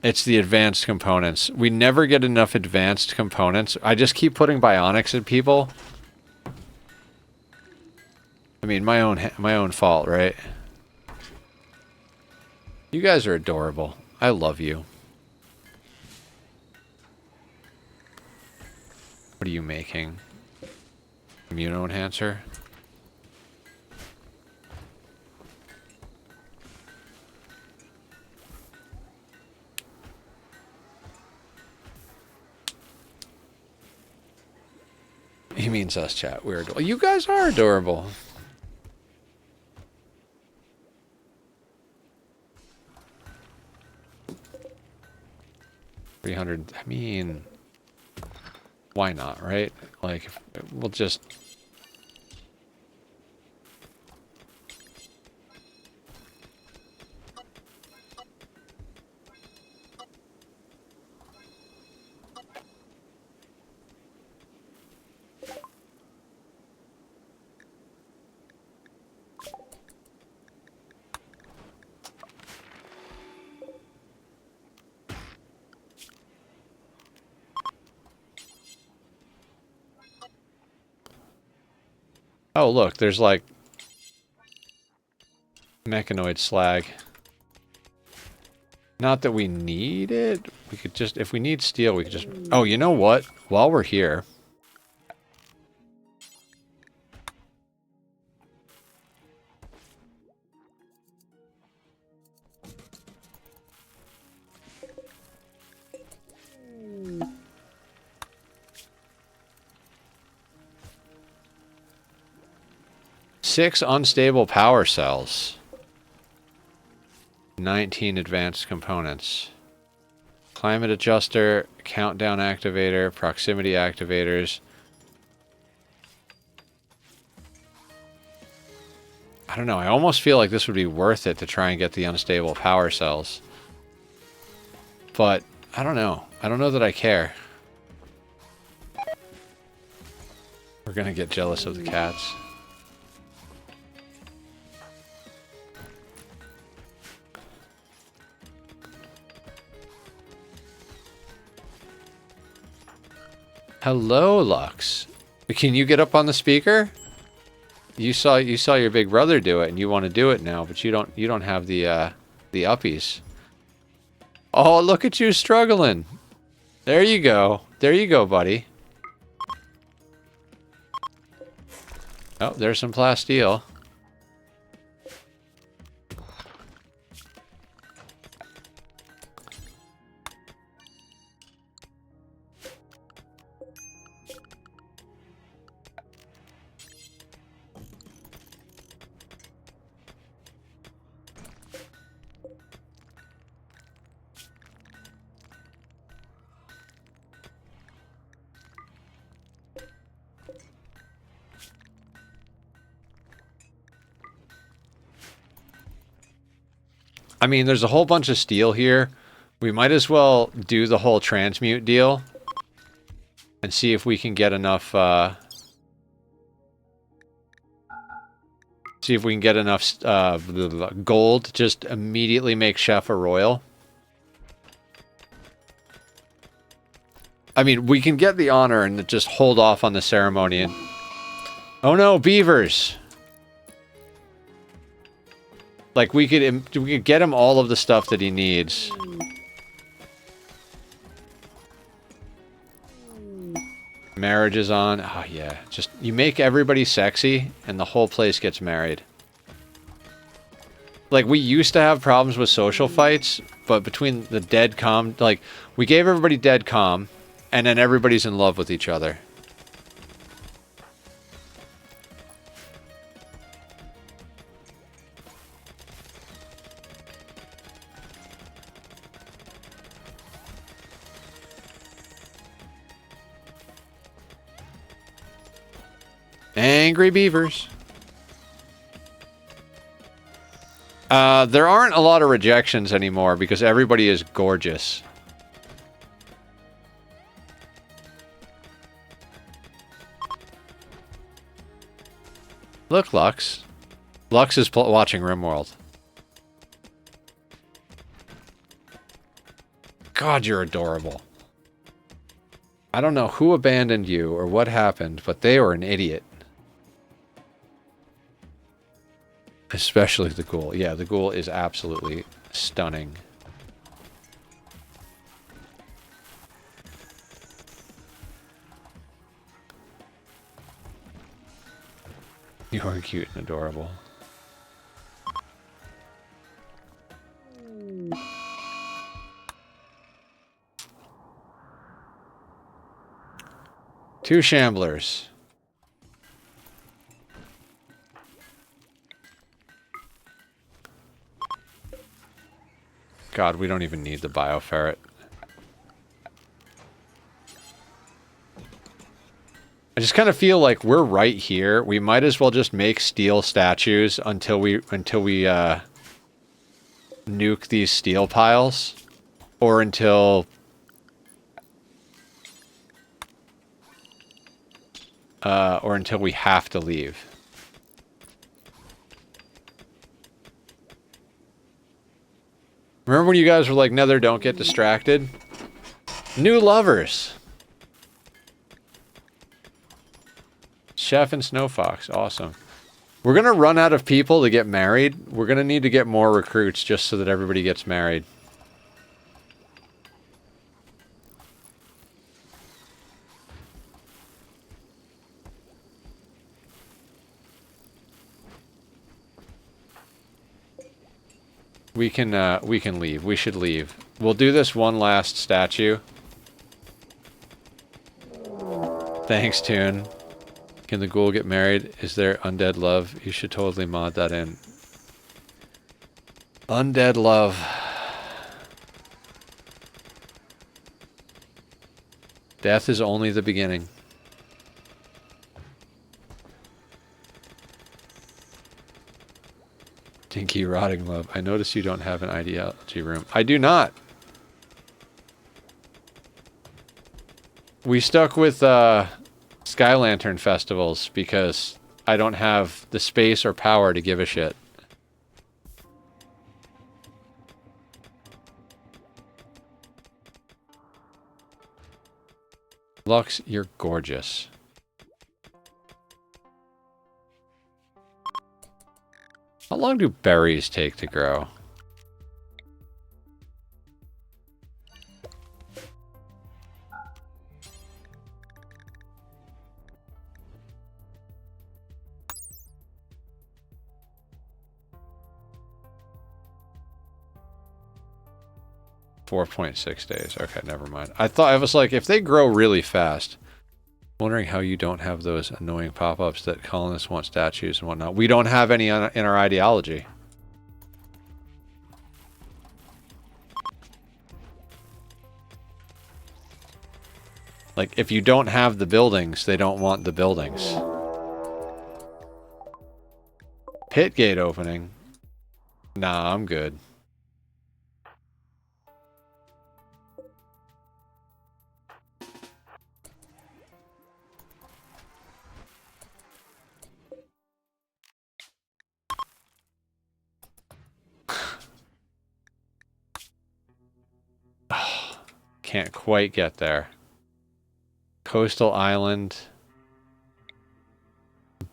It's the advanced components. We never get enough advanced components. I just keep putting bionics at people. I mean, my own fault, right? You guys are adorable. I love you. What are you making? Immunoenhancer? He means us, chat. We're adorable. You guys are adorable. $300. I mean, why not, right? Like, we'll just... Oh, look, there's like mechanoid slag. Not that we need it. We could just, if we need steel, we could just... Oh, you know what? While we're here... Six unstable power cells. 19 advanced components. Climate adjuster, countdown activator, proximity activators. I don't know, I almost feel like this would be worth it to try and get the unstable power cells. But, I don't know. I don't know that I care. We're gonna get jealous of the cats. Hello, Lux. Can you get up on the speaker? You saw your big brother do it, and you want to do it now, but you don't have the uppies. Oh, look at you struggling. There you go. There you go, buddy. Oh, there's some plasteel. I mean, there's a whole bunch of steel here. We might as well do the whole transmute deal and see if we can get enough, see if we can get enough gold to just immediately make Chef a royal. I mean, we can get the honor and just hold off on the ceremony. And... Oh no, beavers! Like, we could get him all of the stuff that he needs. Marriage is on. Oh, yeah. Just, you make everybody sexy, and the whole place gets married. Like, we used to have problems with social fights, but between the dead calm... Like, we gave everybody dead calm, and then everybody's in love with each other. Angry beavers. There aren't a lot of rejections anymore because everybody is gorgeous. Look, Lux. Lux is watching Rimworld. God, you're adorable. I don't know who abandoned you or what happened, but they were an idiot. Especially the ghoul. Yeah, the ghoul is absolutely stunning. You are cute and adorable. Two shamblers. God, we don't even need the bioferret. I just kind of feel like we're right here. We might as well just make steel statues until we nuke these steel piles, or until we have to leave. Remember when you guys were like, Nether, don't get distracted? New lovers. Chef and Snow Fox, awesome. We're gonna run out of people to get married. We're gonna need to get more recruits just so that everybody gets married. We can leave. We should leave. We'll do this one last statue. Thanks, Toon. Can the ghoul get married? Is there undead love? You should totally mod that in. Undead love. Death is only the beginning. Dinky rotting love. I notice you don't have an ideology room. I do not. We stuck with Sky Lantern festivals because I don't have the space or power to give a shit. Lux, you're gorgeous. How long do berries take to grow? .6 days. Okay, never mind. I was like, if they grow really fast, wondering how you don't have those annoying pop-ups that colonists want statues and whatnot. We don't have any in our ideology. Like, if you don't have the buildings, they don't want the buildings. Pit gate opening. Nah, I'm good. Can't quite get there. Coastal island.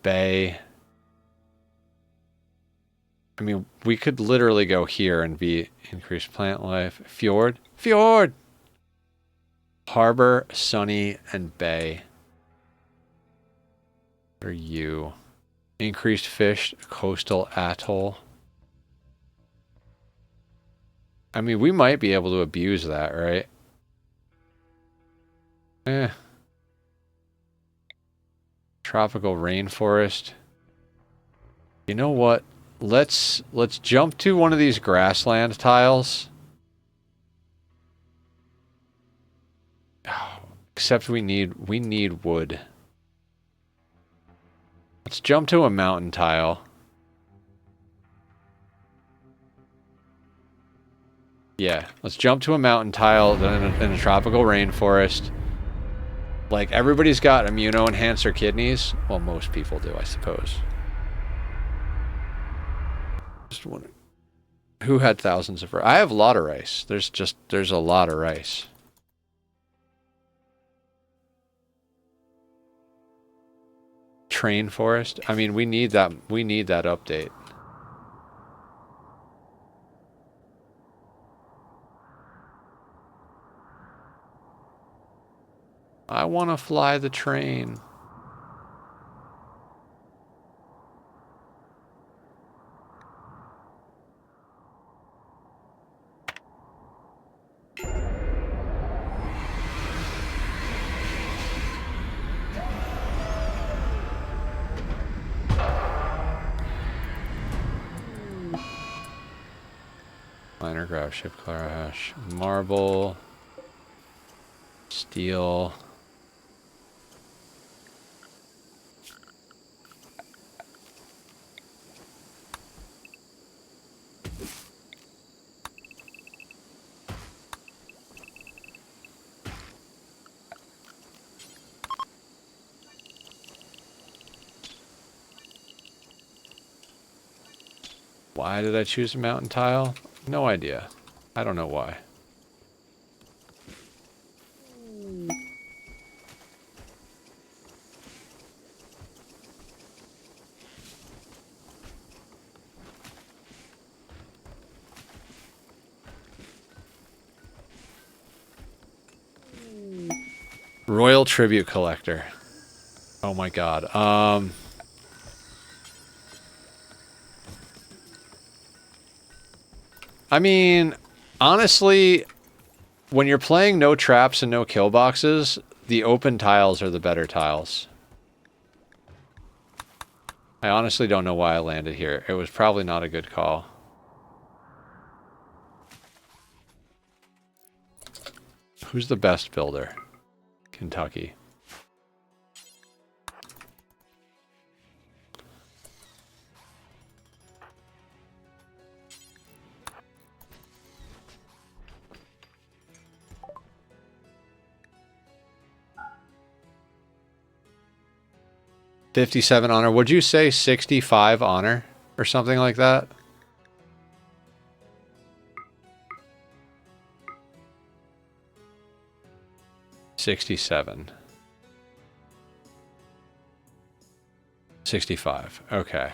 Bay. I mean, we could literally go here and be increased plant life. Fjord. Fjord! Harbor, sunny, and bay. What are you? Increased fish, coastal atoll. I mean, we might be able to abuse that, right? Tropical rainforest. You know what? Let's jump to one of these grassland tiles. Oh, except we need wood. Let's jump to a mountain tile. Yeah, let's jump to a mountain tile, then in a tropical rainforest. Like, everybody's got immuno-enhancer kidneys. Well, most people do, I suppose. Just wondering. Who had thousands of rice? I have a lot of rice. There's a lot of rice. Train forest? I mean, we need that update. I want to fly the train. Minor Gravship Crash. Marble. Steel. Why did I choose a mountain tile? No idea. I don't know why. Royal Tribute Collector. Oh my god. I mean, honestly, when you're playing no traps and no kill boxes, the open tiles are the better tiles. I honestly don't know why I landed here. It was probably not a good call. Who's the best builder? Kentucky. $57 honor. Would you say 65 honor or something like that? $67. 65. Okay.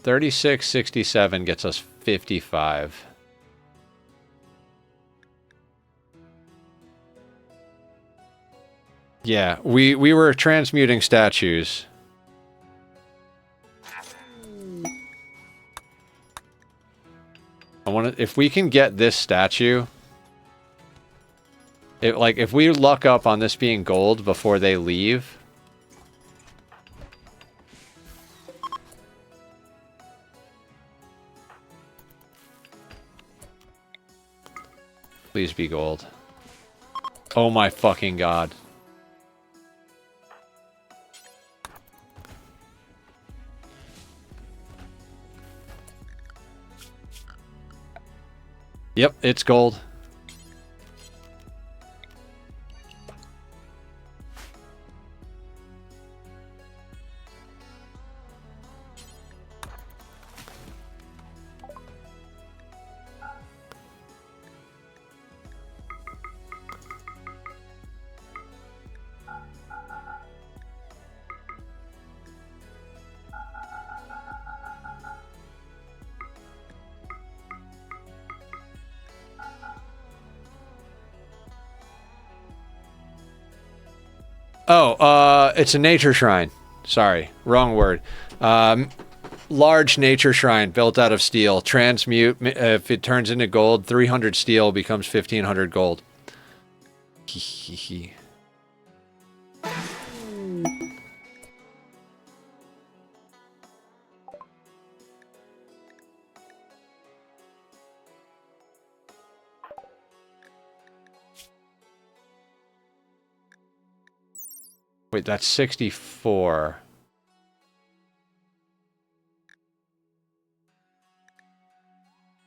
$36.67 gets us 55. Yeah, we were transmuting statues. I want to, if we can get this statue, if we luck up on this being gold before they leave. Please be gold. Oh my fucking god. Yep, it's gold. Oh, it's a nature shrine. Sorry, wrong word. Large nature shrine built out of steel. Transmute, if it turns into gold, 300 steel becomes 1500 gold. Hehehe. Wait, that's 64.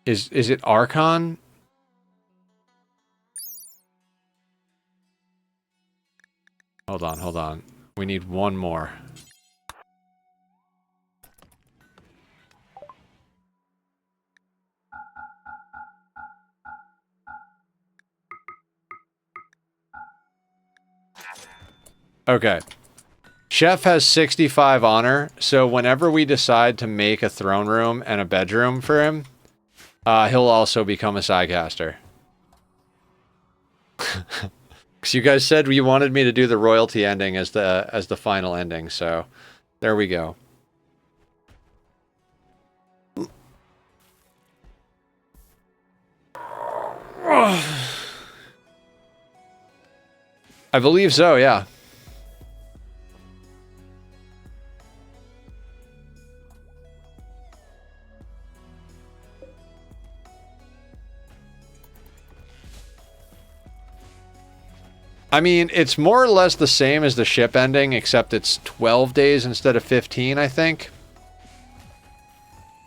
Is it Archon? Hold on, hold on. We need one more. Okay. Chef has 65 honor, so whenever we decide to make a throne room and a bedroom for him, he'll also become a Psycaster. Because you guys said you wanted me to do the royalty ending as the final ending, so there we go. I believe so, yeah. I mean, it's more or less the same as the ship ending, except it's 12 days instead of 15, I think.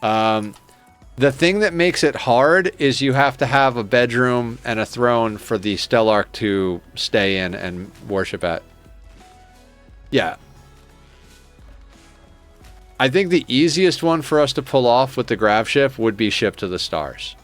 The thing that makes it hard is you have to have a bedroom and a throne for the Stellarch to stay in and worship at. Yeah. I think the easiest one for us to pull off with the Gravship would be Ship to the Stars.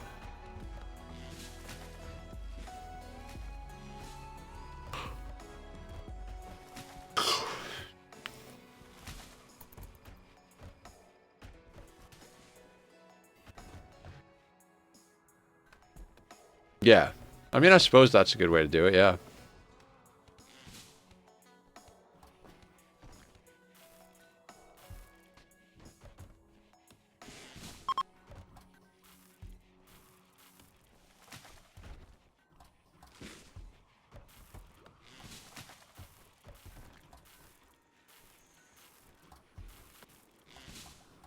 Yeah. I mean, I suppose that's a good way to do it, yeah.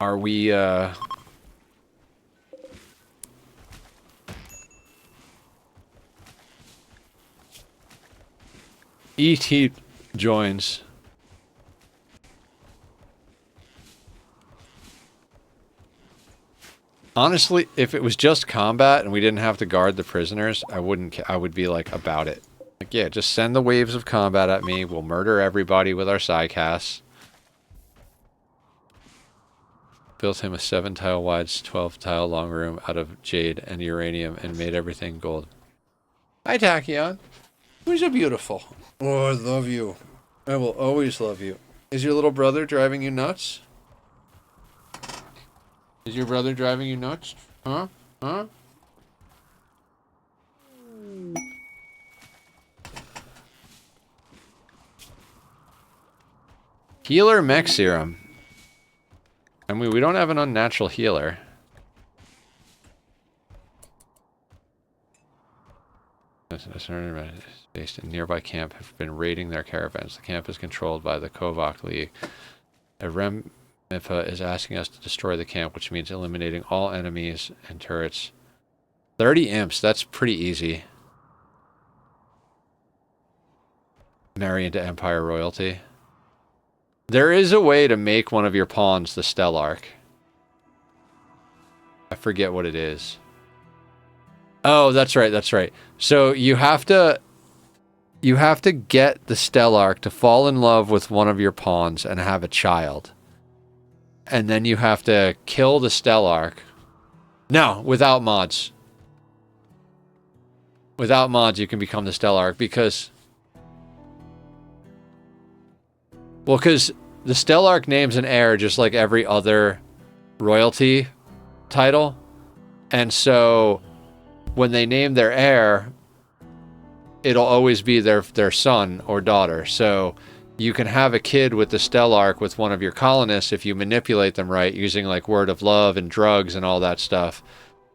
Are we, E.T. joins. Honestly, if it was just combat and we didn't have to guard the prisoners, I would be like about it. Like, yeah, just send the waves of combat at me. We'll murder everybody with our Psycasts. Built him a 7-tile wide, 12-tile long room out of jade and uranium and made everything gold. Hi, Tachyon. Who's so beautiful? Oh, I love you. I will always love you. Is your little brother driving you nuts? Is your brother driving you nuts? Huh? Huh? Healer mech serum. I mean, we don't have an unnatural healer. Based in nearby camp have been raiding their caravans. The camp is controlled by the Kovac League. A Remipa is asking us to destroy the camp, which means eliminating all enemies and turrets. 30 imps, that's pretty easy. Marry into Empire royalty. There is a way to make one of your pawns the Stellarch. I forget what it is. Oh, that's right, that's right. So you have to get the Stellarch to fall in love with one of your pawns and have a child. And then you have to kill the Stellarch. No, without mods. Without mods, you can become the Stellarch because... Well, because the Stellarch names an heir just like every other royalty title. And so when they name their heir, it'll always be their son or daughter. So you can have a kid with the Stellarch with one of your colonists if you manipulate them right, using like word of love and drugs and all that stuff.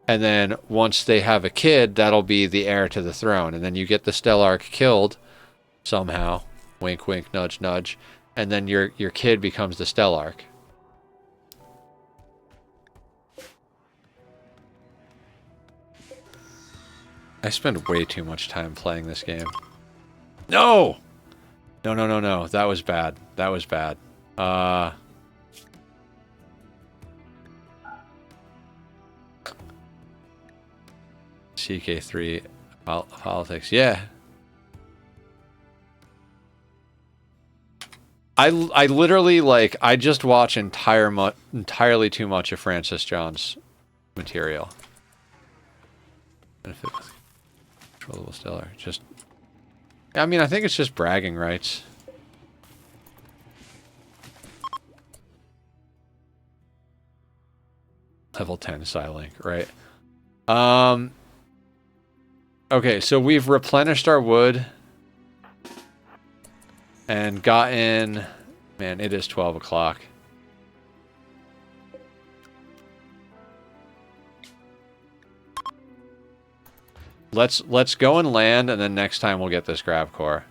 And then once they have a kid, that'll be the heir to the throne. And then you get the Stellarch killed somehow. Wink, wink, nudge, nudge. And then your kid becomes the Stellarch. I spend way too much time playing this game. No! No. That was bad. That was bad. CK3 politics. Yeah. I literally, like, I just watch entirely too much of Francis John's material. Benefit controllable stellar. Just, I mean, I think it's just bragging rights. Level 10 Psylink, right? Okay, so we've replenished our wood. And gotten... Man, it is 12 o'clock. Let's go and land, and then next time we'll get this Grav core.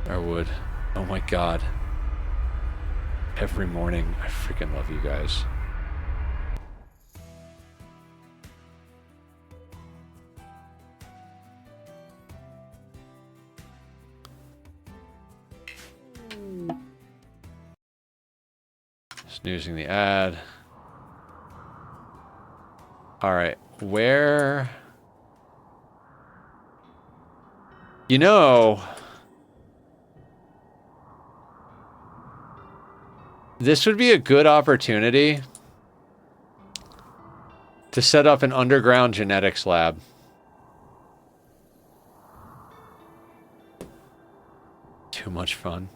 Our wood. Oh my god. Every morning. I freaking love you guys. Snoozing the ad. Alright, where... You know... This would be a good opportunity to set up an underground genetics lab. Too much fun.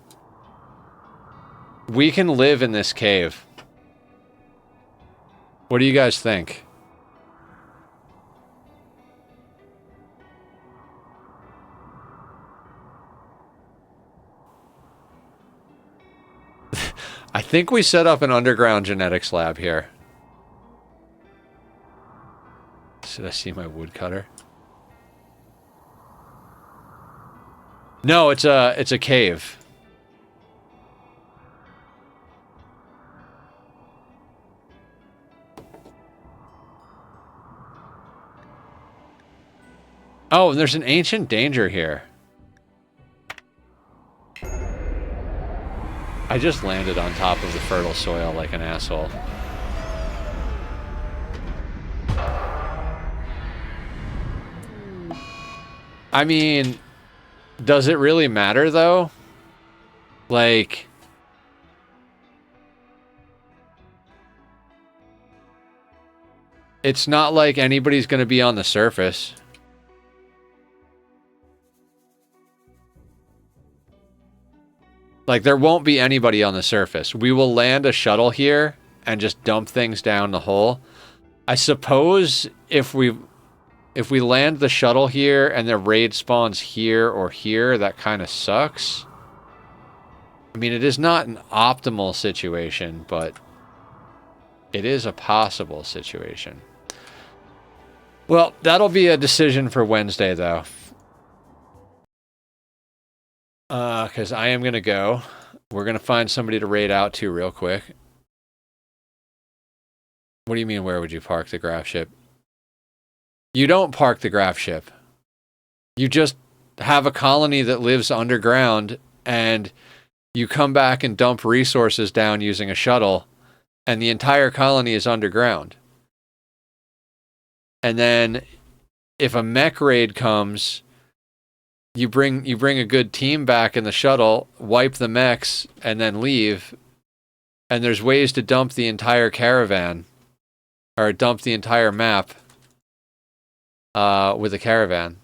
We can live in this cave. What do you guys think? I think we set up an underground genetics lab here. Should I see my woodcutter? No, it's a cave. Oh, and there's an ancient danger here. I just landed on top of the fertile soil like an asshole. I mean, does it really matter though? Like... It's not like anybody's gonna be on the surface. Like, there won't be anybody on the surface. We will land a shuttle here and just dump things down the hole. I suppose if we land the shuttle here and the raid spawns here or here, that kind of sucks. I mean, it is not an optimal situation, but it is a possible situation. Well, that'll be a decision for Wednesday, though. Because I am going to go. We're going to find somebody to raid out to real quick. What do you mean, where would you park the Grav ship? You don't park the Grav ship. You just have a colony that lives underground, and you come back and dump resources down using a shuttle, and the entire colony is underground. And then, if a mech raid comes... You bring a good team back in the shuttle, wipe the mechs, and then leave. And there's ways to dump the entire caravan. Or dump the entire map. With a caravan.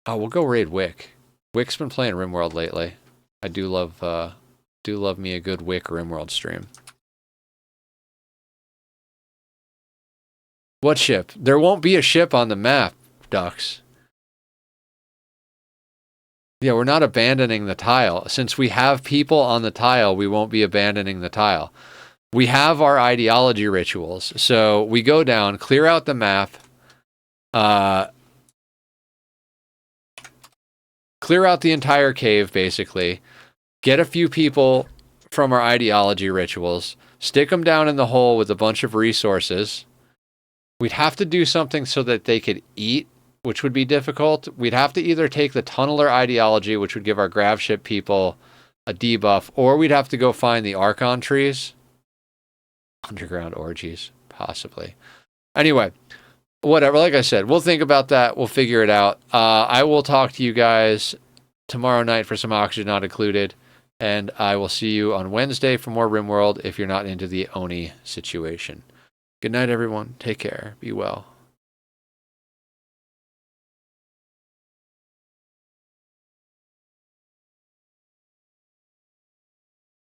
Oh, we'll go raid Wick. Wick's been playing Rimworld lately. I do love me a good Wick Rimworld stream. What ship? There won't be a ship on the map, Ducks. Yeah, we're not abandoning the tile. Since we have people on the tile, we won't be abandoning the tile. We have our ideology rituals. So we go down, clear out the map, clear out the entire cave, basically. Get a few people from our ideology rituals. stick them down in the hole with a bunch of resources. We'd have to do something so that they could eat, which would be difficult. We'd have to either take the tunneler ideology, which would give our Gravship people a debuff, or we'd have to go find the Archon trees. Underground orgies, possibly. Anyway, whatever. Like I said, we'll think about that. We'll figure it out. I will talk to you guys tomorrow night for some Oxygen Not Included, and I will see you on Wednesday for more Rimworld if you're not into the Oni situation. Good night, everyone. Take care. Be well.